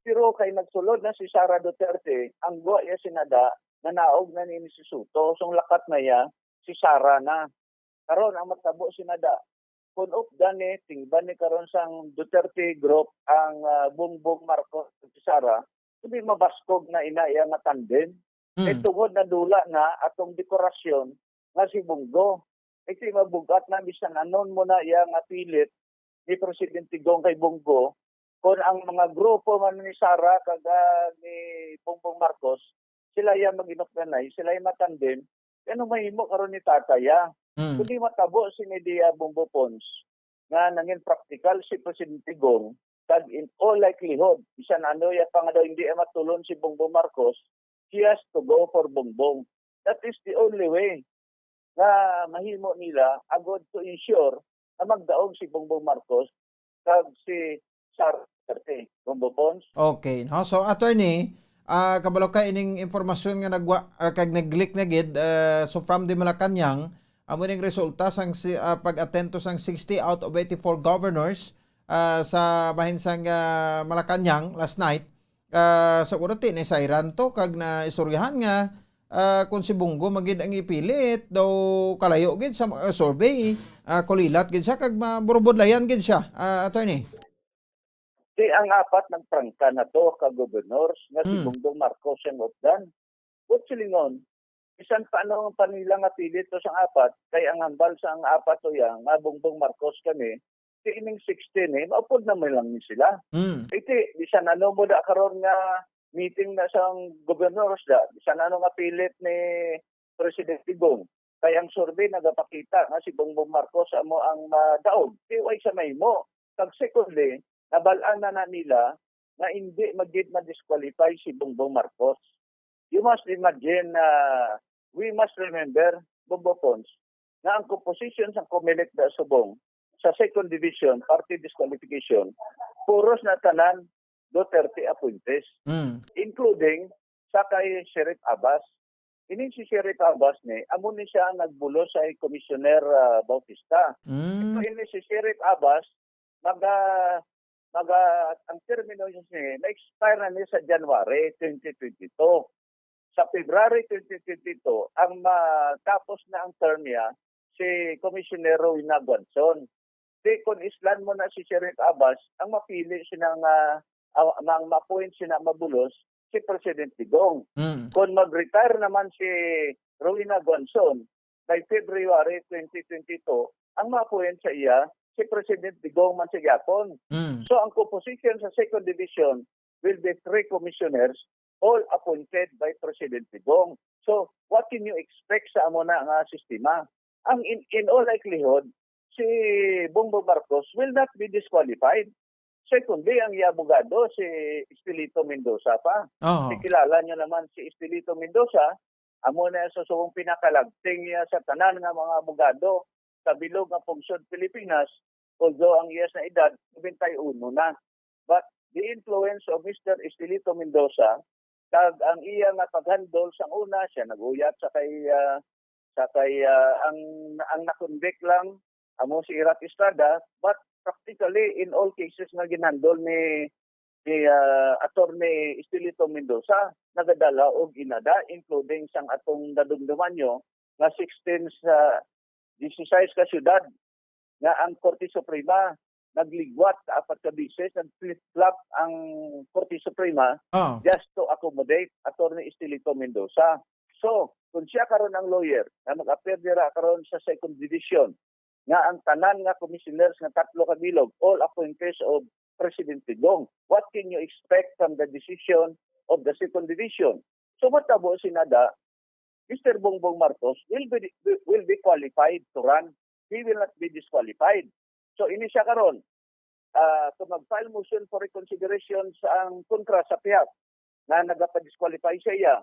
Pero kay nagsulod na si Sara Duterte, ang guwa niya sinada, nanaog na ni si Soto, so lakat na niya, si Sara na. Karon ang matabo sinada, kung updan tingban ni karon sang Duterte group, ang Bongbong Marcos at si Sara, hindi mabaskog na ina iya nga tandem. tungod na dula na atong dekorasyon nga si Bongo. Iti mabugat na bisan anon mo na iyang apilit ni Presidente Gong kay Bongo kung ang mga grupo man ni Sara ni Bongbong Marcos sila yung mag-inoknanay, sila yung matandem, ano mahimo karon ni tataya. Kundi matabo si Nidia Bongo Pons nga nangin practical si Presidente Gong kag in all likelihood bisan ano ya pa nga daw hindi matulon si Bongbong Marcos, he has to go for Bongbong. That is the only way na mahimo nila agod to ensure na magdaog si Bongbong Marcos kag si Sara Duterte. Bongbong Pons. Okay. No? So, attorney, kabalo ka ining informasyon nga kag nag-leak na gid, so from the Malacanang, amo ning resulta sang pag-atento sang 60 out of 84 governors sa bahin sang Malacanang last night. Sa urati ni Sairan to kag na istoryahan nga kung si Bongo magid ang ipilit daw kalayo gid sa survey, kulilat gid siya kag maburubodlayan gid siya, attorney. Di ang apat ng prangka na to ka governors nga si Bongbong Marcos ang opdan. But silingon, isan pa ano pa nila nga pilit to sa apat, kay ang hambal sa ang apat to yang nga Bongbong Marcos kami, si ining 16 maupod na may lang ni sila. Iti, bisan ano mo da karon nga meeting na sang governors da, bisan ano nga pilit ni Presidente Gong. Kaya ang survey nagapakita nga si Bongbong Marcos amo ang madaog. Iway sa mahimo. Kag secondly, nabalaan na nila na hindi ma-disqualify si Bongbong Marcos. You must imagine, we must remember, Bongbong Pons, na ang composition sa Comelec da Subong sa second division, party disqualification, puros na tanan Duterte appointees, including sa kay Sheriff Abbas. Ini si Sheriff Abbas ni, amo ni siya nagbulo sa Commissioner Bautista. Ito ini si Sheriff Abbas, ang termino niya na-expire na niya sa January 2022. Sa February 2022, ang matapos na ang term niya, si Commissioner Rowena Guanzon. Di kung islan mo na si Sheriff Abbas, ang mapili siya ng ma-appoint siya na mabulos, si President Digong. Kung mag-retire naman si Rowena Guanzon by February 2022, ang ma-appoint sa iya, si President Digong man sa Japon. So ang composition sa second division will be 3 commissioners, all appointed by President Digong. So what can you expect sa amo na nga sistema? Ang in all likelihood, si Bongbong Marcos will not be disqualified. Secondly, ang abogado si Estelito Mendoza pa. Kilala niyo naman si Estelito Mendoza, amo na sa suwong pinakalagting niya sa tanan nga mga abogado sa bilog nga Pungsod Pilipinas, although ang iyas na edad 91 na. But the influence of Mr. Estelito Mendoza, kag ang iya nga paghandol sang una, siya nag-uyat sa kay ang nakonvict lang amo si Irat Estrada, but practically in all cases nga ginhandol ni Attorney Estelito Mendoza, nagadala og inada, including sang atong nadumduman nyo nga 16 sa 16 ka syudad nga ang Korte Suprema nagligwat sa 4 ka bises, nag-flip-flop ang Korte Suprema just to accommodate Attorney Estelito Mendoza. So, kung siya karon ang lawyer na mag-appear dira karon sa second division, nga ang tanan nga commissioners nga 3 ka bilog, all appointees of President Digong, what can you expect from the decision of the second division? So matabo sinada, Mr. Bongbong Marcos will be qualified to run. He will not be disqualified. So ini siya karon to mag-file motion for reconsideration sa ang kontra sa PIAP na nagapa-disqualify siya.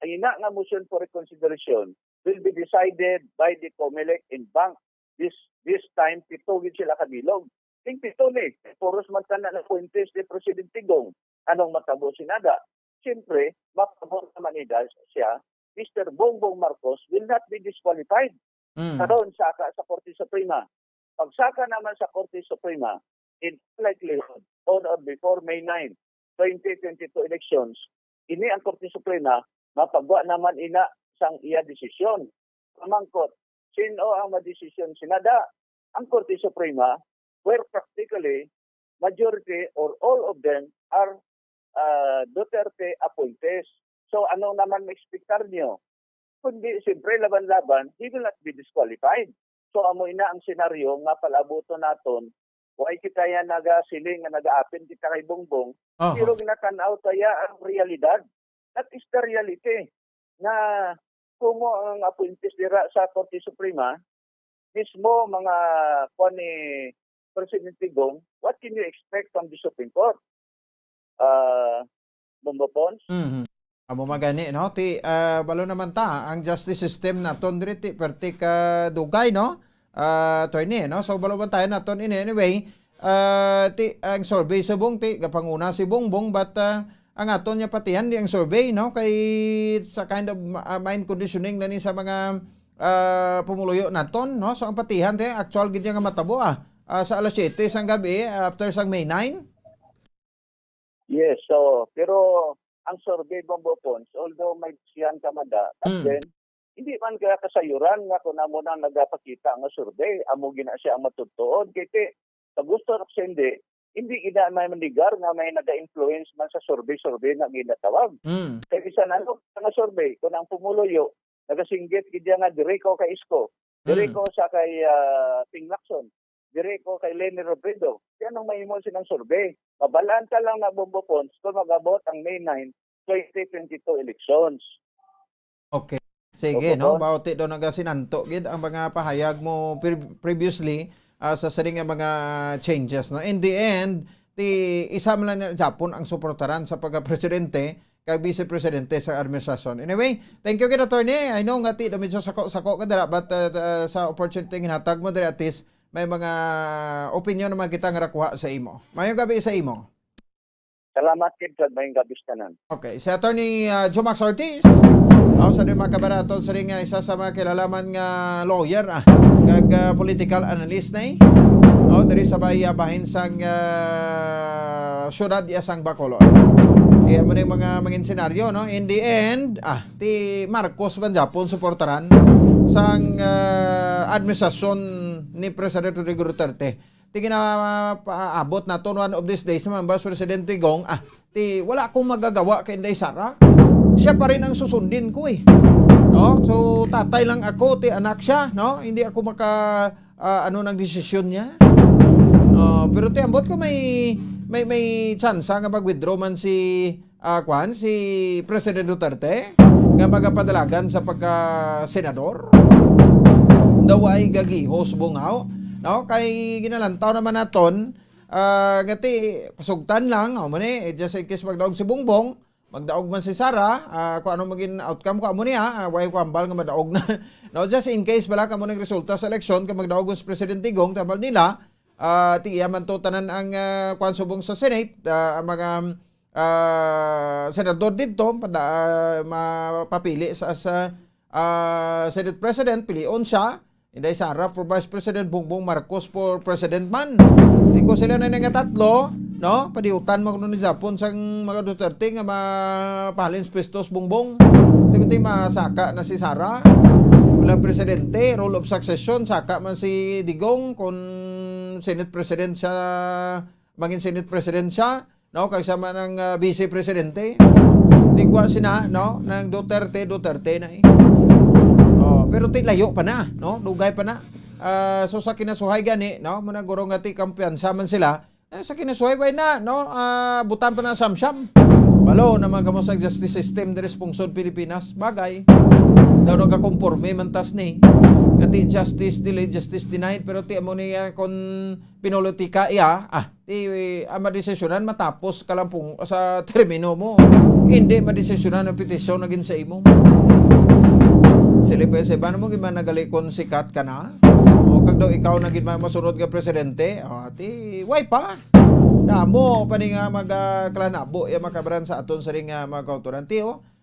Ang ina nga motion for reconsideration will be decided by the COMELEC in bank. This time, pito gid sila kabilog. Ting pito ni, puros man tanan na appointees ni President Digong. Anong matabo sinada? Siyempre, matabo naman siya, Mr. Bongbong Marcos will not be disqualified. Karon saka sa Korte Suprema. Pagsaka naman sa Korte Suprema, in likelihood, on or before May 9, 2022 elections, ini ang Korte Suprema, mapagwa naman ina sang iya desisyon. Pamangkot, sino ang madesisyon sinada? Ang Korte Suprema, where practically majority or all of them are Duterte appointees. So anong naman ma-expectar nyo? Kundi siyempre laban-laban, he will not be disqualified. So amo ina ang senaryo nga palabuto naton, why kita yan nagasiling nga nag-aapin kita kay Bongbong, pero ginatanaw taya ang realidad. That is the reality. Na kung mo ang appointees dira sa Korte Suprema, mismo mga ni President Digong, what can you expect from the Supreme Court? Bongo Pons? Amo magani no ti balo naman ta ang justice system naton diri ti perti ka dugay no attorney no so balo man tayo naton in anyway ti ang survey subong ti gapanguna si Bongbong but ang aton nya patihan di ang survey no kay sa kind of mind conditioning na ni sa mga pumuluyo naton no so ang patihan ti actual gid nga matabo sa alas 7 sang gabi after sang May 9. Yes, so pero ang survey Bongo Pons, although may siyan kamada, then hindi man kaya kasayuran nga kung amo nang nagapakita nga survey, amo gina siya ang matutuod. Kaya sa gusto rak hindi ina may manigar nga may naga-influence man sa survey na ginatawag. Kaya isa na nga survey, kung ang pumuluyo, nagasinggit gidya nga direko kay Isko, direko sa kay Ping Lacson, direko kay Lenny Robredo. Kaya nang mahimol silang survey, mabalaan ka lang na Bongo Pons kung mag-abot ang May 9, 2022 elections. Okay. Sige, no? Bawati daw nagasinanto gid ang mga pahayag mo previously sa saring nga mga changes. No? In the end, isa man lang Japon ang suportaran sa pagka-presidente kag vice-presidente sa administrasyon. Anyway, thank you kid attorney. I know nga ti medyo sako ka dira but sa opportunity nga hatag mo diri at least may mga opinion naman kita nga rakuha sa imo. Mayong gabi sa imo. Salamat kid kag mayong gabi tanan. Okay, si Attorney Jomax Ortiz. Sa rin mga kabaraton sa rin nga isa sa mga kilalaman nga lawyer kag political analyst na dari sa bahin sang syudad sang Bacolod. Kaya mo na yung mga mangin senaryo, no? In the end, ti Marcos man Japon suportaran sang administrasyon ni President Rodrigo Duterte. Ti ginapaabot na to one of these days naman Vice President Digong, ti wala akong magagawa kay Inday Sara. Siya pa rin ang susundin ko no? So tatay lang ako, ti anak siya, no? Hindi ako ng desisyon niya. Pero ti ambot ko may chance nga mag-withdraw man si President Duterte nga magapadalagan sa pagka-senador. Daw ay gagihos bungaw. No, kay ginalantaw naman naton gati pasugtan lang just in case magdaog si Bongbong, magdaog man si Sara, kung ano maging outcome ko amo niya, way ko ambal nga madaog na. No, just in case bala ka mo ng resulta sa eleksyon kay magdaog si President Digong tambal nila, tiya man to tanan ang kwan subong sa Senate, ang mga senador dito mapapili sa Senate President, pilion siya. Inday Sara for Vice President, Bongbong Marcos for President man. Di ko sila na nga tatlo, no? Padiutan mo ni Japon sang mga Duterte nga mapahalin Pistos Bongbong. Di masaka na si Sara. Wala presidente, role of succession, saka man si Digong kung Senate President siya, maging Senate President siya, no? Kagsama ng Vice Presidente. Tigwa sina, no? Ng Duterte na pero ti layo pa na, no? Dugay pa na. So sa kinasuhay gani, no? Muna guro nga ti kampiyansa man sila. Sa kinasuhay bay na, no? Butan pa na samsyam. Balo naman kamo sa justice system diri sa pungsod Pilipinas. Bagay. Daw nagkakomporme man tas ni. Kati justice delayed, justice denied, pero ti amo niya kon pinolotika ti madesisyonan matapos kalampung sa termino mo. Hindi madesisyonan ang petisyon naging sa imo. Sila pa mo gimana nagalikon sikat ka na? O kag daw ikaw na gimana masunod nga presidente? Ti way pa. Damo pa ni nga magklanabo makabran sa aton sa ring mga kauturan.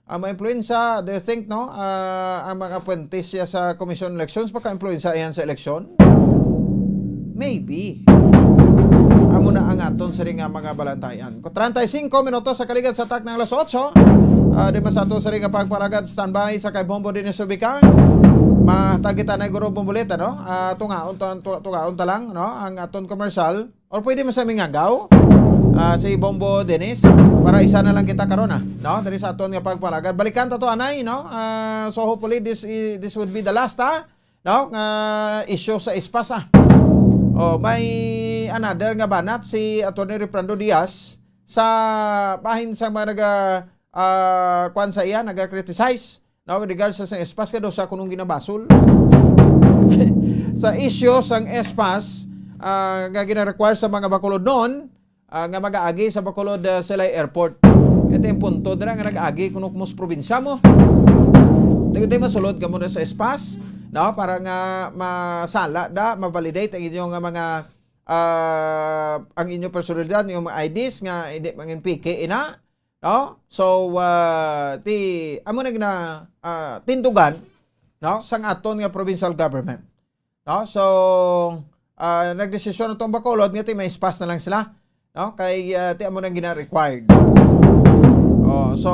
Ang mga influensya, do you think, no? Ang mga apprentice siya sa Commission Elections, maka-influensya yan sa election? Maybe. Amo na ang aton sa ring mga balantayan. 35 minutos sa kaligad sa tak ng alas 8. Di masato sa ring pagparagad standby sa kay Bombo din sa Subika. Matagita na guro bumbuleta, no? Tungaon ta lang, no? Ang aton commercial. Or pwede mo sa aming agaw. si Bombo Dennis para isa na lang kita karon no, diri sa aton nga pagpalagad. Balikan ta to anay, no. So hopefully this would be the last no, issue sa ispas may another nga banat si Atty. Refrando Diaz sa bahin sa mga kwan sa iya naga-criticize no regards sa espas kado sa kunong ginabasol sa issue sang espas nga gina-require sa mga Bacolod noon nga mag-aagi sa Bacolod Silay Airport. Ito yung punto dira nga nag-aagi kuno mus probinsya mo. Dagiti masulod ka muna sa espas no para nga masala ma-validate ang inyong mga ang inyong personalidad, yung mga IDs nga hindi mangin PK ina. No? So, amo na tindugan, no? Sang aton nga provincial government. No? So, nagdesisyon itong Bacolod, nga may spas na lang sila. No? Kay, amo na gina-required. So,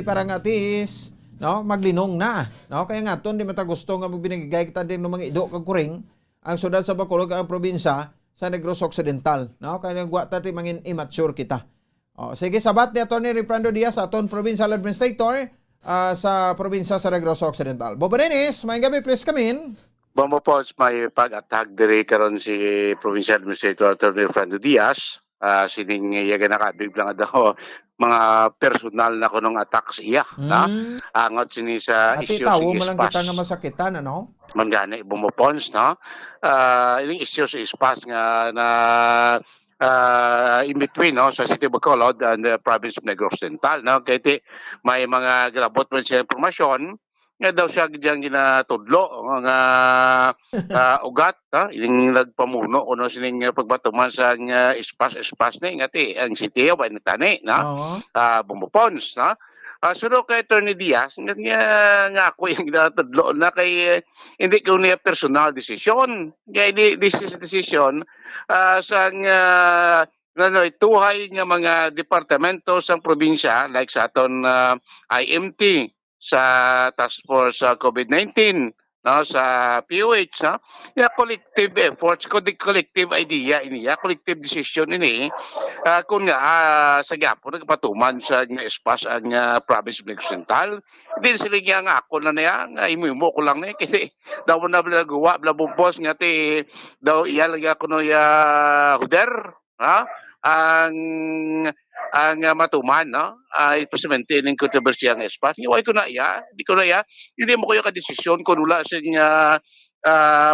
parang is, no? Maglinong na. No? Kaya nga, di mata gusto nga magbinigay kita din ng mga ido kag kuring, ang syudad sa Bacolod, ang probinsya, sa Negros Occidental. No? Kaya nagwa tati mangin immature kita. Sige, sabat ni Atty. Refrando Diaz, aton Provincial Administrator sa probinsya sa Negros Occidental. Bobo Dennis, may gabi, please come in. Bombo po, may pag-attack diri karon si Provincial Administrator Atty. Refrando Diaz. Sining yaga nakabig lang daw mga personal na kunong attack siya. Angot sini sa issue sa ispas. mo lang kita nga masakitan, ano? Mangani, bumupons, no? Iling issue sa ispas nga na in between no sa City of Bacolod and the province of Negros Occidental no kay may mga grabot man siya informasyon nga daw siya diyan ginatudlo nga ugat ining nagpamuno kuno sining pagbatuman sa espas ni ngati ang city ba natani na bumupons na suno kay Atty. Diaz nga ako yung ginatudlo na kay hindi ko niya personal decision kay this is decision sa ituhay nga mga departamento sa probinsya like sa aton IMT sa task force sa COVID-19 no sa POH no ya collective efforts collective idea ini collective decision ini kun nga sa gapon nagpatuman sa nga espas ang province of Negros Occidental hindi sila nga ako na niya nga imo ko lang ni kasi daw na nagawa bla bumpos nga ti daw iya lagi ako no ya huder ang matuman no ay posimente ning kontrobersiya ng espas iway ko na iya hindi mo kayo ka desisyon kun wala sa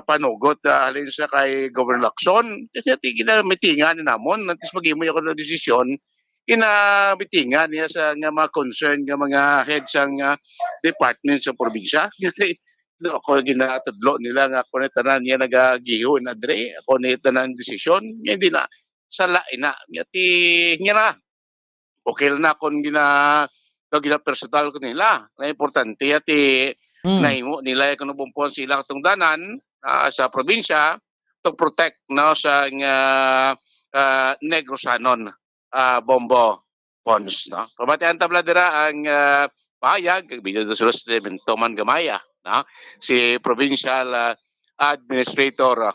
panugot halin sa kay Governor Lacson kasi tigina mitingan namon nantis magimo yo ka desisyon mitingan niya sa nga mga concern nga mga heads sang department sa probinsya kasi ako ginatudlo nila nga ako na tanan niya nagagiho na dre ako na tanan desisyon hindi na sala ina ngati niya na okay na kon gina personal ko nila na importante ati nahimo nila kuno bumpon sila katong danan sa probinsya to protect no sa Negrosanon Bombo Pons no pabatian tabla dira ang pahayag video do sulos de Bentoman Gamaya no si Provincial Administrator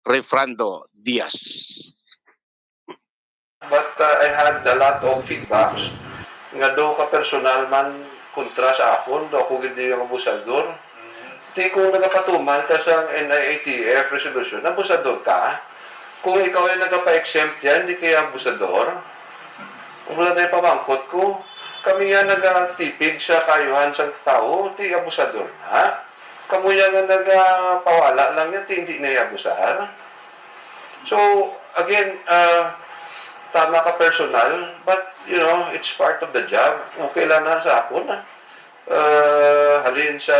Refrando Diaz. But I had a lot of feedbacks nga do ka personal man kontra sa akon, do ako gindi yung abusador. Di kung nagapatuman ka sa NIATF resolution, abusador ka. Kung ikaw ay nagapa-exempt yan, di kaya abusador. Kung wala na yung pamangkot ko, kami yan nagatipig sa kayuhan sa tao, di abusador na. Kamu yan nga nagapawala lang yan, di hindi na i-abusar. So, again, tama ka personal, but you know, it's part of the job. Okay lang na sa ako na. Halin sa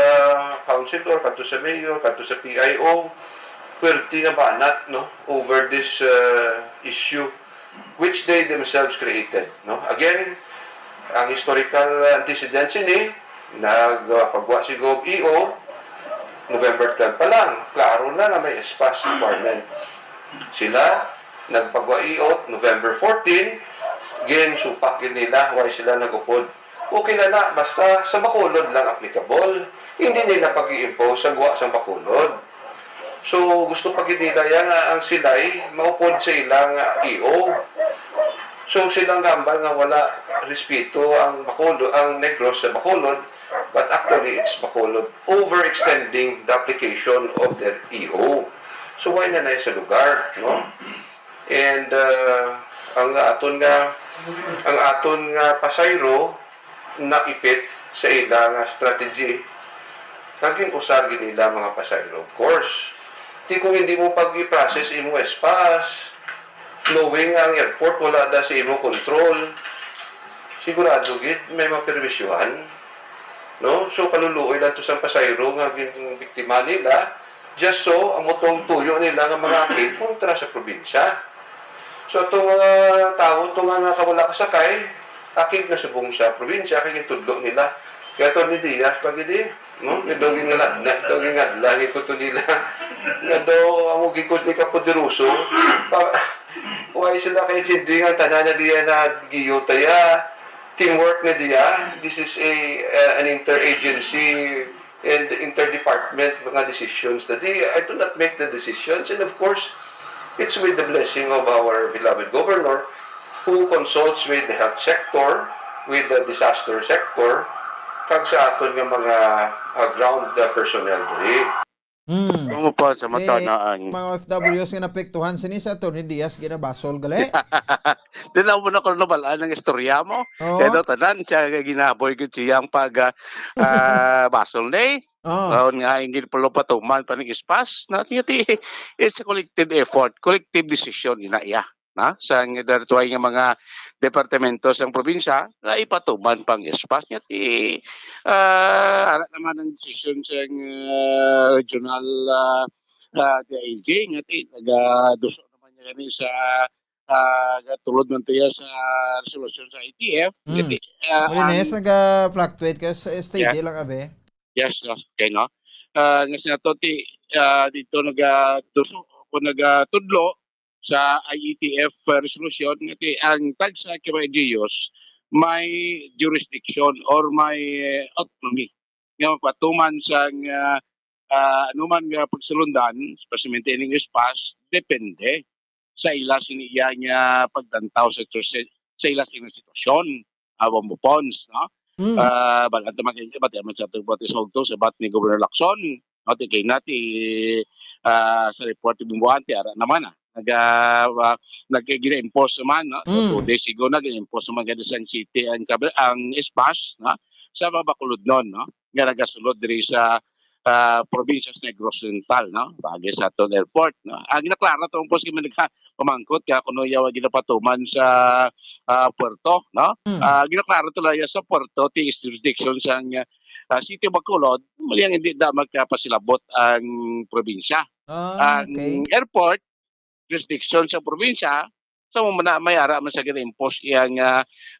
councilor, kanto sa mayor, kanto sa PIO, pwerte nga banat no, over this issue which they themselves created. No? Again, ang historical antecedents ini, nagpagwa si Gov.EO, November 12 pa lang, klaro na may espas requirement. Sila, nagpagwa-iot, November 14, again, supak yun nila, why sila nag-upod. Okay na, basta sa Bacolod lang applicable. Hindi nila pag-i-impose sa guwa sa Bacolod. So, gusto pag nila yan, ang sila'y maupod sa ilang EO. So silang gambal nga wala respeto ang Bacolod, ang Negros sa Bacolod, but actually it's Bacolod overextending the application of their EO. So why na sa lugar, no? And ang aton nga pasayro na ipit sa ila nga strategy kaging usar nila mga pasayro. Of course, kung hindi mo pag-i-process imo espas, flowing ang airport, wala da sa imo control, sigurado gid may maperwisyuhan, no? So kaluluoy lang to sa pasayro nga biktima nila, just so ang mutong tuyo nila nga mga akit kontra sa probinsya. So itong mga tao, itong mga nakawala kasakay, akit na subong sa probinsya, kaya tudlo nila. Kaya ito ni Diaz, pag hindi, no? Nidoging nga, lagi ko ito nila. Nga daw, ang ugikot ni Kapoderuso, why sila kayo hindi nga, tanan na diya na giyotaya, teamwork na diya. This is an interagency and interdepartment mga decisions. I do not make the decisions, and of course, it's with the blessing of our beloved governor who consults with the health sector, with the disaster sector, kag sa aton nga mga ground personnel diri. Mo po sa mata na ang Mga OFWs nga napektuhan sini sa Atty. Diaz ginabasol gali. Dinaw mo na ko nabalaan ng istorya mo. Kaya tanan siya ginaboy ko siyang pag basol ni. Nga ingin pala patuman pa ng ispas. It's a collective effort, collective decision ina na sa dartuay nga mga departamento sa probinsya na ipatuman pang espas niya ara naman ang decision sa regional DIJ nga naga-duso naman niya gani sa tulod man tiya sa resolution sa ITF. Marines naga-fluctuate kasi steady lang abe. Yes, okay no. Nga sinato dito naga-duso o naga-tudlo sa IETF resolution ngati ang tag sa KYGOs may jurisdiction or may autonomy nga patuman sa anuman nga pagsulundan especially maintaining espace depende sa ila siniya nga pagtantaw sa ila sitwasyon awang bupons no balang tamagay bat man sa tugbo sa bat ni Governor Lacson no kay nati sa report bumbuante ara naman nag-impose naman, no? 2 days ago nag-impose naman sa San City ang espas sa Bacolod noon, no? Nga nagasulod diri sa probinsya sa Negros Oriental, no? Bagay sa aton airport, no? Ang ginaklara itong pos kaya pamangkot kaya kuno yawa ginapatuman sa puerto, no? Ginaklara ito lang sa puerto, ti jurisdiction sa City of Bacolod, mali ang hindi da magkapasilabot ang probinsya. Ang airport, jurisdiction sa probinsya, so may ara man sa gina-impose iyang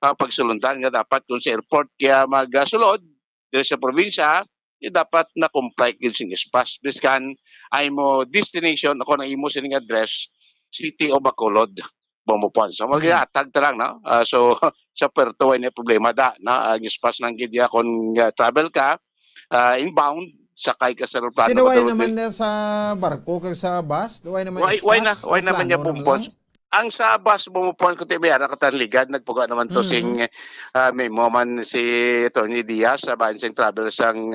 pagsulundan nga dapat kung sa airport kaya magsulod dito sa probinsya, dapat na comply gid sing espas biskan ay mo destination ako na imo sining address City of Bacolod bumupuan so magiatag ta lang no so sa Puerto ay problema da na ang espas nang gid ya kon travel ka inbound sakay ka sa aeroplano. Tinaway naman na sa barko kag sa bus? Why naman niya bumpons? Ang sa bus bumupon ko tibi ara katanligad nagpuga naman to sing may moment si Tony Diaz sa Bansing Travel sang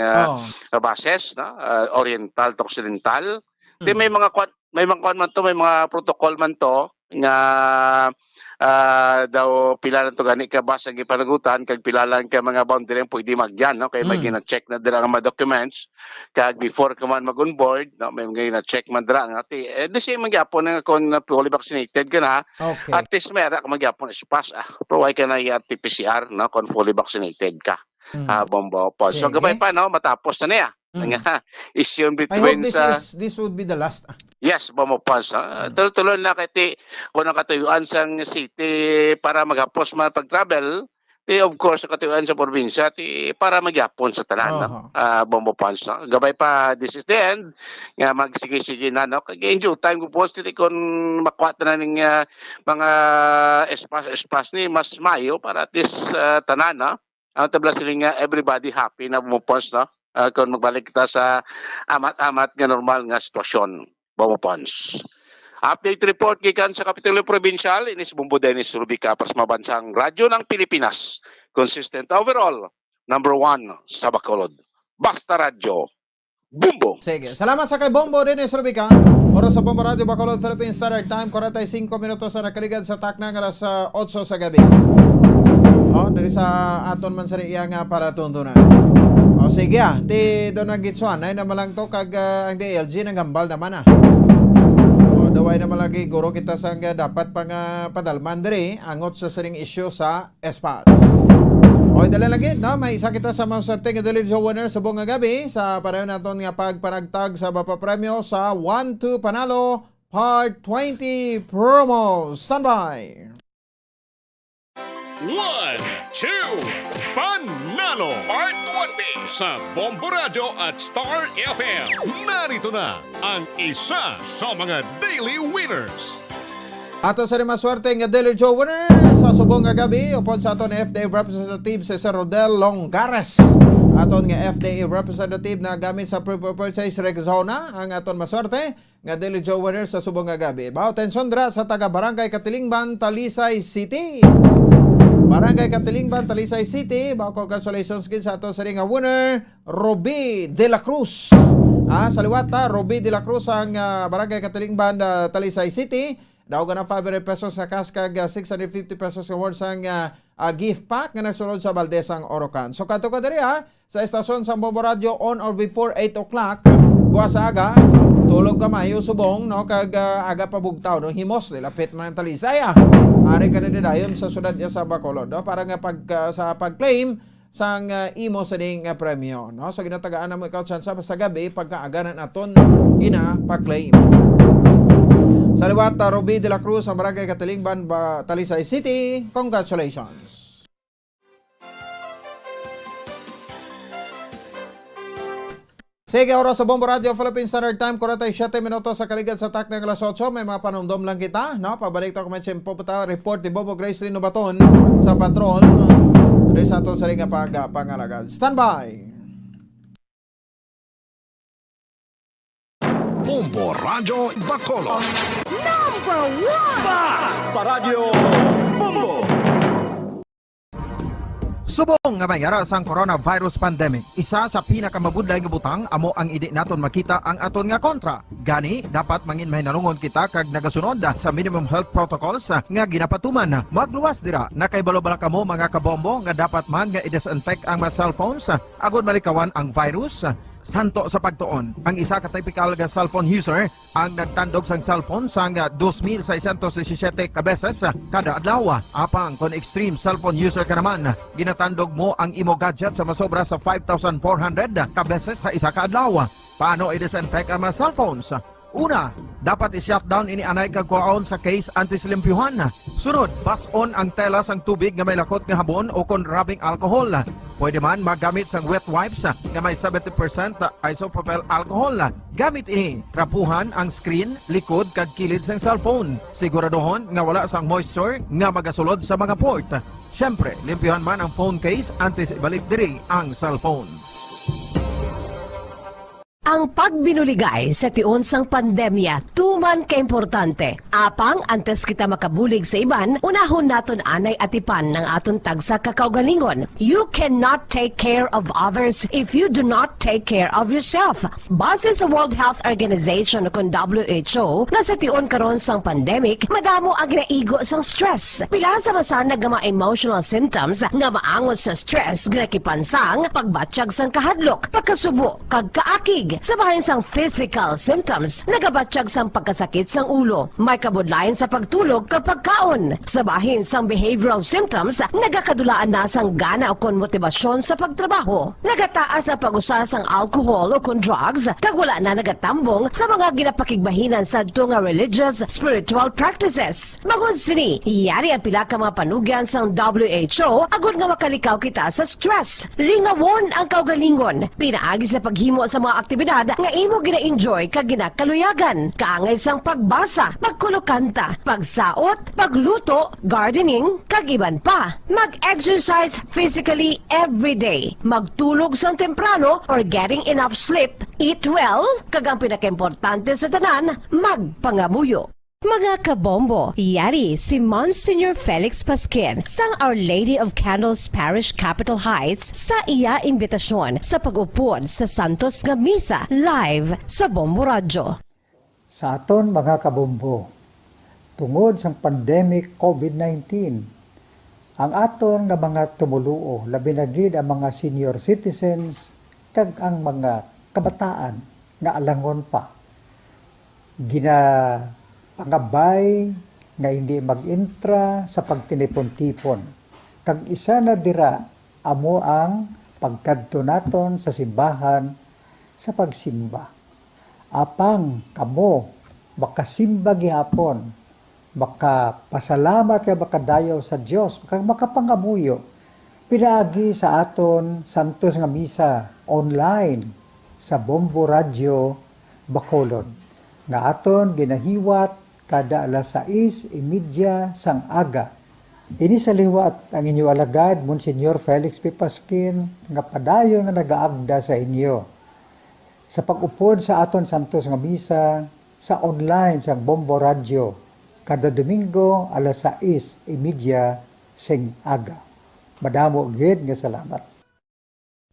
buses na Oriental to Occidental. May mga man to, may mga protocol man to nga daw pila lang to gani ka bus ang ipanagutan kag pila lang ka mga boundary ang pwede magyan no kay may gina-check na dira nga mga documents kag before ka man mag-on board no may gina-check man dira nga the same magyapon nga kon fully vaccinated ka na at least may ra ka magyapon espas provide ka na RT-PCR no kon fully vaccinated ka bombo po so gabay pa no matapos na niya nga issue between this would be the last. Yes, bumupos. Tuloy na kay kung nakatuyuan sang city para maghapos man pag-travel, of course katuyuan sa probinsya para maghapon sa tanan. Bumupos. Gabay pa this is the end. Nga magsige-sige na no. Kay enjoy time ko post kung makwat na ning mga espas ni mas mayo para at least tanan no. Ang tabla siling everybody happy na bumupos no. Kung magbalik kita sa amat-amat nga normal nga sitwasyon. Bomopons. Update report gikan sa Kapitulo Provincial, inis Bumbo Dennis Rubica para sa mabansang radyo ng Pilipinas. Consistent overall, number 1 sa Bacolod. Basta Radyo, Bumbo! Sige, salamat sa kay Bombo Dennis Rubica. Oras sa Bombo Radio Bacolod, Philippine Standard Time, 45 minutos sa nakaligad sa taknang alas 8 sa gabi. Dari sa aton man sa iya nga para tuntunan. Sige ti doon nagitsuan, ay naman lang to kag ang DLG nang gambal naman daway naman lagi guro kita sa dapat pang padalman diri angot sa siring issue sa espas. Dala lagi, no? May isa kita sa mga sorting Daily Joe winner sa buong gabi sa pareho naton nga pagparagtag sa Bapa Premyo sa 1-2 Panalo Part 20 Promo. Standby! 1, 2, Panalo Part 20 sa Bombo Radio at Star FM. Narito na ang isa sa mga daily winners. Ato sa rin maswerte nga Daily Joe winner sa subong nga gabi upon sa aton FDA representative si Sir Rodel Longares. Aton nga FDA representative na gamit sa pre-purchase Rexona ang aton maswerte nga Daily Joe winner sa subong nga gabi. Bauten Sondra sa taga Barangay Katilingban, Talisay City. Barangay Katilingban, Talisay City. Congratulations kid sa ato sa ring winner, Ruby De La Cruz. Sa liwata, Ruby De La Cruz ang Barangay Katilingban, Talisay City. Daw ganang 500 pesos sa cash kag 650 pesos awards ang gift pack nga nagsulod sa Baldesang Orocan. So kato ka diri sa estasyon sa Bombo Radio on or before 8 o'clock. Buwas sa aga, tulog ka mayo subong no kag aga pabugtaw no himos lapit man ang Talisay. Ari ka na dayon sa sudad ya sa Bacolod no para nga sa pag-claim sang imo sa ding premyo no. So ginatagaan na mo ikaw chance basta gabi pagkaaganan aton ina pa-claim. Sa liwat, Ruby De La Cruz sa Barangay Katilingban, Talisay City. Congratulations! Sige, oras sa Bombo Radio Philippine Standard Time, 47 minutos sa kaligad sa tak ng alas 8. May mga panumdom lang kita, no? Pabalik tayo kumain po report ni Bobo Grace Lino Baton sa patrol. Dari sa ato sa ringa pangalagad. Standby! Bombo Radio Bacolod. Number 1! Basta Radio Bombo! Subong nga mayara sang coronavirus pandemic, isa sa pinakamabudlay nga butang amo ang idi naton makita ang aton nga kontra. Gani dapat mangin mahinalungon kita kag nagasunod sa minimum health protocols nga ginapatuman. Magluwas dira na kay balo-bala kamo mga kabombo nga dapat man nga i-disinfect ang mga cellphones agud malikawan ang virus. Santo sa pagtuon, ang isa ka typical nga cellphone user ang nagtandog sang cellphone sang 2,617 ka beses kada adlaw. Apang kon extreme cellphone user ka naman, ginatandog mo ang imo gadget sa masobra sa 5,400 ka beses sa isa ka adlaw. Paano i-disinfect ang mga cellphones? Una, dapat i-shutdown ini anay kagkuhaon sa case antisilimpyuhan. Sunod, bas-on ang tela sang tubig nga may lakot nga habon o kon rubbing alcohol. Pwede man magamit sang wet wipes nga may 70% isopropyl alcohol. Gamit ini, trapuhan ang screen, likod kag kilid sang cellphone. Siguraduhon nga wala sang moisture nga magasulod sa mga port. Syempre, limpyuhan man ang phone case antes ibalik diri ang cellphone. Ang pagbinuligay sa tion sang pandemya, tuman ka-importante. Apang antes kita makabulig sa iban, unahon naton anay atipan ng aton tagsa kakaugalingon. You cannot take care of others if you do not take care of yourself. Base sa World Health Organization o WHO, na sa tion karon sang pandemic, madamo ang ginaigo sang stress. Pila sa masanag nga mga emotional symptoms nga maangon sa stress, ginakipansang, pagbatsyag sang kahadlok, pagkasubo, kag kaakig. Sa bahin sang physical symptoms, nagabatsyag sang pagkasakit sang ulo, may kabudlayan sa pagtulog kapag kaon. Sa bahin sang behavioral symptoms, nagakadulaan na sang gana o kon motibasyon sa pagtrabaho. Nagataas ang pag-usa sang alcohol o kon drugs, kag wala na nagatambong sa mga ginapakigbahinan sa nga religious, spiritual practices. Magun sini, iyari ang pila ka mga panugyan sang WHO agud nga makalikaw kita sa stress. Lingawon ang kaugalingon, pinaagi sa paghimo sa mga aktibidad nga imo gina-enjoy kag ginakaluyagan, kaangay sang pagbasa, pagkulokanta, pagsaot, pagluto, gardening, kag iban pa. Mag-exercise physically every day, magtulog sang temprano or getting enough sleep, eat well, kag ang pinakaimportante sa tanan, magpangamuyo. Mga kabombo, yari si Monsignor Felix Pasquin sang Our Lady of Candles Parish Capitol Heights sa iya imbitasyon sa pag-upod sa Santos nga Misa live sa Bombo Radio. Sa aton mga kabombo, tungod sa pandemic COVID-19, ang aton nga mga tumuluo, labi na gid ang mga senior citizens kag ang mga kabataan nga alangon pa. Pangabay nga hindi mag-intra sa pagtinipon-tipon. Kag isa na dira amo ang pagkadto naton sa simbahan sa pagsimba. Apang kamo makasimba gihapon, makapasalamat kay makadayaw sa Dios, makapangamuyo pinaagi sa aton Santos nga Misa online sa Bombo Radio Bacolod nga aton ginahiwat kada alas 6:30 sang aga. Ini sa liwat ang inyo alagad, Monsignor Felix P. Pasquin, nga padayon nga nagaagda sa inyo. Sa pag-upod sa aton Santos nga Misa, sa online sa Bombo Radio, kada Domingo alas 6:30 sing aga. Madamo gid nga salamat.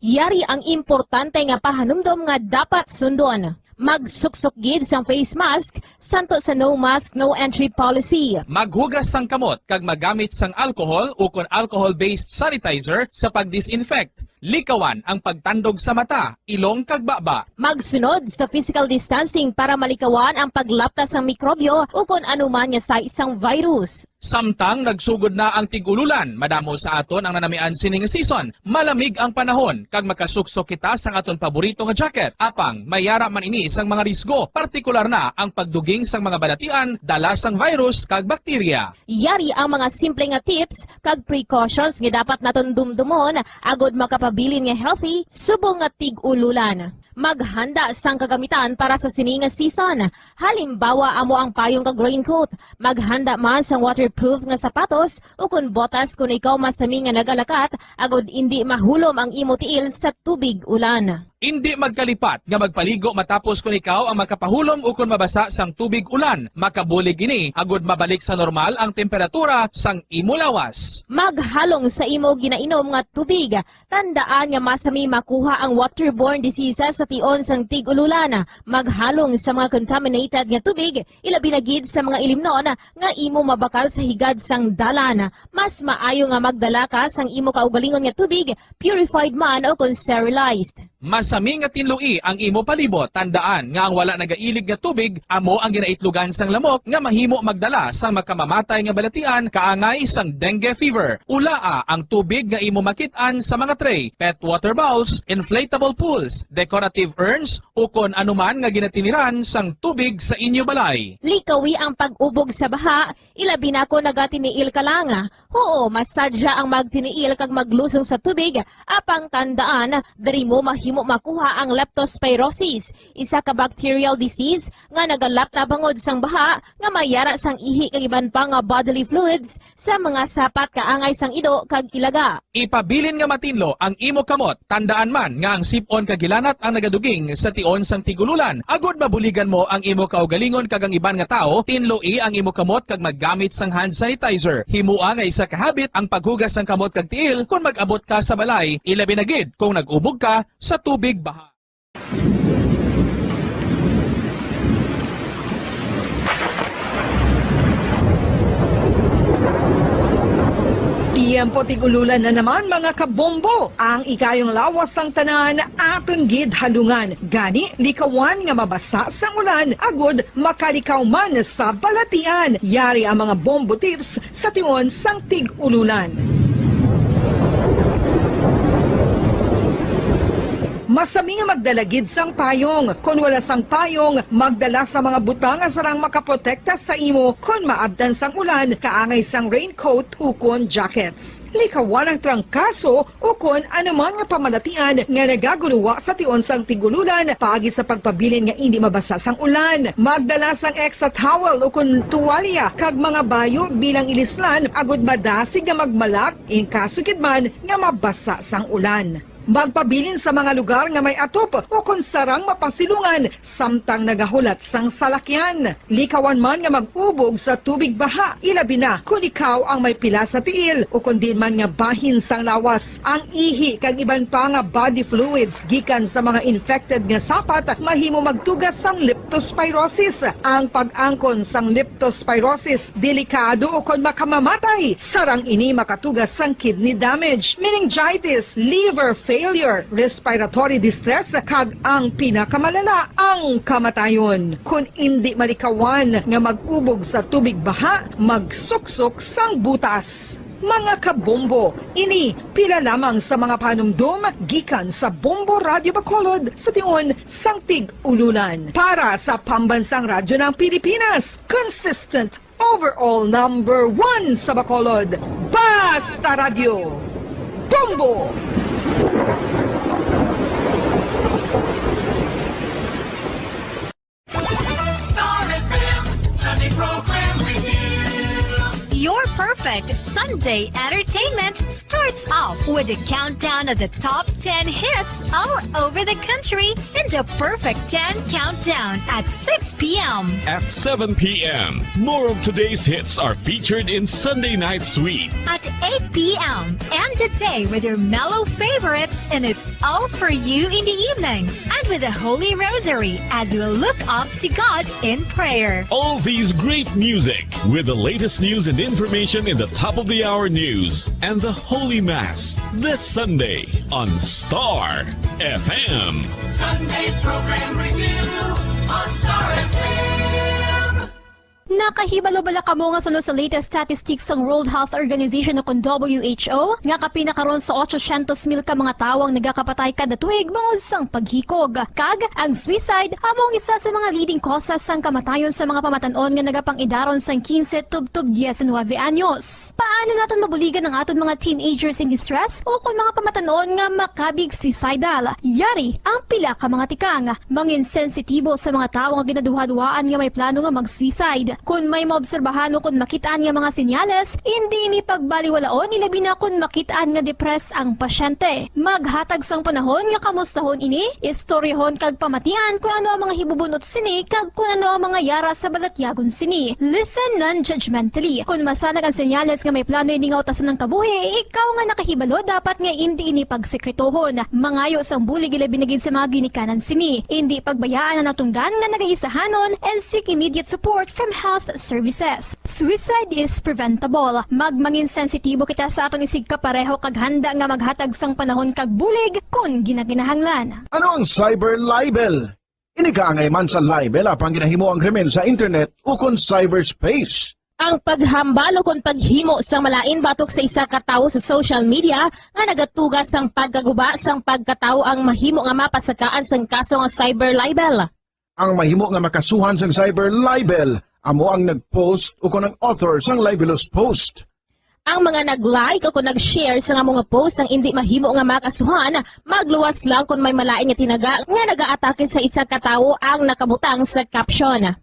Yari ang importante nga pahanumdom nga dapat sundon. Magsuksok gid sang face mask, santo sa no mask, no entry policy. Maghugas sang kamot kag magamit sang alcohol o kon alcohol-based sanitizer sa pag-disinfect. Likawan ang pagtandog sa mata, ilong kag baba. Magsunod sa physical distancing para malikawan ang paglaptas ng mikrobyo o kung anuman niya sa isang virus. Samtang nagsugod na ang tigululan, madamo sa aton ang nanamian sining season. Malamig ang panahon kag makasuksok kita sa aton paborito nga jacket. Apang mayara man ini sang mga risgo, partikular na ang pagduging sang mga balatian, dala sang virus kag bakterya. Yari ang mga simple nga tips kag precautions nga dapat naton dumdumon agod makapabilin nga healthy subong nga tig-ululan. Maghanda sang kagamitan para sa sining nga season. Halimbawa amo ang payong kag raincoat. Maghanda man sang waterproof nga sapatos o kun botas kung ikaw masami nga nagalakat agod hindi mahulom ang imo tiil sa tubig ulan. Hindi magkalipat nga magpaligo matapos kung ikaw ang makapahulom o kung mabasa sang tubig ulan. Makabulig ini agod mabalik sa normal ang temperatura sang imo lawas. Maghalong sa imo ginainom nga tubig. Tandaan nga masami makuha ang waterborne diseases sa tion sang tig-ululan. Maghalong sa mga contaminated nga tubig, ilabi na gid sa mga ilimnon nga imo mabakal sa higad sang dalan. Mas maayo nga magdala ka sang imo kaugalingon nga tubig, purified man o kung sterilized. Masami nga tinlui ang imo palibot. Tandaan nga ang wala nagailig nga tubig amo ang ginaitlugan sang lamok nga mahimo magdala sang makamamatay nga balatian kaangay sang dengue fever. Ulaa ang tubig nga imo makit-an sa mga tray, pet water bowls, inflatable pools, decorative urns o kon anuman nga ginatiniran sang tubig sa inyo balay. Likawi ang pag-ubog sa baha, ilabi na ko nagatiniil ka lang. Oo, masadya ang magtiniil kag maglusong sa tubig, apang tandaan, dari mo mahimo makuha ang leptospirosis, isa ka bacterial disease nga nagalap na bangod sang baha nga mayara sang ihi kag iban pa nga bodily fluids sa mga sapat kaangay sang ido kag ilaga. Ipabilin nga matinlo ang imo kamot. Tandaan man nga ang sipon kag gilanat ang nagaduging sa tion sang tigululan. Agod mabuligan mo ang imo kaugalingon kag ang iban nga tao, tinloi ang imo kamot kag maggamit sang hand sanitizer. Himua nga isa ka habit ang paghugas sang kamot kag tiil kung mag-abot ka sa balay, ilabi na gid kung nag-ubog ka sa tubig baha. Tiempo tigululan na naman mga kabombo. Ang ikayong lawas ng tanan aton gid halungan. Gani likawan nga mabasa sa ulan agod makalikaw man sa balatian. Yari ang mga bombo tips sa tion sang tig-ululan. Masami nga magdalagid sang payong. Kung wala sang payong, magdala sa mga butang nga sarang makaprotekta sa imo kung maabdan sang ulan, kaangay sang raincoat ukon jackets. Likawan ang trangkaso o kung anuman nga pamalatian nga nagaguluwa sa tion sang tigululan paagi sa pagpabilin nga hindi mabasa sang ulan. Magdala sang extra towel o kung tuwalya kag mga bayo bilang ilislan agud madasig nga magmalak in kaso gid man nga mabasa sang ulan. Magpabilin sa mga lugar nga may atop o kung sarang mapasilungan samtang nagahulat sang salakyan. Likawan man nga mag-ubog sa tubig baha, ilabi na kung ikaw ang may pila sa tiil o kung din man nga bahin sang lawas. Ang ihi kag iban pa nga body fluids gikan sa mga infected nga sapat mahimo magtugas sang leptospirosis. Ang pag-angkon sang leptospirosis delikado o kung makamamatay. Sarang ini makatugas sang kidney damage, meningitis, liver failure, respiratory distress kag ang pinakamalala ang kamatayon. Kung hindi malikawan nga mag-ubog sa tubig baha, magsuksok sang butas. Mga kabombo, ini pila lamang sa mga panumdum gikan sa Bombo Radio Bacolod sa tiun sang Tig-Ululan. Para sa Pambansang Radyo ng Pilipinas, consistent overall number 1 sa Bacolod, Basta Radio, Bombo! Star FM Sunday Program Review. Your perfect Sunday entertainment starts off with a countdown of the top 10 hits all over the country in the Perfect 10 Countdown at 6 p.m. At 7 p.m., more of today's hits are featured in Sunday Night Sweet. At 8 p.m. End the day with your mellow favorites and it's all for you in the evening. And with the Holy Rosary as you look up to God in prayer. All these great music with the latest news and information in the top of the hour news and the Holy Mass this Sunday on Star FM. Sunday Program Review on Star FM. Nakahibalo-bala ka mo nga sunod sa latest statistics ng World Health Organization o WHO nga kapinakaron sa 800,000 ka mga tawang nagakapatay kada tuig bangod sang paghikog. Kag ang suicide among isa sa mga leading causes sang kamatayon sa mga pamatanon nga nagapangidaron sang 15 tub 19 anyos. Paano naton mabuligan ang aton mga teenagers in distress o kung mga pamatanon nga makabig suicidal? Yari ang pila ka mga tikang mangin sensitibo sa mga tawo nga ginaduha-duhaan nga may plano nga mag-suicide. Kung may maobserbahan o kung makitaan nga mga sinyales, hindi ni pagbaliwalaon ilabi na kung makitaan nga depress ang pasyente. Maghatag sang panahon nga kamustahon ini, istoryahon kag pamatian kung ano ang mga hibubunot sini kag kung ano ang mga yara sa balatyagon sini. Listen non-judgmentally. Kung masanag ang sinyales nga may plano ini nga utason ng kabuhi, ikaw nga nakahibalo dapat nga hindi ini pagsekretohon. Mangayo sang bulig ilabi na gid sa mga ginikanan sini. Hindi pagbayaan ang natunggan nga nagaisahanon and seek immediate support from health services. Suicide is preventable. Magmangin sensitibo kita sa aton isig kapareho kag handa nga maghatag sang panahon kag bulig kung ginaginahanglan. Ano ang cyber libel? Inikaangay man sa libel apang ginahimo ang krimen sa internet o kon cyberspace. Ang paghambal o kung paghimo sang malain batok sa isa ka tawo sa social media nga nagatugas sang pagkaguba sang pagkatawo ang mahimo nga mapasakaan sang kaso nga cyber libel. Ang mahimo nga makasuhan sang cyber libel amo ang nag-post o kung ang author sang libelous post. Ang mga nag-like o kung nag-share sa nga mga post ang hindi mahimo nga makasuhan, magluwas lang kung may malain nga tinaga nga nag-aatake sa isa ka tawo ang nakabutang sa caption.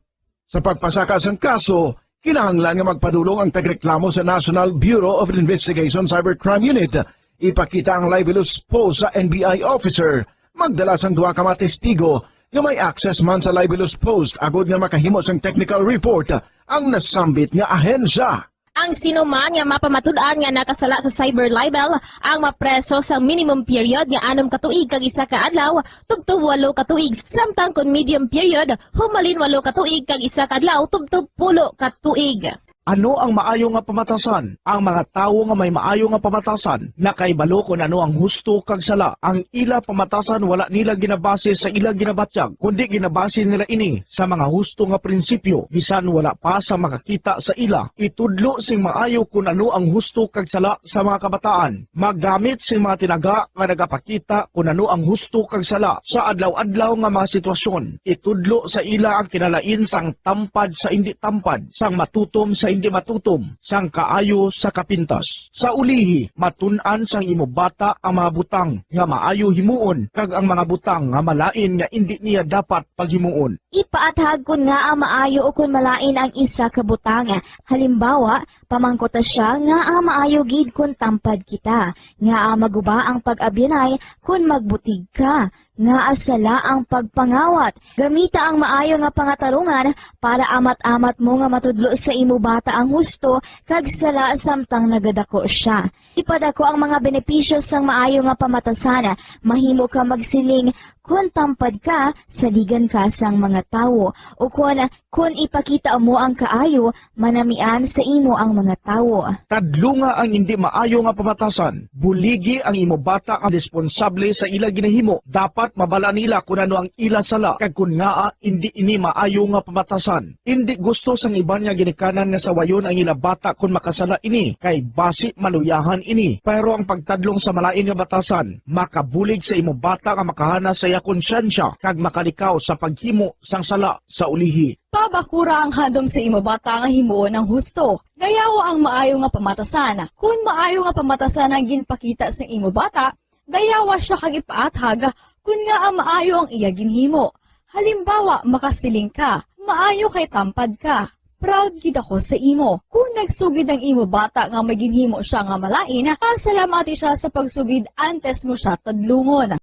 Sa pagpasaka sang kaso, kinahanglan nga magpadulong ang tagreklamo sa National Bureau of Investigation Cybercrime Unit. Ipakita ang libelous post sa NBI officer, magdala sang duha ka mga testigo nga may access man sa libelous post agod nga makahimo sang technical report ang nasambit nga ahensya. Ang sino man nga mapamatud-an nga nakasala sa cyber libel ang mapreso sa minimum period nga 6 ka tuig kag 1 ka adlaw tubtob 8 ka tuig samtang kon medium period humalin 8 ka tuig kag 1 ka adlaw tubtob 10 ka tuig. Ano ang maayo nga pamatasan? Ang mga tawo nga may maayo nga pamatasan nakaibalo kung ano ang husto kag sala. Ang ila pamatasan wala nila ginabase sa ila ginabatyag, kundi ginabase nila ini sa mga husto nga prinsipyo. Bisan wala pa sa makakita sa ila, itudlo sing maayo kung ano ang husto kag sala sa mga kabataan. Maggamit sing mga tinaga nga nagapakita kung ano ang husto kag sala sa adlaw-adlaw nga mga sitwasyon. Itudlo sa ila ang kinalain sang tampad sa indi tampad, sang matutom sa sa hindi matutom sang kaayo sa kapintas. Sa ulihi, matun-an sang imo bata ang mga butang nga maayo himuon kag ang mga butang nga malain nga hindi niya dapat paghimuon. Ipaathag kun nga maayo o kun malain ang isa ka butang. Halimbawa, pamangkota siya nga maayo gid kun tampad kita, nga maguba ang pag-abyanay kun magbutig ka, nga asala ang pagpangawat. Gamita ang maayo nga pangatarungan para amat-amat mo nga matudlo sa imo bata ang husto kag sala samtang nagadako siya. Ipadako ang mga benepisyo sang maayo nga pamatasan. Mahimo ka magsiling kun tampad ka, saligan ka sang mga tawo, o kun ipakita mo ang kaayo, manamian sa imo ang mga tawo. Tadlunga ang hindi maayo nga pamatasan. Buligi ang imo bata ang responsable sa ila ginahimo. Dapat mabala nila kung ano ang ila sala kag kun nga hindi ini maayo nga pamatasan. Hindi gusto sang iban nga ginikanan nga sawayon ang ila bata kung makasala ini kay basi maluyahan ini. Pero ang pagtadlong sa malain nga batasan, makabulig sa imo bata nga makahana sa iya konsyensya kag makalikaw sa paghimo sang sala sa ulihi. Pabakura ang handom sa imo bata nga himuon ng husto. Gayawa ang maayo nga pamatasan. Kung maayo nga pamatasan ang ginpakita sa imo bata, gayawa siya kag ipaathag kun nga ang maayo ang iya ginhimo. Halimbawa, makasiling ka, maayo kay tampad ka. Proud gid ako sa imo. Kung nagsugid ang imo bata nga may ginhimo siya nga malain, pasalamati siya sa pagsugid antes mo siya tadlungon.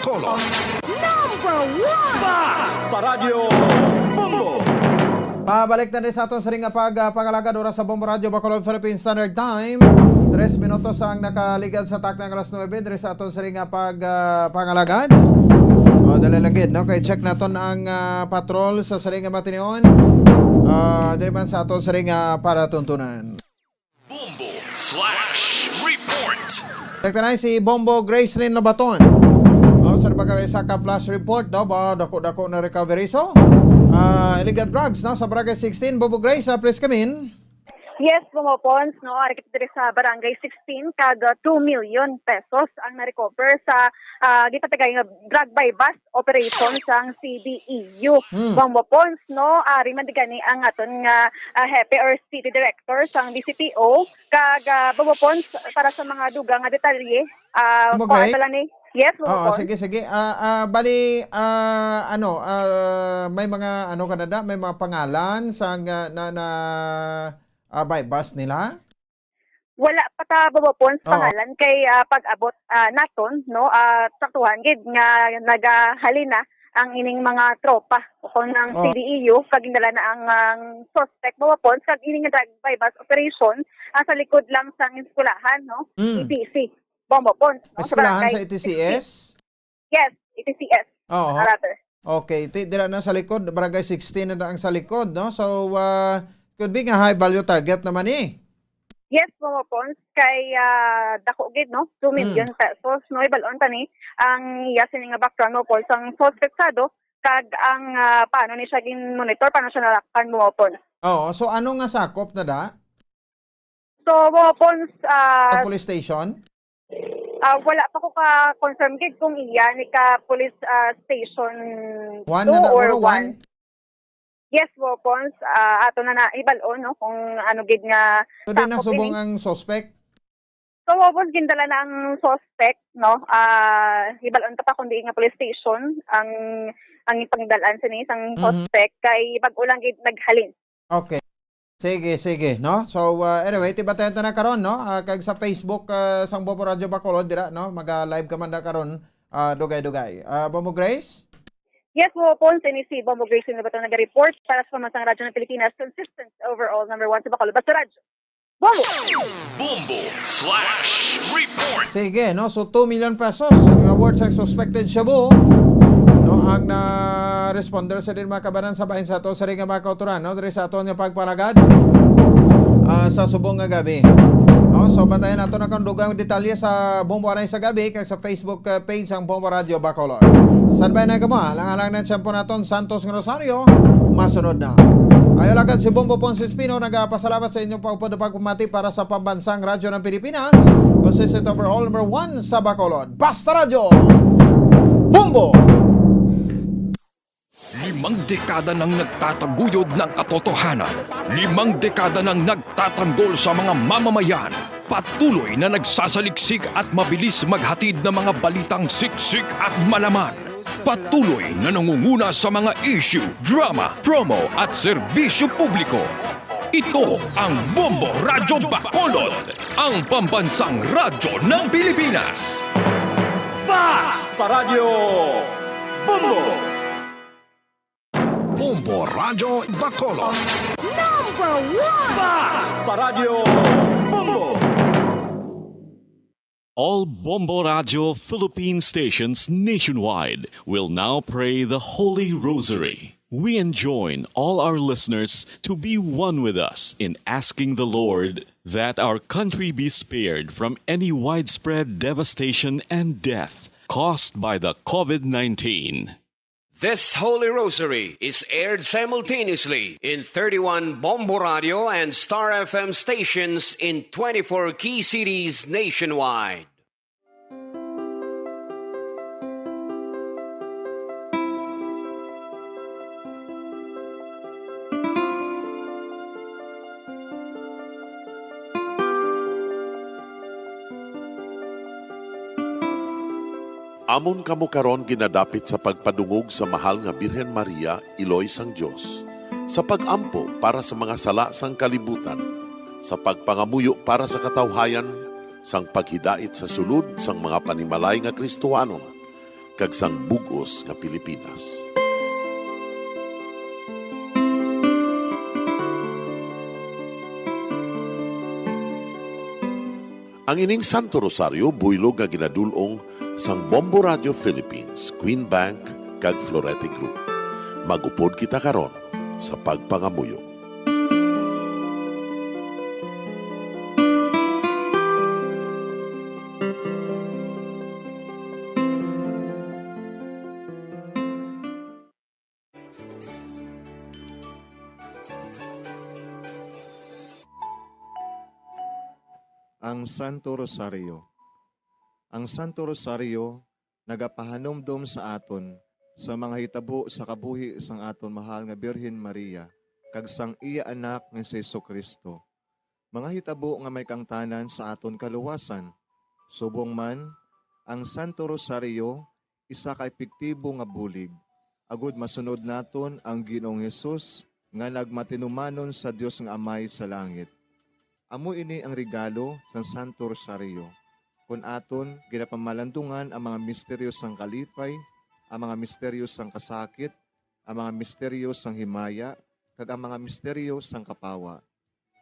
Color. Number 1! Paradyo Bombo! Pabalik na rin sa aton sa ring pag-pangalagad oras sa Bombo Radio Bacolod Philippine Standard Time. 3 minutos ang nakaligad sa taknang alas 9 diri sa aton sa ring pag-pangalagad. O dalalagid no kay check naton ang patrol sa saringa matinion. Diri man sa aton sa ring para tuntunan. Bombo Flash Report. Check na si Bombo Gracelyn Lobaton. Sa bagay sa flash report no ba dako na recovery so illegal drugs no sa Barangay 16 Bobo Grace please come in. Yes, Bumopons, no, ari kita diri sa Barangay 16 kada 2 million pesos ang na-recover sa gipatagay nga drug by bus operation sang CDEU. Bumopons, no, ari man digani ang aton nga hepe or city director sang BCPO kag Bumopons para sa mga dugang nga detalye. Okay. Ni yes, Oo, Bumopons. sige. Bali, may mga, kanada, may mga pangalan sa by bus nila? Wala pa ta Bumopons pangalan kay pag-abot naton, no, saktuhan gid nga nagahalina ang ining mga tropa kung ng CDEU kag indala na ang suspect Bumopons kag ining drug by bus operation sa likod lang sang eskwelahan, no, ETC Bumopons, no, Eskwelahan sa barangay ETCS? 16. Yes, ETCS. Oo. Rather. Okay, dira na sa likod, barangay 16 na ang sa likod, no? So, could be nga high value target naman Yes, Bumopons kay dako gid, no, 2 million pesos, no, ibalon tani ang iya sini nga background mo po sang suspektado kag ang paano ni siya gin monitor paano siya nalakpan Bumopons. Oo, so ano nga sakop na da? So Bumopons Sa police station? wala pa ko ka confirm gid kung iya ni ka police station 2 or 1. Yes, Bumopons, ato na ibalon, no, kung ano gid nga So, din sakop nasubong ini. ang suspect? So, Bumopons, gindala na ang suspect, no, ibalon pa kundi nga police station ang ipangdalan sini sang suspect kay pag-ulang gid naghalin. Okay. Sige, no? So, anyway, tiba-tenta na karon, no? Kag sa Facebook, sang Bombo Radio Bacolod, dira, no? Mag-live ka man na karon, dugay-dugay. Bombo Grace? Yes, Bumopons, ini si Bombo Grace na bato nag-report para sa Pamansang Radyo ng Pilipinas, consistent overall number 1 sa Bacolod. Basta Radyo. Bombo! Bombo Flash Report. Sige, no? So, 2 million pesos nga worth sa suspected shabu. No, ang responder sa din mga kabanan sa bahin sa ato sa ring nga mga kauturan, no? Diri sa ato nga pagpalagad sa subong nga gabi. So, bantayan nato na kung dugang detalye sa Bombo Aray sa gabi kay sa Facebook page ang Bombo Radio Bacolod. Sanbay na kamo, alang-alang na tiyempo naton Santos ng Rosario, masunod na. Ayo lagad si Bombo Ponce Espino, nagpasalamat sa inyong pagpumati para sa pambansang radyo ng Pilipinas, consistent overall number 1 sa Bacolod. Basta Radyo! Bombo! 5 dekada nang nagtataguyod ng katotohanan. 5 dekada nang nagtatanggol sa mga mamamayan. Patuloy na nagsasaliksik at mabilis maghatid ng mga balitang siksik at malaman. Patuloy na nangunguna sa mga issue, drama, promo at serbisyo publiko. Ito ang Bombo Radyo Bacolod, ang pambansang radyo ng Pilipinas. Basta Radio Bombo! Bombo Radyo Bacolod. Number 1. Basta Radio Bombo! All Bombo Radio Philippine stations nationwide will now pray the Holy Rosary. We enjoin all our listeners to be one with us in asking the Lord that our country be spared from any widespread devastation and death caused by the COVID-19. This Holy Rosary is aired simultaneously in 31 Bombo Radio and Star FM stations in 24 key cities nationwide. Amon kamo karon ginadapit sa pagpadungog sa mahal nga Birhen Maria, Iloy sang Dios, sa pagampo para sa mga sala sang kalibutan, sa pagpangamuyo para sa katawhayan, sang paghidait sa sulod sang mga panimalay nga Kristohanon, kag sang bugos nga Pilipinas. Ang ining Santo Rosario buylog nga ginadulong sang Bombo Radio Philippines, Queen Bank, kag Florete Group. Magupod kita karon sa pagpangamuyo. Ang Santo Rosario. Ang Santo Rosario nagapahanumdum sa aton sa mga hitabo sa kabuhi sang aton mahal nga Birhen Maria kag sang iya anak nga si Jesucristo. Mga hitabo nga may kangtanan sa aton kaluwasan. Subong man, ang Santo Rosario isa ka epektibo nga bulig. Agud masunod naton ang Ginoong Hesus nga nagmatinumanon sa Dios nga Amay sa langit. Amo ini ang regalo sa Santo Rosario. Kung aton ginapamalandungan ang mga misteryo sang kalipay, ang mga misteryo sang kasakit, ang mga misteryo sang himaya, kag ang mga misteryo sang kapawa.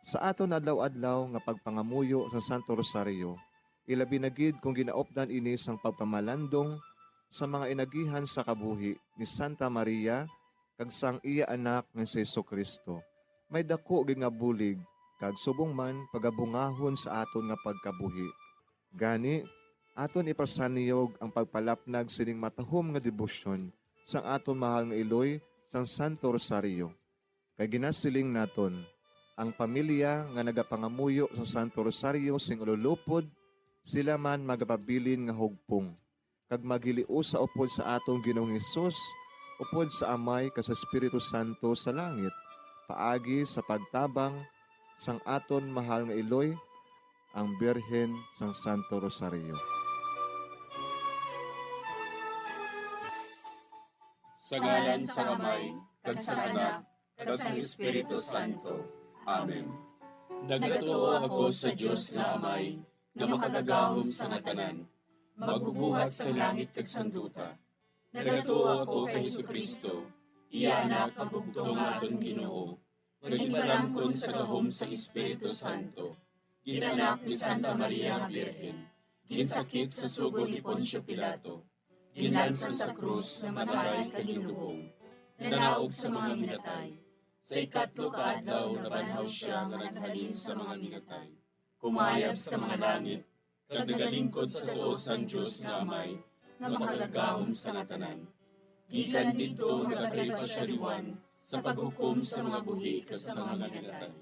Sa aton adlaw-adlaw nga pagpangamuyo sa Santo Rosario, ilabi na gid kung ginaopdan ini sang pagpamalandong sa mga inagihan sa kabuhi ni Santa Maria kag sang iya anak nga si Jesucristo. May dako gid nga bulig kag subong man pagabungahon sa aton nga pagkabuhi. Gani, aton ipasaniyog ang pagpalapnag sining matahom nga debosyon sang aton mahal nga iloy sang Santo Rosario. Kay ginasiling naton, ang pamilya nga nagapangamuyo sa Santo Rosario sing ululupod, sila man magapabilin nga hugpong. Kag magiliu sa upod sa atong Ginoong Hesus, upod sa Amay kag sa Espiritu Santo sa langit, paagi sa pagtabang sang aton mahal nga iloy, ang Birhen sang Santo Rosario. Sa ngalan sa Amay, kag sa Anak, kag sa Espiritu Santo. Amen. Nagatuo ako sa Dios nga Amay, nga makagagahom sa ngatanan, magbubuhat sa langit kag sanduta. Nagatuo ako kay Jesucristo, iya anak ang bugtong aton Ginoo, nga ginalangkon sa gahom sa Espiritu Santo. Ginanak ni Santa Maria nga Birhen, ginsakit sa sugol ni Poncio Pilato, ginlansang sa krus na manaray kag ginuhong, nanaog sa mga minatay. Sa ikatlo ka adlaw nabanhaw siya nga naghalin sa mga minatay, kumayab sa mga langit, kag nagalingkod sa tuo sang Dios nga Amay, nga makagagahom sa ngatanan. Gikan didto nagakalipa siya liwan sa paghukom sa mga buhi kas sa mga minatay.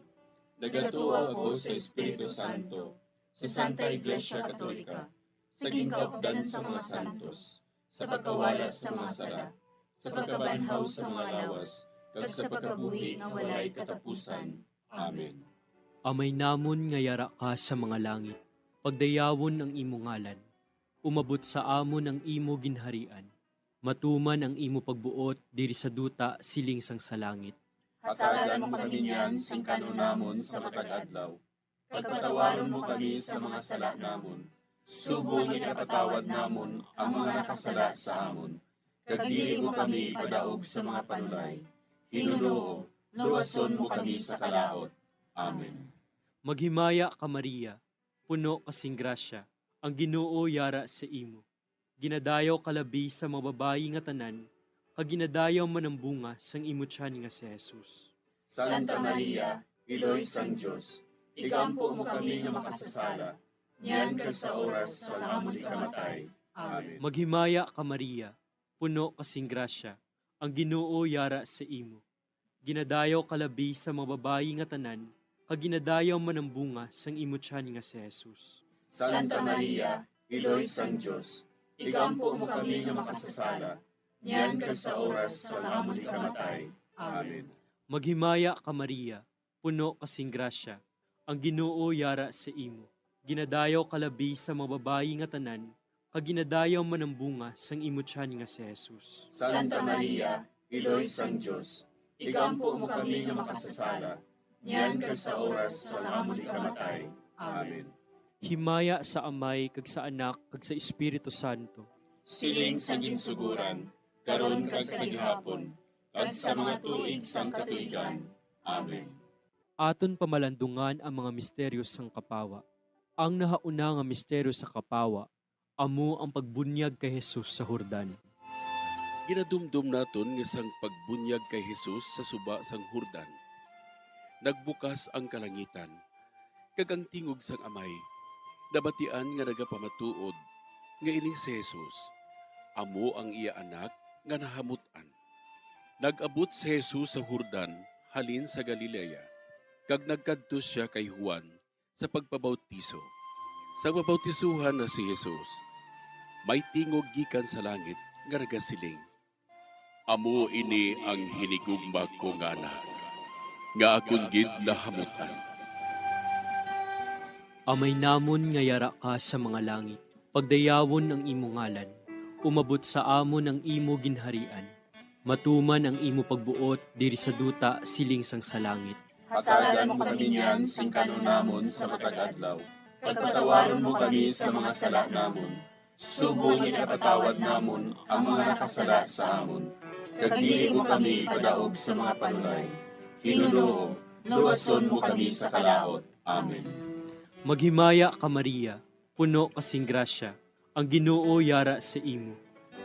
Nagatuo ako sa Espiritu Santo, sa Santa Iglesia Katolika, sa gingkaupdan sa mga santos, sa pagkawalat sa mga sala, sa pagkabanhaw sa mga lawas, kag sa pagkabuhi nga walay katapusan. Amen. Amay namon nga yara ka sa mga langit, pagdayawon ang imo ngalan, umabot sa amon ang imo ginharian, matuman ang imo pagbuot diri sa duta siling sang sa langit. Hatagan mo kami niyan sing kanunamon sa matag-adlaw. Pagpatawaron mo kami sa mga sala namon. Subong ipatawad namon ang mga nakasala sa amon. Kag dili mo kami padaog sa mga panulay. Hinuloo, luwason mo kami sa kalaot. Amen. Maghimaya ka Maria, puno kasing grasya, ang Ginoo yara sa imo. Ginadayaw kalabi sa mga babayi nga tanan, kag ginadayaw man ang bunga sang imo tiyan nga si Jesus. Santa Maria, Iloy sang Dios, igampo mo kami nga makasasala, niyan kag sa oras sa amon ikamatay. Amen. Maghimaya ka Maria, puno kasing grasya, ang Ginoo yara sa imo. Ginadayaw kalabi sa mga babayi nga tanan, kag ginadayaw man ang bunga sang imo tiyan nga si Jesus. Santa Maria, Iloy sang Dios, igampo mo kami nga makasasala, niyan kag sa oras sa amon ikamatay. Amen. Maghimaya ka Maria, puno kasing grasya, ang Ginoo yara sa imo. Ginadayaw kalabi sa mga babayi nga tanan, kag ginadayaw man ang bunga sang imo tiyan nga si Jesus. Santa Maria, Iloy sang Dios, igampo mo kami nga makasasala, niyan kag sa oras sa amon ikamatay. Amen. Himaya sa Amay kag sa Anak kag sa Espiritu Santo. Siling sa ginsuguran, karon kag sa gihapon, kag sa mga tuig sang katuigan. Amen. Aton pamalandungan ang mga misteryo sang kapawa. Ang nahauna nga misteryo sa kapawa, amo ang pagbunyag kay Jesus sa Jordan. Ginadumdum naton nga sang pagbunyag kay Jesus sa suba sang Jordan. Nagbukas ang kalangitan, kag ang tingog sang Amay, nabatian nga nagapamatuod, nga ining si Jesus, amo ang iya anak nga nahamutan. Nag-abot si Jesus sa Jordan, halin sa Galilea, kag nagkadto siya kay Juan sa pagpabautiso. Sa mabautisuhan na si Jesus, may tingog gikan sa langit nga nagasiling, amo ini ang hinigugma ko nga anak, nga akong gid nahamutan. Amay namon nga yara ka sa mga langit, pagdayawon ang imo ngalan, umabot sa amon ang imo ginharian, matuman ang imo pagbuot diri sa duta siling sang sa langit. Hatagan mo kami niyan sing kanon namon sa matag adlaw. Pagpatawaron mo kami sa mga sala namon. Subong ipatawad namon ang mga nakasala sa amon. Kagdili mo kami padaog sa mga panulay. Hinunoo, luwason mo kami sa kalaot. Amen. Maghimaya ka Maria, puno kasing grasya, ang Ginoo yara sa imo.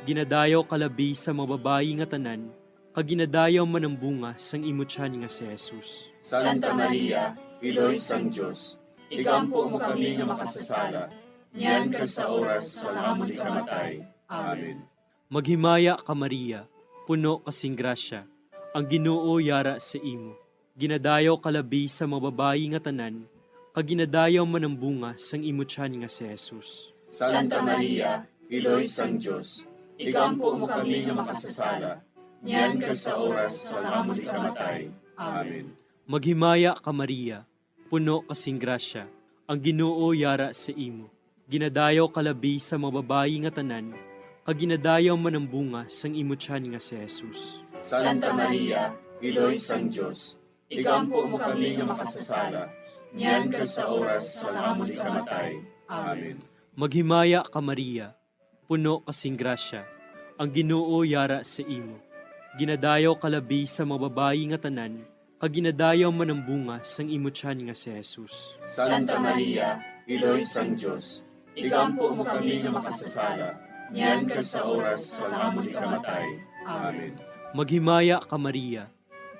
Ginadayaw kalabi sa mababayi nga tanan, kaginadayaw man ang bunga sang imo tiyan nga si Jesus. Santa Maria, Iloy sang Diyos, igampo mo kami nga makasasala, niyan ka sa oras sa amon ikamatay. Amen. Maghimaya ka Maria, puno kasing grasya, ang Ginoo yara sa imo. Ginadayaw kalabi sa mababayi nga tanan, kaginadayaw man ang bunga sang imo tiyan nga si Jesus. Santa Maria, Iloy sang Diyos, igampo mo kami nga makasasala, niyan ka sa oras sa amon ikamatay. Amen. Maghimaya ka Maria, puno kasing grasya, ang Ginoo yara sa imo. Ginadayaw kalabi sa mababayi nga tanan, kaginadayaw man ang bunga sang imo tiyan nga si Jesus. Santa Maria, Iloy sang Diyos, igampo mo kami nga makasasala, niyan ka sa oras sa amon ikamatay. Amen. Maghimaya ka Maria, puno kasing grasya, ang Ginoo yara sa imo. Ginadayaw kalabi sa mababayi nga tanan, kaginadayaw man ang bunga sang imo tiyan nga si Jesus. Santa Maria, Iloy sang Diyos, igampo mo kami nga makasasala, niyan ka sa oras sa amon ikamatay. Amen. Maghimaya ka Maria,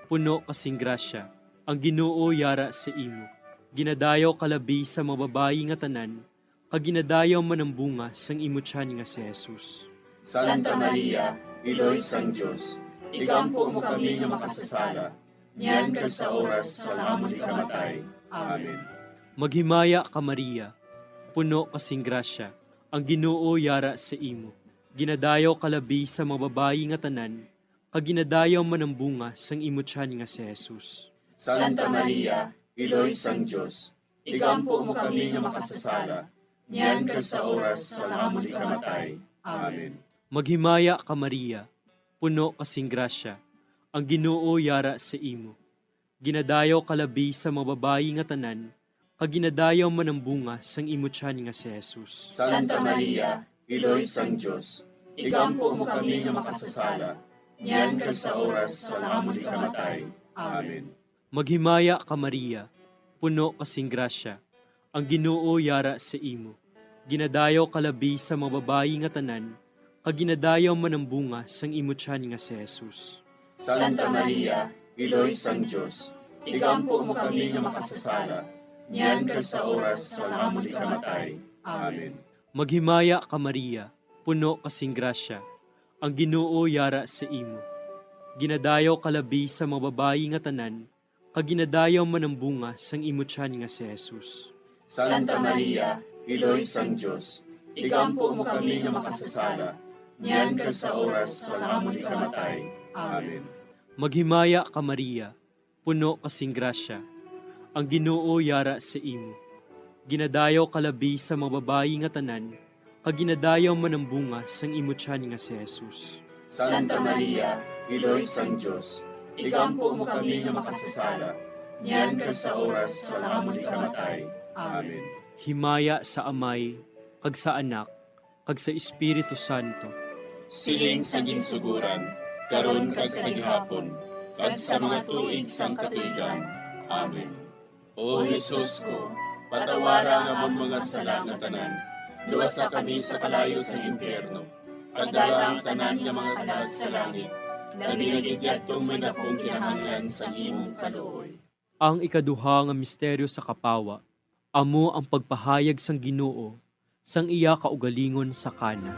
puno kasing grasya, ang Ginoo yara sa imo. Ginadayaw kalabi sa mababayi nga tanan, kaginadayaw man ang bunga sang imo tiyan nga si Jesus. Santa Maria, Iloy sang Diyos, igampo mo kami nga makasasala, niyan ka sa oras sa amon ikamatay. Amen. Maghimaya ka Maria, puno kasing grasya, ang Ginoo yara sa imo. Ginadayaw kalabi sa mababayi nga tanan, kaginadayaw man ang bunga sang imo tiyan nga si Jesus. Santa Maria, Iloy sang Diyos, igampo mo kami nga makasasala, niyan ka sa oras sa amon ikamatay. Amen. Maghimaya ka Maria, puno kasing grasya, ang Ginoo yara sa imo. Ginadayaw kalabi sa mababayi nga tanan, kaginadayaw man ang bunga sang imo tiyan nga si Jesus. Santa Maria, Iloy sang Diyos, igampo mo kami nga makasasala, niyan ka sa oras sa amon ikamatay. Amen. Maghimaya ka Maria, puno kasing grasya, ang Ginoo yara sa imo. Ginadayaw kalabi sa mababayi nga tanan, kaginadayaw man ang bunga sang imo tiyan nga si Jesus. Santa Maria, Iloy sang Diyos, igampo mo kami nga makasasala, niyan ka sa oras sa amon ikamatay. Amen. Maghimaya ka Maria, puno kasing grasya, ang Ginoo yara sa imo. Ginadayaw kalabi sa mababayi nga tanan, kaginadayaw man ang bunga sang imo tiyan nga si Jesus. Santa Maria, Iloy sang Diyos, igampo mo kami nga makasasala, niyan ka sa oras sa amon ikamatay. Amen. Maghimaya ka Maria, puno kasing grasya, ang Ginoo yara sa imo. Ginadayaw kalabi sa mababayi nga tanan, kaginadayaw man ang bunga sang imo tiyan nga si Jesus. Santa Maria, Iloy sang Diyos, igampo mo kami nga makasasala, niyan ka sa oras sa amon ikamatay. Amen. Himaya sa Amay, kag sa Anak, kag sa Espiritu Santo. Siling sa ginsuguran, karon kag sa gihapon, kag sa mga tuig sang katuigan. Amen. O Jesus ko, patawara nga among mga sala nga tanan, luwasa kami sa kalayo sa impyerno, kagdala ang tanan nga mga kalag sa langit, na binagidyatong may dakong kinahanglan sa imong kaluoy. Ang ikaduha nga misteryo sa kapawa, amo ang pagpahayag sang Ginoo sang iya kaugalingon sa kana.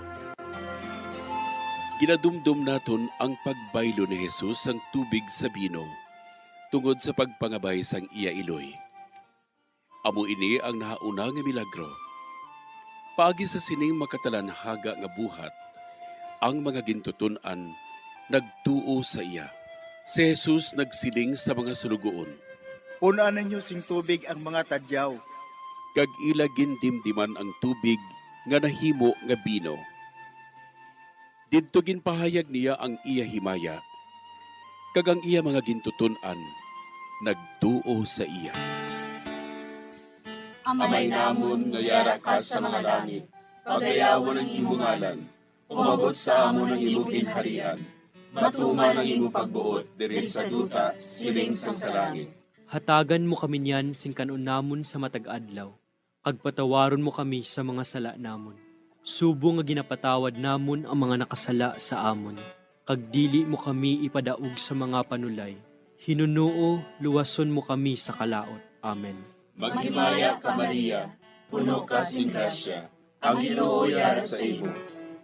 Ginadumdum naton ang pagbaylo ni Jesus sang tubig sa bino, tungod sa pagpangabay sang iya iloy. Amo ini ang nahauna nga milagro, Paagi sa sining makatalanhaga nga buhat, ang mga gintutunan nagtuo sa iya. Si Jesus nagsiling sa mga sulugoon. Punan ninyo sing tubig ang mga tadyaw. Kag ilagin dimdiman ang tubig nga nahimo nga bino. Didto ginpahayag niya ang iya himaya, kag ang iya mga gintutunan nagtuo sa iya. Amay namon nga yara ka sa mga langit, pagayawan ang imong ngalan, umabot sa amon ang imong ginharian, matuman ang imong pagbuot diri sa duta, siling sa langit. Hatagan mo kami niyan sing kanon namon sa matag adlaw, kag patawaron mo kami sa mga sala namon. Subo nga ginapatawad namon ang mga nakasala sa amon, kag dili mo kami ipadaog sa mga panulay. Hinunuo, luwason mo kami sa kalaot. Amen. Maghimaya ka Maria, puno ka sing grasya, ang Ginoo yara sa imo.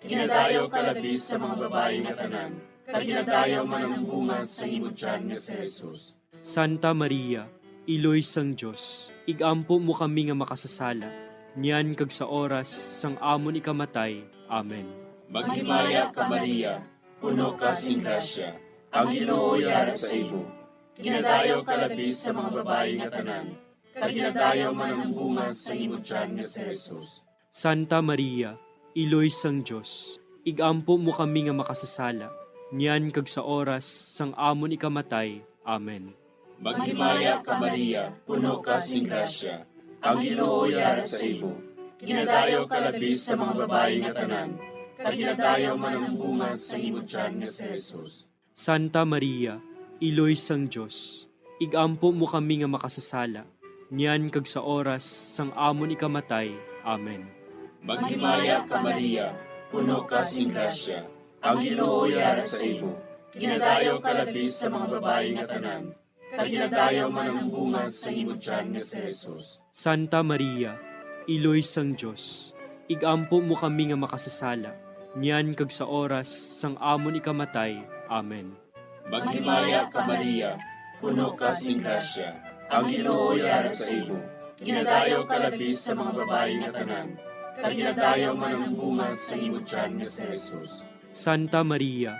Ginadayaw ka labis sa mga babae nga tanan, kag ginadayaw man ang bunga sa imong tiyan nga si Jesus. Santa Maria, Iloy sang Diyos, igampo mo kami nga makasasala, niyan kag sa oras sang amon ikamatay. Amen. Maghimaya ka Maria, puno ka sing grasya, ang Ginoo yara sa imo. Ginadayaw ka labis sa mga babae nga tanan, kag ginadayaw man ang bunga sa imong tiyan nga si Jesus. Santa Maria, Iloy sang Diyos, igampo mo kami nga makasasala, niyan kag sa oras sang amon ikamatay. Amen. Maghimaya ka Maria, puno ka sing grasya, ang Ginoo yara sa imo. Ginadayaw ka labis sa mga babae nga tanan, kag ginadayaw man ang bunga sa imong tiyan nga si Jesus. Santa Maria, Iloy sang Diyos, igampo mo kami nga makasasala, niyan kag sa oras sang amon ikamatay. Amen. Maghimaya ka Maria, puno ka sing grasya, ang Ginoo yara sa imo. Ginadayaw ka labis sa mga babae nga tanan, kag ginadayaw man ang bunga sa imong tiyan nga si Jesus. Santa Maria, Iloy sang Diyos, igampo mo kami nga makasasala, niyan kag sa oras sang amon ikamatay. Amen. Maghimaya ka Maria, puno ka sing grasya, ang Ginoo yara sa imo. Ginadayaw ka labis sa mga babae nga tanan, kag ginadayaw man ang bunga sa imong tiyan nga si Jesus. Santa Maria,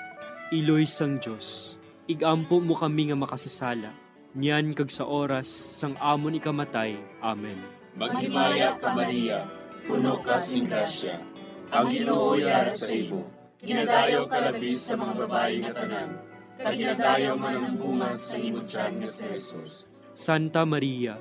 Iloy sang Diyos, igampo mo kami nga makasasala, niyan kag sa oras sang amon ikamatay. Amen. Maghimaya ka Maria, puno ka sing grasya, ang Ginoo yara sa imo. Ginadayaw ka labis sa mga babae nga tanan, kag ginadayaw man ang bunga sa imong tiyan nga si Jesus. Santa Maria,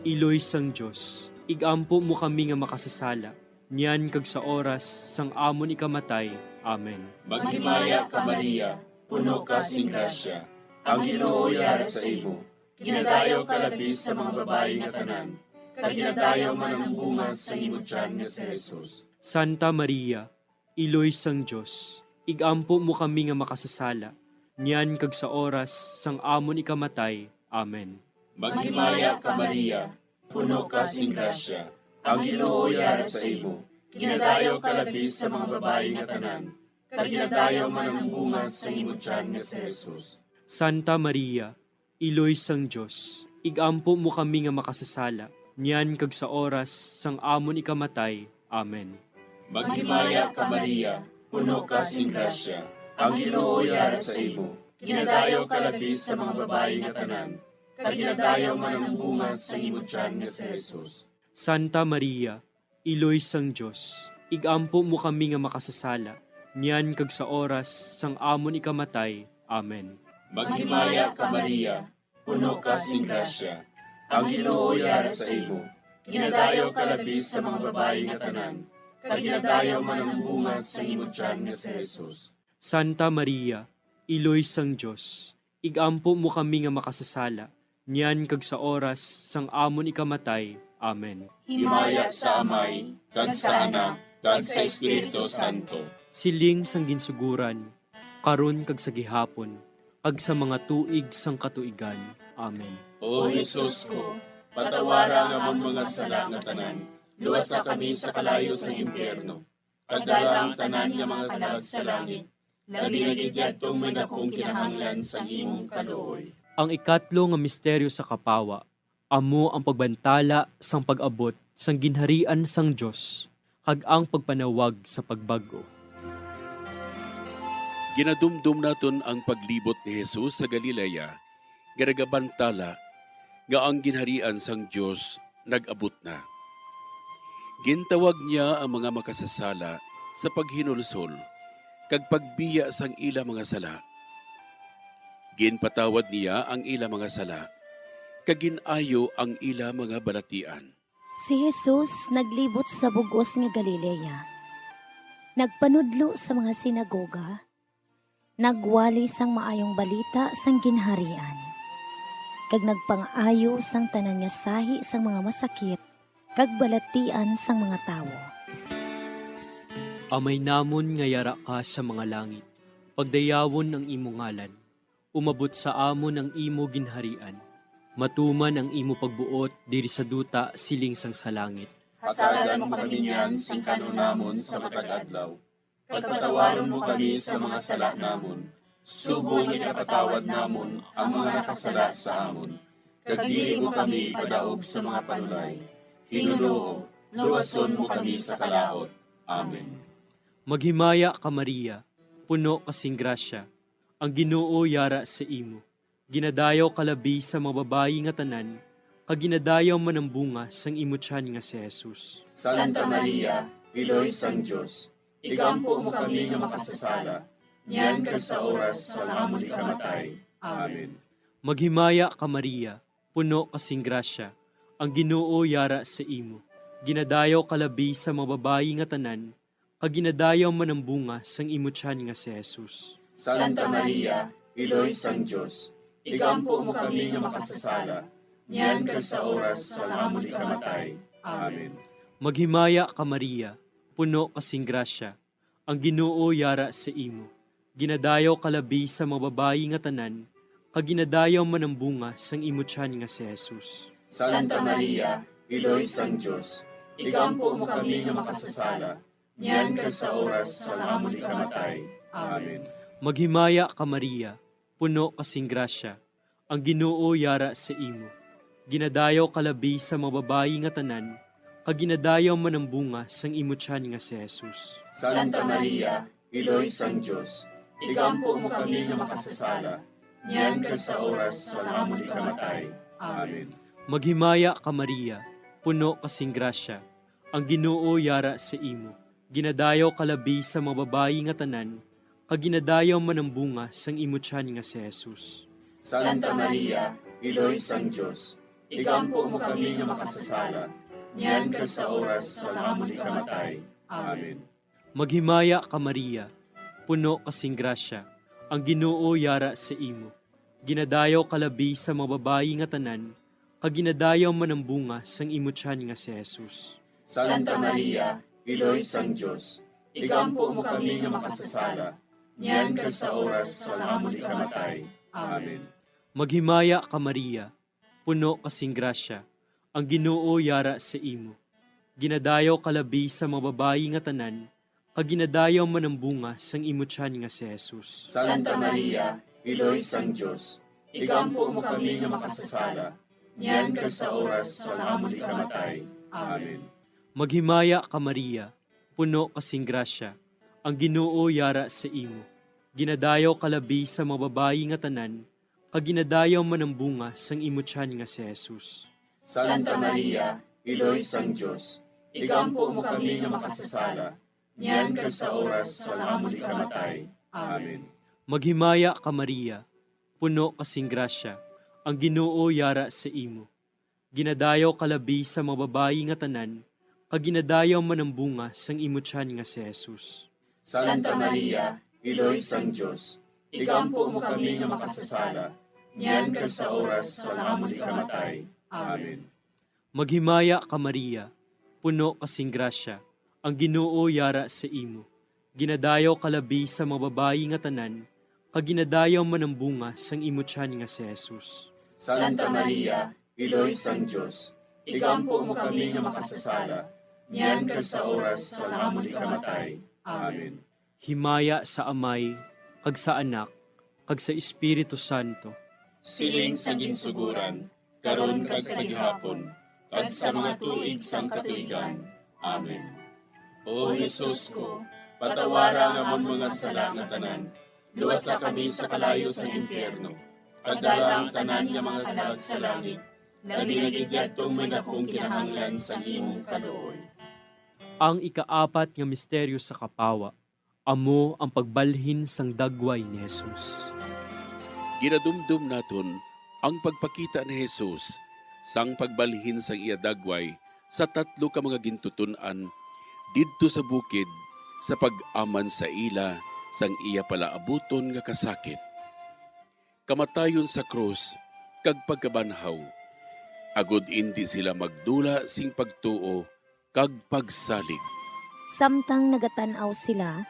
Iloy sang Diyos, igampo mo kami nga makasasala, niyan kag sa oras sang amon ikamatay. Amen. Maghimaya ka Maria, puno ka sing grasya, ang Ginoo yara sa imo. Ginadayaw ka labis sa mga babae nga tanan, kag ginadayaw man ang bunga sa imong tiyan nga si Jesus. Santa Maria, Iloy sang Diyos, igampo mo kami nga makasasala, niyan kag sa oras sang amon ikamatay. Amen. Maghimaya ka Maria, puno ka sing grasya, ang Ginoo yara sa imo. Ginadayaw ka labis sa mga babae nga tanan, kag ginadayaw man ang bunga sa imong tiyan nga si Jesus. Santa Maria, Iloy sang Diyos, igampo mo kami nga makasasala, niyan kag sa oras sang amon ikamatay. Amen. Maghimaya ka Maria, puno ka sing grasya, ang Ginoo yara sa imo. Ginadayaw ka labis sa mga babae nga tanan, kag ginadayaw man ang bunga sa imong tiyan nga si Jesus. Santa Maria, Iloy sang Diyos, igampo mo kami nga makasasala, niyan kag sa oras sang amon ikamatay. Amen. Maghimaya ka Maria, puno ka sing grasya, ang Ginoo yara sa imo. Ginadayaw ka labis sa mga babae nga tanan, kag ginadayaw man ang bunga sa imong tiyan nga si Jesus. Santa Maria, Iloy sang Diyos, igampo mo kami nga makasasala, niyan kag sa oras sang amon ikamatay. Amen. Himaya sa Amay, kag sa Anak, kag sa Espiritu Santo. Siling sang ginsuguran, karon kag sa gihapon, kag sa mga tuig sang katuigan. Amen. O Jesus ko, patawara nga mong mga sala nga tanan, luwasa kami sa kalayo sa impyerno. Pagdala ang tanan nga mga kalag sa langit, labi na gidyadtong may dakong kinahanglan sa imong kaluoy. Ang ikatlo nga misteryo sa kapawa, amo ang pagbantala sang pag-abot sang ginharian sang Dios. kag ang pagpanawag sa pagbago. Ginadumdum naton ang paglibot ni Jesus sa Galilea, garagabantala nga ang ginharian sang Dios nag-abot na. Gintawag niya ang mga makasasala sa paghinulsol, kag pagbiya sang ila mga sala. Ginpatawad niya ang ila mga sala, kag ginayo ang ila mga balatian. Si Jesus naglibot sa bugos nga Galilea. Nagpanudlo sa mga sinagoga. Nagwali sang maayong balita sang ginharian. Kag nagpang-ayo sang tanan nga sahi sang mga masakit, kag balatian sang mga tawo. Amay namon nga yara ka sa mga langit, pagdayawon ang imo ngalan, umabot sa amon ang imo ginharian, matuman ang imo pagbuot diri sa duta siling sang sa langit. Hatagan mo kami niyan sing kanunamon sa matag adlaw. Pagpatawaron mo kami sa mga sala namon. Subong ikapatawad namon ang mga nakasala sa amon. Kag dili mo kami padaog sa mga panulay. Hinunoo, luwason mo kami sa kalaot. Amen. Maghimaya ka Maria, puno kasing grasya, ang Ginoo yara sa imo. Ginadayaw kalabi sa mga babayi nga tanan, kag ginadayaw man ang bunga sang imo tiyan nga si Jesus. Santa Maria, Iloy sang Dios, igampo mo kami nga makasasala, niyan kag sa oras sa amon ikamatay. Amen. Maghimaya ka Maria, puno kasing grasya, ang Ginoo yara sa imo. Ginadayaw kalabi sa mga babayi nga tanan, kag ginadayaw man ang bunga sang imo tiyan nga si Jesus. Santa Maria, Iloy sang Dios, igampo mo kami nga makasasala, niyan kag sa oras sa amon ikamatay. Amen. Maghimaya ka Maria, puno kasing grasya, ang Ginoo yara sa imo. Ginadayaw kalabi sa mga babayi nga tanan, kag ginadayaw man ang bunga sang imo tiyan nga si Jesus. Santa Maria, Iloy sang Dios, igampo mo kami nga makasasala, niyan kag sa oras sa amon ikamatay. Amen. Maghimaya ka Maria, puno kasing grasya, ang Ginoo yara sa imo. Ginadayaw kalabi sa mga babayi nga tanan, kag ginadayaw man ang bunga sang imo tiyan nga si Jesus. Santa Maria, Iloy sang Dios, igampo mo kami nga makasasala, niyan kag sa oras sa amon ikamatay. Amen. Maghimaya ka Maria, puno kasing grasya, ang Ginoo yara sa imo. Ginadayaw kalabi sa mga babayi nga tanan, kag ginadayaw man ang bunga sang imo tiyan nga si Jesus. Santa Maria, Iloy sang Dios, igampo mo kami nga makasasala, niyan kag sa oras sa amon ikamatay. Amen. Maghimaya ka Maria, puno kasing grasya, ang Ginoo yara sa imo. Ginadayaw kalabi sa mga babayi nga tanan, kag ginadayaw man ang bunga sang imo tiyan nga si Jesus. Santa Maria, Iloy sang Dios, igampo mo kami nga makasasala, niyan kag sa oras sa amon ikamatay. Amen. Maghimaya ka Maria, puno kasing grasya, ang Ginoo yara sa imo. Ginadayaw kalabi sa mga babayi nga tanan, kag ginadayaw man ang bunga sang imo tiyan nga si Jesus. Santa Maria, Iloy sang Dios, igampo mo kami nga makasasala, niyan kag sa oras sa amon ikamatay. Amen. Maghimaya ka Maria, puno kasing grasya, ang Ginoo yara sa imo. Ginadayaw kalabi sa mga babayi nga tanan, kag ginadayaw man ang bunga sang imo tiyan nga si Jesus. Santa Maria, Iloy sang Dios, igampo mo kami nga makasasala, niyan kag sa oras sa amon ikamatay. Amen. Maghimaya ka Maria, puno kasing grasya, ang Ginoo yara sa imo. Ginadayaw kalabi sa mga babayi nga tanan, kag ginadayaw man ang bunga sang imo tiyan nga si Jesus. Santa Maria, Iloy sang Dios, igampo mo kami nga makasasala, niyan kag sa oras sa amon ikamatay. Amen. Maghimaya ka Maria, puno kasing grasya, ang Ginoo yara sa imo. Ginadayaw kalabi sa mga babayi nga tanan, kag ginadayaw man ang bunga sang imo tiyan nga si Jesus. Santa Maria, Iloy sang Dios, igampo mo kami nga makasasala, niyan kag sa oras sa amon ikamatay. Amen. Himaya sa Amay, kag sa Anak, kag sa Espiritu Santo. Siling sa ginsuguran, karon kag sa gihapon, kag sa mga tuig sang katuigan. Amen. O Jesus ko, patawara nga amon mga sala nga tanan, luwasa kami sa kalayo sa impyerno, pagdala ang tanan nga mga kalag sa langit, naginagidyad tong may dakong kinahanglan sa imong kaluoy. Ang ikaapat nga misteryo sa kapawa, amo ang pagbalhin sang dagway ni Jesus. Ginadumdum naton ang pagpakita ni Jesus sang pagbalhin sang iya dagway sa 3 ka mga gintutunan didto sa bukid sa pag-aman sa ila sang iya palaabuton nga kasakit. Kamatayon sa krus kag pagkabanhaw, agud indi sila magdula sing pagtuo kag pagsalig. Samtang nagatanaw sila,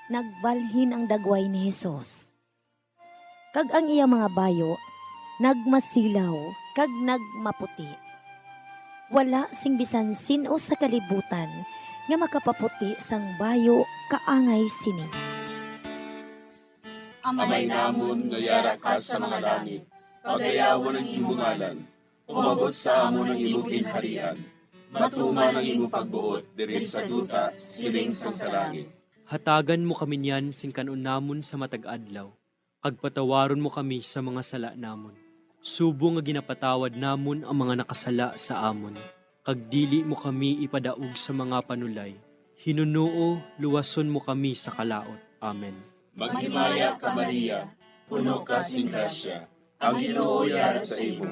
nagbalhin ang dagway ni Jesus. Kag ang iya mga bayo, nagmasilaw, kag nagmaputi. Wala sing bisan sino sa kalibutan nga makapaputi sang bayo kaangay sini. Amay namon nga yara ka sa mga langit, pagayawan ang imong ngalan, umabot sa amon ang imong ginharian, matuman ang imong pagbuot diri sa duta siling sa langit. Hatagan mo kami niyan sing kanon namon sa matag adlaw, kag patawaron mo kami sa mga sala namon. Subo nga ginapatawad namon ang mga nakasala sa amon, kag dili mo kami ipadaog sa mga panulay. Hinunuo, luwason mo kami sa kalaot. Amen. Maghimaya ka Maria, puno ka sing grasya, ang Ginoo yara sa imo.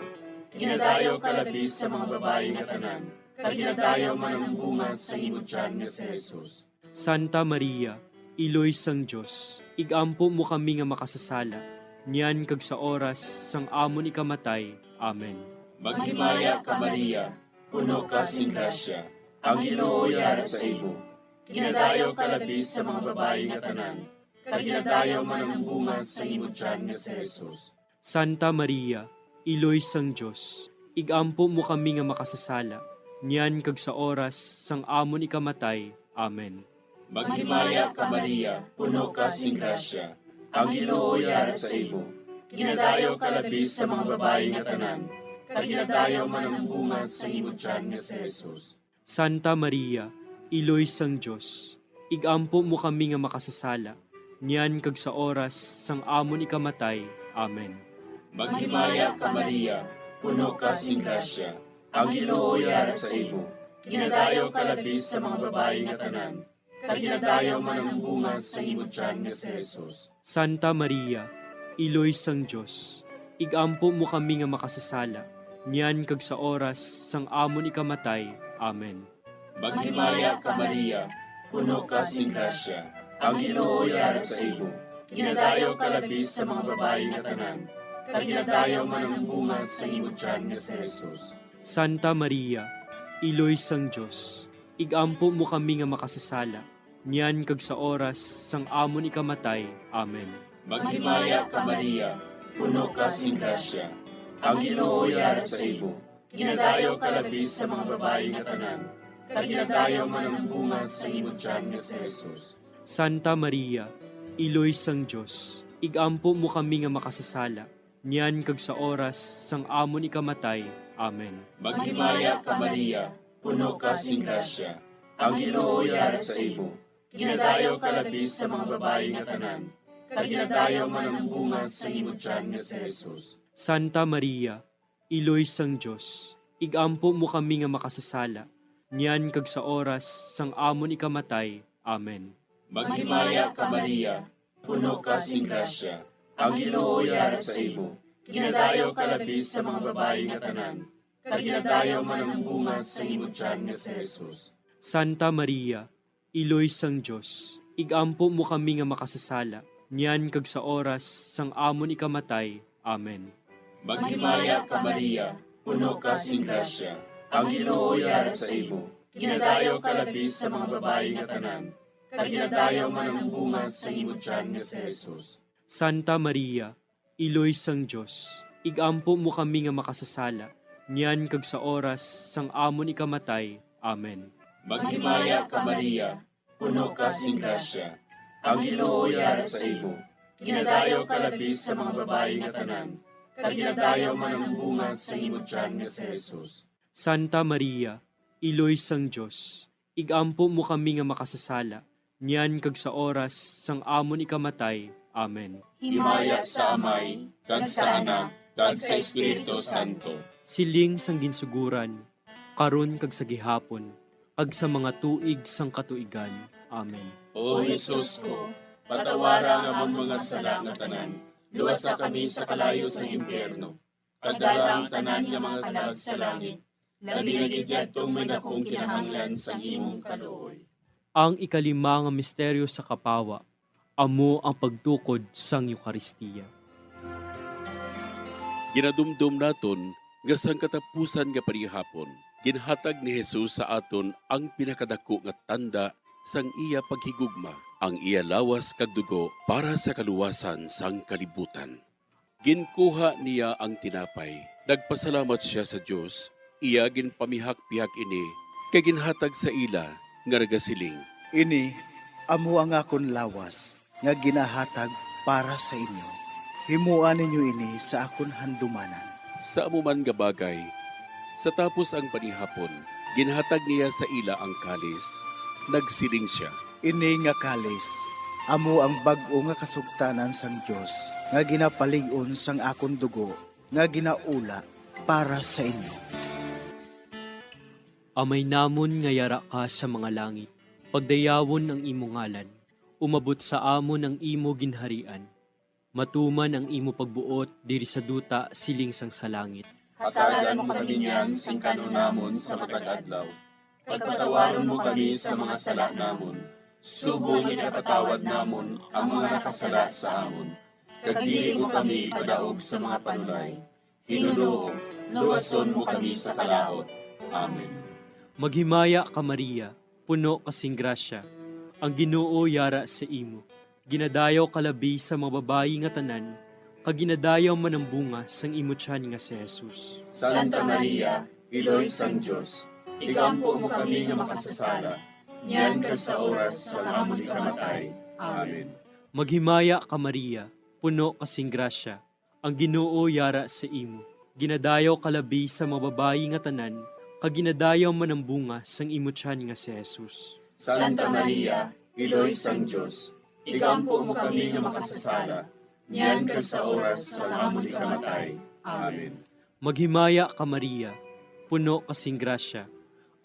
Ginadayaw ka labis sa mga babae nga tanan, kag ginadayaw man ang bunga sa imo tiyan nga si Jesus. Santa Maria, Iloy sang Diyos, igampo mo kami nga makasasala, niyan kag sa oras sang amon ikamatay. Amen. Maghimaya ka Maria, puno ka sing grasya, ang Ginoo yara sa imo. Ginadayaw ka labis sa mga babae nga tanan, kag ginadayaw man ang bunga sa imo tiyan nga si Jesus. Santa Maria, Iloy sang Diyos, igampo mo kami nga makasasala, niyan kag sa oras sang amon ikamatay. Amen. Maghimaya ka Maria, puno ka sing grasya, ang Ginoo yara sa imo. Ginadayaw ka labis sa mga babae nga tanan, kag ginadayaw man ang bunga sa imo tiyan nga si Jesus. Santa Maria, Iloy sang Diyos, igampo mo kami nga makasasala, niyan kag sa oras sang amon ikamatay. Amen. Maghimaya ka Maria, puno ka sing grasya, ang Ginoo yara sa imo. Ginadayaw ka labis sa mga babae nga tanan, kag ginadayaw man ang bunga sa imo tiyan nga si Jesus. Santa Maria, Iloy sang Diyos, igampo mo kami nga makasasala, niyan kag sa oras sang amon ikamatay. Amen. Maghimaya ka Maria, puno ka sing grasya, ang Ginoo yara sa imo. Ginadayaw ka labis sa mga babae nga tanan, kag ginadayaw man ang bunga sa imo tiyan nga si Jesus. Santa Maria, Iloy sang Diyos, igampo mo kami nga makasasala, niyan kag sa oras sang amon ikamatay. Amen. Maghimaya ka Maria, puno ka sing grasya, ang Ginoo yara sa imo. Ginadayaw ka labis sa mga babae nga tanan, kag ginadayaw man ang bunga sa imo tiyan nga si Jesus. Santa Maria, Iloy sang Diyos, igampo mo kami nga makasasala, niyan kag sa oras sang amon ikamatay. Amen. Maghimaya ka Maria, puno ka sing grasya, ang Ginoo yara sa imo. Ginadayaw ka labis sa mga babae nga tanan, kag ginadayaw man ang bunga sa imo tiyan nga si Jesus. Santa Maria, Iloy sang Diyos, igampo mo kami nga makasasala, niyan kag sa oras sang amon ikamatay. Amen. Maghimaya ka Maria, puno ka sing grasya, ang Ginoo yara sa imo. Ginadayaw ka labis sa mga babae nga tanan, kag ginadayaw man ang bunga sa imo tiyan nga si Jesus. Santa Maria, Iloy sang Diyos, igampo mo kami nga makasasala, niyan kag sa oras sang amon ikamatay. Amen. Maghimaya ka Maria, puno ka sing grasya, ang Ginoo yara sa imo. Ginadayaw ka labis sa mga babae nga tanan, kag ginadayaw man ang bunga sa imo tiyan nga si Jesus. Santa Maria, Iloy sang Diyos, igampo mo kami nga makasasala, niyan kag sa oras sang amon ikamatay. Amen. Maghimaya ka Maria, puno ka sing grasya, ang Ginoo yara sa imo. Ginadayaw ka labis sa mga babae nga tanan, kag ginadayaw man ang bunga sa imo tiyan nga si Jesus. Santa Maria, Iloy sang Diyos, Igampo mo kami nga makasasala, niyan kag sa oras sang amon ikamatay. Amen. Himaya sa Amay, kag sa Anak, kag sa Espiritu Santo. Siling sang ginsuguran, karon kag sa gihapon, kag sa mga tuig sang katuigan. Amen. O Jesus ko, patawara nga among mga sala nga tanan, luwasa kami sa kalayo sa impyerno. Kadala ang tanan nga mga kalag sa langit, labi na gidyadtong may dakong kinahanglan sa imong kaluoy. Ang ikalima nga misteryo sa kapawa, amo ang pagtukod sang Eucharistia. Ginadumdum naton nga sang katapusan nga panihapon, ginhatag ni Jesus sa aton ang pinakadako nga tanda sang iya paghigugma, ang iya lawas kag dugo para sa kaluwasan sang kalibutan. Ginkuha niya ang tinapay, nagpasalamat siya sa Dios, iya ginpamihak-pihak ini, kay ginhatag sa ila nga nagasiling. Ini, amo ang akon lawas, nga ginahatag para sa inyo. Himuan ninyo ini sa akon handumanan. Sa amuman nga bagay, sa tapos ang panihapon, ginhatag niya sa ila ang kalis, nagsiling siya. Ini nga kalis, amo ang bag-o nga kasugtanan sang Dios, nga ginapalig-on sang akon dugo, nga ginaula para sa inyo. Amay namon nga yara ka sa mga langit, pagdayawon ang imo ngalan, umabot sa amon ang imo ginharian. Matuman ang imo pagbuot diri sa duta siling sang sa langit. Hatagan mo kami niyan sing kanon namon sa matag adlaw. Pagpatawaron mo kami sa mga sala namon. Subong ipatawad namon ang mga nakasala sa amon. Kag dili mo kami padaog sa mga panulay. Hinunoo, luwason mo kami sa kalaot. Amen. Maghimaya ka Maria, puno kasing grasya, ang Ginoo yara sa imo. Ginadayaw kalabi sa mga babayi nga tanan, kag ginadayaw man ang bunga sang imo tiyan nga si Jesus. Santa Maria, Iloy sang Diyos, igampo mo kami nga makasasala, niyan ka sa oras sa amon ikamatay. Amen. Maghimaya ka Maria, puno kasing grasya, ang Ginoo yara sa imo. Ginadayaw kalabi sa mga babayi nga tanan, kag ginadayaw man ang bunga sang imo tiyan nga si Jesus. Santa Maria, Iloy sang Diyos, igampo mo kami nga makasasala, niyan ka sa oras sa amon ikamatay. Amen. Maghimaya ka Maria, puno kasing grasya,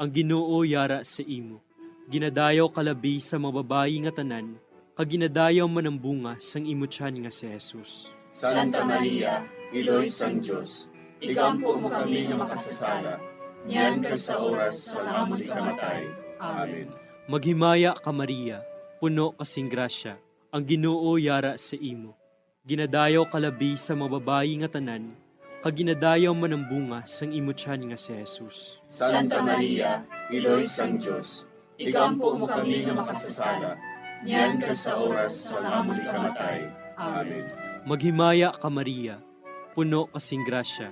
ang Ginoo yara sa imo. Ginadayaw kalabi sa mga babayi nga tanan, kag ginadayaw man ang bunga sang imo tiyan nga si Jesus. Santa Maria, Iloy sang Diyos, igampo mo kami nga makasasala, niyan ka sa oras sa amon ikamatay. Amen. Maghimaya ka Maria, puno kasing grasya, ang Ginoo yara sa imo. Ginadayaw kalabi sa mga babayi nga tanan, kag ginadayaw man ang bunga sang imo tiyan nga si Jesus. Santa Maria, Iloy sang Diyos, igampo mo kami nga makasasala, niyan ka sa oras sa amon ikamatay. Amen. Maghimaya ka Maria, puno kasing grasya,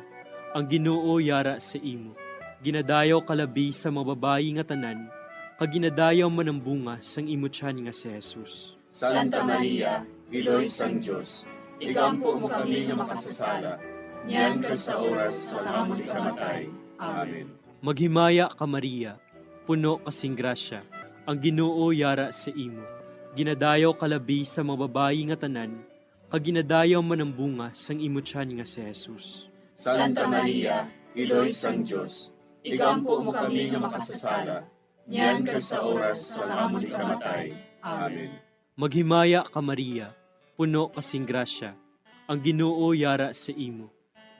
ang Ginoo yara sa imo. Ginadayaw kalabi sa mga babayi nga tanan, kag ginadayaw man ang bunga sang imo tiyan nga si Jesus. Santa Maria, Iloy sang Diyos, igampo mo kami nga makasasala, niyan ka sa oras sa amon ikamatay. Amen. Maghimaya ka Maria, puno kasing grasya, ang Ginoo yara sa imo. Ginadayaw kalabi sa mga babayi nga tanan, kag ginadayaw man ang bunga sang imo tiyan nga si Jesus. Santa Maria, Iloy sang Diyos, igampo mo kami nga makasasala, niyan ka sa oras sa amon ikamatay. Amen. Maghimaya ka Maria, puno kasing grasya, ang Ginoo yara sa imo.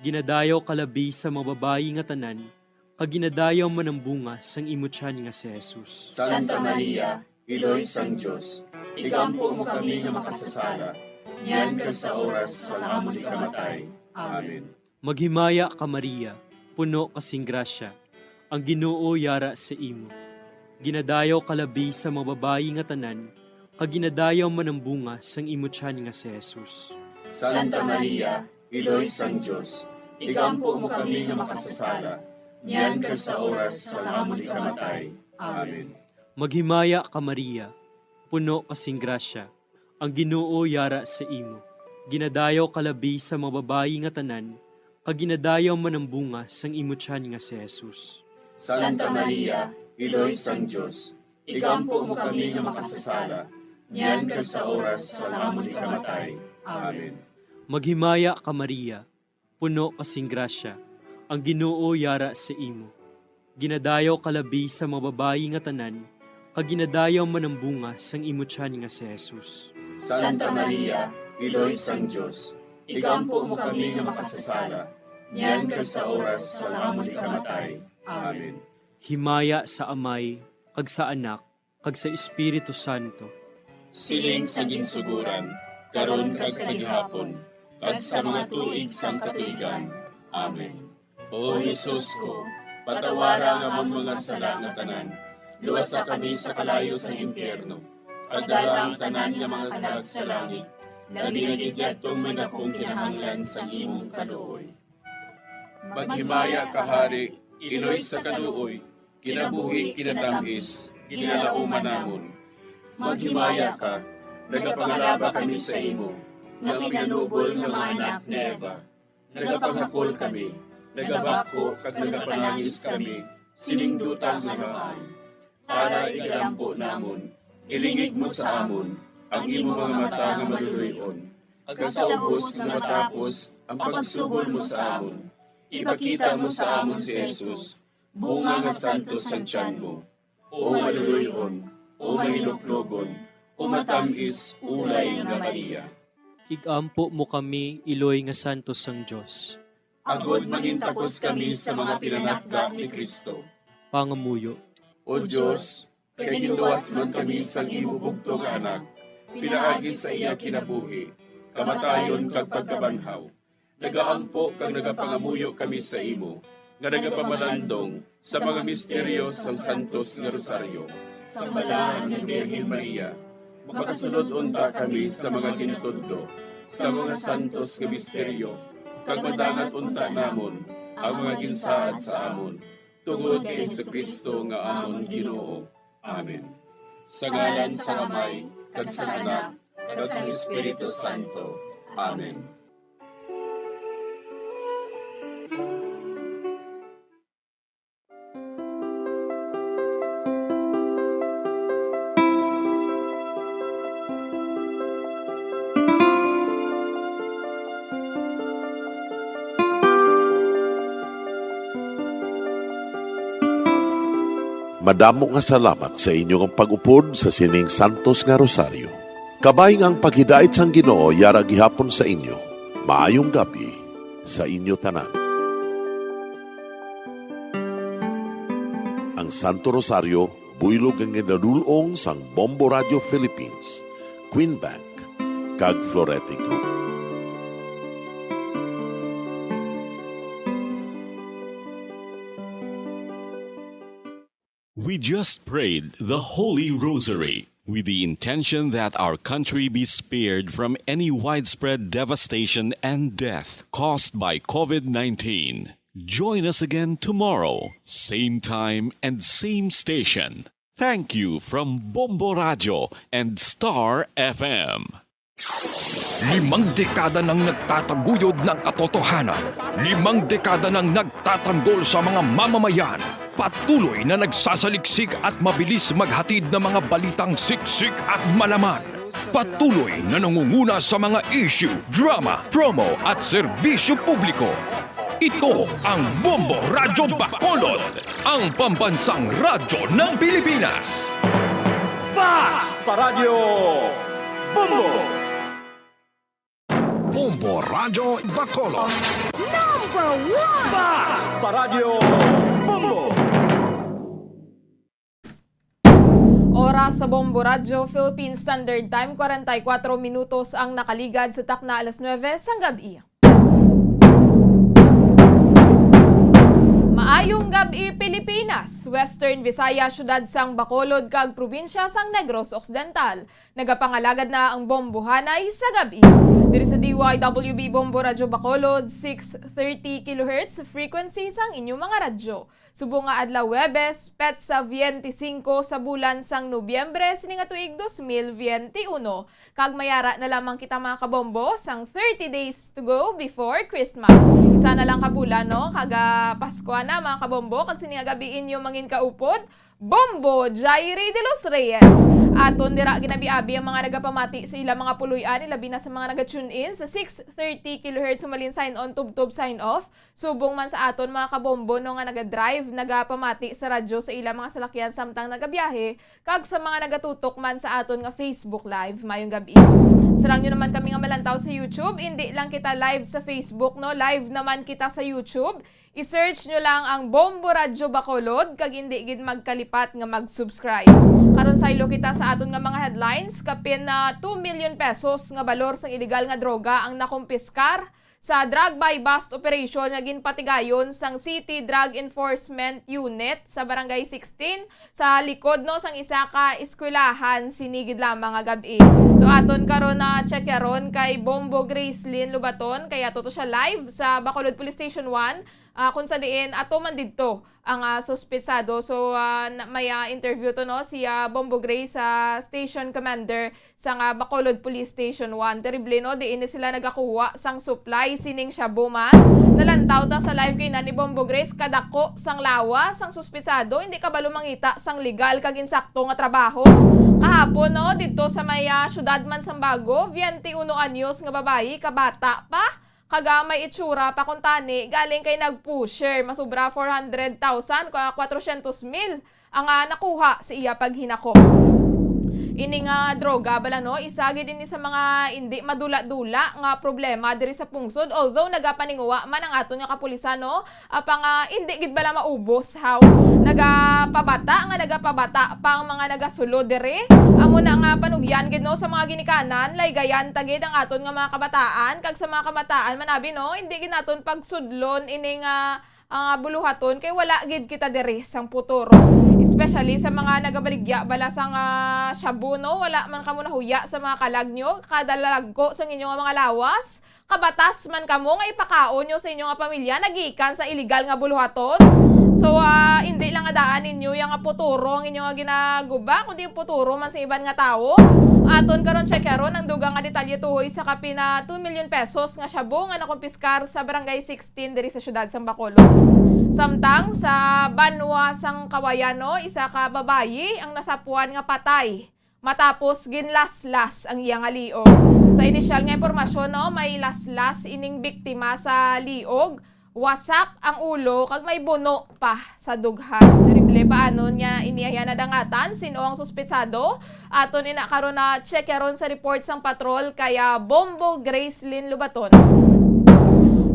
Ginadayaw kalabi sa mga babayi nga tanan, kag ginadayaw man ang bunga sang imo tiyan nga si Jesus. Santa Maria, Iloy sang Diyos, igampo mo kami nga makasasala, niyan ka sa oras sa amon ikamatay. Amen. Maghimaya ka Maria, puno kasing grasya, ang Ginoo yara sa imo. Ginadayaw kalabi sa mga babayi nga tanan, kag ginadayaw man ang bunga sang imo tiyan nga si Jesus. Santa Maria, Iloy sang Diyos, igampo mo kami nga makasasala, niyan ka sa oras sa amon ikamatay. Amen. Maghimaya ka Maria, puno kasing grasya, ang Ginoo yara sa imo. Ginadayaw kalabi sa mga babayi nga tanan, kag ginadayaw man ang bunga sang imo tiyan nga si Jesus. Santa Maria, Iloy sang Diyos, igampo mo kami nga makasasala, niyan kag sa oras sa amon ikamatay. Amen. Maghimaya ka Maria, puno kasing grasya, ang Ginoo yara sa imo. Ginadayaw kalabi sa mga babayi nga tanan, kag ginadayaw man ang bunga sang imo tiyan nga si Jesus. Santa Maria, Iloy sang Dios, igampo mo kami nga makasasala, niyan kag sa oras sa amon ikamatay. Amen. Himaya sa Amay, kag sa Anak, kag sa Espiritu Santo. Siling sa ginsuguran, karon kag sa gihapon, kag sa mga tuig sang katuigan. Amen. O Jesus ko, patawara nga among mga sala nga tanan, luwasa kami sa kalayo sa impyerno, pagdala ang tanan nga mga kalag sa langit, nabinagid yatong may dakong kinahanglan sa imong kaluoy. Maghimaya ka, Hari, Iloy sa kaluoy, kinabuhi kinatangis, kinalauman namon. Maghimaya ka, nagapangalaba kami sa imo, nga pinanubol nga mga anak ni Eva. Nagapanghakol kami, nagabako kag nagapanangis kami, siningdutang nga para igalampo namon, ilingig mo sa amon, ang imo mga mata nga maluluyon, ag sa ubos nga matapos ang pagsugod mo sa amon. Ipakita mo sa amon si Jesus, bunga nga santos sa tiyan mo, o maluluyon, o mahiluklogon, o matamis ulay nga Maria. Igampo mo kami, Iloy nga santos sang Dios. Agod magintakos kami sa mga pinanakda ni Kristo. Pangamuyo. O Diyos, kay ginluwas man kami sang imo bugto nga anak, pinaagi sa iya kinabuhi, kamatayon kag pagkabanhaw. Nagaampo kag nagapangamuyo kami sa imo, nga nagapamalandong sa mga misteryo sang Santos nga Rosaryo, sa balahan ni Birhen Maria. Makasunod unta kami sa mga ginatudlo, sa mga santos nga misteryo, kag madangat unta namon ang mga ginsaad sa amon, tungod kay Jesucristo nga amon Ginoo. Amen. Sa ngalan sa Amay, kag sa Anak, kag sa Espiritu Santo. Amen. Madamo nga salamat sa inyong pag-upod sa sining Santos nga Rosaryo. Kabay ang paghidait sang Ginoo yara gihapon sa inyo. Maayong gabi sa inyo tanan. Ang Santo Rosario buylog ang ginadulong sang Bombo Radio Philippines, Queen Bank, kag Florete Group. We just prayed the Holy Rosary with the intention that our country be spared from any widespread devastation and death caused by COVID-19. Join us again tomorrow, same time and same station. Thank you from Bombo Radio and Star FM. 5 dekada nang nagtataguyod ng katotohanan. 5 dekada nang nagtatanggol sa mga mamamayan. Patuloy na nagsasaliksik at mabilis maghatid ng mga balitang siksik at malaman. Patuloy na nangunguna sa mga issue, drama, promo at serbisyo publiko. Ito ang Bombo Radyo Bacolod, ang pambansang radyo ng Pilipinas. Fast Paradyo Bombo! Bombo Radyo Bacolod. Number 1! Fast Paradyo Bombo! Oras sa Bombo Radyo, Philippine Standard Time, 44 minutos ang nakaligad sa takna alas 9 sang gabi. Maayong gabi Pilipinas, Western Visaya, syudad sang Bacolod kag probinsya sang Negros Occidental. Nagapangalagad na ang bombohanay sa gabi. Diri sa DYWB Bombo Radyo Bacolod, 630 kHz frequency sang inyong mga radyo. Subo nga adlaw Webes, petsa 25 sa bulan sang Nobyembre sining tuig 2021. Kag mayara na lamang kita mga kabombo sang 30 days to go before Christmas. Isa na lang kabulan no, kaga Pasko na mga kabombo kag sining gabi inyo mangin kaupod. Bombo Jairi de los Reyes. Aton dira ginabi-abi ang mga nagapamati sa ilang mga puluyan, labi na sa mga naga-tune in sa 630 kHz sumalin sign on tub sign off. Subong man sa aton mga kabombo no nga naga-drive, nagapamati sa radyo sa ilang mga salakyan samtang nagabiyahe, kag sa mga nagatutok man sa aton nga Facebook Live mayong gabi. Sarang nyo naman kami nga malantaw sa YouTube, hindi lang kita live sa Facebook, no? Live naman kita sa YouTube. I-search nyo lang ang Bombo Radyo Bacolod, kag hindi gid magkalipat nga mag-subscribe. Karon saylo kita sa aton nga mga headlines, kapin na 2 million pesos nga balor sang illegal nga droga ang nakumpiskar sa drug buy bust operation nga ginpatigayon sang City Drug Enforcement Unit sa Barangay 16 sa likod no sang isa ka eskwelahan sinigid lamang nga gabi. So aton karon na check karon kay Bombo Gracelyn Lubaton kaya toto siya live sa Bacolod Police Station 1 kung sa diin ato man didto ang suspetsado. So may interview to no si Bombo Gray sa station commander sa Bacolod Police Station 1. Terrible no, diin sila nagakuha sang supply sining shabu man. Nalantaw ta sa live kay na ni Bombo Gray kadako sang lawas sang suspetsado, hindi ka ba lumangita sang legal kag insakto nga trabaho. Kahapon no didto sa may syudad man sang Bago, 21 anyos nga babayi kabata pa. Kaga may itsura pa kuntani, galing kay nagpusher, masubra 400,000, 400,000 ang nakuha sa iya paghinako. Ini nga droga bala no, isagi din sa mga hindi madula-dula nga problema diri sa pungsod, although nagapaninguwa man ang aton nga kapulisan no, apang hindi gid bala maubos how nagapabata pa ang mga nagasulod diri. Amo na nga panugyan gid no sa mga ginikanan, laygayan tagid ang aton nga mga kabataan, kag sa mga kabataan manabi no, hindi gid naton pagsudlon ini nga buluhaton kay wala gid kita diri sang puturo, especially sa mga nagabaligya bala sang shabu no, wala man kamo nahuya sa mga kalag nyo, kada lalagko sa inyong mga lawas, kabatas man kamo nga ipakaon nyo sa inyong pamilya nagikan sa illegal nga buluhaton. So hindi lang nga daan ninyo yung puturo ang inyong ginaguba, kundi yung puturo man sa iban nga tao. Aton karon check karon ang dugang nga detalye tuhoy sa kapi na 2 million pesos nga shabu nga nakumpiskar sa Barangay 16 diri sa syudad sang Bacolod. Samtang sa Banwa sang Kawayano, isa ka babayi ang nasapuan nga patay matapos ginlaslas ang iyang liog. Sa inisyal nga impormasyon no, may laslas ining biktima sa liog. Wasak ang ulo kag may buno pa sa dughan. Terrible paano niya iniaya na dangatan sino ang suspetsado. Aton ina karon na check karon sa report sang patrol kaya Bombo Gracelyn Lubaton.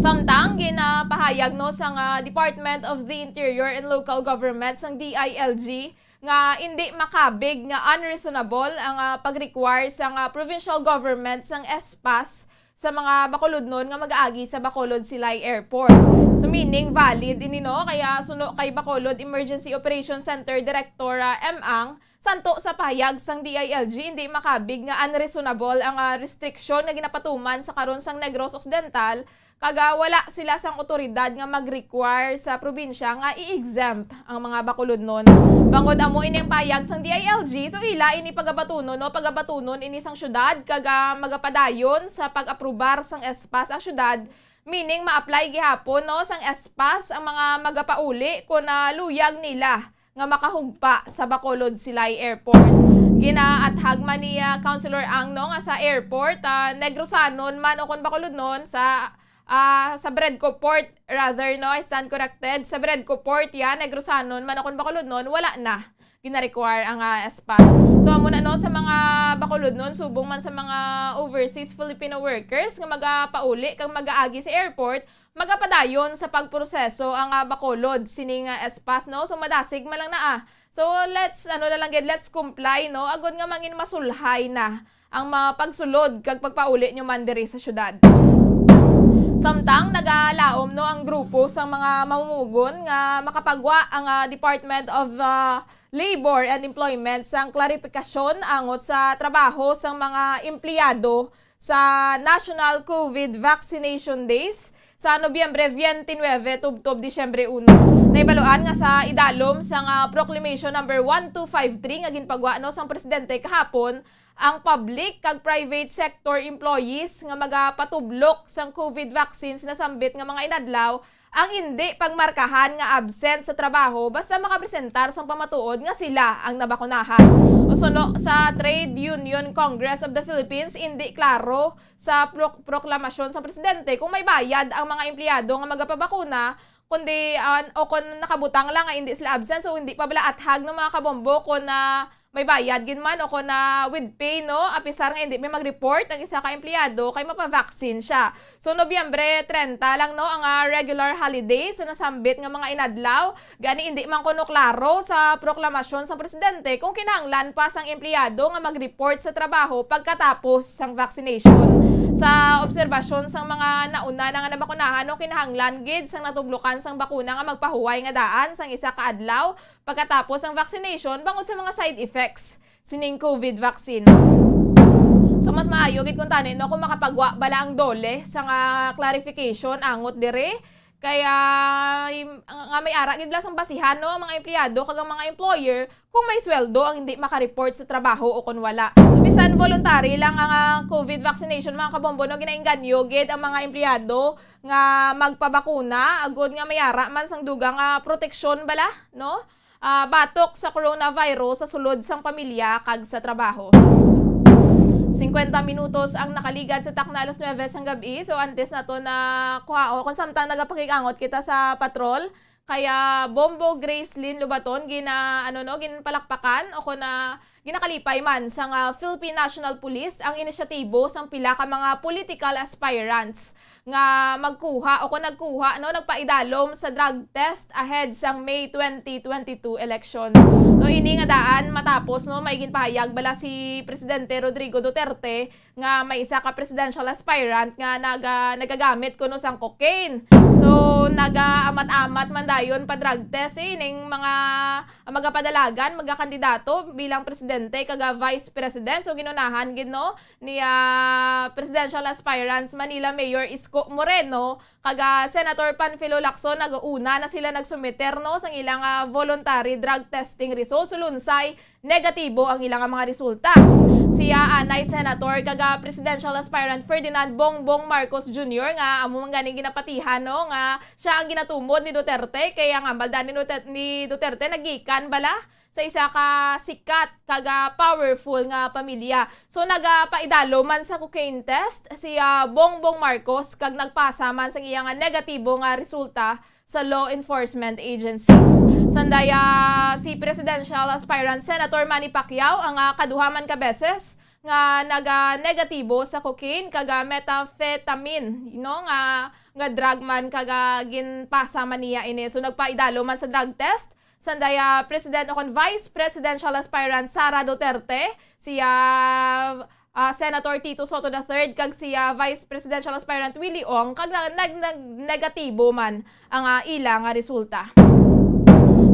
Samtang ginapahayag no sang Department of the Interior and Local Government sang DILG nga hindi makabig nga unreasonable ang pag-require sang provincial government sang ESPAS sa mga Bacolodnon nga mag-aagi sa Bacolod Silay Airport. So meaning valid ini no, kaya suno kay Bacolod Emergency Operations Center Director Ang santo sa pahayag sang DILG hindi makabig nga unreasonable ang restriction nga ginapatuman sa karon sang Negros Occidental, kaga wala sila sang otoridad nga mag-require sa probinsya nga i-exempt ang mga Bacolodnon. Bangod amo ini ang payag sang DILG, so ila ini pagabatunon no, pagabatunon ini sang syudad kaga magapadayon sa pag-aprobar sang ESPAS ang syudad, meaning ma-apply gihapon no sang ESPAS ang mga magapauli kun luyag nila nga makahugpa sa Bacolod Silay Airport. Ginaathag man ni Councilor Ang no nga sa airport Negrosanon man o kon Bacolodnon sa Bredco Port rather no, I stand corrected, sa Bredco Port yan Negrosanon man o kon Bacolodnon wala na gina-require ang ESPAS. So amo na no sa mga Bacolodnon subong man sa mga overseas Filipino workers nga magapauli kang mag-aagi sa airport, magapadayon sa pagproseso ang Bacolod sining ESPAS no. So madasig man lang na So let's let's comply no, agod nga mangin masulhay na ang mga pagsulod kag pagpauli nyo man diri sa syudad. Samtang nagalaom no ang grupo sa mga mamumugon nga makapagwa ang Department of Labor and Employment sang klarifikasyon angot sa trabaho sang mga empleyado sa National COVID Vaccination Days sa Nobyembre 29 tubtob Disyembre 1. Naibaluan nga sa idalom sang Proclamation number 1253 nga ginpagwa no sang presidente kahapon, ang public kag private sector employees nga magapatublok sang COVID vaccines na sambit nga mga inadlaw ang hindi pagmarkahan nga absent sa trabaho basta makapresentar sang pamatuod nga sila ang nabakunahan. Usuno sa Trade Union Congress of the Philippines, hindi klaro sa proklamasyon sa presidente kung may bayad ang mga empleyado nga magapabakuna kundi o kung nakabutang lang nga hindi sila absent, so hindi pa bala athag ng mga kabombo kung na may bayad gin man o kung na with pay, no, apisar nga hindi may mag-report ang isa ka empleyado kay mapavaccine siya. So Nobyembre 30 lang, no, ang regular holiday sa nasambit nga mga inadlaw, gani hindi man kuno klaro sa proklamasyon sa presidente kung kinahanglan pa sang empleyado nga mag-report sa trabaho pagkatapos sang vaccination. Sa obserbasyon sang mga nauna na nga nabakunahan, no, kinahanglan gid sang natublukan sang bakuna nga magpahuway nga daan sang isa ka adlaw pagkatapos ang vaccination bangod sa mga side effects sining COVID vaccine. So mas maayo gid kung tani, no, kung makapagwa bala ang dole sa nga clarification angot dire. Kaya nga may ara gid lang sang basihan, no, mga empleyado kag ang mga employer kung may sweldo ang hindi makareport sa trabaho o kung wala. Bisan voluntary lang ang COVID vaccination, mga kabombo, no, ginainganyo gid ang mga empleyado nga magpabakuna agud nga may ara man sang dugang proteksyon bala, no, batok sa coronavirus sa sulod sang pamilya kag sa trabaho. 50 minutos ang nakaligad sa takna alas 9 sang gabi. So antes na to na kuhao kung samtang nagapakigangot kita sa patrol, kaya Bombo Gracelyn Lubaton ginpalakpakan o kung na ginakalipay man sa Philippine National Police ang inisyatibo sang pila ka mga political aspirants nga magkuha o kung nagkuha, no, nagpaidalom sa drug test ahead sang May 2022 elections. No, ini nga daan matapos, no, may ginpahayag bala si Presidente Rodrigo Duterte nga may isa ka presidential aspirant nga nagagamit kuno sang cocaine. So nagaamat-amat man dayon pa drug test ining mga magapadalagan, magakandidato bilang presidente kaga vice president. So ginunahan gid, no, ni presidential aspirants Manila Mayor Isko Moreno kaga Senator Panfilo Lacson, nagauna na sila nagsumiter, no, sang ilang voluntary drug testing results. Lunsay negatibo ang ilang mga resulta. Siya anay Senator kaga presidential aspirant Ferdinand Bongbong Marcos Jr. nga amo man ganing ginapatihan, no, nga siya ang ginatumod ni Duterte, kaya nga balda ni Duterte nagikan bala sa isa ka sikat kaga powerful nga pamilya. So nagapaidalo man sa cocaine test si Bongbong Marcos kag nagpasa man sa iyang negatibo nga resulta sa law enforcement agencies. Sandaya si presidential aspirant Senator Manny Pacquiao ang kaduhaman ka beses nga naga-negatibo sa cocaine kaga methamphetamine, nga drug man kaga ginpasa man niya ini. So nagpaidalo man sa drug test sandaya President o Vice Presidential Aspirant Sara Duterte, siya Senator Tito Soto III kag siya Vice Presidential Aspirant Willie Ong kag negatibo man ang ilang resulta.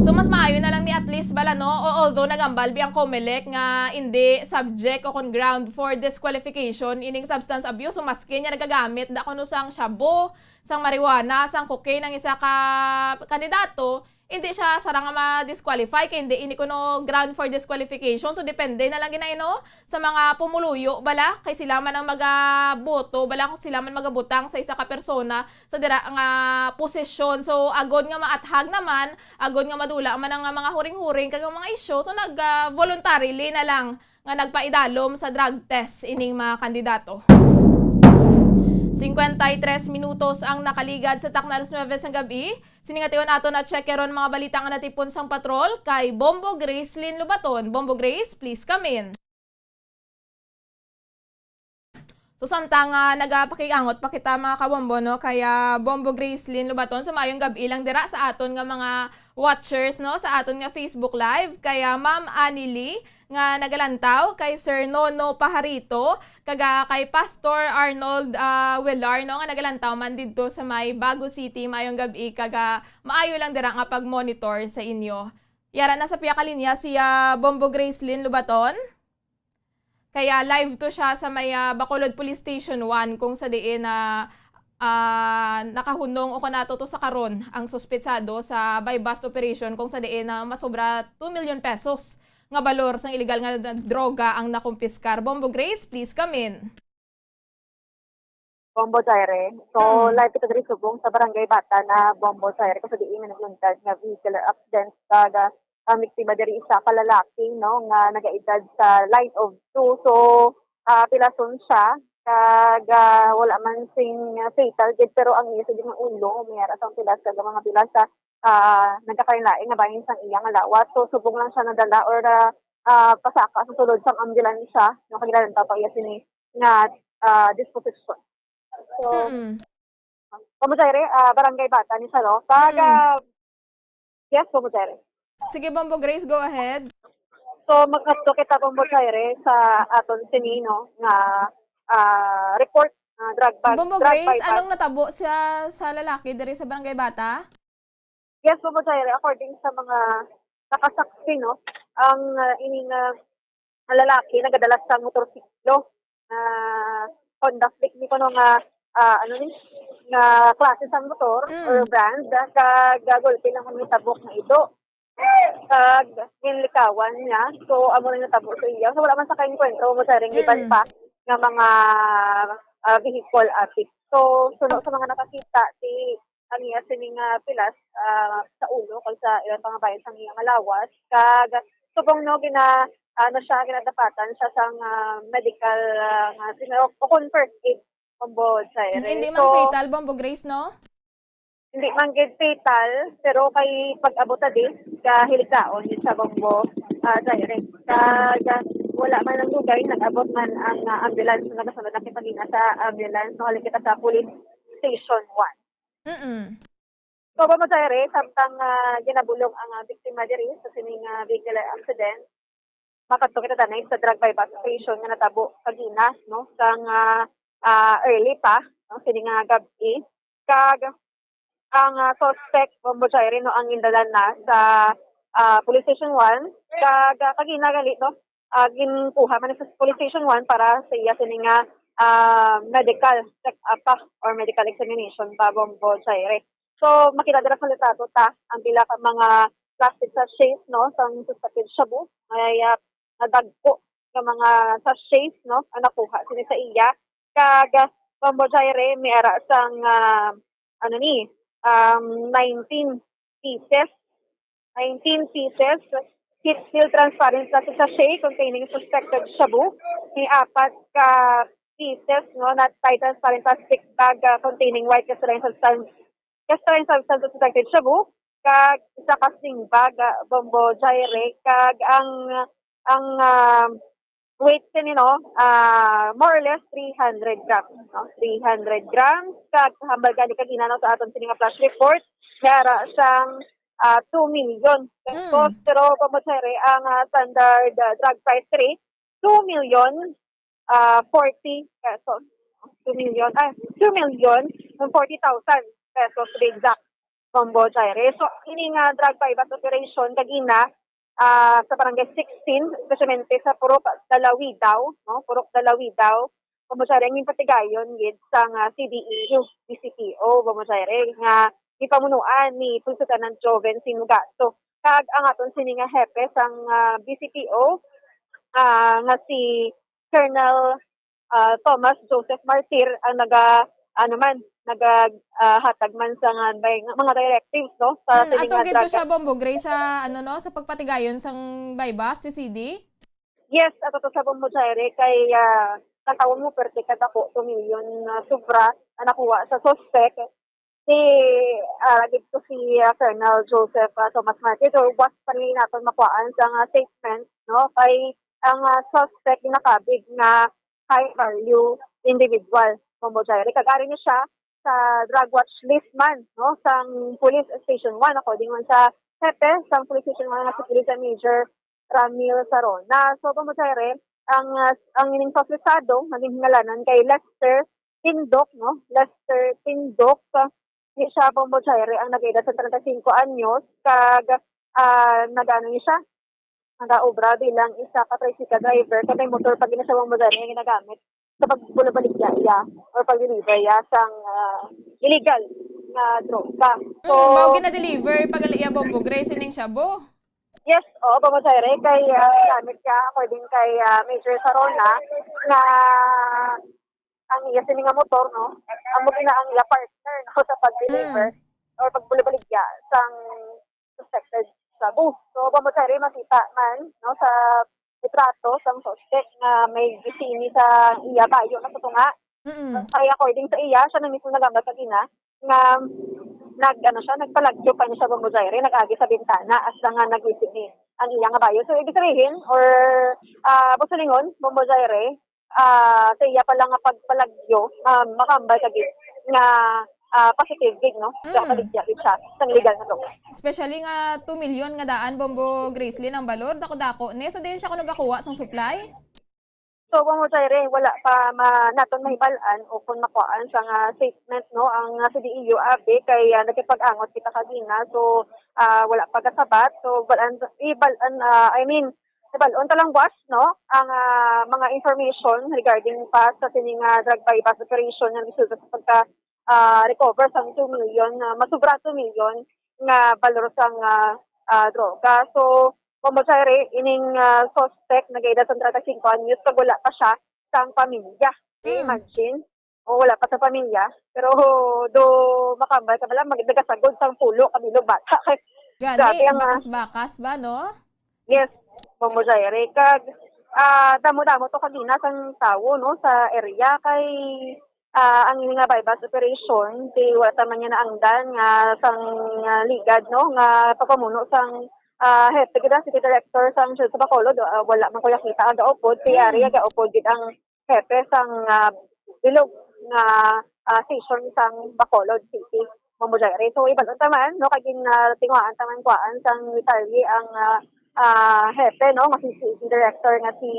So mas maayo na lang ni at least bala, no, although nagambal biyang COMELEC nga hindi subject o kon ground for disqualification ining substance abuse, so maski niya nagagamit da kuno sang shabu, sang marijuana, sang cocaine ang isa ka kandidato, hindi siya sarang ma-disqualify kaya hindi ini kuno ground for disqualification. So depende na lang ginay, no, sa mga pumuluyo bala kay sila man ang magaboto bala kung sila man magabutang sa isa ka persona sa dira nga posisyon. So agod nga maathag naman, agod nga madula man ang mga huring-huring kag mga isyu, so voluntarily na lang nga nagpaidalom sa drug test ining mga kandidato. 53 minutos ang nakaligad sa takna alas 9 sang gabi. Siningation ato na check ron mga balita nga natipon sang patrol kay Bombo Gracelyn Lubaton. Bombo Grace, please come in. So samtang nagapakiangot pa kita mga kabombo, no, kaya Bombo Gracelyn Lubaton, sumayong gabi lang dira sa aton nga mga watchers, no, sa aton nga Facebook Live. Kaya Ma'am Annie nga nagalantaw kay Sir Nono Pajarito kaga kay Pastor Arnold Villar, no, nga nagalantaw man didto sa may Bago City mayong gabi kaga maayo lang dira nga pag-monitor sa inyo. Yara na sa piya ka linya si Bombo Gracelyn Lubaton. Kaya live to siya sa may Bacolod Police Station 1 kung sa diin na nakahunong o kanato to sa karon ang suspetsado sa buy bust operation kung sa diin na masobra 2 million pesos nga balor sang illegal nga droga ang nakumpiskar. Bombo Grace, please come in. Bombo Zaire. So, live ito diri subong sa Barangay Bata na Bombo Zaire kasi di na nagluntad nga vehicular accident kada ang biktima diri isa ka lalaki no nga nagaedad sa line of 2. So, pilason siya kag wala man sing fatal gid pero ang iya sa mga ulo mayara sa pilas kag mga pilas sa nagkakainlaing nga bahin sang iyang lawas. So, subong lang siya nadala or pasaka sa sulod sang ambulansya no kanila pa iya sini nga disposition. So, Bombo Zaire, Barangay Bata ni Salo. Yes, Bombo Zaire. Sige, Bombo Grace, go ahead. So, magkatto kita Bombo Zaire sa aton sinino nga report drug bag. Bombo drug Grace, bypass. anong natabo sa lalaki diri sa Barangay Bata? Yes, Bombo Zaire, according sa mga nakasaksi, no, ang ining lalaki nagadala sa motorsiklo Honda Click ni kono nga nga klase sa motor or brand kag gagulpi lang kami tabok na ito kag ginlikawan niya so amo rin natabok sa iya so wala man sa kayong kwento mo sa ring iban pa nga mga vehicle attic so suno sa mga nakakita si ang iya sining pilas sa ulo kag sa ilang pangabayan sang iyang lawas kag subong no siya ginadapatan siya sang medical o confirmed aid Bombo Zaire. Hindi man fatal, Bombo Grace, no? Hindi man gid fatal, pero kay pag-abot din, kahilikaon din sa Bombo Zaire. Wala man ang lugar, nag-abot man ang ambulance, nagasunod na kitagina sa ambulance, no kita sa police station 1. So, Bombo Zaire, samtang ginabulong ang biktima diri sa sining vehicular accident, makadto kita tanay sa drug bypass station nga natabo kagina no sang early pa no sini nga gabi kag ang suspect Bombo Zaire no ang indalan na sa police station 1 kag kagina gali no ginkuha man sa police station 1 para sa iya sini nga medical check up or medical examination pa Bombo Zaire. So makita dira sa litrato ta ang pila ka mga plastic sachets no sang suspected shabu ay nadagko ng mga sachets no ang nakuha sini sa iya kag Bombo Zaire may ara sang 19 pieces heat seal transparent plastic sachet containing suspected shabu may 4 ka pieces no na transparent plastic bag containing white crystalline substance suspected shabu kag isa ka sling bag Bombo Zaire kag ang weight nino more or less 300 grams no 300 grams kag hambal gani kag inano sa aton sini nga flash report kaya sang 2 million pesos pero Bombo Zaire ang standard drug price rate 2 million 40 pesos 2 million 40,000 pesos to be exact Bombo Zaire so ini nga drug bypass operation kagina sa barangay 16, especially sa Purok Dalawidaw, no? Purok Dalawidaw, Bombo Zaire ang impatigayon gid sang CDEU, BCPO, Bombo Zaire nga ipamunuan ni Pulsukanan Joven Sinugato. Kag ang aton sini nga hepe sang BCPO nga si Colonel Thomas Joseph Martir ang nagahatag man sa mga directives no sa sining ato gito siya Bombo Grace sa sa pagpatigayon sang bypass ti CD. Yes, ato to sa Bombo Zaire kay katawon mo perte kada ko 2 million sobra nakuha sa suspect si dito si Colonel Joseph Thomas Martin so was pa rin naton makuhaan sa statement no kay ang suspect nakabig na high value individual Bombo Zaire kagari niya siya sa drug watch list man no sang police station 1 according man sa hepe sang police station 1 nga si Police Major Ramil Sarona so Bombo Zaire ang ining suspectado naging hingalanan kay Lester Tindok no Lester Tindok ni siya Bombo Zaire ang nag-edad sa 35 anyos kag nagano ni siya nagaobra bilang isa ka tricycle driver kay motor pag gina sa Bombo Zaire nga ginagamit sa pagbulabalik iya or pag-deliver iya sang illegal na droga. So, bao gina-deliver pag iya Bombo Grace ining shabu. Yes, Bombo Zaire kay gamit ka according kay Major Sarona na ang iya sini nga motor, no? Amo gina ang iya partner, no, sa pag-deliver or pagbulibaligya sang suspected sa bus. So, pamutari makita man, no, sa litrato sang suspect nga may gisini sa iya bayo na putunga. Kaya according sa iya, siya na mismo nagamit sa gina nga nagpalagyo pa niya sa Bombojaire, nag-agi sa bintana as na nga nag-isip ni ang iya nga bayo. So, ibig sabihin, or busulingon, Bombojaire, sa iya pala nga pagpalagyo, makambay kagit nga positive gig, no? Kaya kaligyan siya sa legal na to. Especially nga 2 million nga daan Bombo Gracelyn ang balor, dako-dako. Ne, so din siya kung nagakuha sang supply? So, kung mo wala pa naton mahibalaan o kung makuhaan sa statement, no, ang CDEU abe kay nagkipag-angot kita kagina. So, wala pa kasabat. So, ibalon talang was, no, ang mga information regarding pa sa sining drug bypass operation ng resulta sa pagka recover sang 2 million, masubra 2 million nga balor sang droga. So, Bombojaire, ining suspect nag-edad sa 35 anyos, pag wala pa siya sang pamilya. Imagine, o wala pa sa pamilya, pero do makambal ka pala, magdagasagod sang pulo, kamilo bata. Gani, bakas-bakas ba, no? Yes, Bombojaire. Kag, damo-damo to kagina sang tao, no, sa area, kay ang nga bypass operation, di wala taman niya naangdan nga sang ligad, no, nga papamuno sang hepe kita city director sang sa Bacolod, wala man kuya kita ang daopod si area gaopod gid ang hepe sang bilog nga station sang Bacolod City, Bombojaire. So ibalon taman, no, kaging tinguaan taman kuan sang Italy ang hepe, no, nga si city director nga si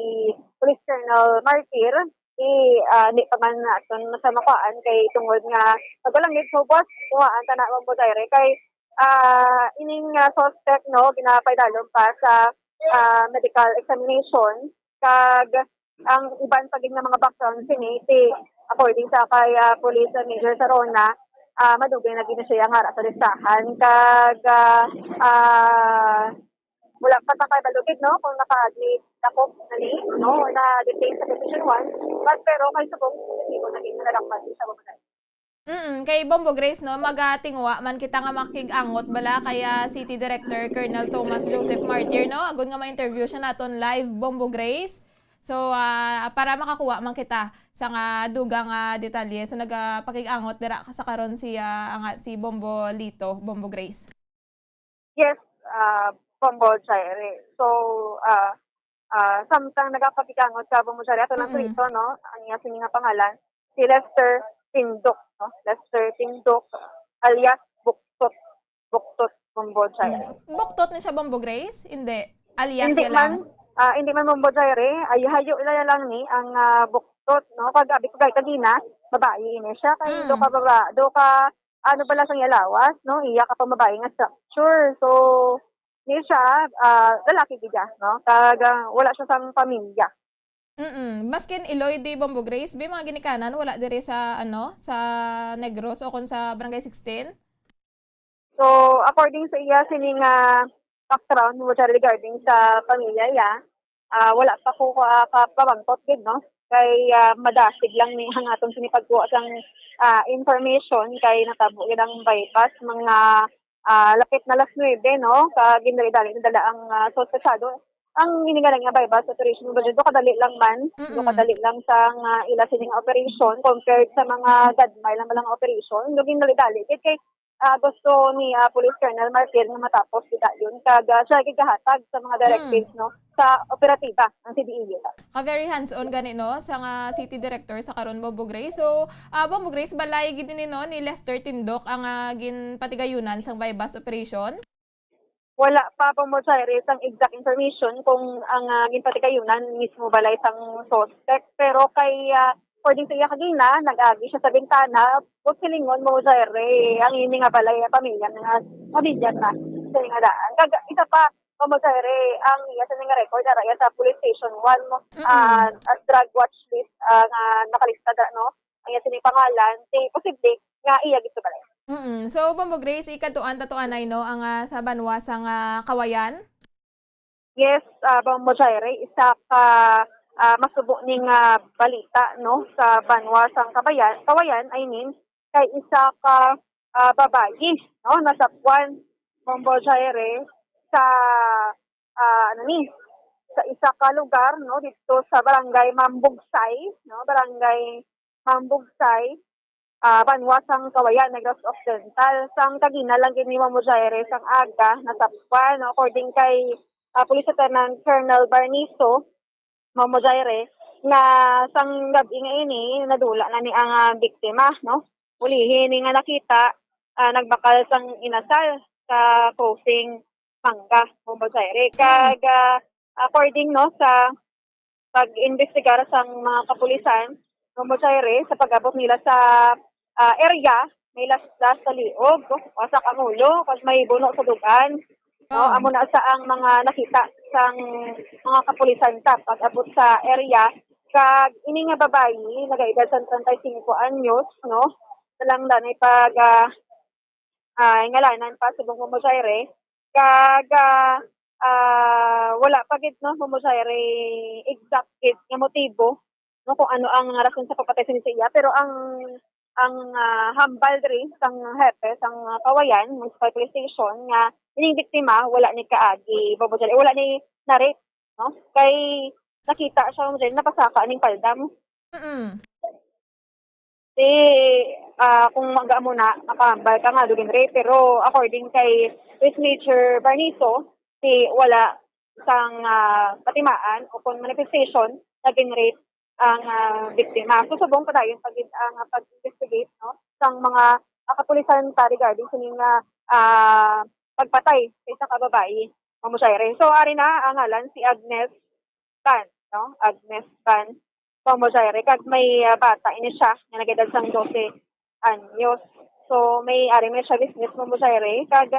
Police Colonel Martir. Di pa man naton sa makuan kay tungod nga pag walang need so boss kuhaan ta na Bombojaire kay ining suspect, no, ginapaydalon pa sa medical examination. Kag ang iban paging nga mga background siniti according sa kay Police Major Sarona, madugay na gina siya nga sa listahan. Kag wala pa ta kay balugid, no, kung naka-admit ako nali, no, na detain sa Division 1, but pero kay subong hindi ko naging nalakpan sa Bombojaire. Kay Bombo Grace, no, magatingwa man kita nga makigangot bala kaya City Director Colonel Thomas Joseph Martir, no, agud nga ma-interview siya naton live Bombo Grace. So para makakuha man kita sa nga dugang detalye, so nagapakigangot dira sa karon si Bombo Lito, Bombo Grace. Yes, Bombojaire. So samtang nagapakigangot sa Bombojaire ato lang ito, no, ang iya sini nga pangalan si Lester Tindok, no? Lester Tindok alias Buktot Bombojaire. Buktot na siya Bombo Grace? Hindi. Alias hindi yan lang? Hindi man Bombojaire. Ay hayo ila lang ni ang Buktot, no? Pag-abi ko kay kagina, babae ini siya kay do ka ano pala sang lawas, no? Iya ka pa babae nga structure. So ni siya lalaki gid, no? Kag wala siya sang pamilya. Maskin Iloy di Bombo Grace, may mga ginikanan wala dire sa sa Negros o kon sa Barangay 16. So according sa iya sining background mo regarding sa pamilya ya, wala pa ko kapabangkot gid, no, kay madasig lang ni ang atong sinipagkuha sang information kay natabo gid ang bypass mga lapit na alas 9, no, kag ginadali dala ang suspetsado. Ang inigalang nga bypass operation mo do kadali lang man, do kadali lang sa ila sining operation compared sa mga gadmay lang malang operation. Luging dali-dali kay gusto ni Police Colonel Martir nga matapos kita yun. Kag siya gigahatag sa mga directives, no, sa operatiba ang CDEU. Very hands-on gani, no, sa nga City Director sa karon Bombo Grace. So Bombo Grace balay gid ni, no, ni Lester Tindok ang ginpatigayunan sang bypass operation. Wala pa Bombojaire sang exact information kung ang ginpatigayunan mismo balay sang suspect, pero kay according sa iya kagina nag-agi siya sa bintana ug silingon Bombojaire ang ini nga balay pamilya nga mabigyan na sa nga daan. Kag isa pa Bombojaire ang iya sa nga record ara sa police station 1 mo as drug watch list nga nakalista no, ang iya sining pangalan si posible nga iya gito balay. So, Bombo Grace, ikatuan-tatuanay, no, ang sa banwa sang Kawayan? Yes, Bombojaire, isa ka masubo ning balita no sa Banwa sang Kawayan kay isa ka babayi no nasakwan Bombo Jaire sa sa isa ka lugar no dito sa barangay Mambugsay Banwa sang Kawayan, Negros Occidental. Sang kagina lang gini Bombo Jaire sang aga nasakwan no according kay Police Lieutenant Colonel Barniso Bombo Jaire nga sang gabi nga ini nadula na ni ang biktima no. Ulihin ni nga nakita nagbakal sang inasal sa Kosing Mangga Bombo Jaire kag according no sa pag-investigar sang mga kapulisan Bombo Jaire sa pag-abot nila sa area may laslas sa liog wasak ang ulo kag may buno sa dugan. No, amo na sa ang mga nakita sang mga kapulisan sa pag-abot sa area kag ini nga babayi nagaedad sa 35 anyos no talang danay pag ngalanan pa sa Bombo Jaire kag wala pa gid no Bombo Jaire exact gid nga motibo no kung ano ang rason sa pagpatay sa iya pero ang hambal diri sang hepe sang Kawayan Municipal Police Station nga ining biktima wala ni kaagi Bombo Jaire wala ni na-rape no kay nakita siya mo din napasaka ning paldam. Kung maga mo na makahambal ka nga dugin rape pero according kay Police Major Barniso wala sang patimaan o kung manifestation naging rape ang biktima. So subong pa dayon ang pag-investigate no sang mga kapulisan pa regarding sa ning pagpatay sa isang kababayi Bombo Jaire. So ari na ang ngalan si Agnes Pan no Agnes Pan Bombo Jaire kag may bata ini siya nga nagedad sang 12 anyos. So may ari may siya business Bombo Jaire kag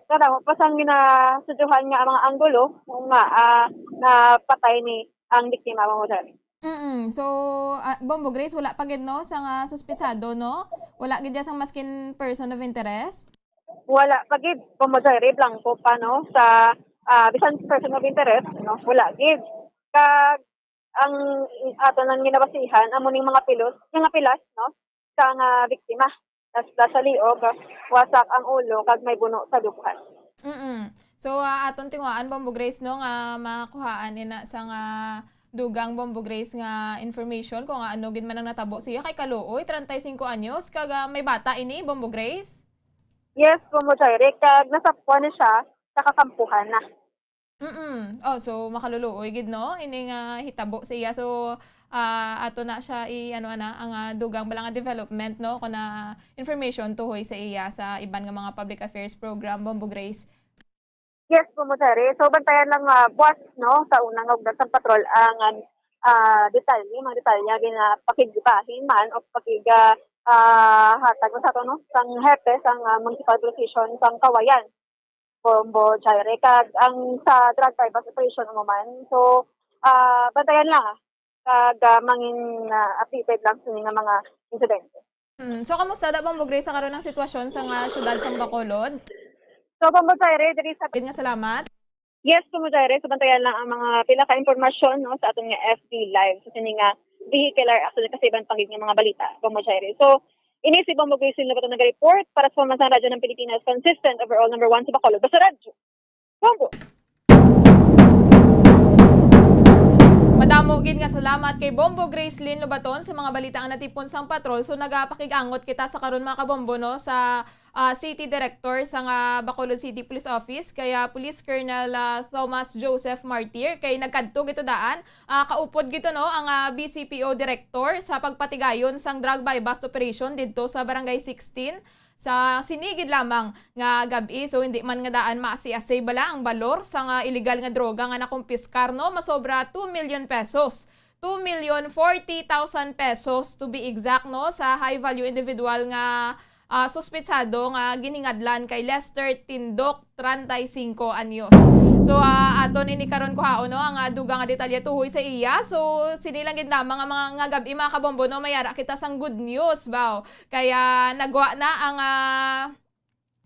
kada mo pasang ginasuduhan nga ang mga anggulo nga napatay ni ang biktima Bombo Jaire. So, Bombo Grace, wala pa gid no sang suspetsado no? Wala gid sang maskin person of interest? Wala pa gid Bombo Jaire blanco pa no sa bisan person of interest no wala gid. Kag ang ato nang ginabasihan amo ning mga pilas no sang biktima. Sa liog wasak ang ulo kag may buno sa dukan. So aton tinguaan Bombo Grace no nga makuhaan ina sang dugang Bombo Grace nga information kung ano gid man ang natabo siya kay kaluoy 35 anyos kag may bata ini Bombo Grace. Yes, Bombo Jaire kag nasapwan na siya sa kakampuhan na. So makaluluoy gid no ini nga hitabo siya so ato na siya ang dugang bala nga development no kuna information tuhoy sa iya sa iban nga mga public affairs program Bombo Grace. Yes, Bombo Jaire. So bantayan lang buwas no sa unang ugdan sang patrol ang mga detalye ginapakigibahin man o hatag sa to no sang hepe sang municipal police station sang Kawayan Bombo Jaire kag ang sa drug bypass operation mo man. So bantayan lang kag mangin updated lang sa mga insidente. So kamusta da Bombo Grace sa karon ng sitwasyon sa syudad sang Bacolod? So, Bombo Jaire, diri sa... Salamat. Yes, Bombo Jaire, so bantayan lang ang mga pila ka impormasyon no, sa atong nga FB Live. So, sini nga vehicular accident kasi ibang pangig nga mga balita, Bombo Jaire. So, ini si Bombo Grace na bato nag-report para sa Pamansang Radyo ng Pilipinas, consistent overall number 1 sa Bacolod. Basta radyo. Bombo! Madamo gid nga salamat kay Bombo Grace Lynn Lobaton sa mga balita nga natipon sang patrol. So nagapakigangot kita sa karon mga kabombo no sa City Director sa Bacolod City Police Office kaya Police Colonel Thomas Joseph Martir kay nagkadto gito daan kaupod gito no ang BCPO Director sa pagpatigayon sang drug by bust operation didto sa Barangay 16 sa sinigid lamang nga gabi. So hindi man nga daan maasi-asay bala ang balor sa nga illegal nga droga nga nakumpiskar no masobra 2 million pesos. 2,040,000 pesos to be exact no sa high value individual nga suspetsado nga giningadlan kay Lester Tindok 35 anyos. So aton ini karon ko haon no ang dugang nga detalye tuhoy sa iya. So sinilang gid lamang ang mga gabi mga kabombo no mayara kita sang good news baw. Kaya nagwa na ang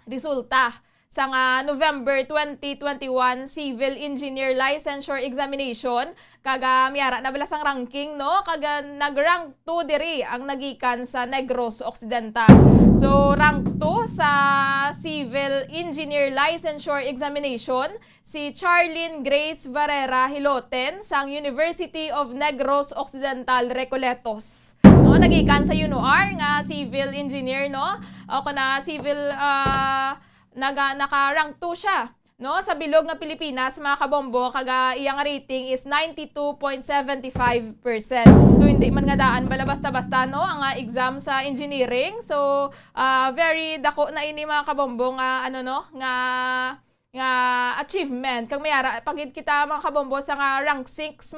resulta sa nga November 2021 Civil Engineer Licensure Examination kaga miyara na balasang ranking no kaga nag-rank 2 diri ang nagikan sa Negros Occidental. So rank 2 sa Civil Engineer Licensure Examination si Charlene Grace Barrera Hiloten sang University of Negros Occidental Recoletos. No, nagikan sa UNOR nga civil engineer no o kana civil naka-rank 2 siya no sa bilog nga Pilipinas mga kabombo kaga iyang rating is 92.75%. So hindi man nga daan bala basta-basta no ang exam sa engineering. So very dako na ini mga kabombo nga ano no nga achievement kag mayara pagid kita mga kabombo sa nga rank 6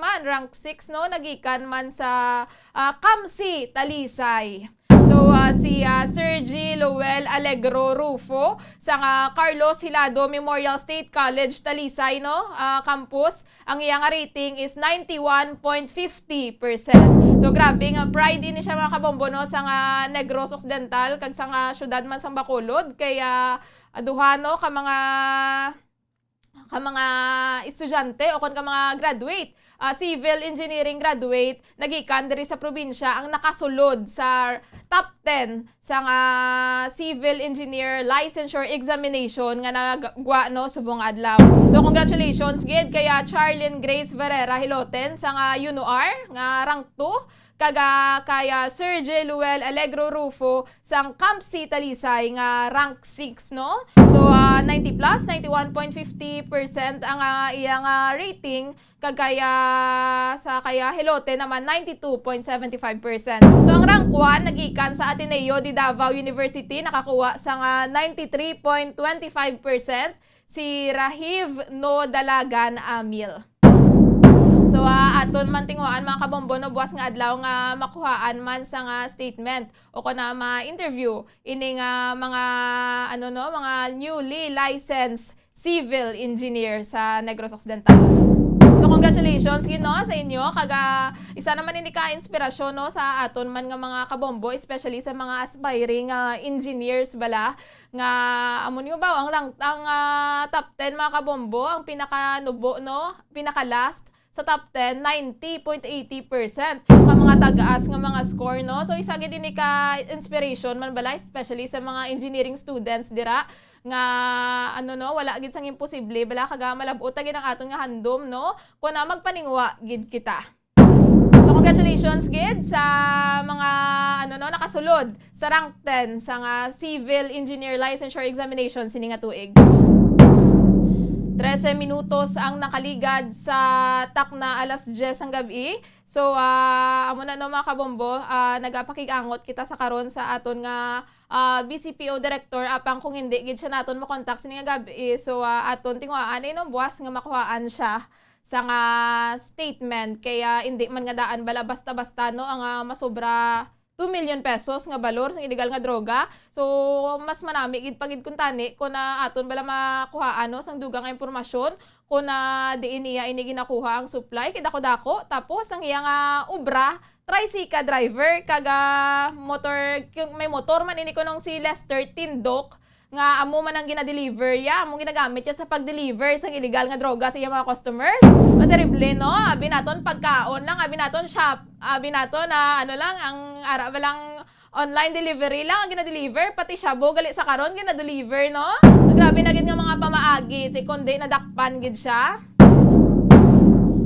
no nagikan man sa Kamsi Talisay. So si Sergi Lowell Alegro Rufo sa Carlos Hilado Memorial State College Talisay no campus ang iyang rating is 91.50%. So grabe nga pride ini siya mga kabombo no sa Negros Occidental kag sa syudad man sang Bacolod kaya aduha no ka mga estudyante o ka mga graduate civil engineering graduate nagikan diri sa probinsya ang nakasulod sa top 10 sa civil engineer licensure examination nga nagwa no subong adlaw. So congratulations gid kaya Charlene Grace Barrera Hiloten sa UNOR nga rank 2 kaya Sergio Luel Alegro Rufo sang Kamsi Talisay nga rank 6 no. So 90 plus 91.50% ang iyang rating kaya Hilote naman 92.75%. So ang rank 1 nagikan sa Ateneo de Davao University nakakuha sa 93.25% si Rahiv No Dalagan Amil. So aton man tinguan mga kabombo no buwas nga adlaw nga makuhaan man sa nga statement o kuna ma-interview ini nga mga mga newly licensed civil engineer sa Negros Occidental. So congratulations gino sa inyo kaga isa naman ini ka inspirasyon no sa aton man nga mga kabombo especially sa mga aspiring engineers bala nga amo niyo ba ang top 10 mga kabombo ang pinaka nubo no pinaka last sa top 10, 90.80% ang mga tagaas nga mga score no. So isa gid ni ka inspiration man bala especially sa mga engineering students dira nga wala gid sang imposible bala kaga malab-ot gid ang aton nga handom no kuna magpaningwa gid kita. So congratulations gid sa mga nakasulod sa rank 10 sa civil engineer licensure examination sini nga tuig. 13 minutos ang nakaligad sa takna alas 10 ang gabi. So amo na no mga kabombo, nagapakigangot kita sa karon sa aton nga BCPO director apang kung hindi gid siya naton mo-contact sini nga gabi. So aton tinguaan no buwas nga makuhaan siya sa nga statement kaya hindi man nga daan bala basta-basta no ang masobra 2 million pesos nga balor sa illegal nga droga. So mas manami gid pagid kun tani kun aton bala makuhaan no sang dugang nga impormasyon kun diin niya ini ginakuha ang supply kay dako-dako tapos ang iya nga obra tricycle driver kaga motor may motor man ini kunong si Lester Tindok nga amo man ang gina-deliver ya, amo ginagamit ya sa pag-deliver sa illegal nga droga sa iyang mga customers. Terrible no, abi naton pagkaon lang, abi naton shop, abi naton lang ang ara lang online delivery lang ang gina-deliver, pati shabu gali sa karon gina-deliver no. Grabe na gid nga mga pamaagi, ti kundi nadakpan gid siya.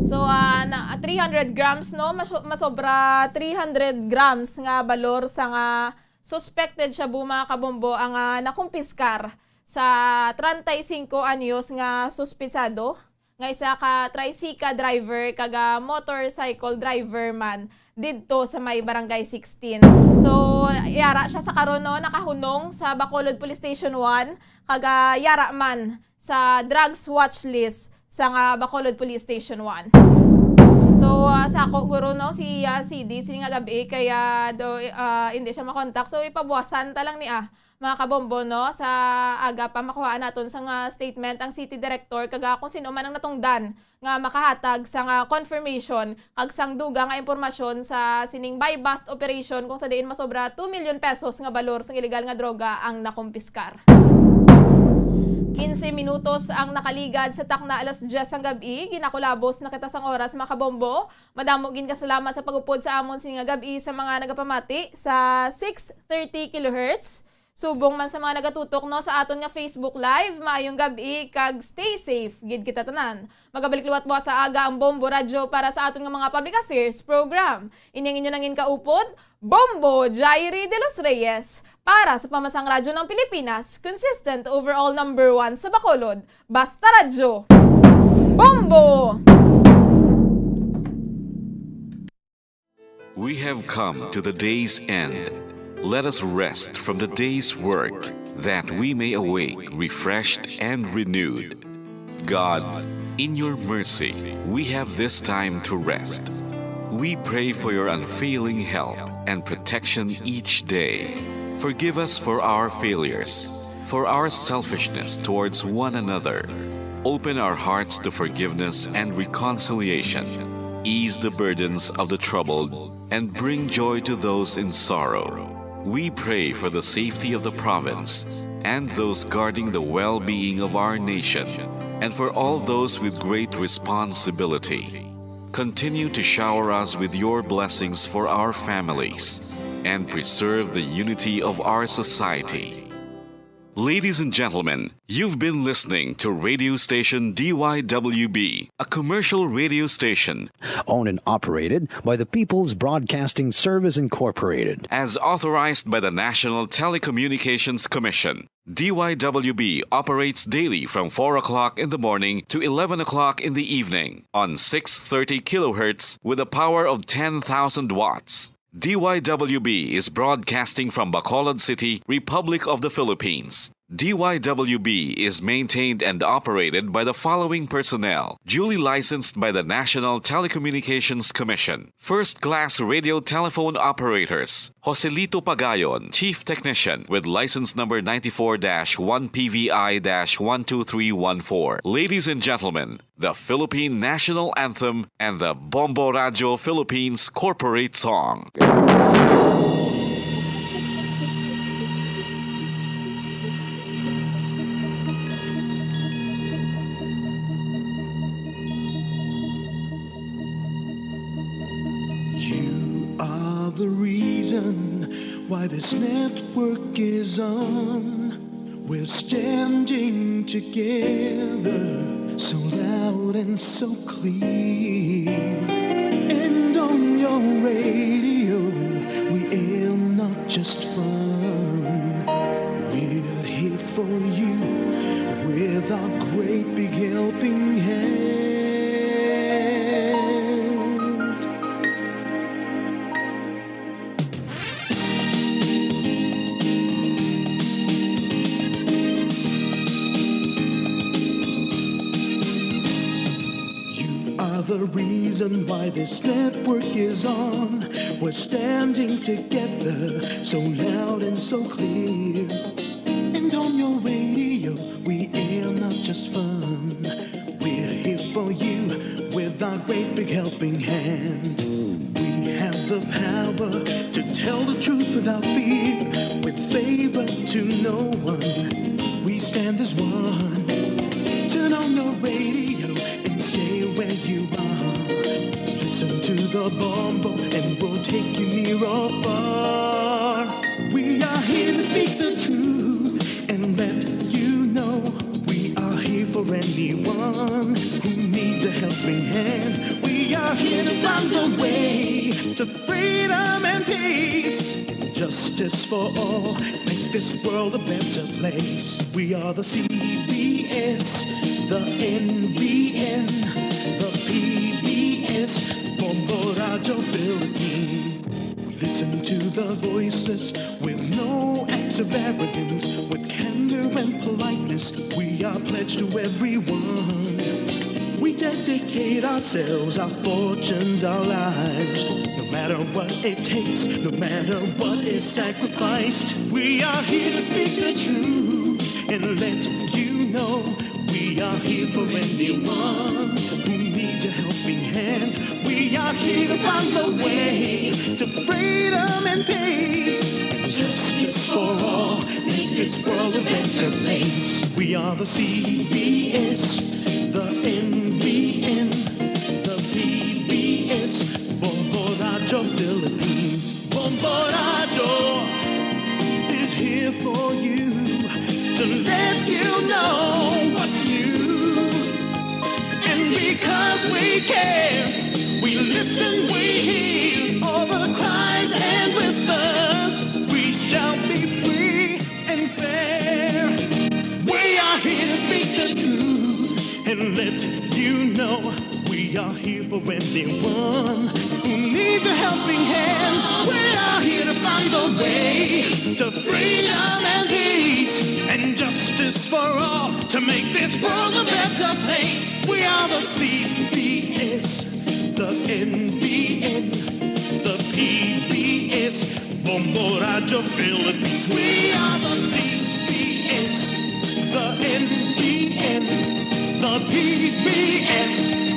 So 300 grams no, masobra 300 grams nga balor sa nga suspected siya mga kabombo ang nakumpiskar sa 35 anyos nga suspitsado nga isa ka tricycle driver kaga motorcycle driver man didto sa may barangay 16. So yara siya sa karon no nakahunong sa Bacolod Police Station 1 kaga yara man sa drugs watch list sa Bacolod Police Station 1. So sako guro no si CD sini nga gabi kaya hindi siya makontak. So ipabuwasan ta lang ni mga kabombo no sa aga pa makuha naton sa statement ang city director kaga kung sino man ang natungdan nga makahatag sa confirmation kag sang duga nga impormasyon sa sining buy bust operation kung sa diin masobra 2 million pesos nga balor sa illegal nga droga ang nakumpiskar. 15 minutos ang nakaligad sa takna alas 10 ang gabi. Ginakulabos na kita sang oras mga kabombo. Madamogin ka salamat sa pagupod sa amon singa gabi sa mga nagapamati sa 630 kHz. Subong man sa mga nagatutok no sa aton nga Facebook Live. Maayong gabi kag stay safe. Gid kita tanan. Magabalik luwat bukas sa aga ang Bombo Radio para sa aton nga mga public affairs program. Ining inyo nangin kaupod, Bombo Jairi de los Reyes. Para sa pamasang radyo ng Pilipinas, consistent overall number 1 sa Bacolod. Basta Radyo. Bombo! We have come to the day's end. Let us rest from the day's work, that we may awake refreshed and renewed. God, in your mercy, we have this time to rest. We pray for your unfailing help and protection each day. Forgive us for our failures, for our selfishness towards one another. Open our hearts to forgiveness and reconciliation. Ease the burdens of the troubled and bring joy to those in sorrow. We pray for the safety of the province and those guarding the well-being of our nation, and for all those with great responsibility. Continue to shower us with your blessings for our families and preserve the unity of our society. Ladies and gentlemen, you've been listening to radio station DYWB, a commercial radio station owned and operated by the People's Broadcasting Service Incorporated, as authorized by the National Telecommunications Commission. DYWB operates daily from 4 o'clock in the morning to 11 o'clock in the evening on 630 kHz with a power of 10,000 watts. DYWB is broadcasting from Bacolod City, Republic of the Philippines. DYWB is maintained and operated by the following personnel, duly licensed by the National Telecommunications Commission. First-class radio telephone operators, Joselito Pagayon, Chief Technician with license number 94-1PVI-12314. Ladies and gentlemen, the Philippine National Anthem and the Bombo Radio Philippines Corporate Song. The reason why this network is on. We're standing together, so loud and so clear. And on your radio, we aim not just fun. We're here for you with our great big helping hand. The reason why this network is on. We're standing together, so loud and so clear. And on your radio, we air not just fun. We're here for you with our great big helping hand. We have the power to tell the truth without fear, with favor to no one. We stand as one. Turn on your radio and stay where you are. Listen to the Bombo and we'll take you near or far. We are here to speak the truth and let you know we are here for anyone who needs a helping hand. We are here to find the way to freedom and peace and justice for all. Make this world a better place. We are the CBS, the NBN, the PBS, Bombo Radio Philippines. Listen to the voices with no acts of arrogance, with candor and politeness. We are pledged to everyone. We dedicate ourselves, our fortunes, our lives. No matter what it takes, no matter what is sacrificed. We are here to speak the truth and let you know we are here for anyone who needs a helping hand. We are here to find the way to freedom and peace and justice for all, make this world a better place. We are the CBS, the NBN, the PBS, Bombo Radio Philippines. Bombo Radio is here for you, to let you know what's new. And because we care, we listen, we hear all the cries and whispers. We shall be free and fair. We are here to speak the truth and let you know we are here for anyone who needs a helping hand. We are here to find the way to freedom and peace and justice for all, to make this world a better place. We are the CBS, the NBN, the PBS, Bombo Radio Philippines. We are the CBS, the NBN, the PBS,